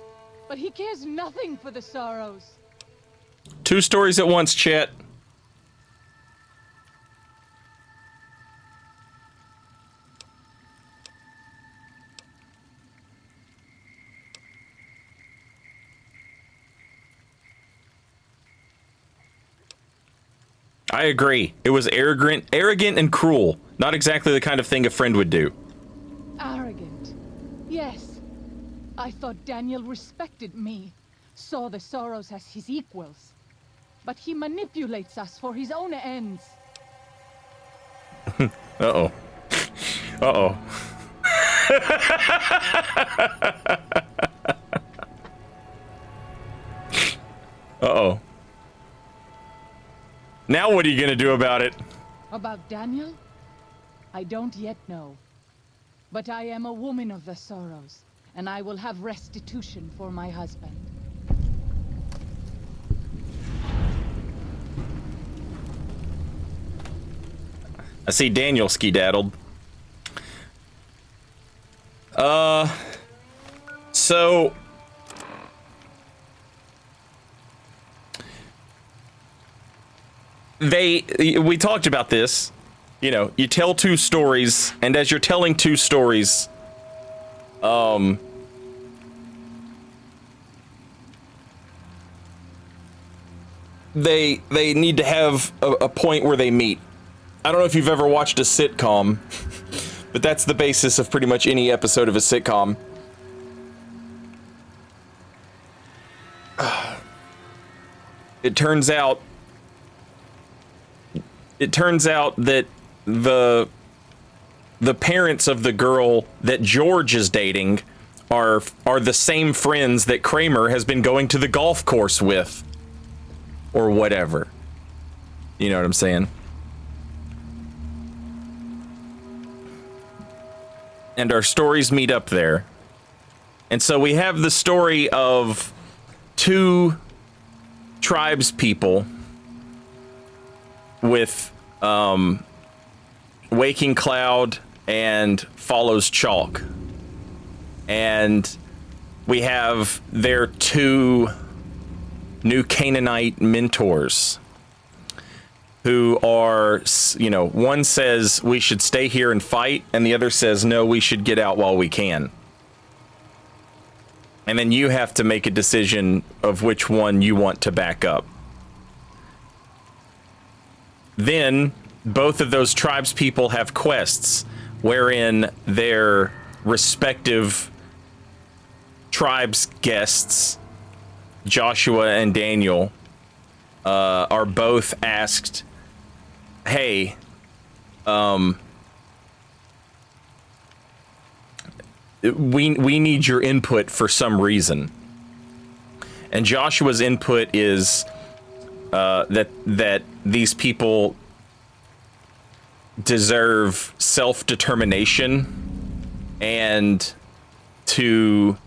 but he cares nothing for the sorrows. Two stories at once, Chet. I agree. It was arrogant and cruel. Not exactly the kind of thing a friend would do. Arrogant. Yes. I thought Daniel respected me, saw the sorrows as his equals. But he manipulates us for his own ends. Uh-oh. Uh-oh. Uh-oh. Now what are you gonna do about it? About Daniel? I don't yet know. But I am a woman of the sorrows, and I will have restitution for my husband. I see Daniel skedaddled. So... we talked about this. You know, you tell two stories, and as you're telling two stories, they need to have a point where they meet. I don't know if you've ever watched a sitcom, but that's the basis of pretty much any episode of a sitcom. It turns out that the parents of the girl that George is dating are the same friends that Kramer has been going to the golf course with, or whatever. You know what I'm saying? And our stories meet up there. And so we have the story of two tribes people with Waking Cloud and Follows Chalk. And we have their two new Canaanite mentors who are, you know, one says we should stay here and fight, and the other says no, we should get out while we can. And then you have to make a decision of which one you want to back up. Then both of those tribes people have quests wherein their respective tribes guests, Joshua and Daniel, are both asked, hey, we need your input for some reason. And Joshua's input is that these people deserve self-determination and to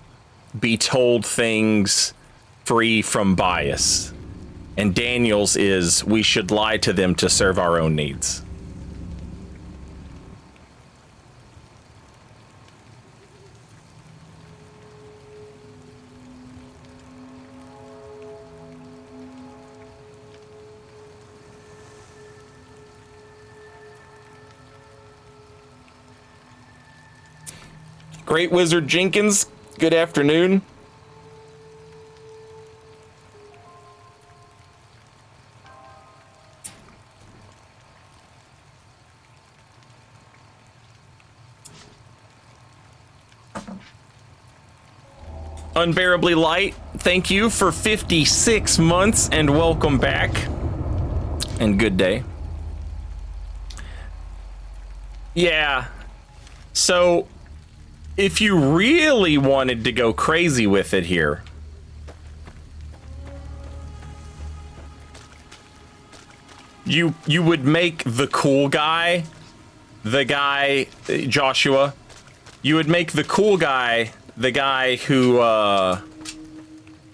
be told things free from bias. And Daniel's is we should lie to them to serve our own needs. Great Wizard Jenkins, good afternoon. Unbearably Light, thank you for 56 months and welcome back. And good day. Yeah. So, if you really wanted to go crazy with it here, you would make the cool guy, Joshua, you would make the cool guy the guy who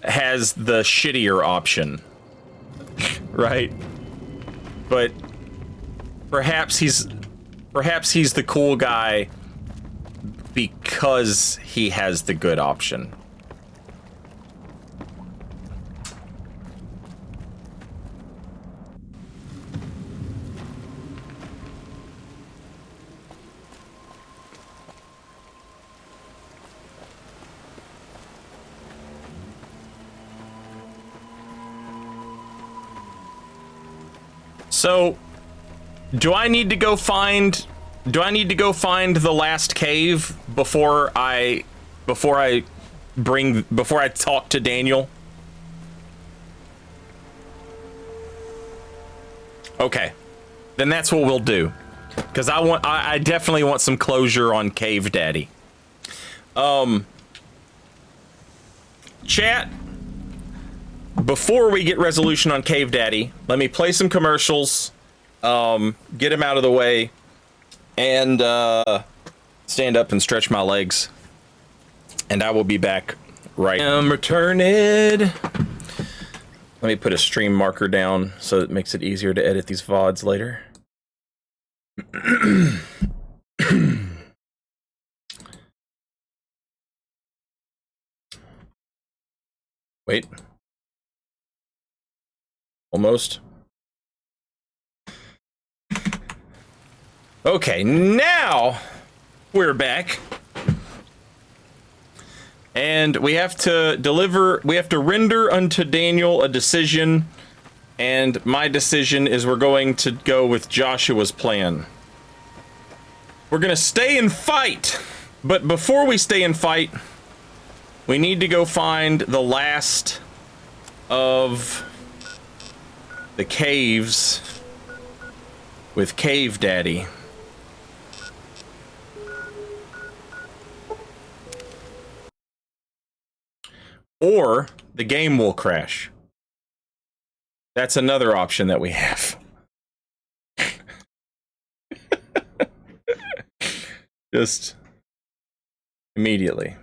has the shittier option, right? But perhaps he's the cool guy because he has the good option. So, do I need to go find the last cave before I talk to Daniel? Okay. Then that's what we'll do. Cuz I definitely want some closure on Cave Daddy. Chat, before we get resolution on Cave Daddy, let me play some commercials, get him out of the way, and stand up and stretch my legs. And I will be back right now. I'm returned. Let me put a stream marker down so it makes it easier to edit these VODs later. Wait. Almost. Okay, now we're back. And we have to render unto Daniel a decision. And my decision is we're going to go with Joshua's plan. We're gonna stay and fight. But before we stay and fight, we need to go find the last of the caves with Cave Daddy. Or the game will crash. That's another option that we have. Just immediately.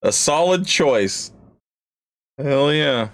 A solid choice. Hell yeah.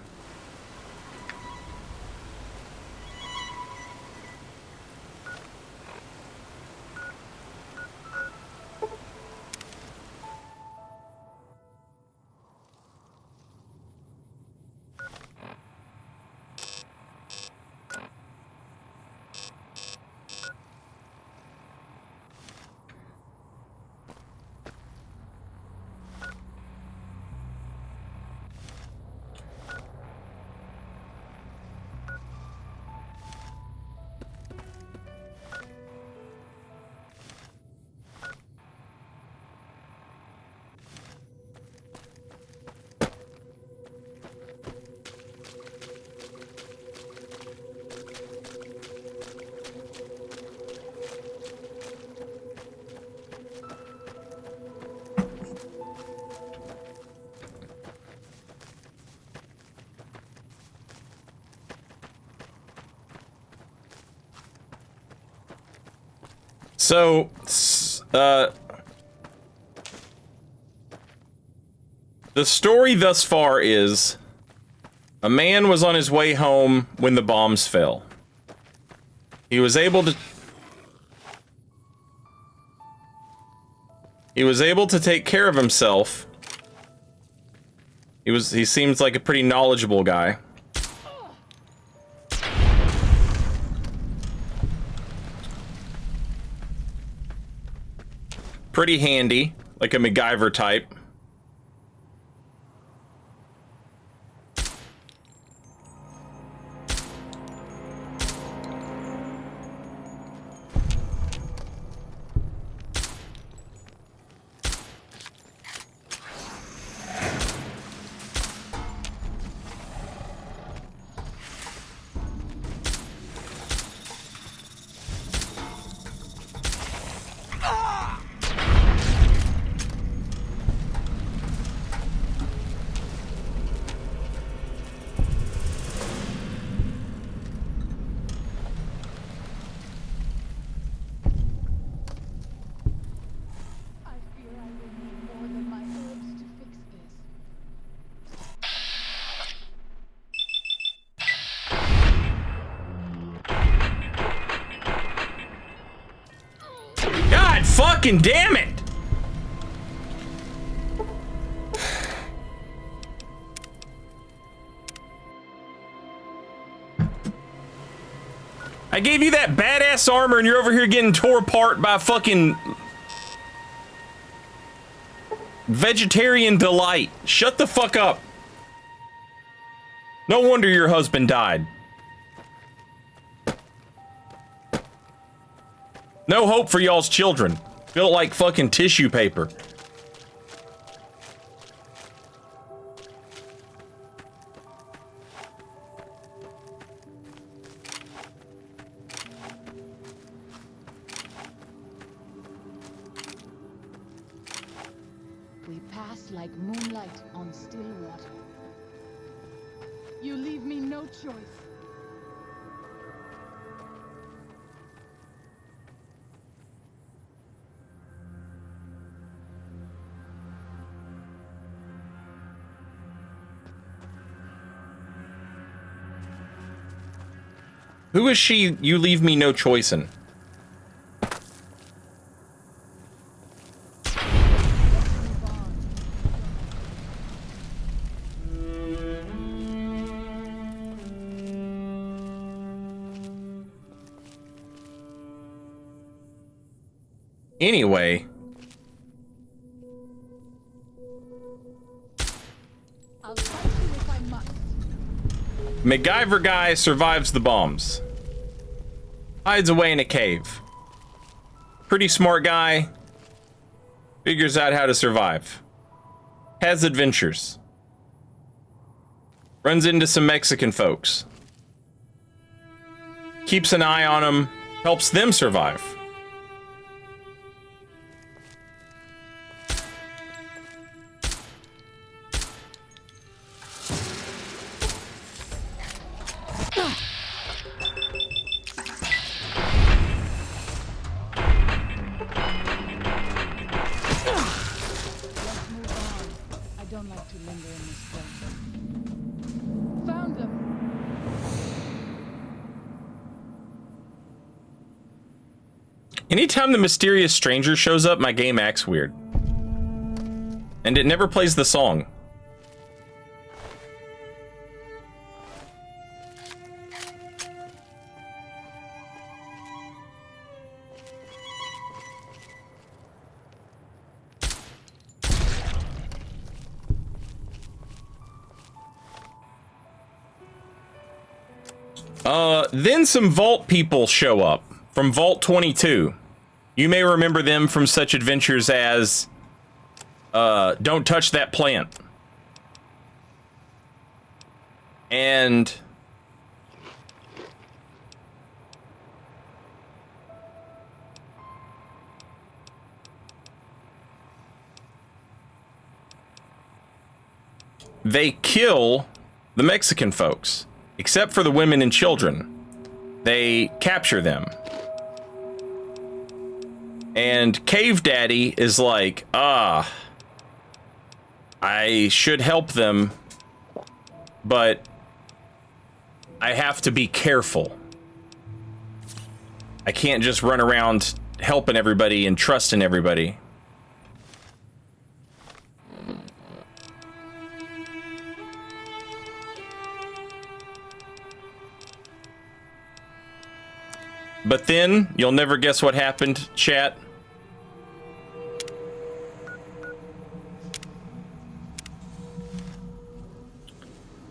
So, the story thus far is a man was on his way home when the bombs fell. He was able to take care of himself. He seems like a pretty knowledgeable guy. Pretty handy. like a MacGyver type. I fear I will need more than my herbs to fix this. God fucking damn it! I gave you that badass armor and you're over here getting tore apart by fucking vegetarian delight. Shut the fuck up. No wonder your husband died. No hope for y'all's children. Built like fucking tissue paper. We pass like moonlight on still water. You leave me no choice. Who is she you leave me no choice in? Anyway, I'll fight you if I must. MacGyver guy survives the bombs. Hides away in a cave. Pretty smart guy. Figures out how to survive. Has adventures. Runs into some Mexican folks. Keeps an eye on them. Helps them survive. Anytime the mysterious stranger shows up, my game acts weird. And it never plays the song. Then some vault people show up from Vault 22. You may remember them from such adventures as Don't Touch That Plant. And they kill the Mexican folks, except for the women and children. They capture them. And Cave Daddy is like, I should help them, but I have to be careful. I can't just run around helping everybody and trusting everybody. But then, you'll never guess what happened, chat.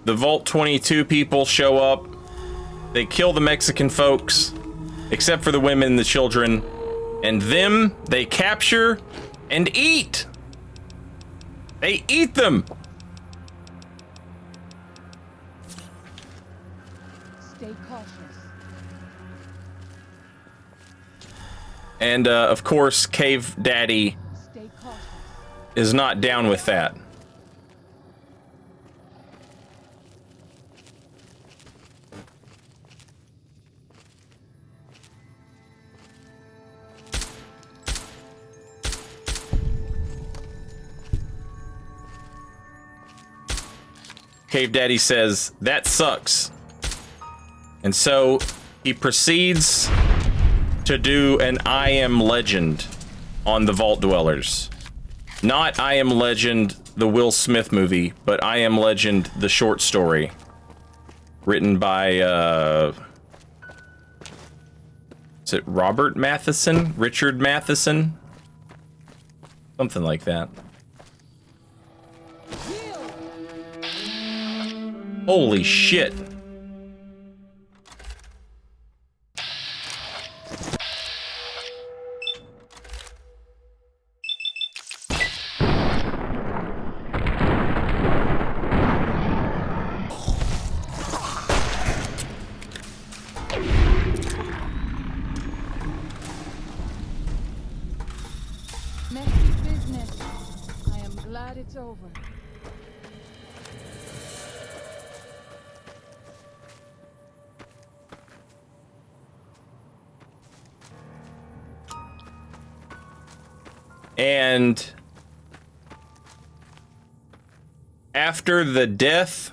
the Vault 22 people show up. They kill the Mexican folks, except for the women and the children. And them, they capture and eat. They eat them. Stay cautious. And, of course, Cave Daddy Stay cautious. is not down with that. Cave Daddy says, that sucks. And so he proceeds to do an I Am Legend on the Vault Dwellers. Not I Am Legend, the Will Smith movie, but I Am Legend, the short story. Written by, is it Robert Matheson? Richard Matheson? Something like that. Holy shit. Messy business. I am glad it's over. And after the death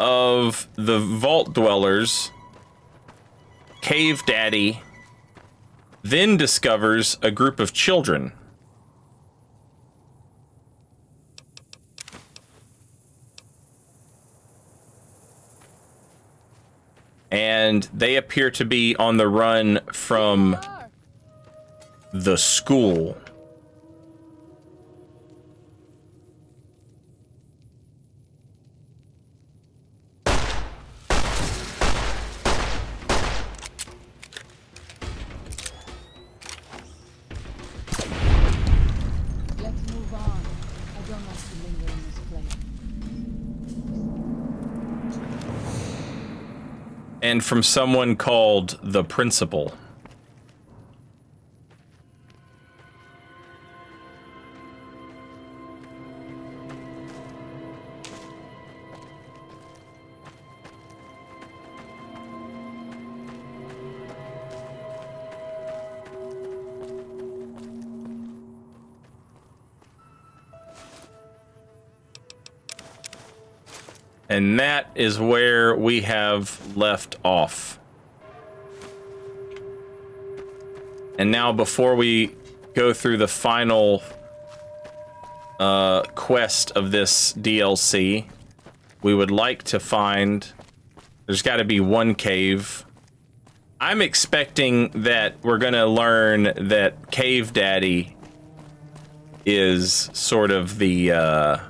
of the Vault Dwellers, Cave Daddy then discovers a group of children. And they appear to be on the run from the school. Let's move on. I don't like to linger in this place. And from someone called the Principal. And that is where we have left off. And now, before we go through the final quest of this DLC, we would like to find... There's got to be one cave. I'm expecting that we're going to learn that Cave Daddy is sort of the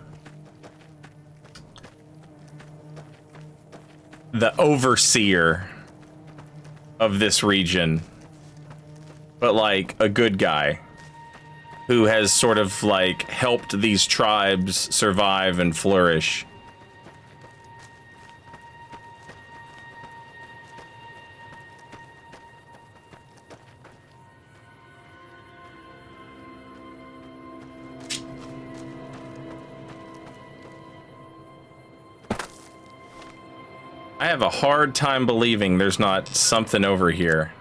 overseer of this region, but like a good guy who has sort of like helped these tribes survive and flourish. I have a hard time believing there's not something over here.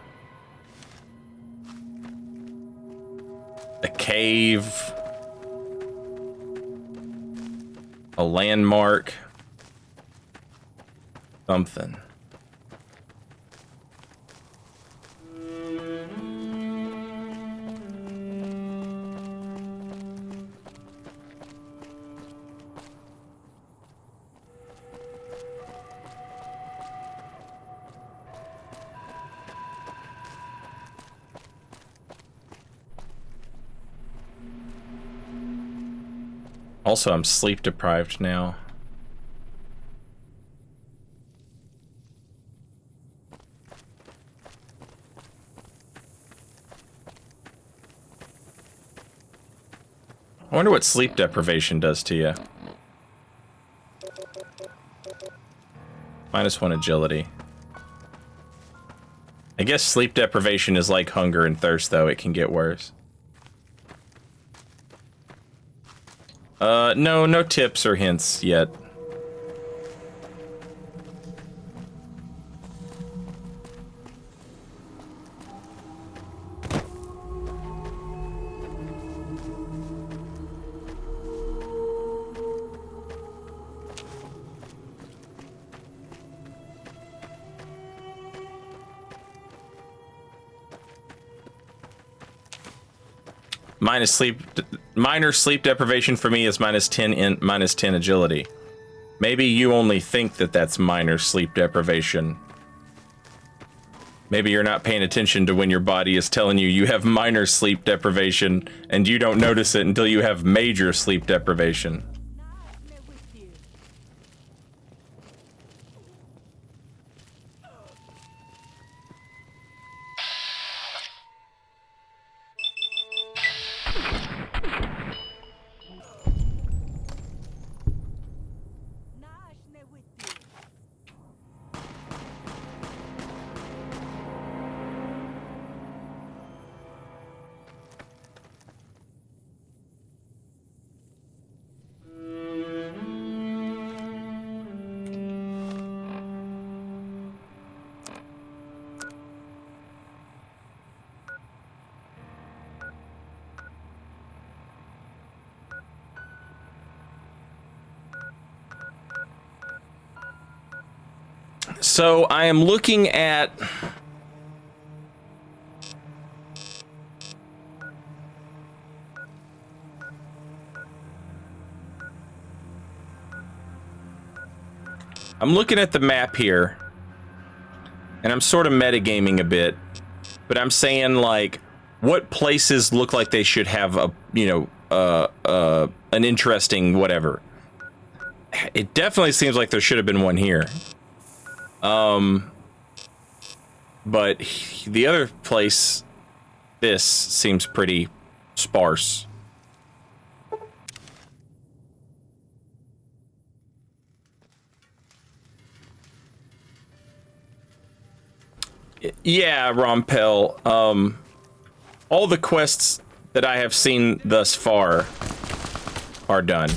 A cave. A landmark. Something. Also, I'm sleep deprived now. I wonder what sleep deprivation does to you. -1 agility. I guess sleep deprivation is like hunger and thirst, though. It can get worse. No tips or hints yet. Minor sleep deprivation for me is -10 in -10 agility. Maybe you only think that that's minor sleep deprivation. Maybe you're not paying attention to when your body is telling you you have minor sleep deprivation and you don't notice it until you have major sleep deprivation. So I am looking at the map here, and I'm sort of metagaming a bit, but I'm saying, like, what places look like they should have a, you know, an interesting whatever. It definitely seems like there should have been one here. But the other place, this seems pretty sparse. Yeah, Rompel. All the quests that I have seen thus far are done.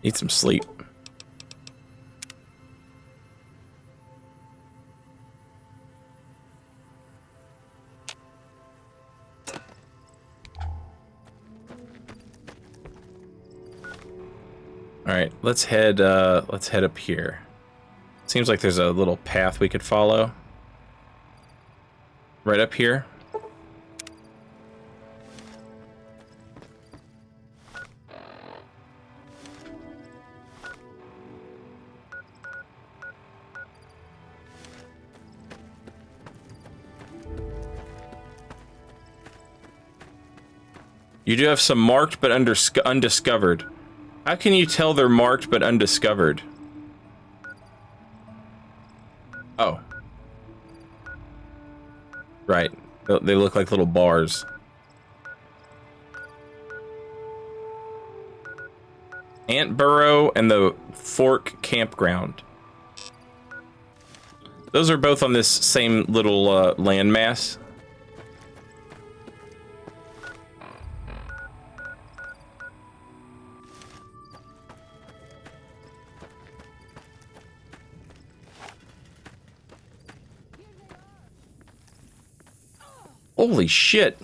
Need some sleep. All right, let's head up here. Seems like there's a little path we could follow. Right up here. You do have some marked but undiscovered. How can you tell they're marked but undiscovered? Oh. Right. They look like little bars. Ant Burrow and the Fork Campground. Those are both on this same little landmass. Holy shit.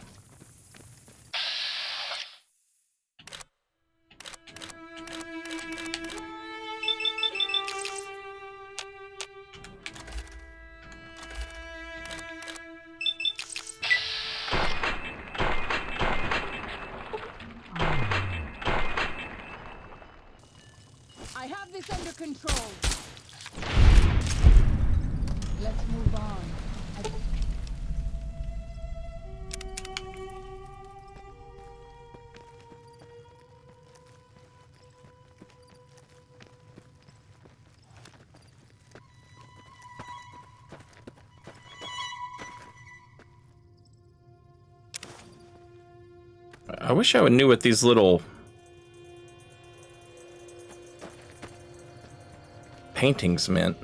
I have this under control. Let's move on. I wish I knew what these little paintings meant.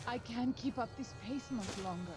I can't keep up this pace much longer.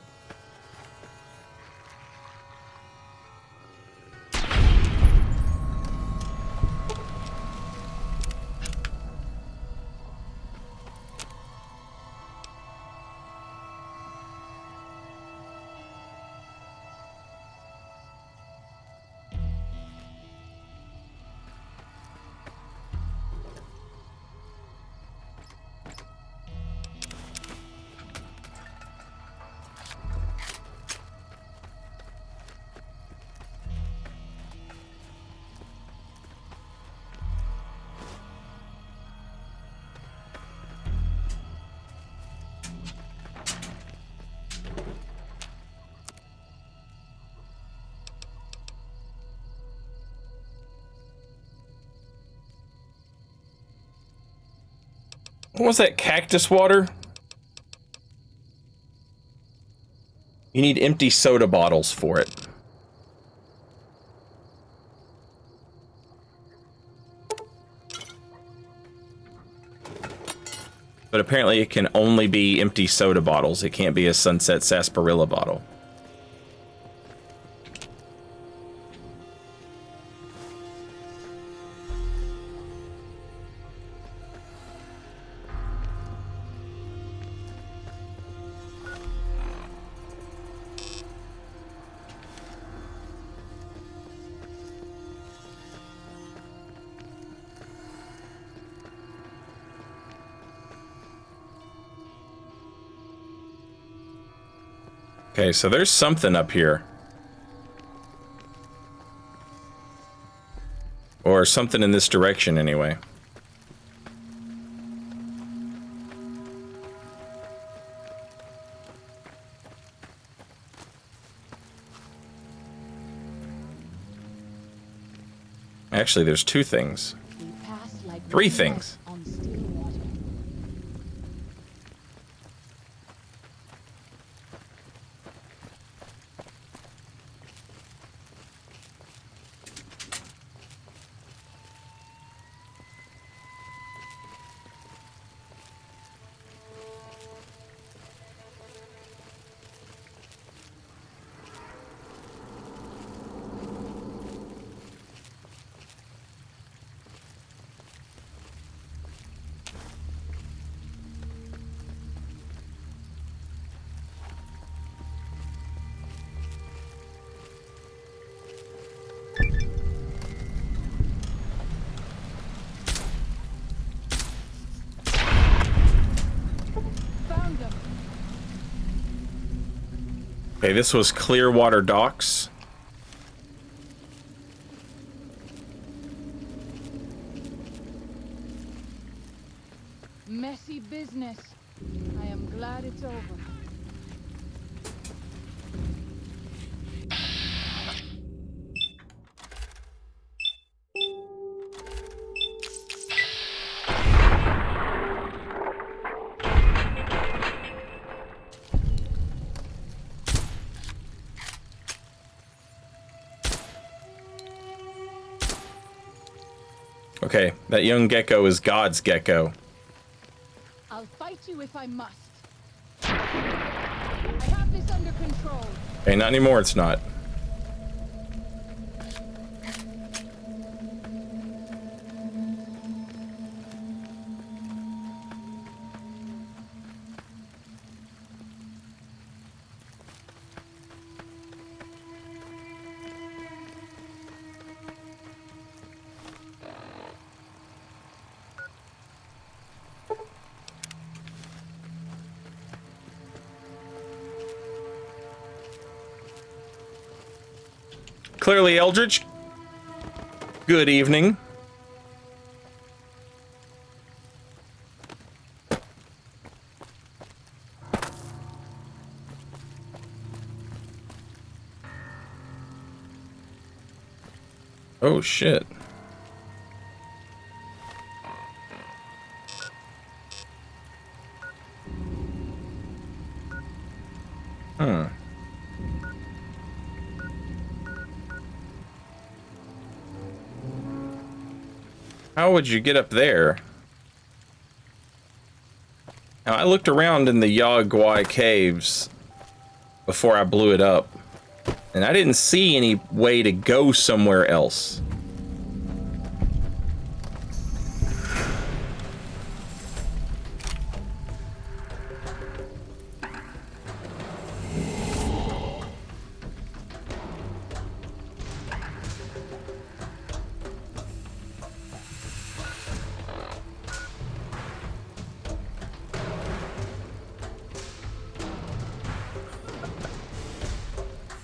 What was that, cactus water? You need empty soda bottles for it. But apparently it can only be empty soda bottles. It can't be a Sunset Sarsaparilla bottle. Okay, so there's something up here. Or something in this direction, anyway. Actually, there's two things. Three things. Okay, this was Clearwater Docks. Messy business. I am glad it's over. Okay, that young gecko is God's gecko. I'll fight you if I must. I have this under control. Okay, not anymore, it's not. Clearly, Eldritch. Good evening. Oh, shit. Huh. How would you get up there? Now, I looked around in the Yagwai caves before I blew it up, and I didn't see any way to go somewhere else.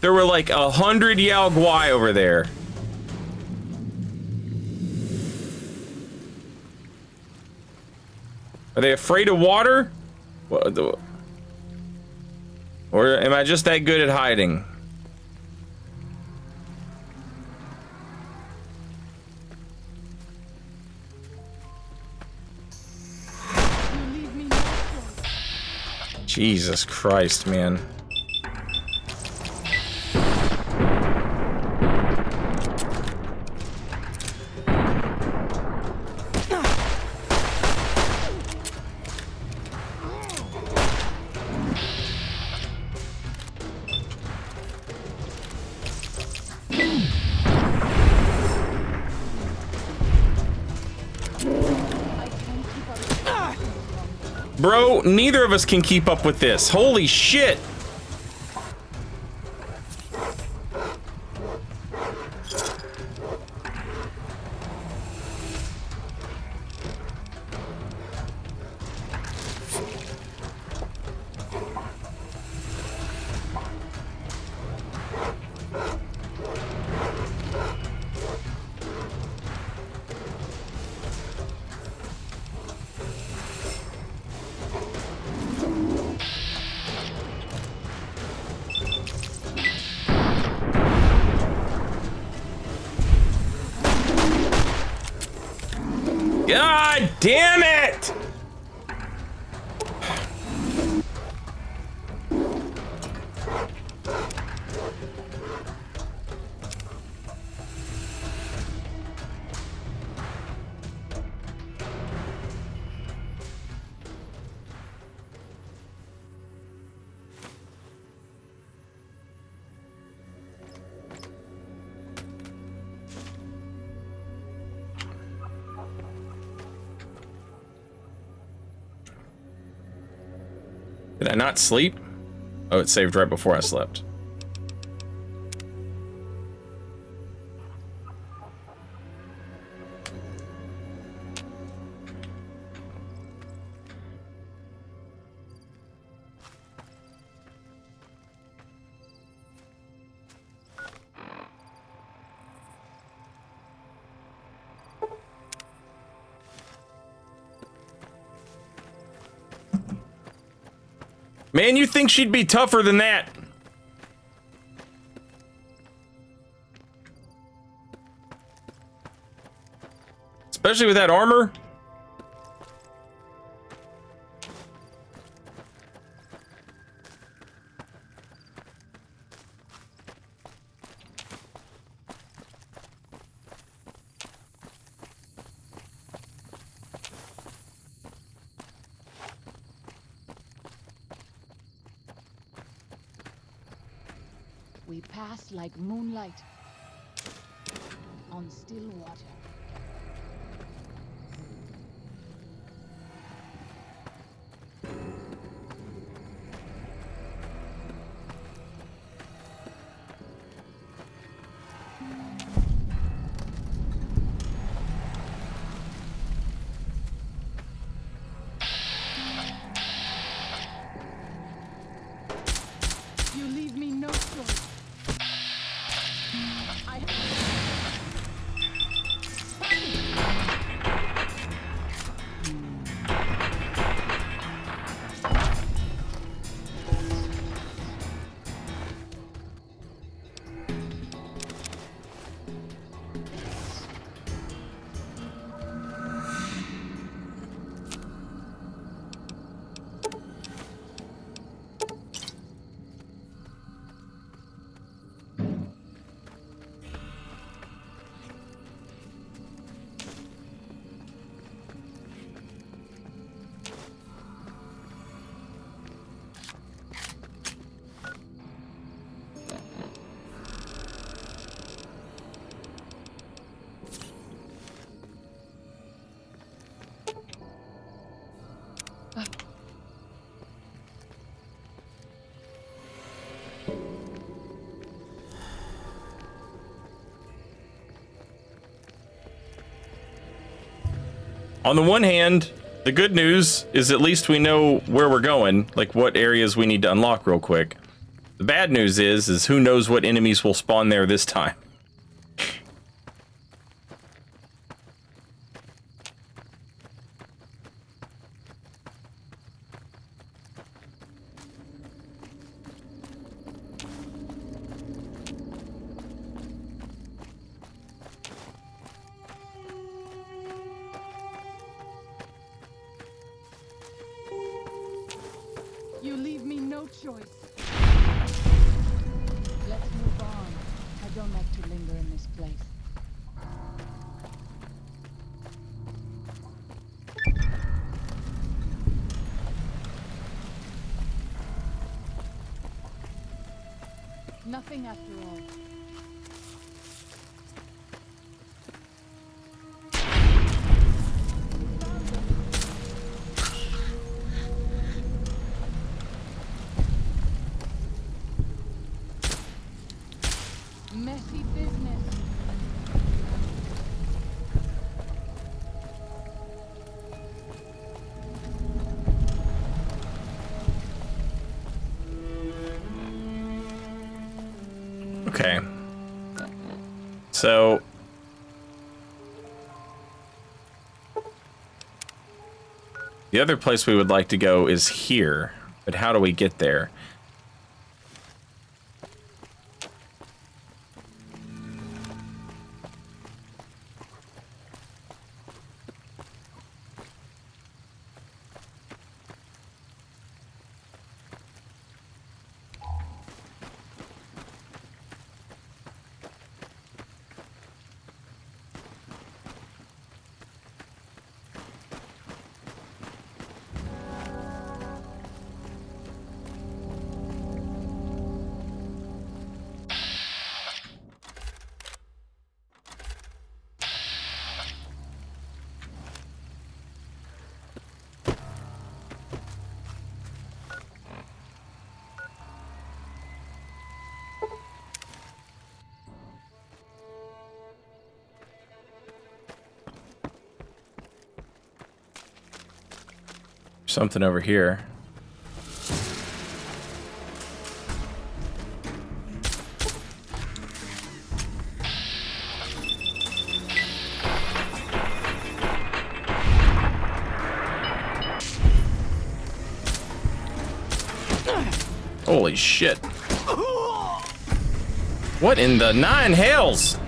There were like 100 Yao Guai over there. Are they afraid of water? Or am I just that good at hiding? You leave me no choice. Jesus Christ, man. Bro, neither of us can keep up with this. Holy shit! God damn it! Did I not sleep? Oh, it saved right before I slept. Man, you think she'd be tougher than that? Especially with that armor. We pass like moonlight on still water. You leave me no choice. On the one hand, the good news is at least we know where we're going, like what areas we need to unlock real quick. The bad news is who knows what enemies will spawn there this time. You leave me no choice. Let's move on. I don't like to linger in this place. Nothing after all. Messy business. Okay. So the other place we would like to go is here, but how do we get there? Something over here. Holy shit. What in the nine hells?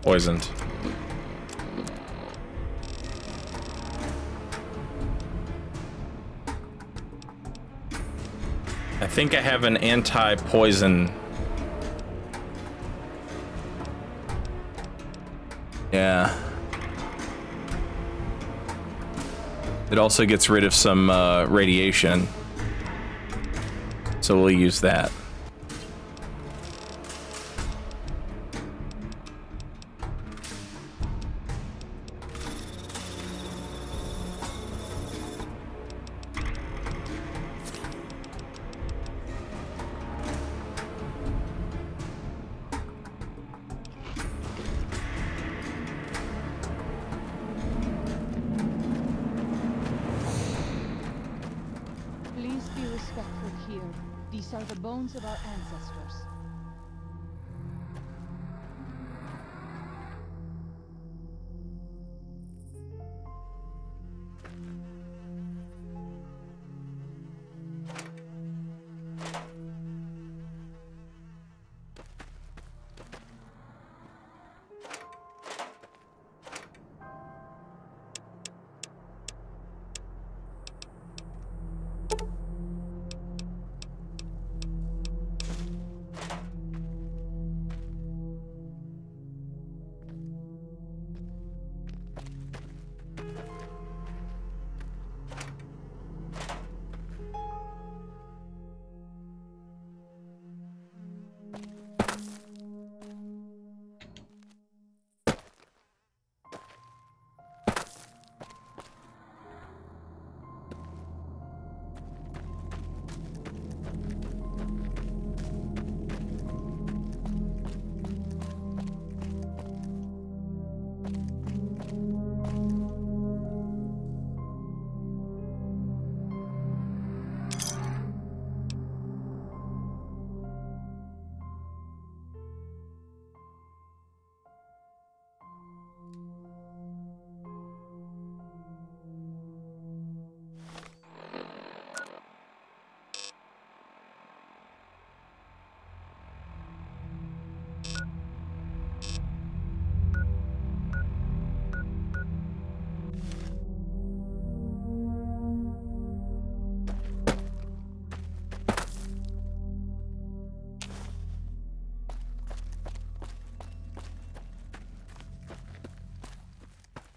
Poisoned. I think I have an anti-poison. Yeah. It also gets rid of some radiation. So we'll use that. Please be respectful here. These are the bones of our ancestors.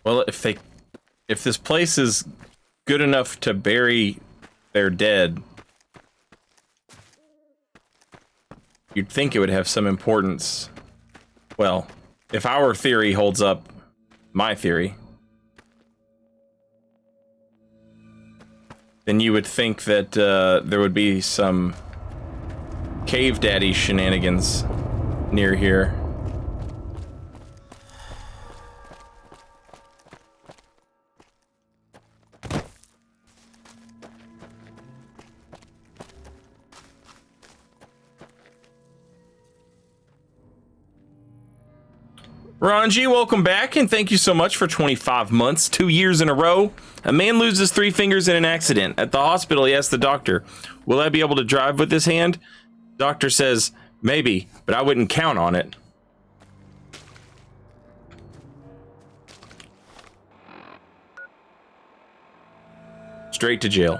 Well, if this place is good enough to bury their dead, you'd think it would have some importance. Well, if our theory holds up, my theory, then you would think that there would be some cave daddy shenanigans near here. Ranji, welcome back, and thank you so much for 25 months, 2 years in a row. A man loses 3 fingers in an accident. At the hospital, he asks the doctor, will I be able to drive with this hand? Doctor says, maybe, but I wouldn't count on it. Straight to jail.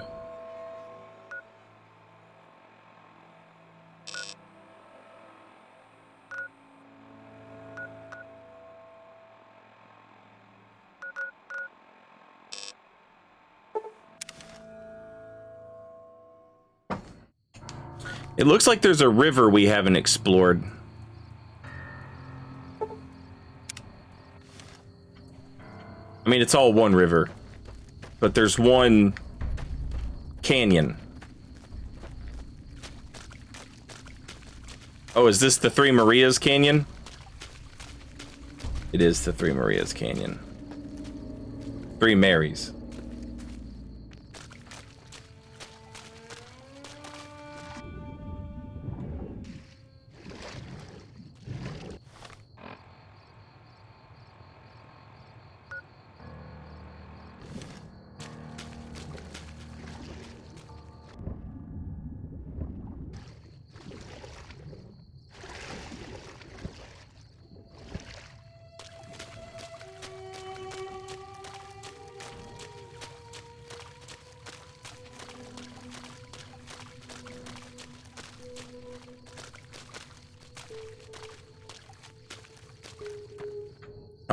It looks like there's a river we haven't explored. I mean, it's all one river, but there's one canyon. Oh, is this the Three Marias Canyon? It is the Three Marias Canyon. Three Marys.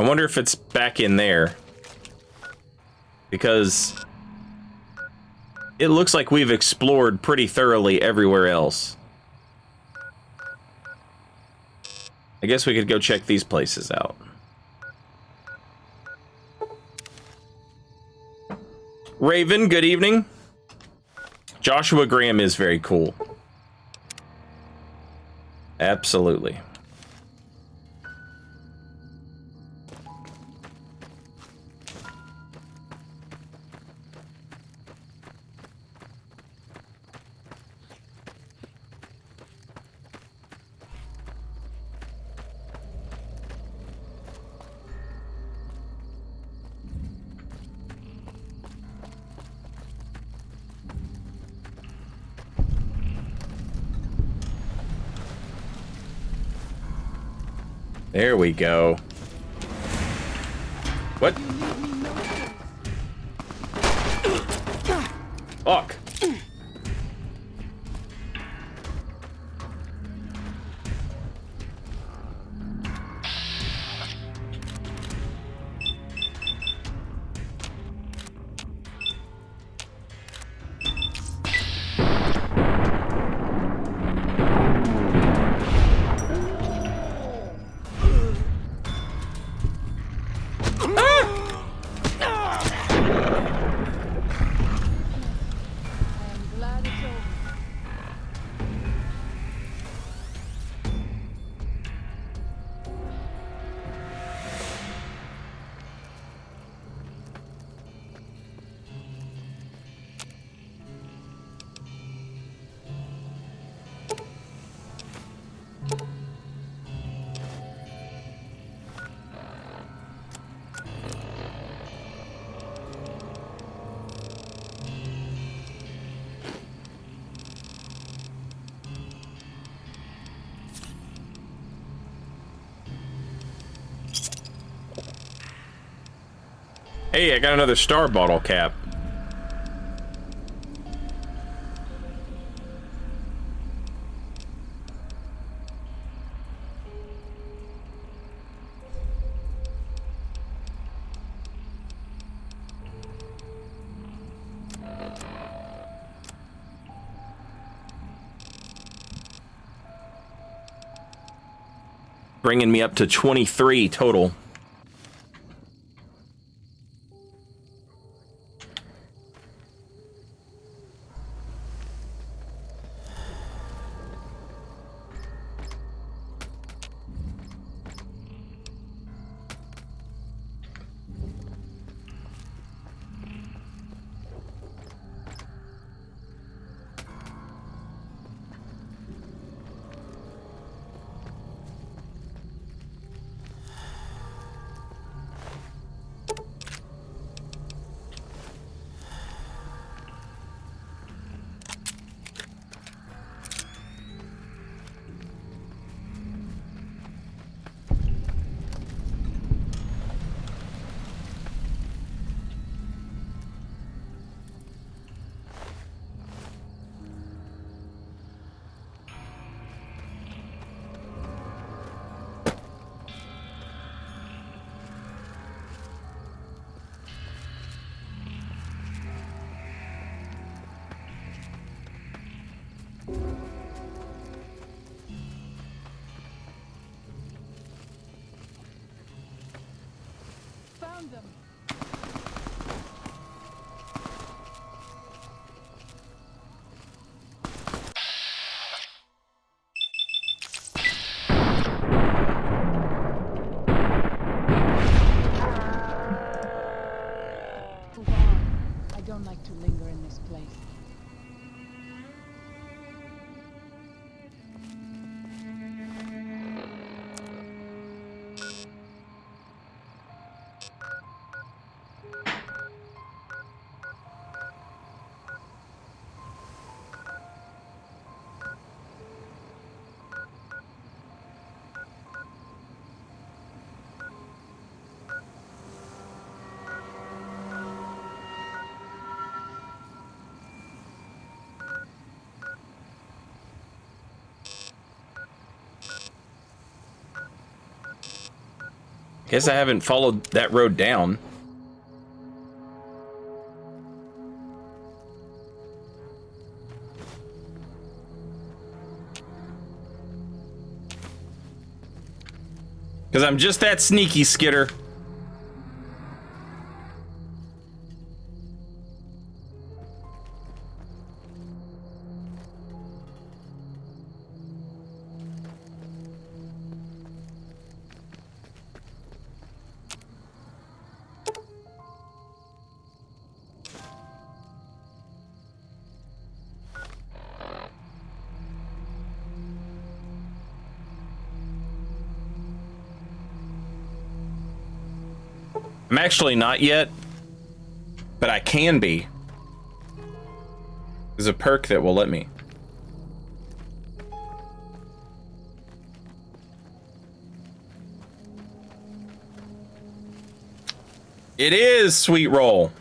I wonder if it's back in there. Because it looks like we've explored pretty thoroughly everywhere else. I guess we could go check these places out. Raven, good evening. Joshua Graham is very cool. Absolutely. There we go. What? Fuck. I'm glad it's over. Hey, I got another star bottle cap. Bringing me up to 23 total. don't like to linger in this place. Guess I haven't followed that road down. Because I'm just that sneaky, Skitter. I'm actually not yet, but I can be. There's a perk that will let me. It is Sweet Roll.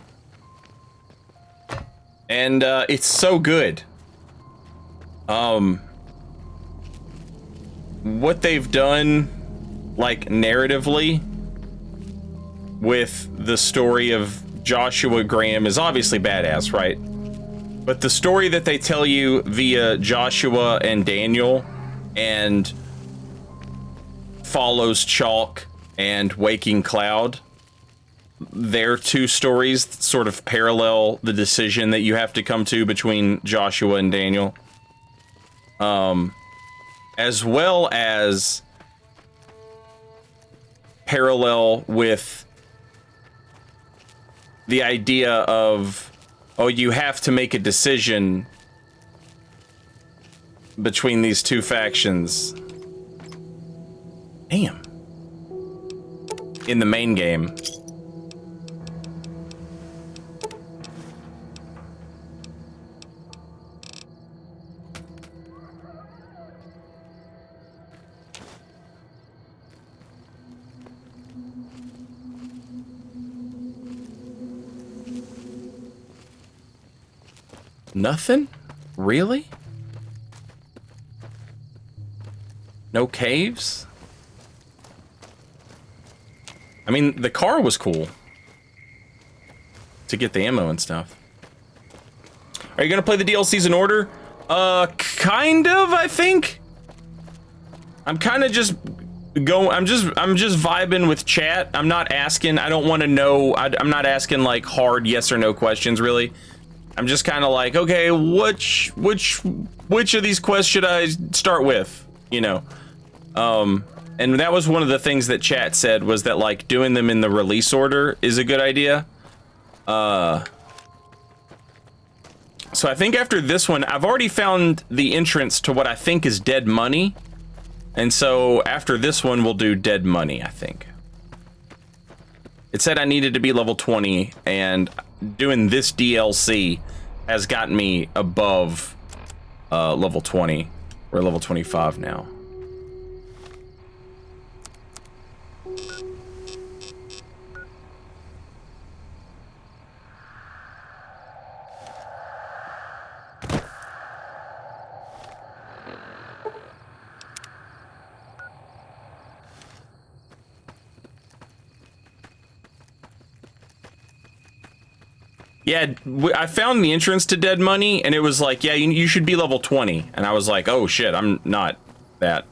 And it's so good. What they've done, like, narratively with the story of Joshua Graham is obviously badass, right? But the story that they tell you via Joshua and Daniel and follows Chalk and Waking Cloud, their two stories sort of parallel the decision that you have to come to between Joshua and Daniel. As well as parallel with the idea of, oh, you have to make a decision between these two factions. Damn. In the main game. Nothing? Really? No caves? I mean, the car was cool. To get the ammo and stuff. Are you gonna play the DLCs in order? Kind of, I think. I'm kind of just I'm just vibing with chat. I'm not asking, I don't want to know, I'm not asking like hard yes or no questions, really. I'm just kind of like, okay, which of these quests should I start with? You know, and that was one of the things that chat said, was that like doing them in the release order is a good idea. So I think after this one, I've already found the entrance to what I think is Dead Money, and so after this one, we'll do Dead Money, I think. It said I needed to be level 20, and doing this DLC has gotten me above level 20. We're level 25 now. Yeah, I found the entrance to Dead Money, and it was like, yeah, you should be level 20. And I was like, oh shit, I'm not that.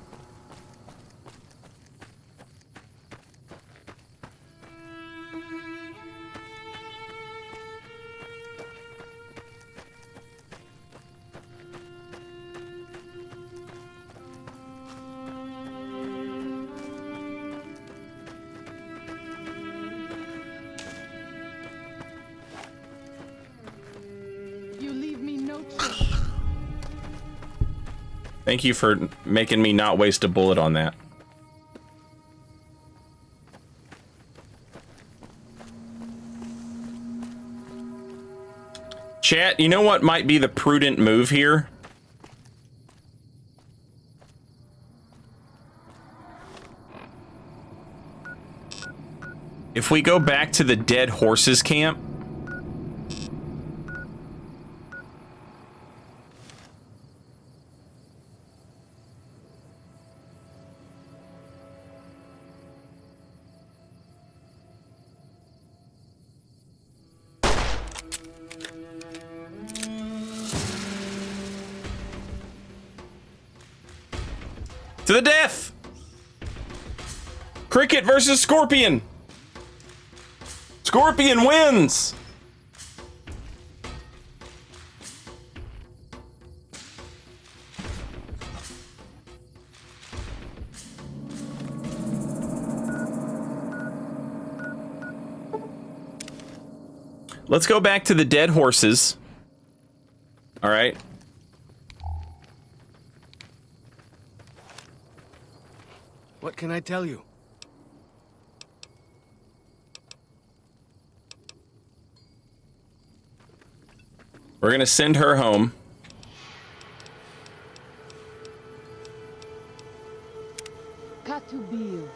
You leave me no choice. Thank you for making me not waste a bullet on that. Chat, you know what might be the prudent move here? If we go back to the dead horses camp. To the death! Cricket versus Scorpion! Scorpion wins! Let's go back to the dead horses. All right. What can I tell you? We're gonna send her home. Katubil.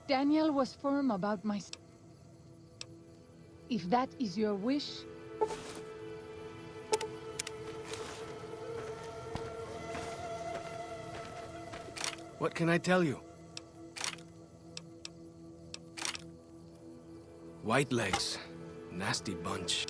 Daniel was firm about my... If that is your wish... What can I tell you? White legs. Nasty bunch.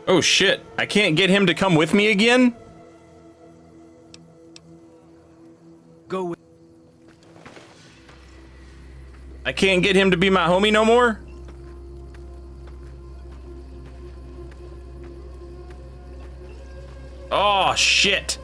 Oh shit, I can't get him to come with me again? Go with... I can't get him to be my homie no more? Oh shit.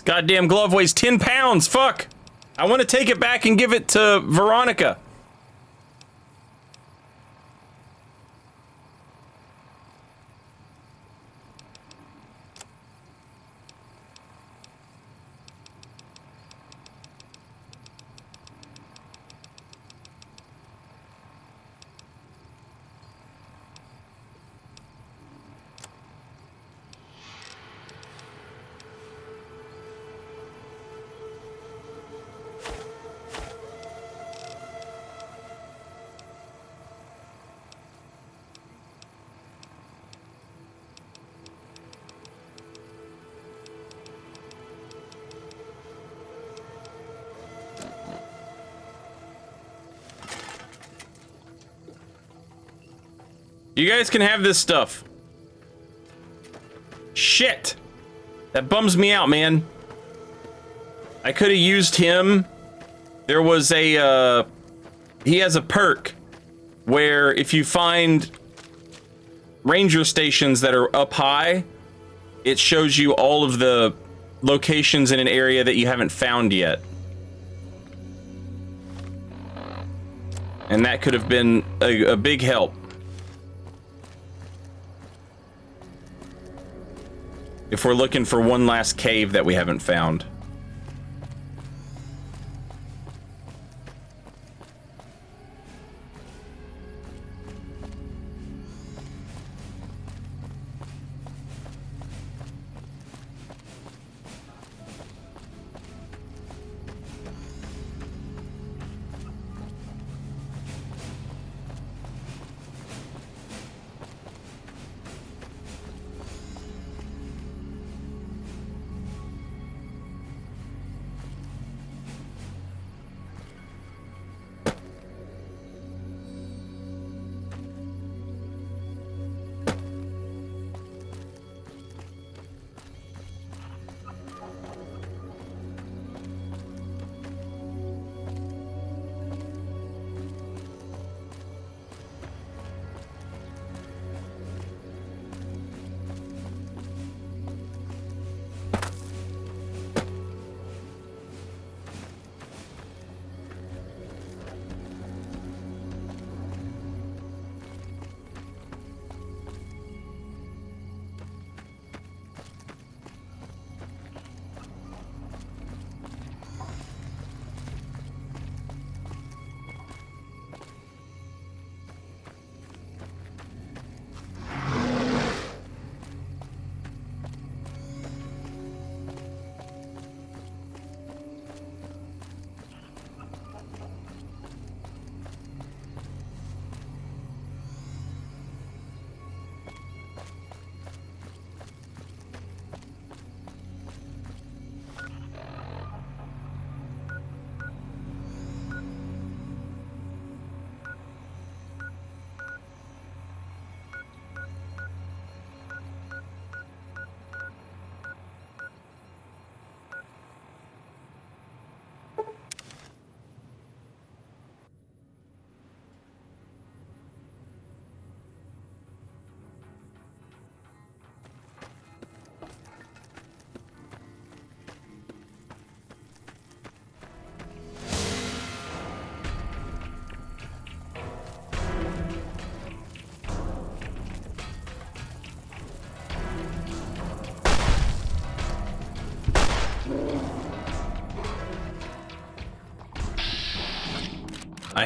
goddamn glove weighs 10 pounds. Fuck. I want to take it back and give it to Veronica. You guys can have this stuff. Shit. That bums me out, man. I could have used him. There was a, he has a perk where if you find ranger stations that are up high, it shows you all of the locations in an area that you haven't found yet. And that could have been a big help. If we're looking for one last cave that we haven't found.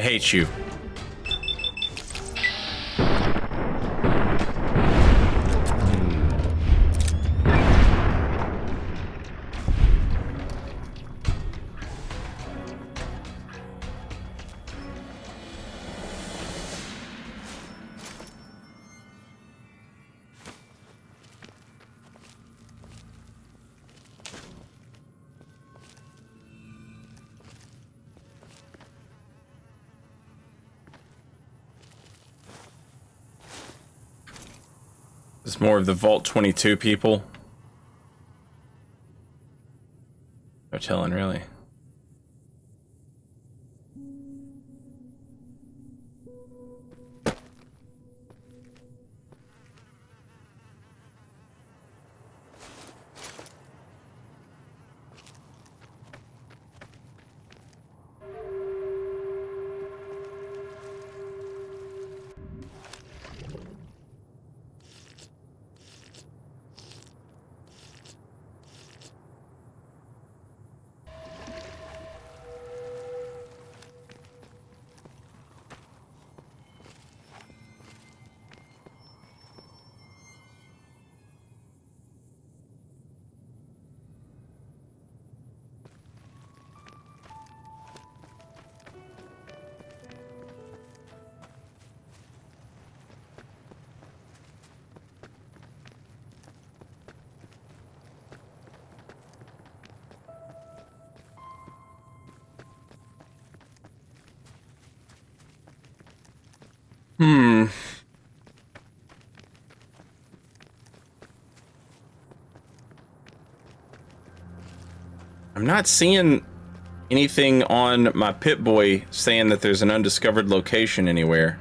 I hate you. It's more of the Vault 22 people. No telling, really. Hmm. I'm not seeing anything on my Pip-Boy saying that there's an undiscovered location anywhere.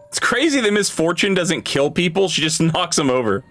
It's crazy that Miss Fortune doesn't kill people, she just knocks them over.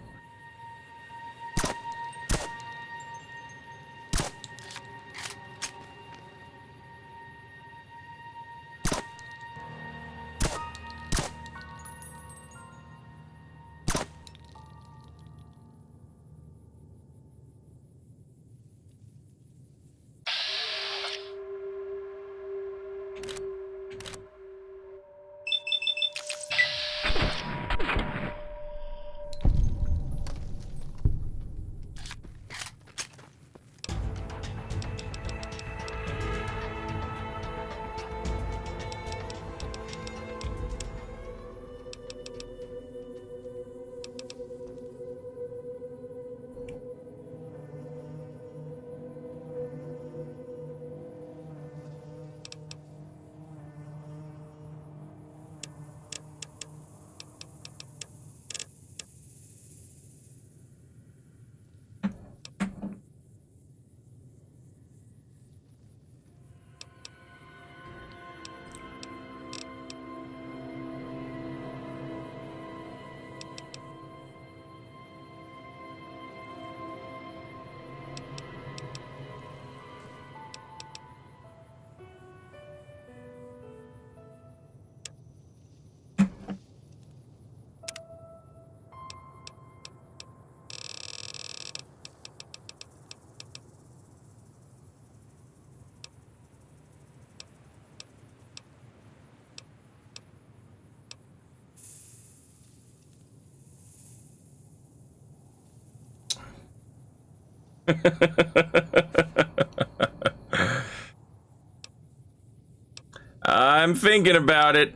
I'm thinking about it.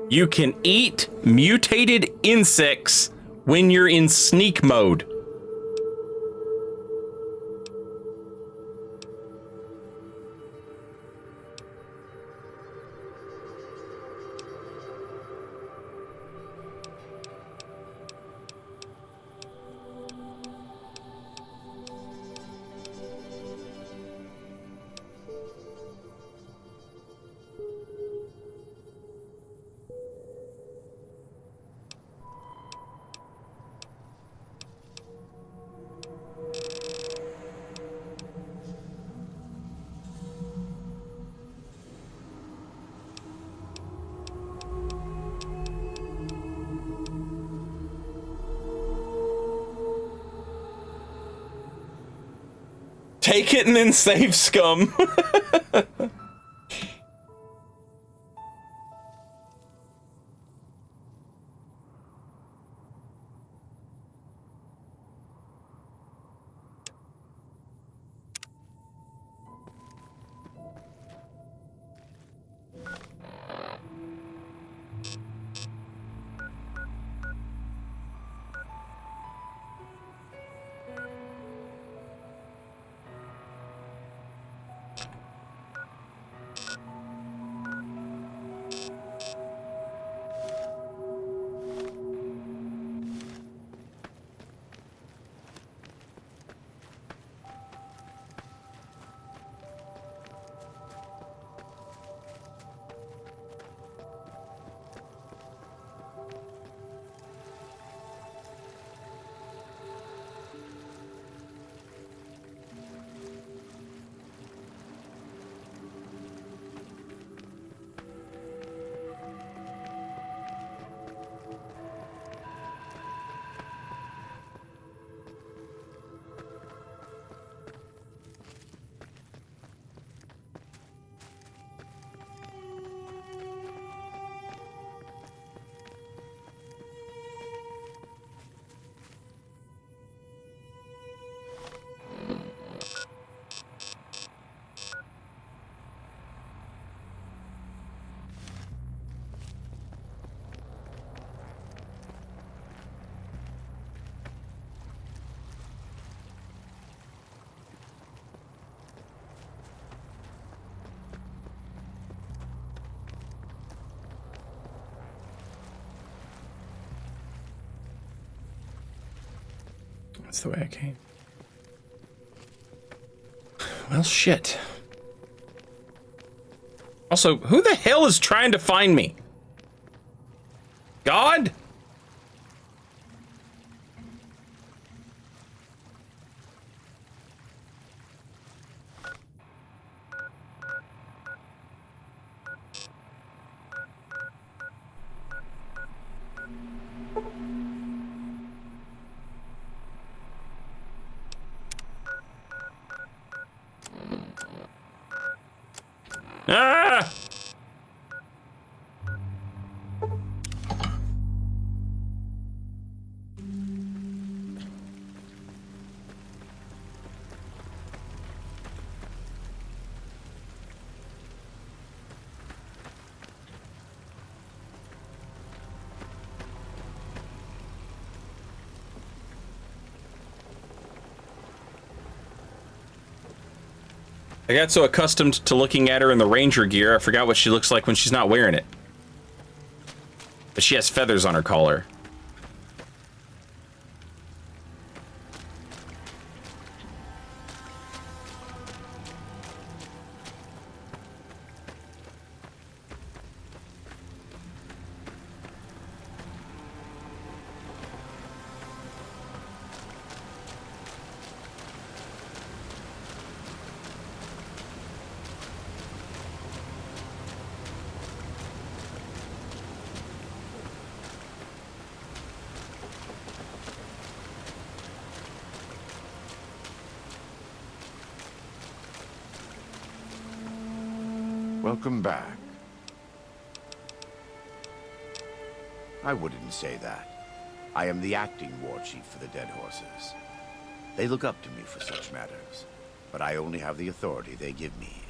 You can eat mutated insects when you're in sneak mode. take it and then save scum. That's the way I came. Well, shit. Also, who the hell is trying to find me? God? Ah! I got so accustomed to looking at her in the ranger gear, I forgot what she looks like when she's not wearing it. But she has feathers on her collar. Welcome back. I wouldn't say that. I am the acting war chief for the Dead Horses. They look up to me for such matters, but I only have the authority they give me.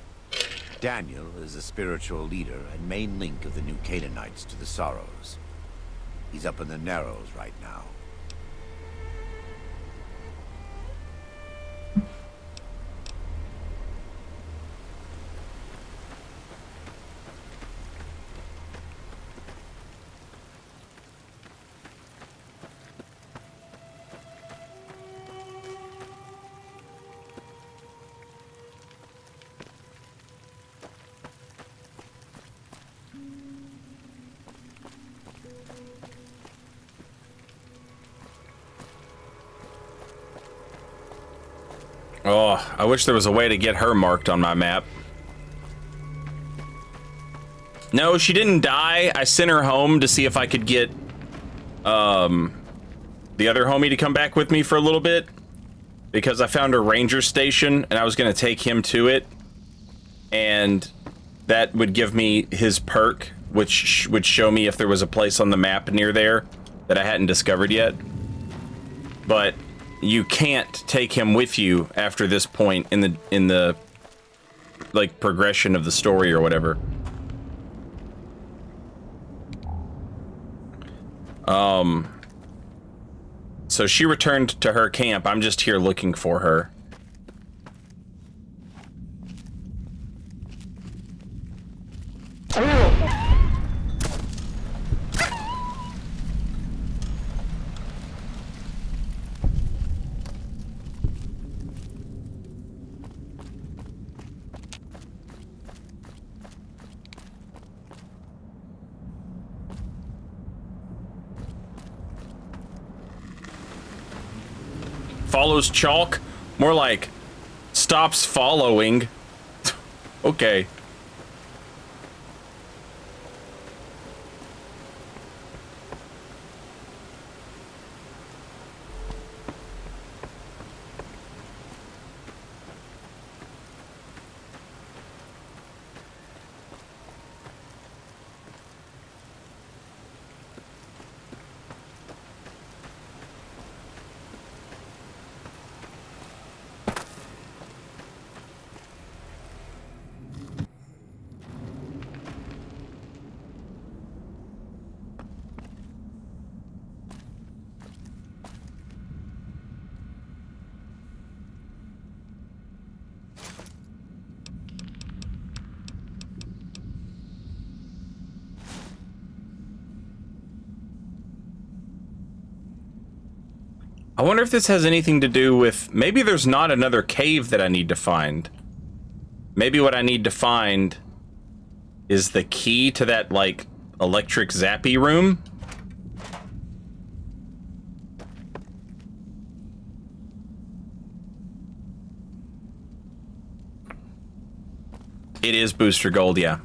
Daniel is the spiritual leader and main link of the new Canaanites to the Sorrows. He's up in the Narrows right now. Oh, I wish there was a way to get her marked on my map. No, she didn't die. I sent her home to see if I could get the other homie to come back with me for a little bit. because I found a ranger station and I was going to take him to it, and that would give me his perk, which would show me if there was a place on the map near there that I hadn't discovered yet. But you can't take him with you after this point in the like progression of the story or whatever. So she returned to her camp. I'm just here looking for her. Follows chalk? More like stops following. Okay. I wonder if this has anything to do with... Maybe there's not another cave that I need to find. Maybe what I need to find is the key to that, like, electric zappy room. It is Booster Gold, yeah.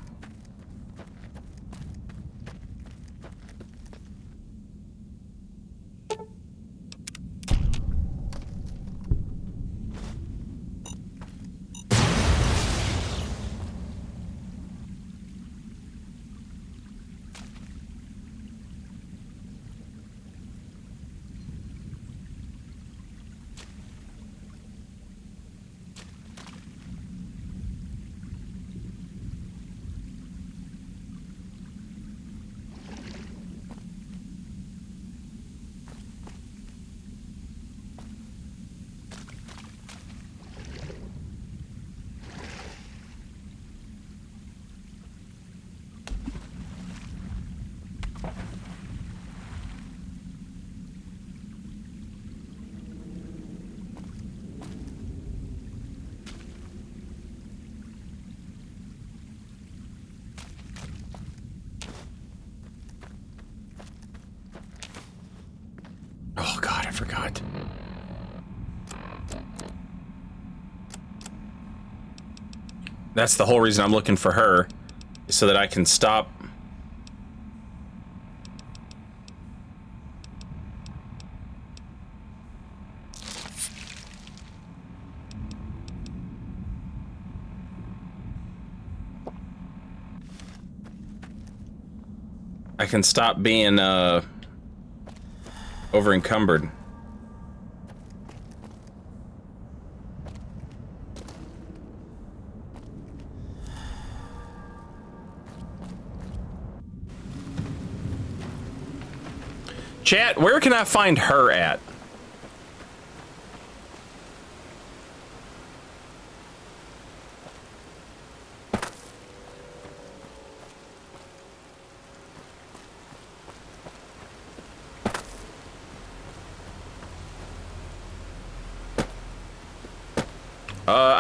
Oh god, I forgot. That's the whole reason I'm looking for her, is so that I can stop. I can stop being, over encumbered. Chat, where can I find her at?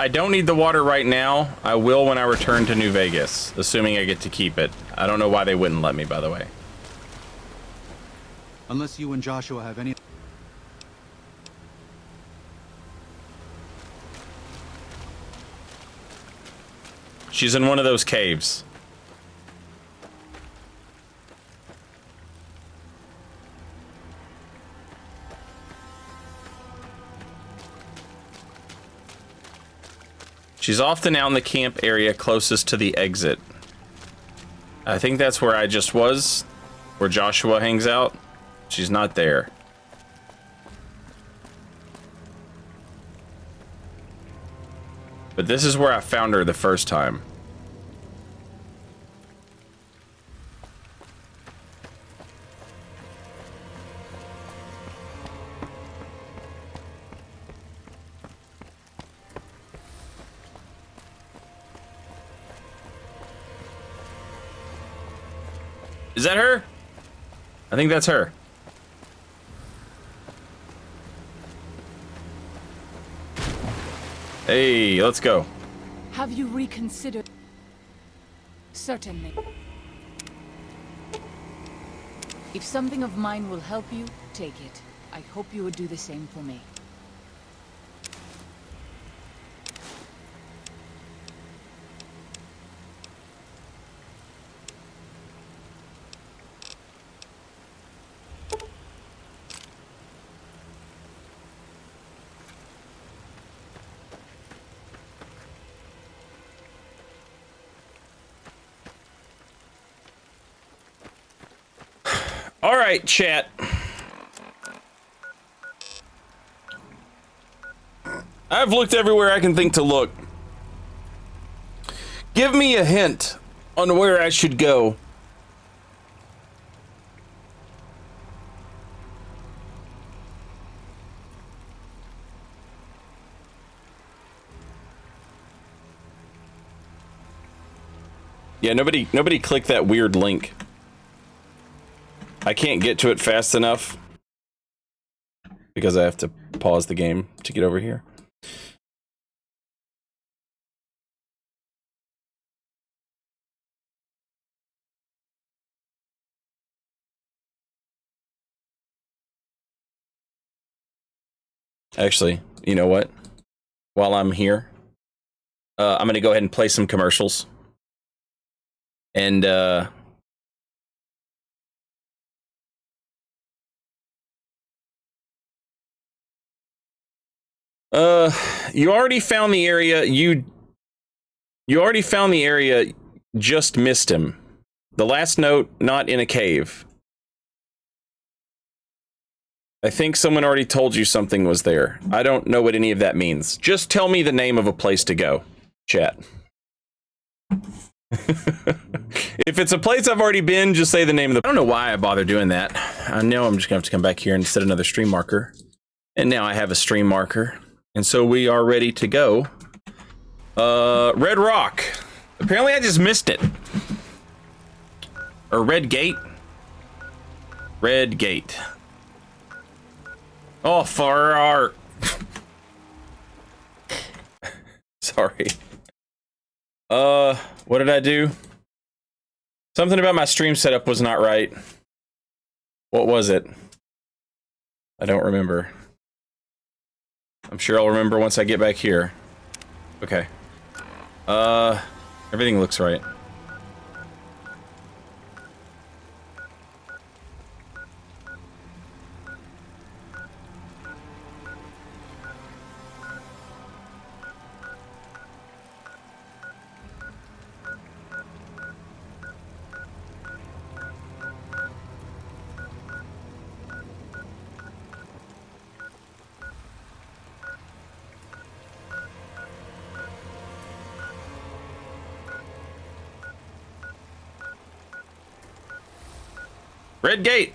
I don't need the water right now. I will when I return to New Vegas, assuming I get to keep it. I don't know why they wouldn't let me, by the way. Unless you and Joshua have any... She's in one of those caves. She's often out in the camp area closest to the exit. I think that's where I just was, where Joshua hangs out. She's not there. But this is where I found her the first time. Is that her? I think that's her. Hey, let's go. Have you reconsidered? Certainly. If something of mine will help you, take it. I hope you would do the same for me. All right, chat. I've looked everywhere I can think to look. Give me a hint on where I should go. Yeah, nobody click that weird link. I can't get to it fast enough because I have to pause the game to get over here. Actually, you know what? While I'm here, I'm going to go ahead and play some commercials. And, you already found the area. You already found the area. Just missed him. The last note, not in a cave. I think someone already told you something was there. I don't know what any of that means. Just tell me the name of a place to go, chat. If it's a place I've already been, just say the name of the... I don't know why I bother doing that. I know I'm just gonna have to come back here and set another stream marker. And now I have a stream marker. And so we are ready to go. Red Rock. Apparently I just missed it. Or Red Gate. Red Gate. Oh, far art. Sorry. What did I do? Something about my stream setup was not right. What was it? I don't remember. I'm sure I'll remember once I get back here. Okay. Everything looks right. Red Gate.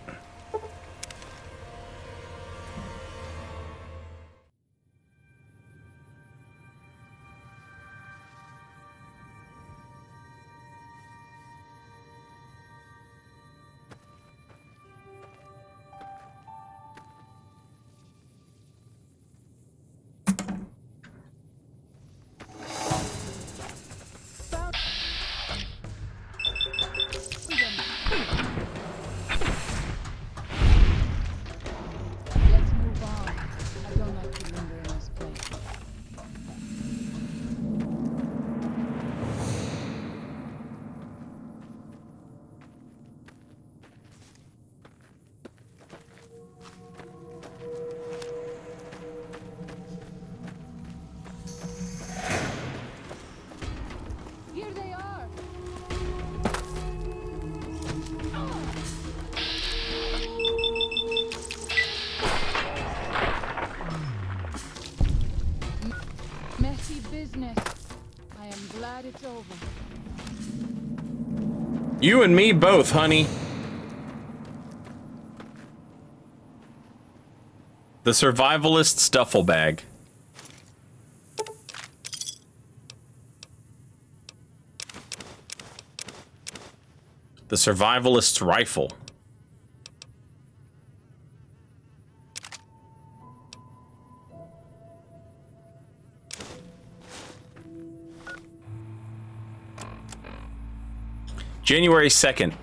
over. You and me both, honey. The survivalist stuffle bag. The survivalist's rifle. January 2nd.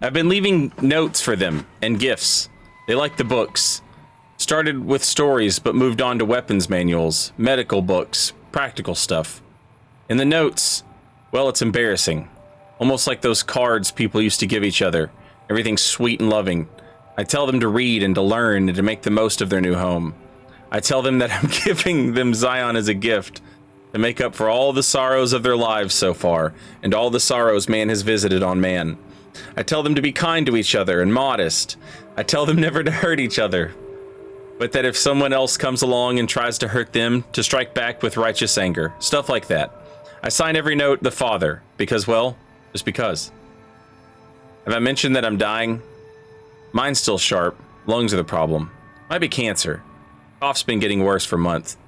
I've been leaving notes for them and gifts. They like the books. Started with stories, but moved on to weapons manuals, medical books, practical stuff. In the notes, well, it's embarrassing. Almost like those cards people used to give each other. Everything's sweet and loving. I tell them to read and to learn and to make the most of their new home. I tell them that I'm giving them Zion as a gift to make up for all the sorrows of their lives so far and all the sorrows man has visited on man. I tell them to be kind to each other and modest. I tell them never to hurt each other, but that if someone else comes along and tries to hurt them, to strike back with righteous anger. Stuff like that. I sign every note the Father, because, well, just because. Have I mentioned that I'm dying? Mine's still sharp. Lungs are the problem. Might be cancer. Cough's been getting worse for months.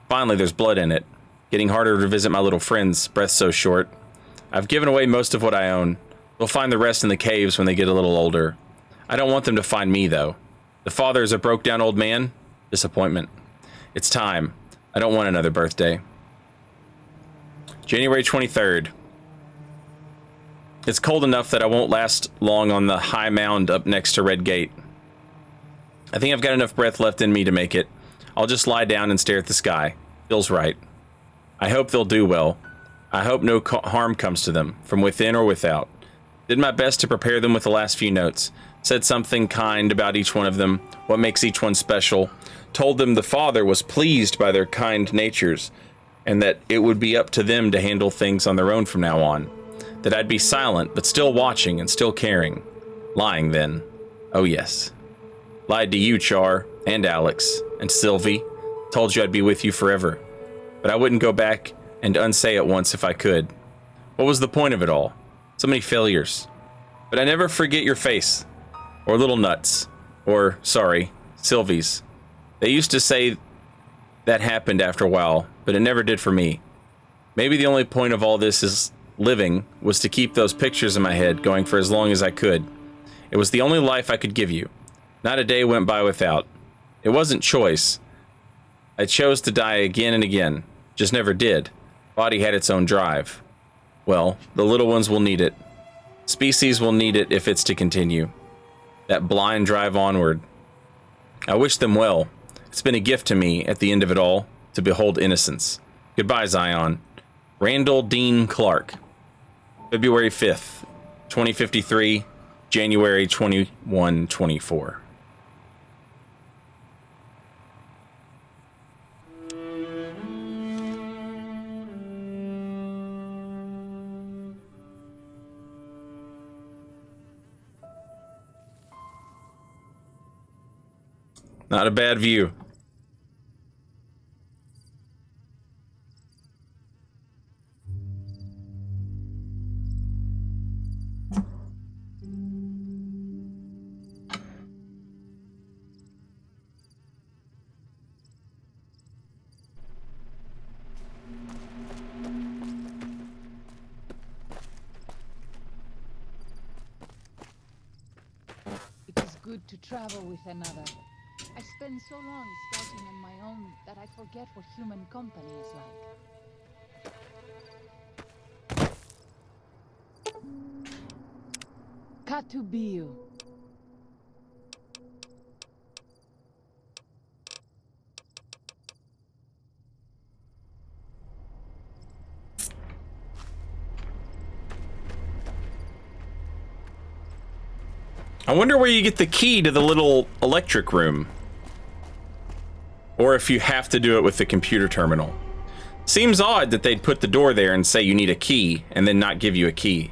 Finally, there's blood in it. Getting harder to visit my little friends. Breath so short. I've given away most of what I own. They'll find the rest in the caves when they get a little older. I don't want them to find me, though. The father is a broke-down old man. Disappointment. It's time. I don't want another birthday. January 23rd. It's cold enough that I won't last long on the high mound up next to Red Gate. I think I've got enough breath left in me to make it. I'll just lie down and stare at the sky. Feels right. I hope they'll do well. I hope no harm comes to them, from within or without. Did my best to prepare them with the last few notes. Said something kind about each one of them, what makes each one special. Told them the Father was pleased by their kind natures, and that it would be up to them to handle things on their own from now on. That I'd be silent, but still watching and still caring. Lying then. Oh yes. Lied to you, Char, and Alex, and Sylvie. Told you I'd be with you forever. But I wouldn't go back and unsay it once if I could. What was the point of it all? So many failures. But I never forget your face. Or little nuts. Or, sorry, Sylvie's. They used to say that happened after a while, but it never did for me. Maybe the only point of all this is living was to keep those pictures in my head going for as long as I could. It was the only life I could give you. Not a day went by without. It wasn't choice. I chose to die again and again. Just never did. Body had its own drive. Well, the little ones will need it. Species will need it if it's to continue. That blind drive onward. I wish them well. It's been a gift to me at the end of it all to behold innocence. Goodbye, Zion. Randall Dean Clark. February 5th, 2053, January 2124. Not a bad view. It is good to travel with another. I spend so long scouting on my own that I forget what human company is like. Katubiu. I wonder where you get the key to the little electric room. Or if you have to do it with the computer terminal. Seems odd that they'd put the door there and say you need a key, and then not give you a key.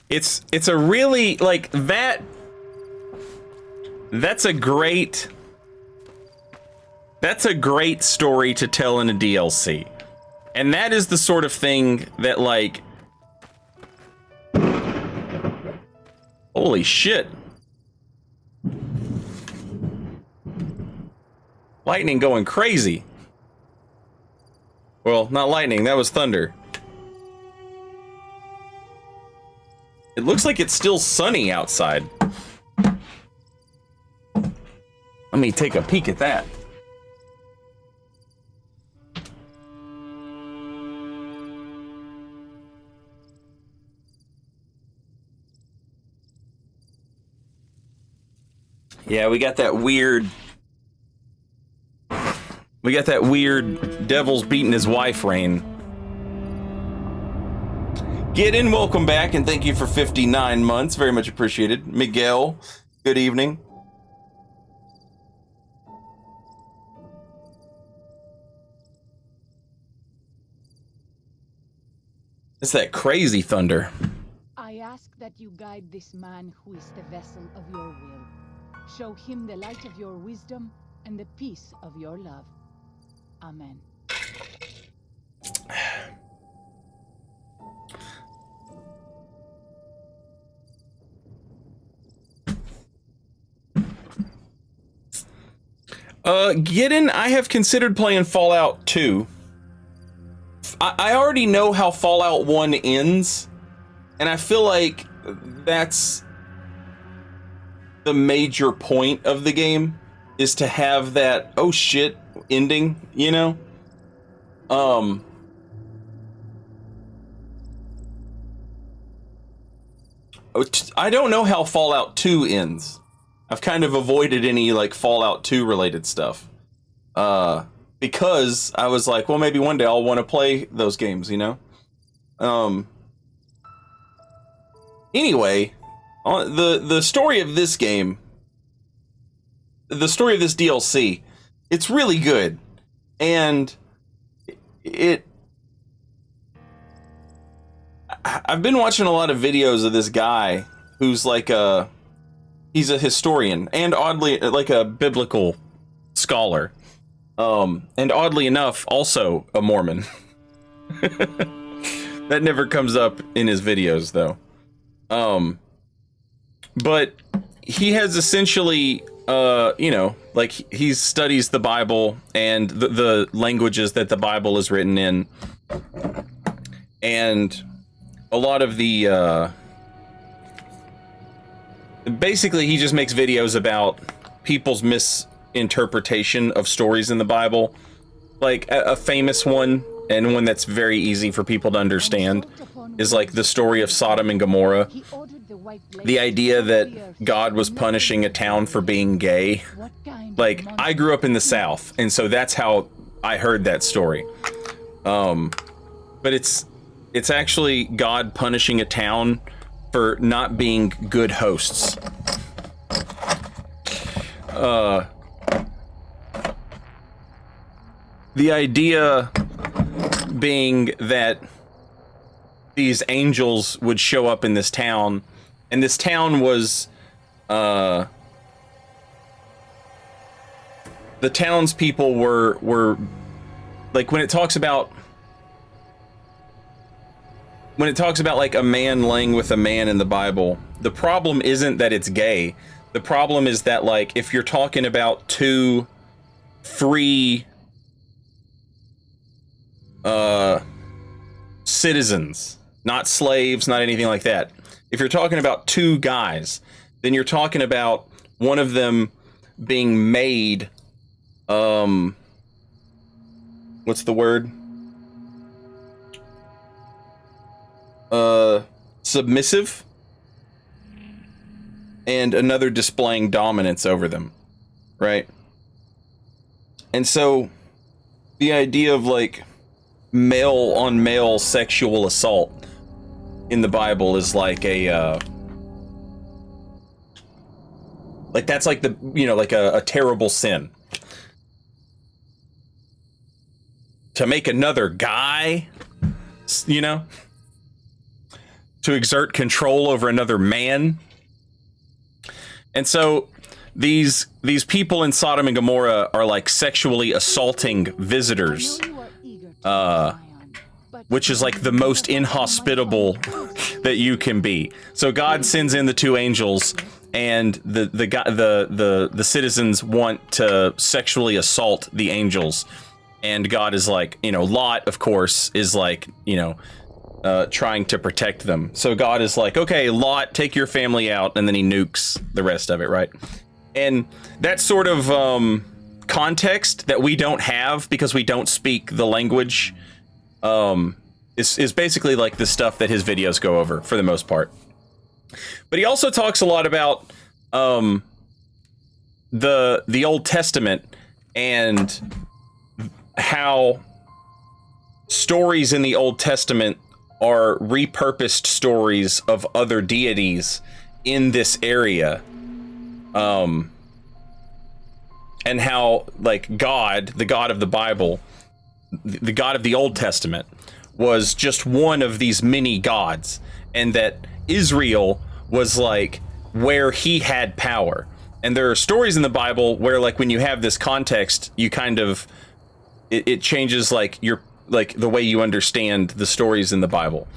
It's a really, like, that's a great story to tell in a DLC. And that is the sort of thing that, like, holy shit. Lightning going crazy. Well, not lightning, that was thunder. It looks like it's still sunny outside. Let me take a peek at that. Yeah, we got that weird devil's beating his wife rain. Get in, welcome back, and thank you for 59 months. Very much appreciated. Miguel, good evening. It's that crazy thunder. I ask that you guide this man who is the vessel of your will. Show him the light of your wisdom and the peace of your love. Amen. Gideon, I have considered playing Fallout 2. I already know how Fallout 1 ends, and I feel like that's the major point of the game, is to have that oh shit ending, you know? I don't know how Fallout 2 ends. I've kind of avoided any like Fallout 2 related stuff. Because I was like, well, maybe one day I'll want to play those games, you know? Anyway, the story of this game, the story of this DLC, it's really good. And I've been watching a lot of videos of this guy who's like he's a historian and oddly like a biblical scholar. And oddly enough, also a Mormon. That never comes up in his videos though. But he has essentially, you know, like he studies the Bible and the languages that the Bible is written in. And a lot of the, basically he just makes videos about people's misinterpretation of stories in the Bible. Like a famous one, and one that's very easy for people to understand, is like the story of Sodom and Gomorrah. The idea that God was punishing a town for being gay. Like, I grew up in the South, and so that's how I heard that story. But it's actually God punishing a town for not being good hosts. The idea being that these angels would show up in this town, and this town was, the townspeople were like, when it talks about like a man laying with a man in the Bible, the problem isn't that it's gay. The problem is that, like, if you're talking about two free citizens, not slaves, not anything like that. If you're talking about two guys, then you're talking about one of them being made, what's the word? Submissive, and another displaying dominance over them, right? And so the idea of like male on male sexual assault in the Bible is like a like that's like the, you know, like a terrible sin. To make another guy, you know, to exert control over another man. And so these people in Sodom and Gomorrah are like sexually assaulting visitors, which is like the most inhospitable that you can be. So God sends in the two angels, and the citizens want to sexually assault the angels, and God is like, Lot, of course, is like, trying to protect them. So God is like, okay, Lot, take your family out, and then he nukes the rest of it, right? And that sort of context that we don't have because we don't speak the language is basically like the stuff that his videos go over for the most part. But he also talks a lot about the Old Testament and how stories in the Old Testament are repurposed stories of other deities in this area. And how, like, God, the God of the Bible, the God of the Old Testament, was just one of these many gods, and that Israel was like where he had power. And there are stories in the Bible where, like, when you have this context, you kind of it changes like the way you understand the stories in the Bible.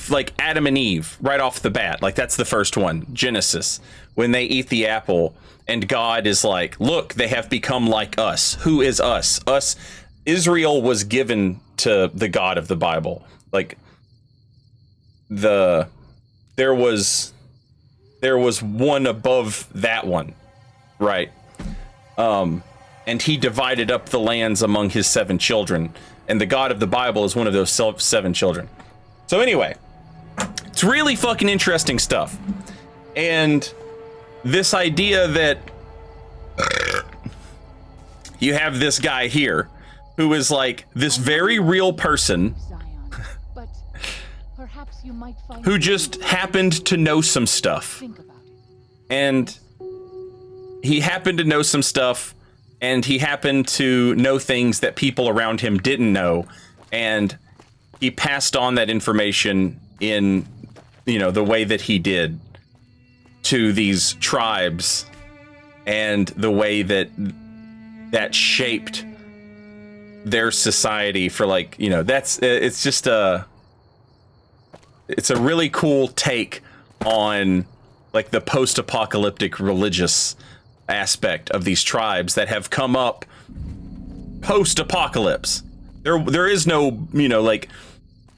Like Adam and Eve, right off the bat, like that's the first one, Genesis, when they eat the apple, and God is like, look, they have become like us. Who is us? Us. Israel was given to the God of the Bible. Like there was one above that one, right? And he divided up the lands among his 7 children, and the God of the Bible is one of those 7 children. So anyway, it's really fucking interesting stuff. And this idea that you have this guy here who is like this very real person who just happened to know some stuff. And he happened to know some stuff, and he happened to know things that people around him didn't know, and he passed on that information in, the way that he did to these tribes, and the way that shaped their society for, like, it's just it's a really cool take on, like, the post-apocalyptic religious aspect of these tribes that have come up post-apocalypse. There is no,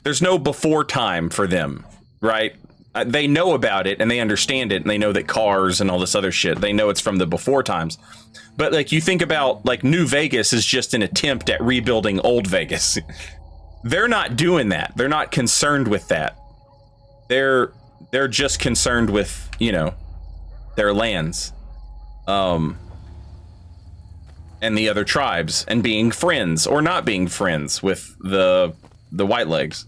there's no before time for them, right? They know about it and they understand it, and they know that cars and all this other shit, they know it's from the before times. But, like, you think about, like, New Vegas is just an attempt at rebuilding old Vegas. They're not doing that. They're not concerned with that. They're just concerned with, their lands. And the other tribes, and being friends or not being friends with the Whitelegs.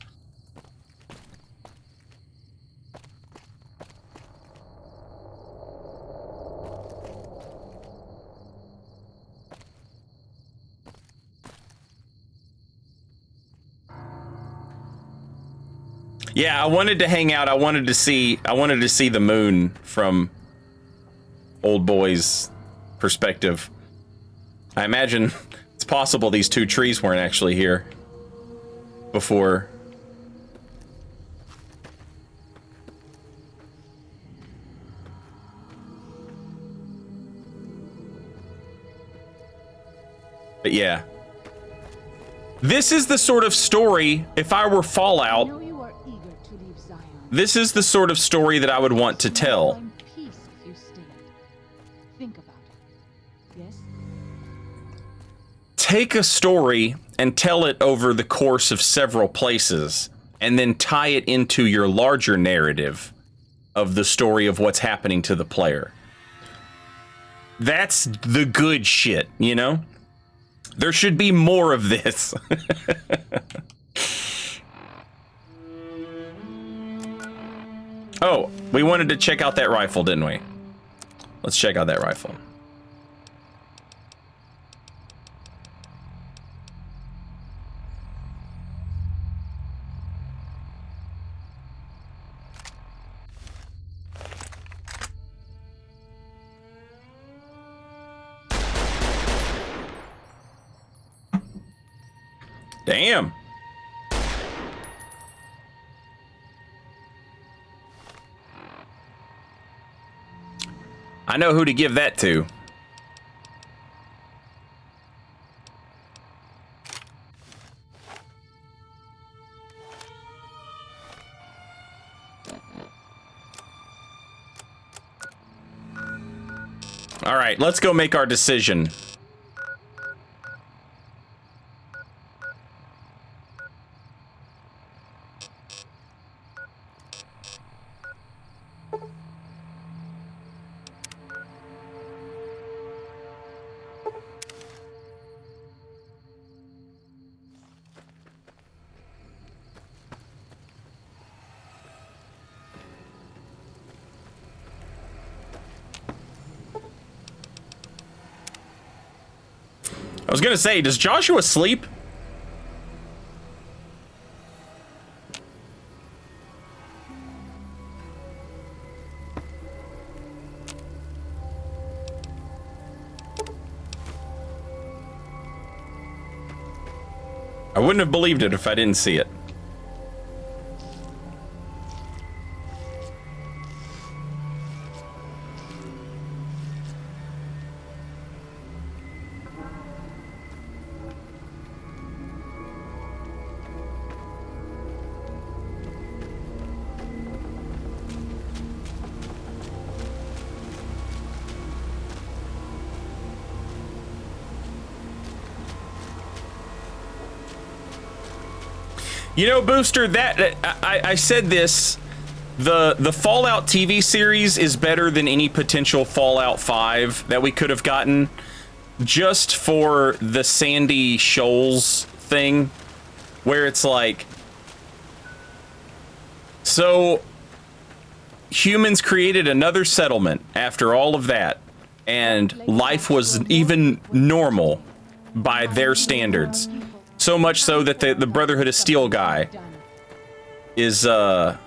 Yeah, I wanted to hang out. I wanted to see the moon from Old Boy's perspective. I imagine it's possible these 2 trees weren't actually here before. But yeah. This is the sort of story, if I were Fallout, this is the sort of story that I would want to tell. Take a story and tell it over the course of several places, and then tie it into your larger narrative of the story of what's happening to the player. That's the good shit, There should be more of this. Oh, we wanted to check out that rifle, didn't we? Let's check out that rifle. Damn. I know who to give that to. All right, let's go make our decision. I was gonna say, does Joshua sleep? I wouldn't have believed it if I didn't see it. You know, Booster, that I said this, the Fallout TV series is better than any potential Fallout 5 that we could have gotten, just for the Sandy Shoals thing, where it's like, so humans created another settlement after all of that, and life was even normal by their standards. So much so that the Brotherhood of Steel guy is, the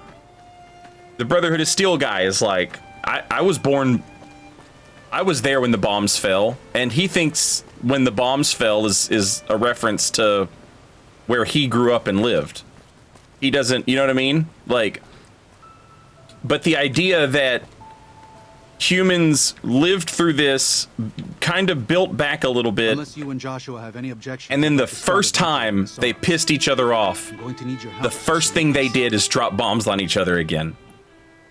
Brotherhood of Steel guy is like, I was born, I was there when the bombs fell, and he thinks when the bombs fell is a reference to where he grew up and lived. He doesn't, you know what I mean? Like, but the idea that humans lived through this, kind of built back a little bit, unless you and Joshua have any objection, and then the first time they pissed each other off, the first thing they did is drop bombs on each other again.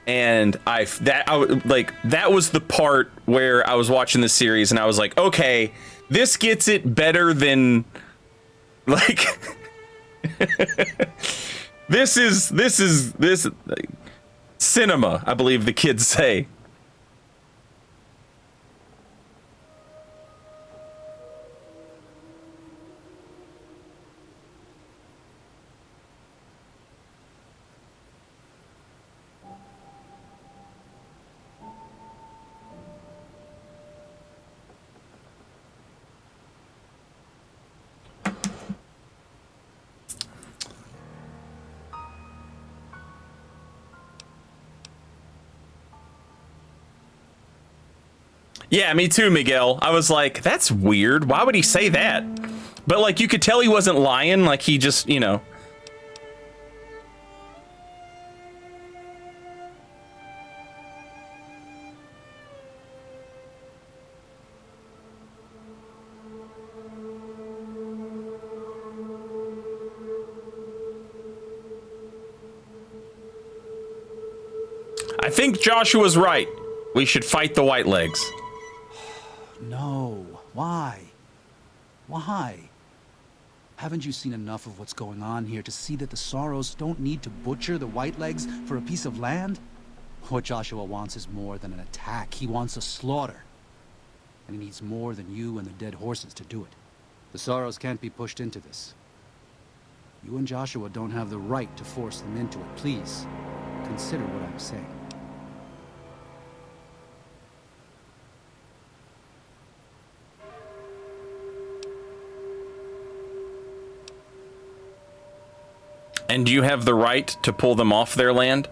And that was the part where I was watching the series and I was like, okay, this gets it better than, like, this is like, cinema, I believe the kids say. Yeah, me too, Miguel. I was like, that's weird. Why would he say that? But, like, you could tell he wasn't lying. Like, he just, you know. I think Joshua's right. We should fight the Whitelegs. No. Why? Why? Haven't you seen enough of what's going on here to see that the Sorrows don't need to butcher the Whitelegs for a piece of land? What Joshua wants is more than an attack. He wants a slaughter. And he needs more than you and the dead horses to do it. The Sorrows can't be pushed into this. You and Joshua don't have the right to force them into it. Please, consider what I'm saying. And do you have the right to pull them off their land?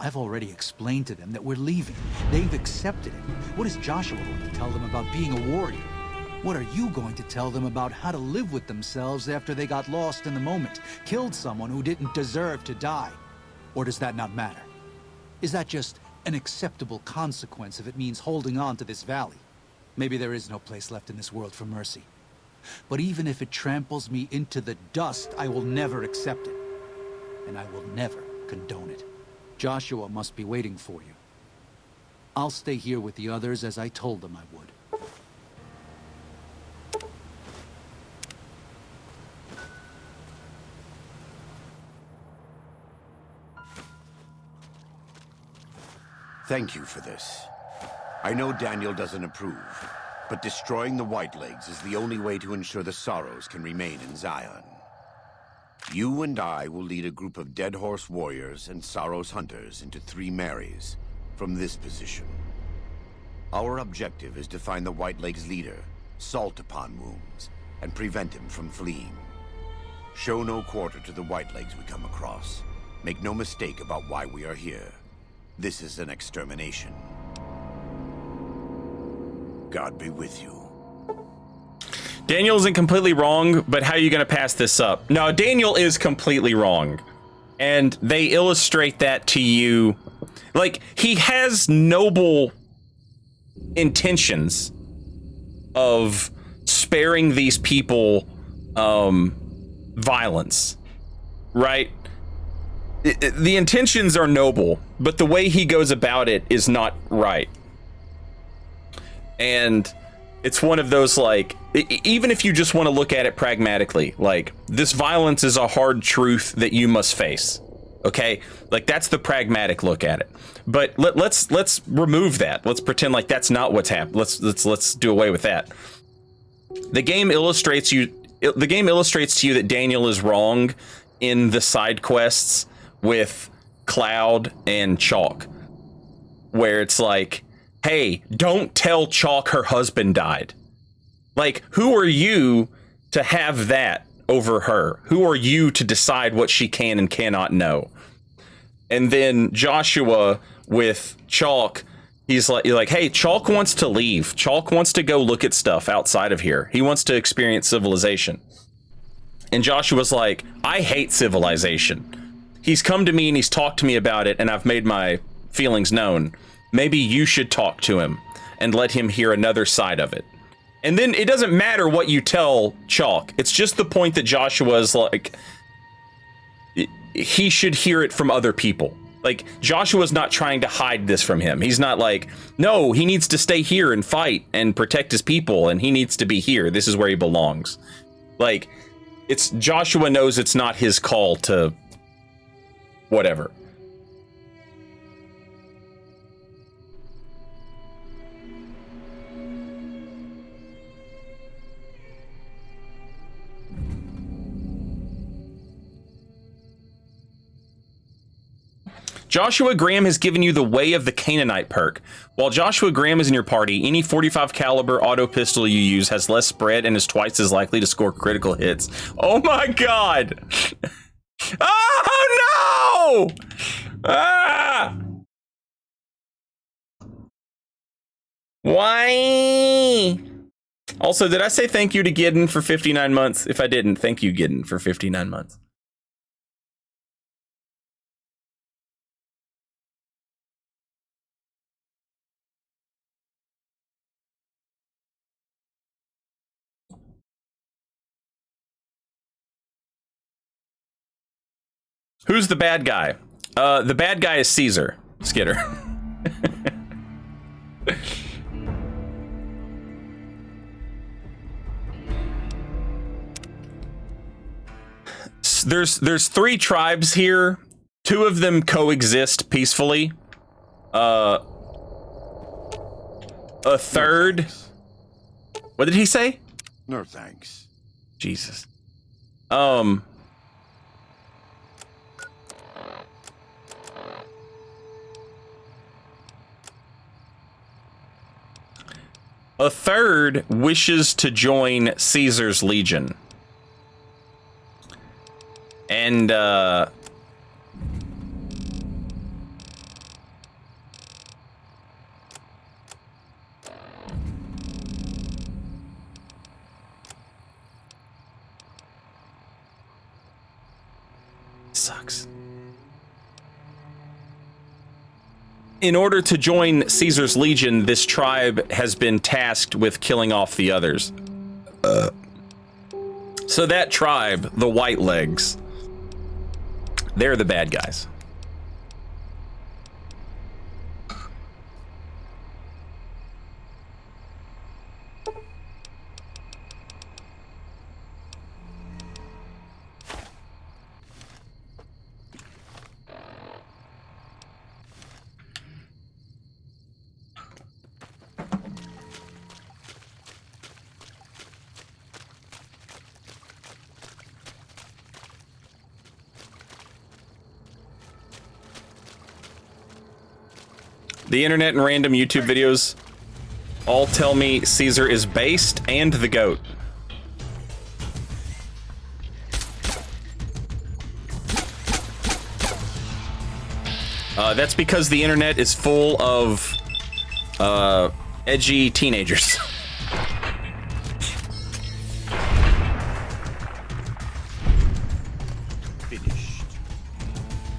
I've already explained to them that we're leaving. They've accepted it. What is Joshua going to tell them about being a warrior? What are you going to tell them about how to live with themselves after they got lost in the moment, killed someone who didn't deserve to die? Or does that not matter? Is that just an acceptable consequence if it means holding on to this valley? Maybe there is no place left in this world for mercy. But even if it tramples me into the dust, I will never accept it. And I will never condone it. Joshua must be waiting for you. I'll stay here with the others as I told them I would. Thank you for this. I know Daniel doesn't approve, but destroying the Whitelegs is the only way to ensure the Sorrows can remain in Zion. You and I will lead a group of Dead Horse warriors and Sorrows hunters into 3 Marys from this position. Our objective is to find the Whitelegs leader, Salt upon Wounds, and prevent him from fleeing. Show no quarter to the Whitelegs we come across. Make no mistake about why we are here. This is an extermination. God be with you. Daniel isn't completely wrong, but how are you going to pass this up? No, Daniel is completely wrong. And they illustrate that to you. Like, he has noble intentions of sparing these people violence, right? The intentions are noble, but the way he goes about it is not right. And it's one of those, like, even if you just want to look at it pragmatically, like, this violence is a hard truth that you must face. Okay, like, that's the pragmatic look at it. But let's remove that. Let's pretend like that's not what's happened. Let's do away with that. The game illustrates to you that Daniel is wrong in the side quests with Cloud and Chalk, where it's like, hey, don't tell Chalk her husband died. Like, who are you to have that over her? Who are you to decide what she can and cannot know? And then Joshua with Chalk, you're like, hey, Chalk wants to leave. Chalk wants to go look at stuff outside of here. He wants to experience civilization. And Joshua's like, I hate civilization. He's come to me and he's talked to me about it, and I've made my feelings known. Maybe you should talk to him and let him hear another side of it. And then it doesn't matter what you tell Chalk. It's just the point that Joshua's like, he should hear it from other people. Like, Joshua's not trying to hide this from him. He's not like, no, he needs to stay here and fight and protect his people, and he needs to be here. This is where he belongs. Like, it's Joshua knows it's not his call to whatever. Joshua Graham has given you the Way of the Canaanite perk. While Joshua Graham is in your party, any 45 caliber auto pistol you use has less spread and is twice as likely to score critical hits. Oh my god! Oh no! Ah! Why? Also, did I say thank you to Gideon for 59 months? If I didn't, thank you, Gideon, for 59 months. Who's the bad guy? The bad guy is Caesar, Skitter. There's 3 tribes here. 2 of them coexist peacefully. A third. What did he say? No thanks. Jesus. A third wishes to join Caesar's Legion. And, Sucks. In order to join Caesar's Legion, this tribe has been tasked with killing off the others. So that tribe, the Whitelegs, they're the bad guys. The internet and random YouTube videos all tell me Caesar is based and the GOAT. That's because the internet is full of edgy teenagers.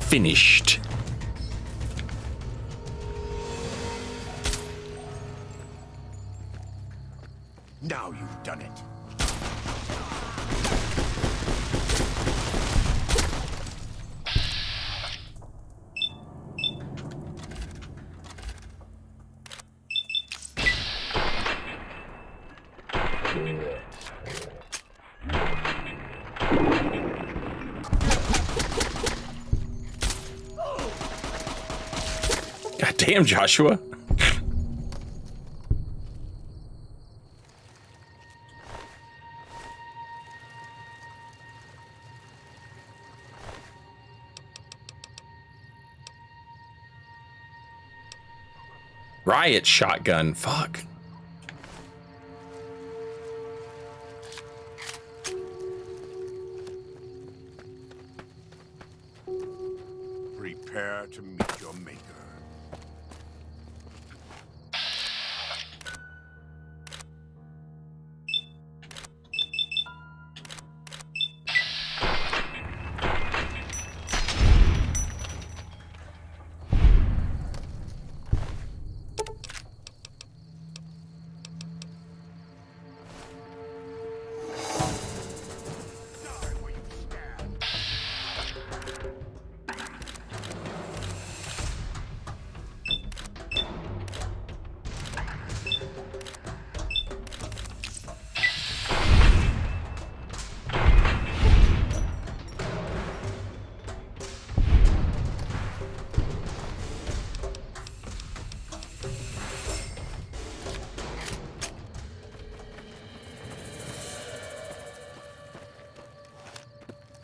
Finished. Now you've done it. God damn, Joshua. Riot shotgun. Fuck. Prepare to meet your maker.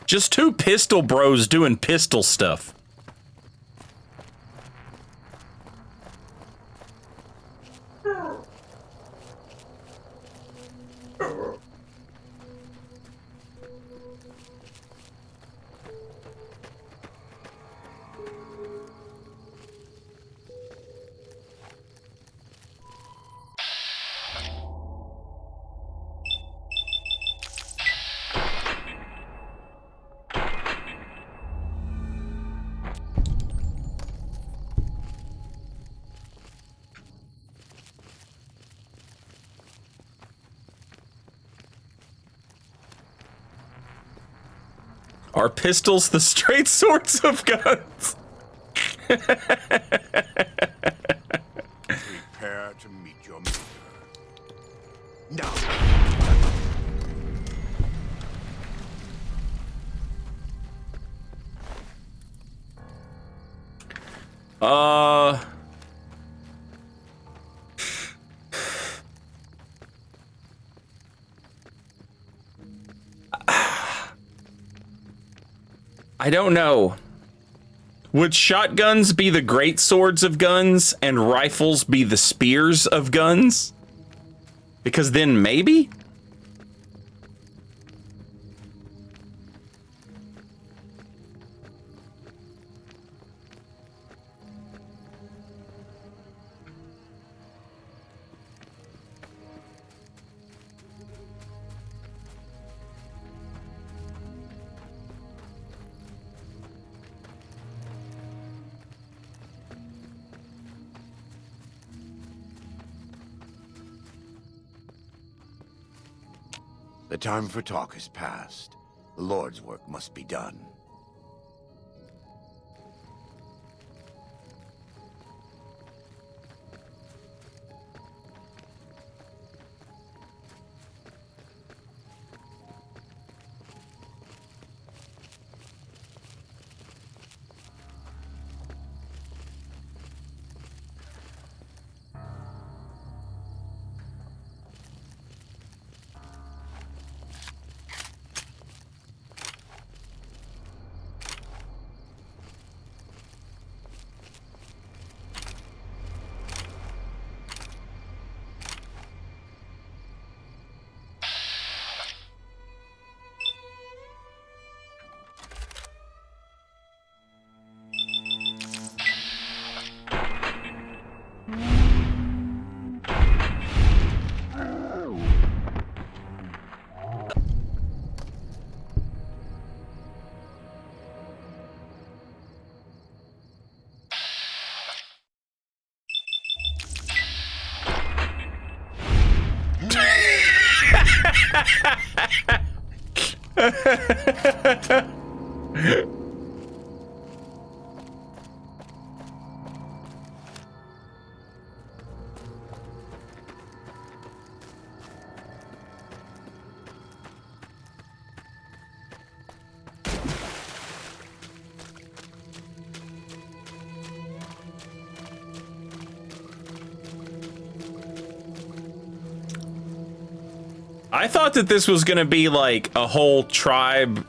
Just two pistol bros doing pistol stuff. Are pistols the straight swords of guns? Prepare to meet your maker. Now. I don't know. Would shotguns be the great swords of guns and rifles be the spears of guns? Because then maybe? The time for talk is past. The Lord's work must be done. I thought that this was gonna be like a whole tribe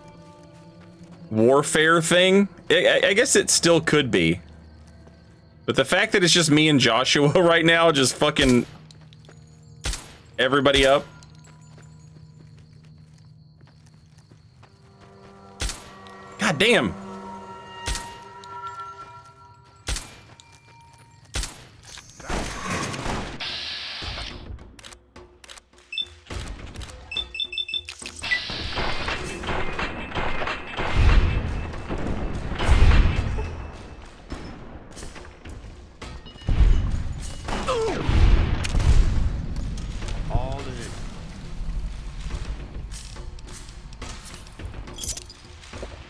warfare thing. I guess it still could be. But the fact that it's just me and Joshua right now, just fucking everybody up. God damn.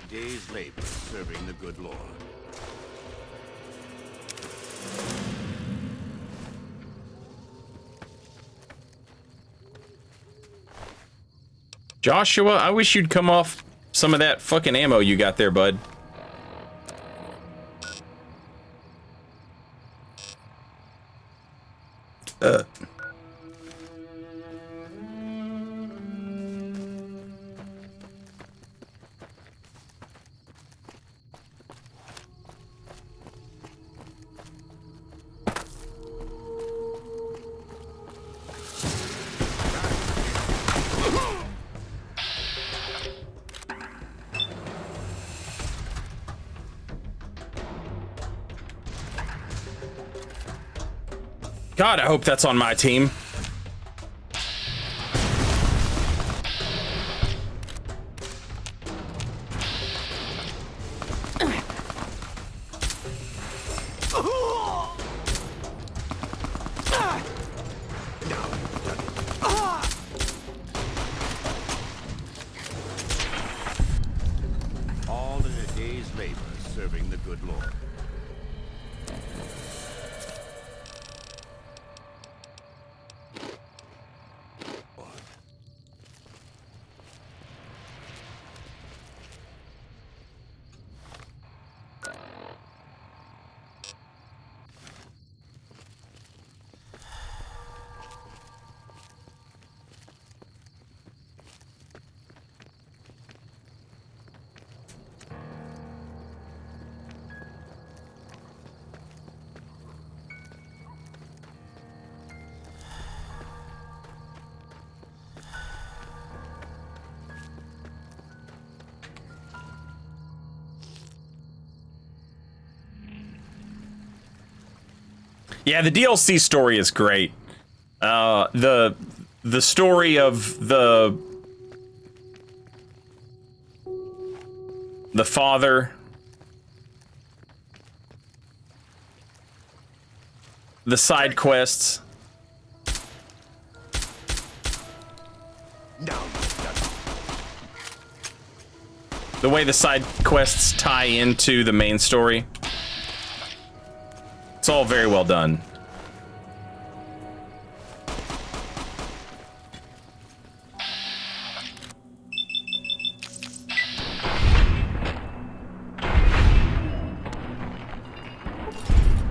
Day's labor serving the good Lord. Joshua, I wish you'd come off some of that fucking ammo you got there, bud. God, I hope that's on my team. All in a day's labor serving the good Lord. Yeah, the DLC story is great. The story of the father, the side quests. Now you've done the way the side quests tie into the main story. It's all very well done.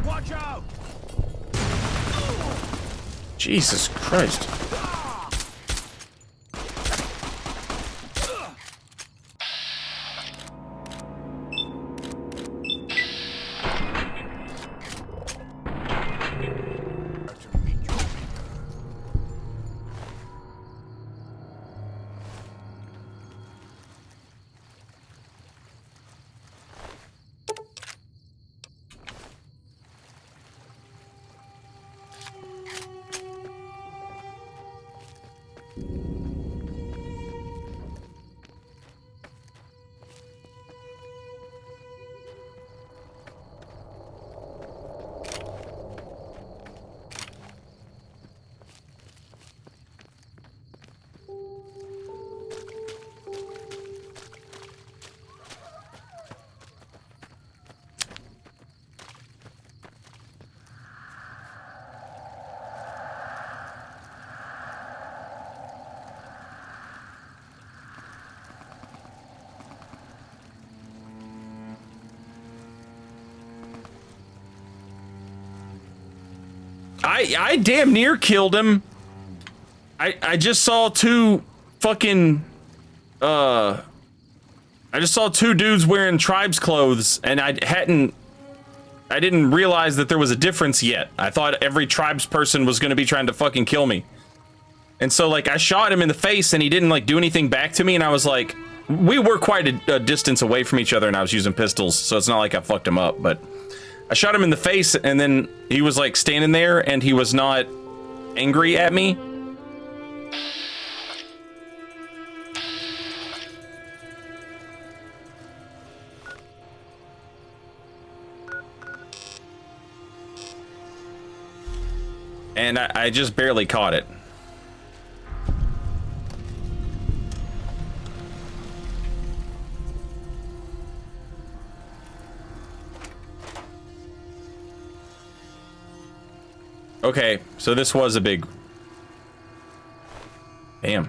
Watch out! Jesus Christ. I damn near killed him. I just saw two fucking I just saw two dudes wearing tribes clothes, and I didn't realize that there was a difference yet. I thought every tribes person was gonna be trying to fucking kill me. And so like I shot him in the face and he didn't like do anything back to me, and I was like, we were quite a distance away from each other and I was using pistols, so it's not like I fucked him up, but I shot him in the face and then he was like standing there and he was not angry at me. And I just barely caught it. Okay, so this was a big... Damn.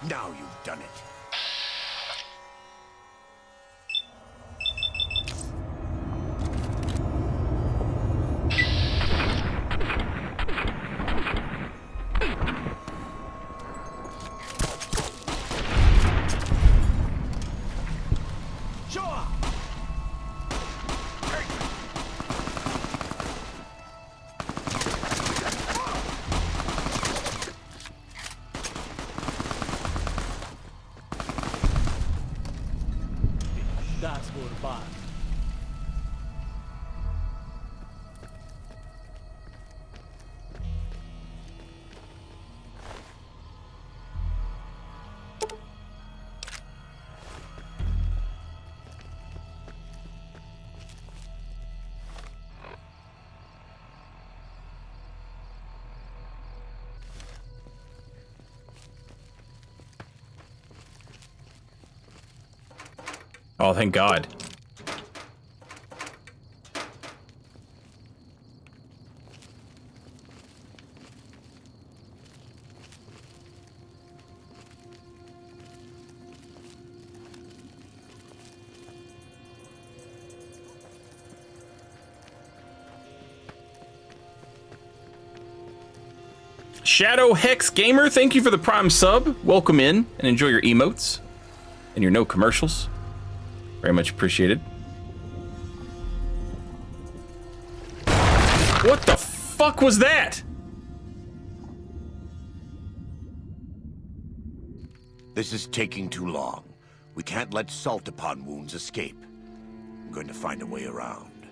Now you've done it. That's for the box. Oh, thank God. Shadow Hex Gamer, thank you for the Prime sub. Welcome in and enjoy your emotes and your no commercials. Very much appreciated. What the fuck was that? This is taking too long. We can't let salt upon wounds escape. I'm going to find a way around.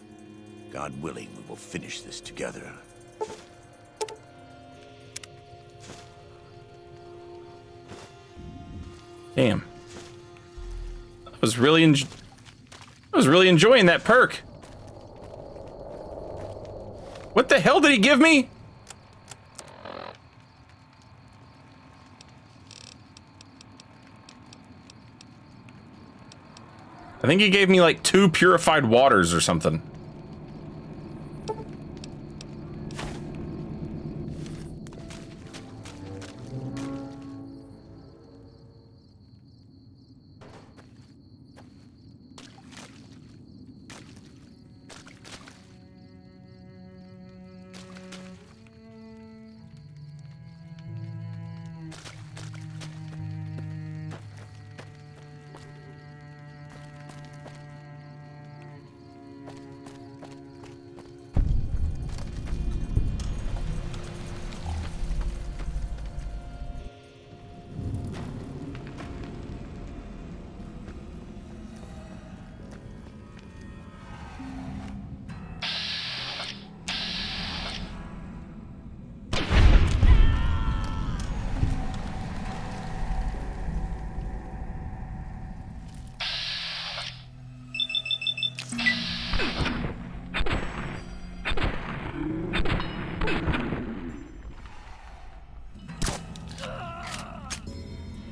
God willing, we will finish this together. Damn. I was really enjoying that perk. What the hell did he give me? I think he gave me like 2 purified waters or something.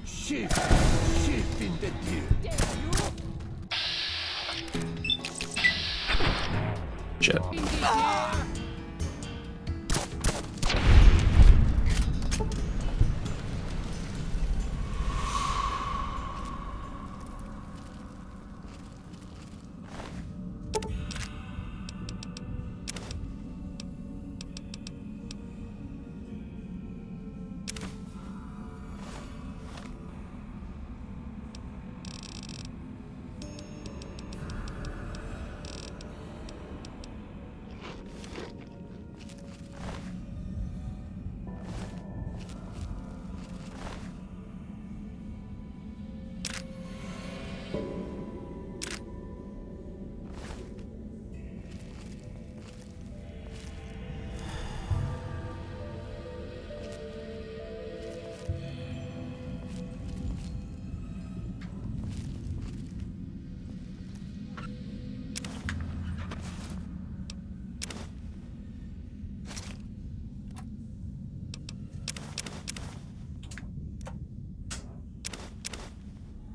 Shift in the deer. Shit.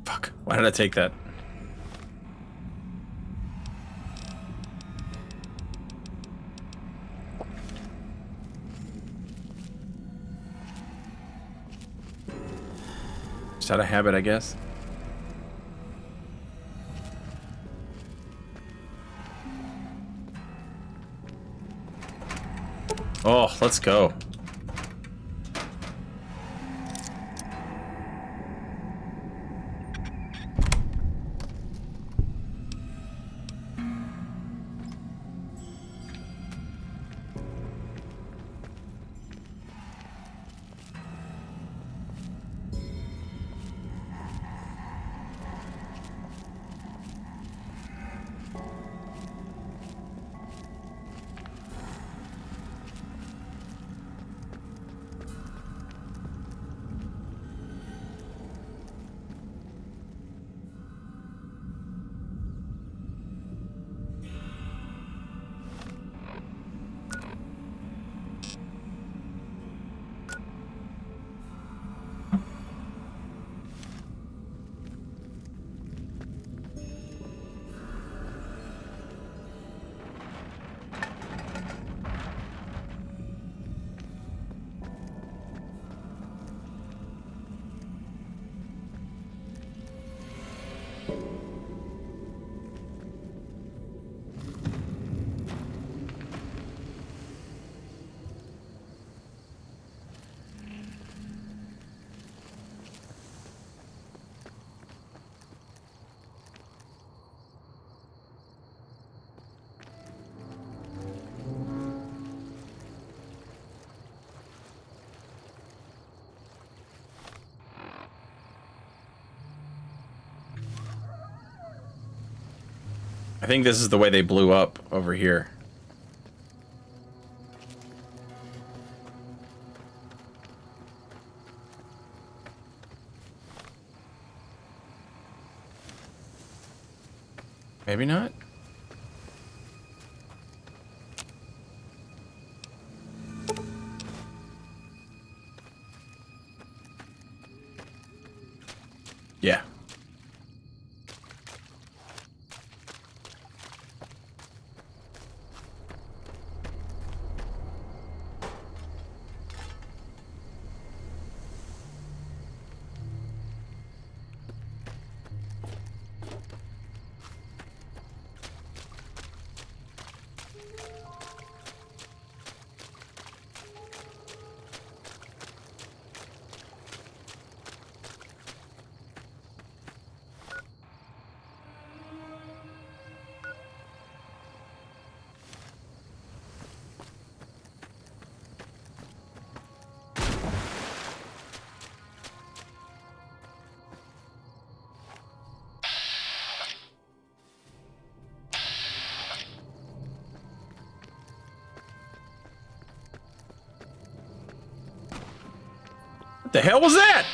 Fuck. Why did I take that? Just out of habit, I guess. Oh, let's go. I think this is the way they blew up over here. Maybe not. Yeah. What the hell was that?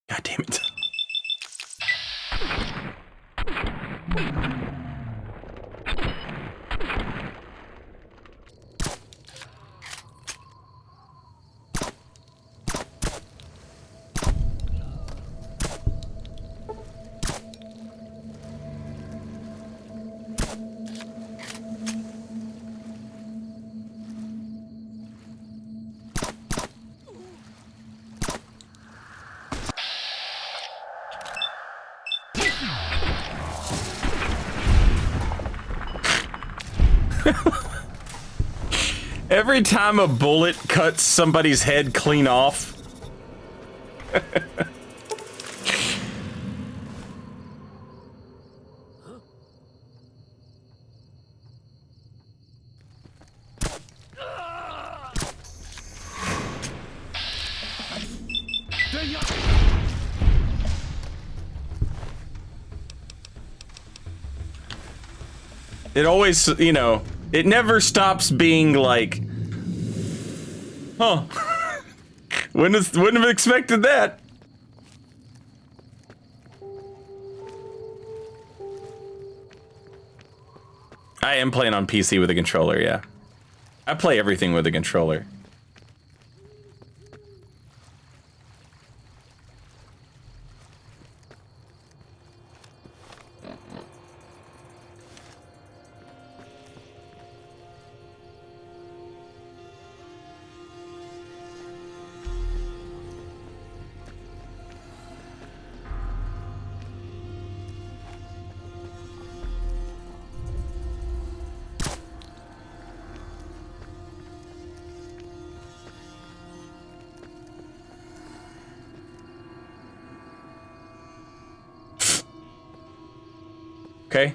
God damn it. Every time a bullet cuts somebody's head clean off. It always, you know, it never stops being like, huh. Wouldn't have expected that. I am playing on PC with a controller, yeah. I play everything with a controller. Okay.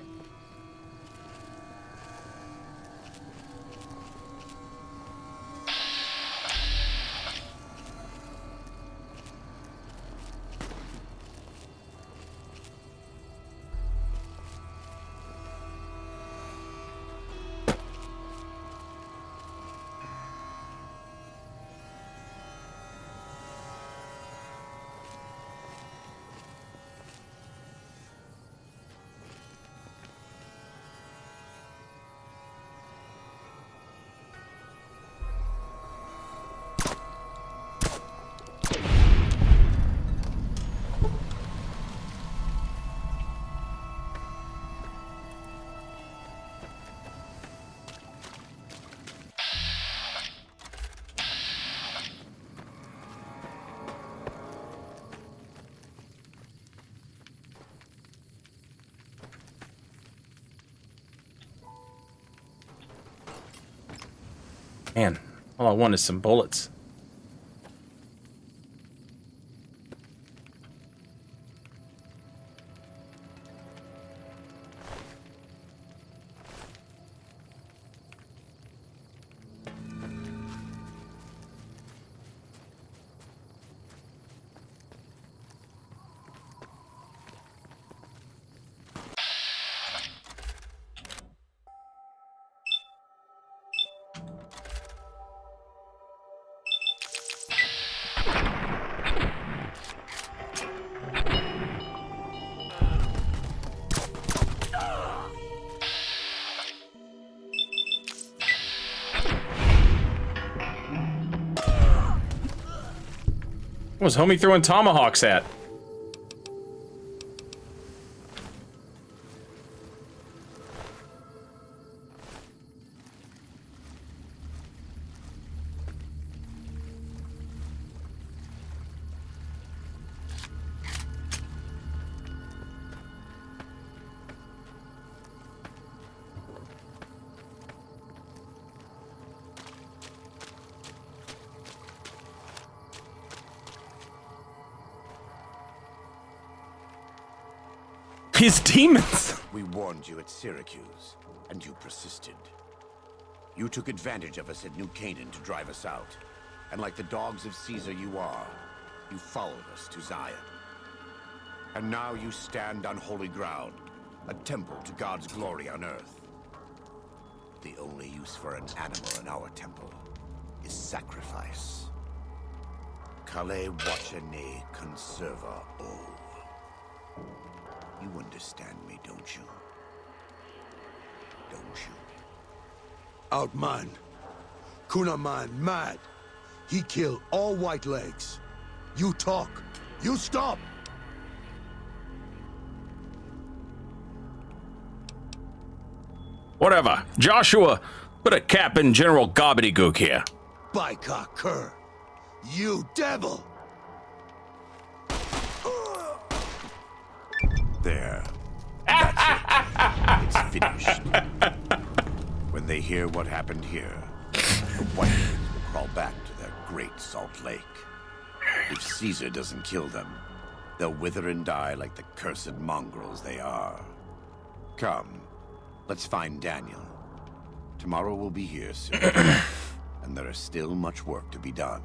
Man, all I want is some bullets. What was homie throwing tomahawks at? His demons! We warned you at Syracuse, and you persisted. You took advantage of us at New Canaan to drive us out. And like the dogs of Caesar you are, you followed us to Zion. And now you stand on holy ground, a temple to God's glory on earth. The only use for an animal in our temple is sacrifice. Kale wachane conserva o. You understand me, don't you? Don't you? Outman. Kunaman mad. He killed all white legs. You talk. You stop. Whatever. Joshua, put a cap in General Gobbledygook here. Baika Kerr. You devil. There. That's it. It's finished. When they hear what happened here, the Whitelings will crawl back to their great Salt Lake. If Caesar doesn't kill them, they'll wither and die like the cursed mongrels they are. Come, let's find Daniel. Tomorrow we'll be here soon, and there is still much work to be done.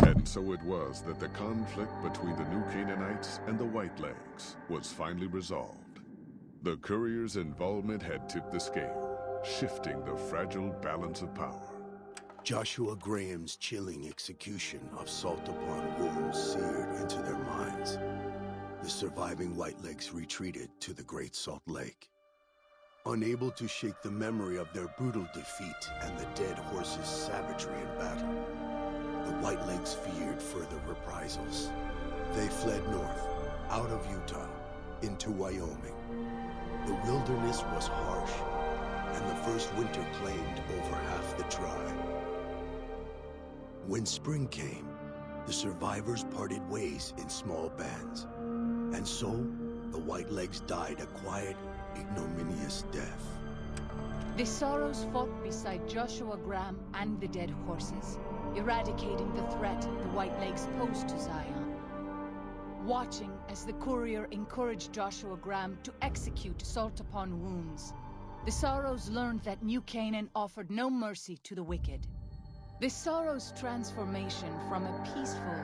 And so it was that the conflict between the New Canaanites and the Whitelegs was finally resolved. The courier's involvement had tipped the scale, shifting the fragile balance of power. Joshua Graham's chilling execution of Salt upon Wounds seared into their minds. The surviving Whitelegs retreated to the Great Salt Lake. Unable to shake the memory of their brutal defeat and the dead horses' savagery in battle, the Whitelegs feared further reprisals. They fled north, out of Utah, into Wyoming. The wilderness was harsh, and the first winter claimed over half the tribe. When spring came, the survivors parted ways in small bands, and so the Whitelegs died a quiet, ignominious death. The Sorrows fought beside Joshua Graham and the dead horses, eradicating the threat the Whitelegs posed to Zion. Watching as the courier encouraged Joshua Graham to execute Salt upon Wounds, the Sorrows learned that New Canaan offered no mercy to the wicked. The Sorrows' transformation from a peaceful,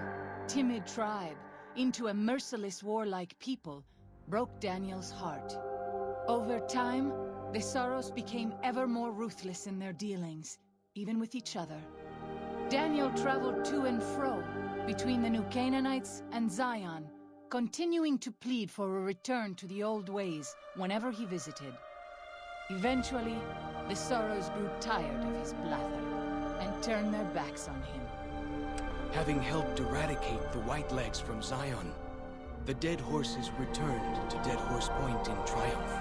timid tribe into a merciless, warlike people broke Daniel's heart. Over time, the Sorrows became ever more ruthless in their dealings, even with each other. Daniel traveled to and fro between the New Canaanites and Zion, continuing to plead for a return to the old ways whenever he visited. Eventually, the Sorrows grew tired of his blather and turned their backs on him. Having helped eradicate the Whitelegs from Zion, the dead horses returned to Dead Horse Point in triumph.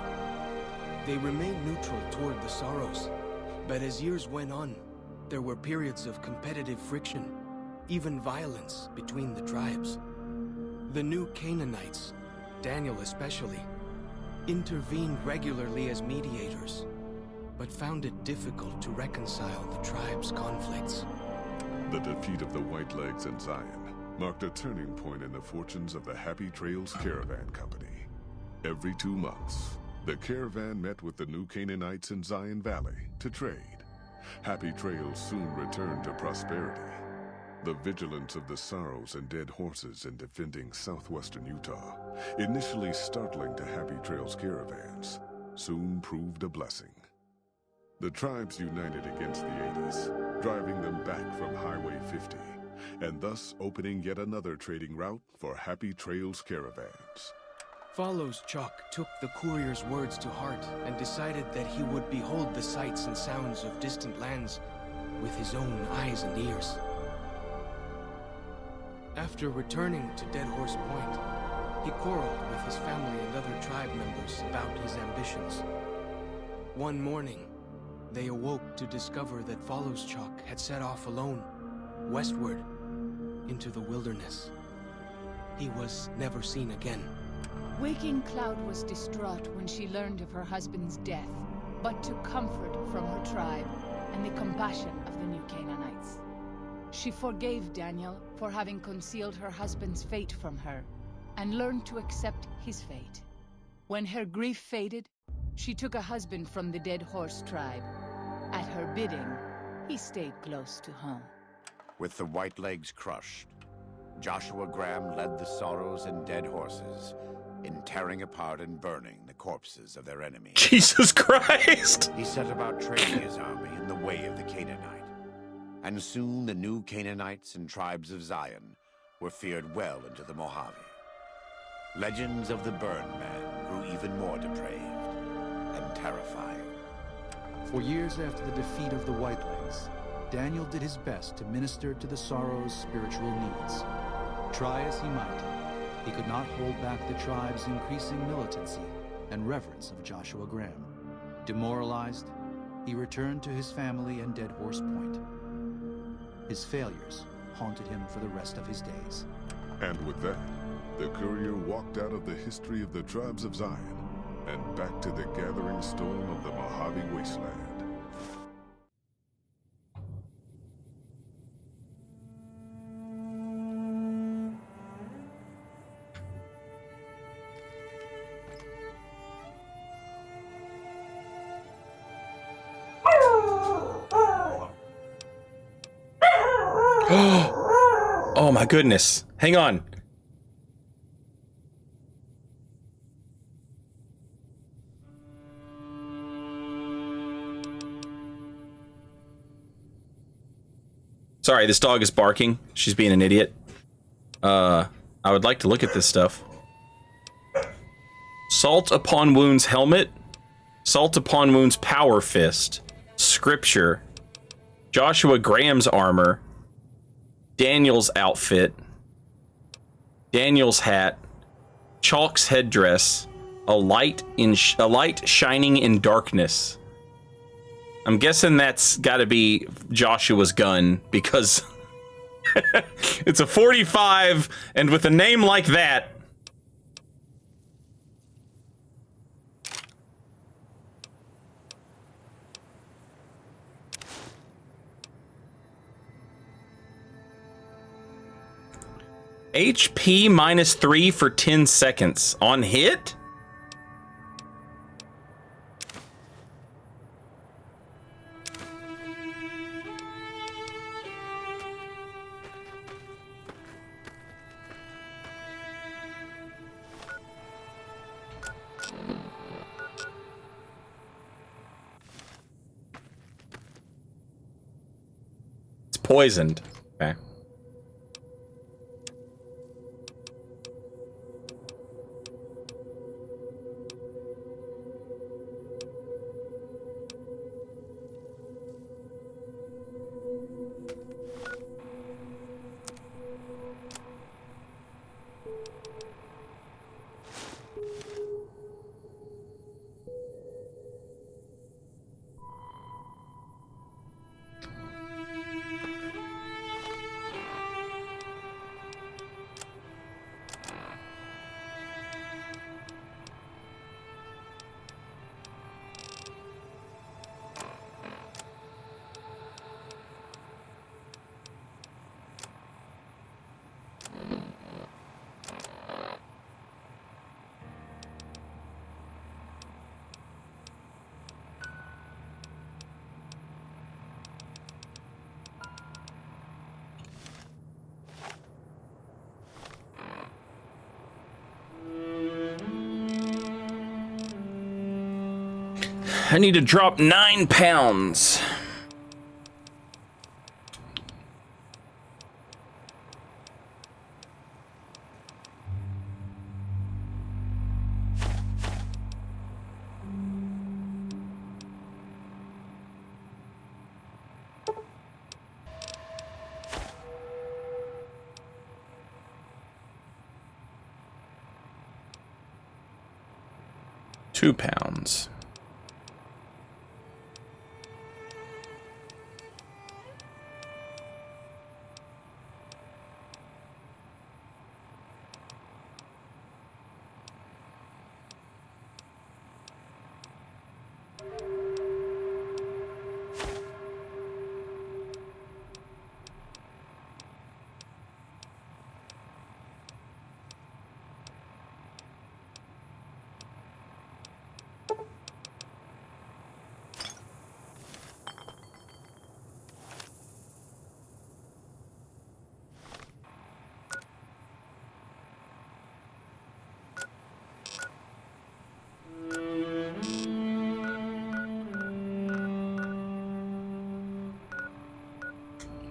They remained neutral toward the Sorrows, but as years went on, there were periods of competitive friction, even violence between the tribes. The new Canaanites, Daniel especially, intervened regularly as mediators, but found it difficult to reconcile the tribe's conflicts. The defeat of the Whitelegs and Zion marked a turning point in the fortunes of the Happy Trails Caravan Company. Every 2 months, the caravan met with the new Canaanites in Zion Valley to trade. Happy Trails soon returned to prosperity. The vigilance of the Sorrows and Dead Horses in defending southwestern Utah, initially startling to Happy Trails caravans, soon proved a blessing. The tribes united against the 80s, driving them back from Highway 50, and thus opening yet another trading route for Happy Trails caravans. Follows Chalk took the courier's words to heart and decided that he would behold the sights and sounds of distant lands with his own eyes and ears. After returning to Dead Horse Point, he quarreled with his family and other tribe members about his ambitions. One morning, they awoke to discover that Follows Chalk had set off alone, westward, into the wilderness. He was never seen again. Waking Cloud was distraught when she learned of her husband's death, but took comfort from her tribe and the compassion of the new Canaanites. She forgave Daniel for having concealed her husband's fate from her, and learned to accept his fate. When her grief faded, she took a husband from the Dead Horse tribe. At her bidding, he stayed close to home. With the Whitelegs crushed, Joshua Graham led the Sorrows and Dead Horses in tearing apart and burning the corpses of their enemies. Jesus Christ! He set about training his army in the way of the Canaanite, and soon the new Canaanites and tribes of Zion were feared well into the Mojave. Legends of the Burn Man grew even more depraved and terrifying. For years after the defeat of the Whitelegs, Daniel did his best to minister to the Sorrows' spiritual needs. Try as he might, he could not hold back the tribe's increasing militancy and reverence of Joshua Graham. Demoralized, he returned to his family and Dead Horse Point. His failures haunted him for the rest of his days. And with that, the courier walked out of the history of the tribes of Zion and back to the gathering storm of the Mojave Wasteland. Oh my goodness. Hang on. Sorry, this dog is barking. She's being an idiot. I would like to look at this stuff. Salt Upon Wounds helmet. Salt Upon Wounds power fist. Scripture. Joshua Graham's armor. Daniel's outfit. Daniel's hat. Chalk's headdress. A light shining in darkness. I'm guessing that's got to be Joshua's gun, because it's a 45, and with a name like that. HP -3 for 10 seconds. On hit? It's poisoned. Okay. I need to drop 9 pounds. £2.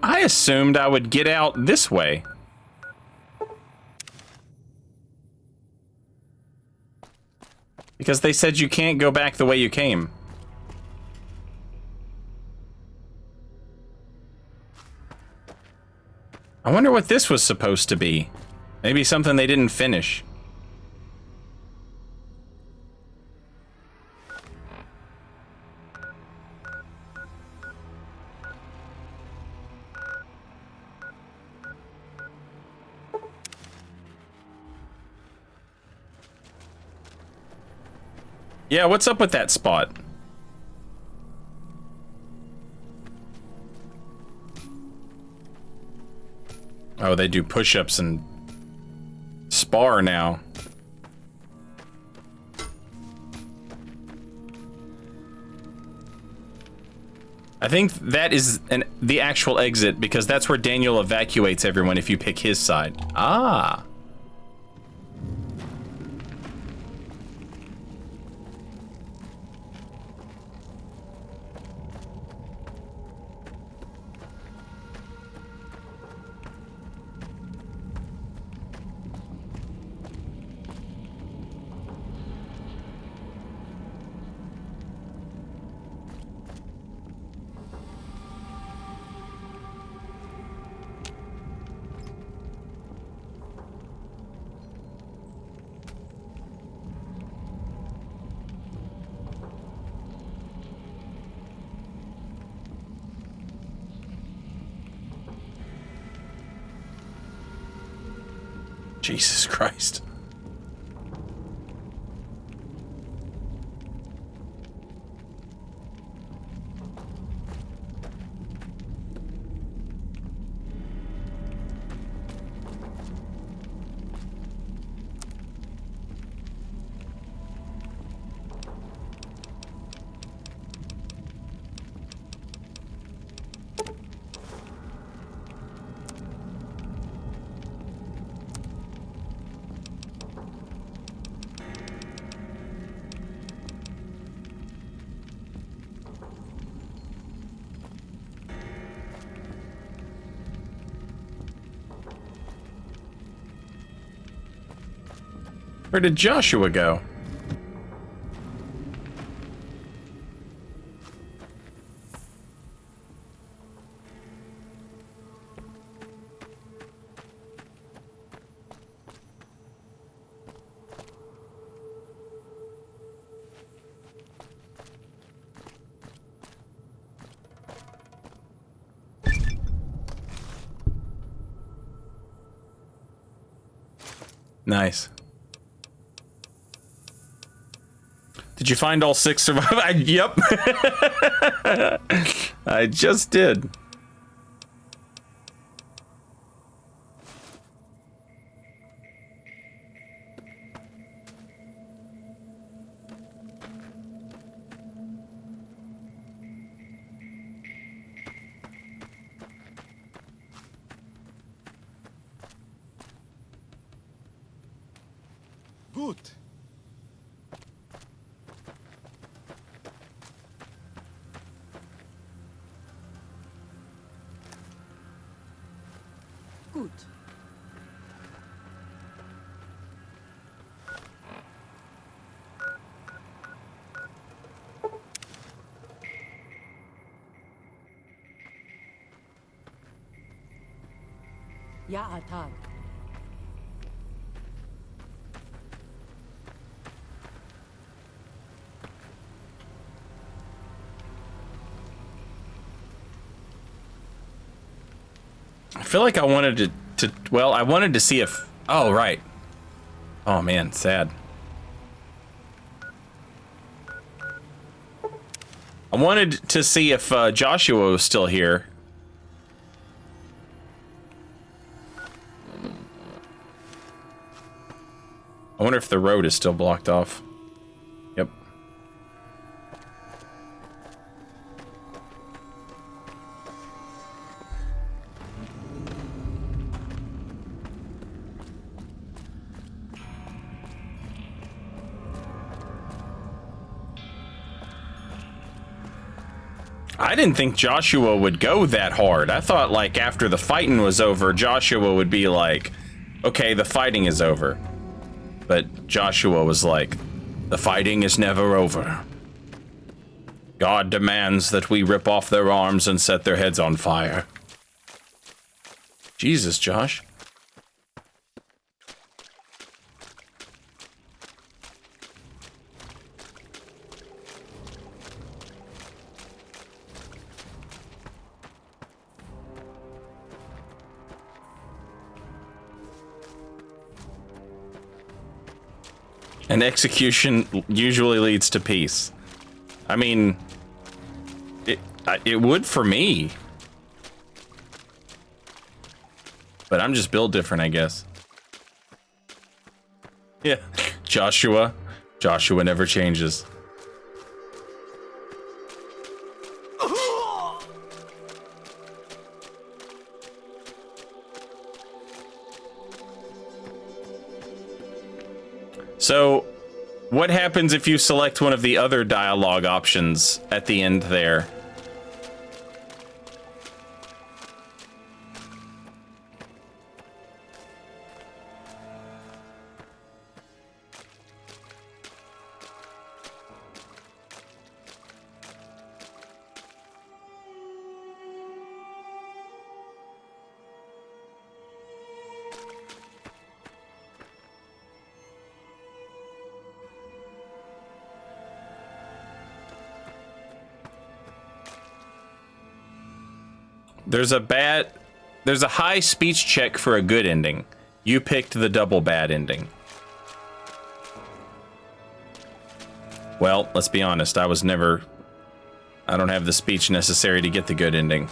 I assumed I would get out this way. Because they said you can't go back the way you came. I wonder what this was supposed to be. Maybe something they didn't finish. Yeah, what's up with that spot? Oh, they do push-ups and spar now. I think that is the actual exit, because that's where Daniel evacuates everyone if you pick his side. Ah. Jesus Christ. Where did Joshua go? Nice. Did you find all 6 survivors? Yep. I just did. Good. Gut. Ja, Tag. I feel like I wanted well, I wanted to see if, oh, right. Oh man, sad. I wanted to see if Joshua was still here. I wonder if the road is still blocked off. Yep. I didn't think Joshua would go that hard. I thought, like, after the fighting was over, Joshua would be like, okay, the fighting is over. But Joshua was like, the fighting is never over. God demands that we rip off their arms and set their heads on fire. Jesus, Josh. And execution usually leads to peace. I mean, it would for me. But I'm just built different, I guess. Yeah. Joshua never changes. So, what happens if you select one of the other dialogue options at the end there? There's a high speech check for a good ending. You picked the double bad ending. Well, let's be honest, I don't have the speech necessary to get the good ending.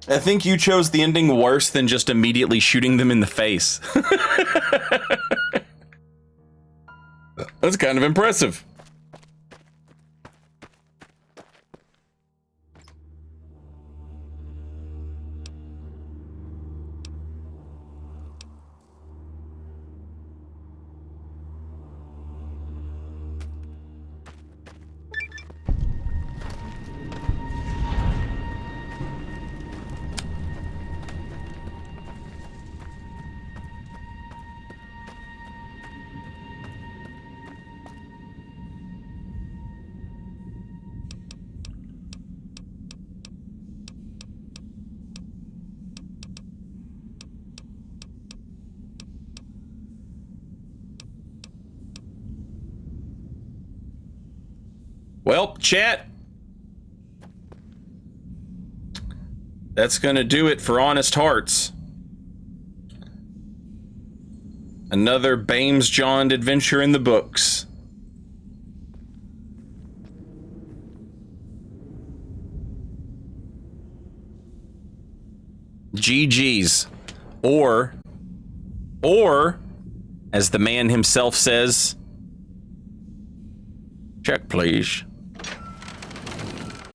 I think you chose the ending worse than just immediately shooting them in the face. That's kind of impressive. Well, chat. That's gonna do it for Honest Hearts. Another Bames John adventure in the books. GG's. Or, as the man himself says, check please.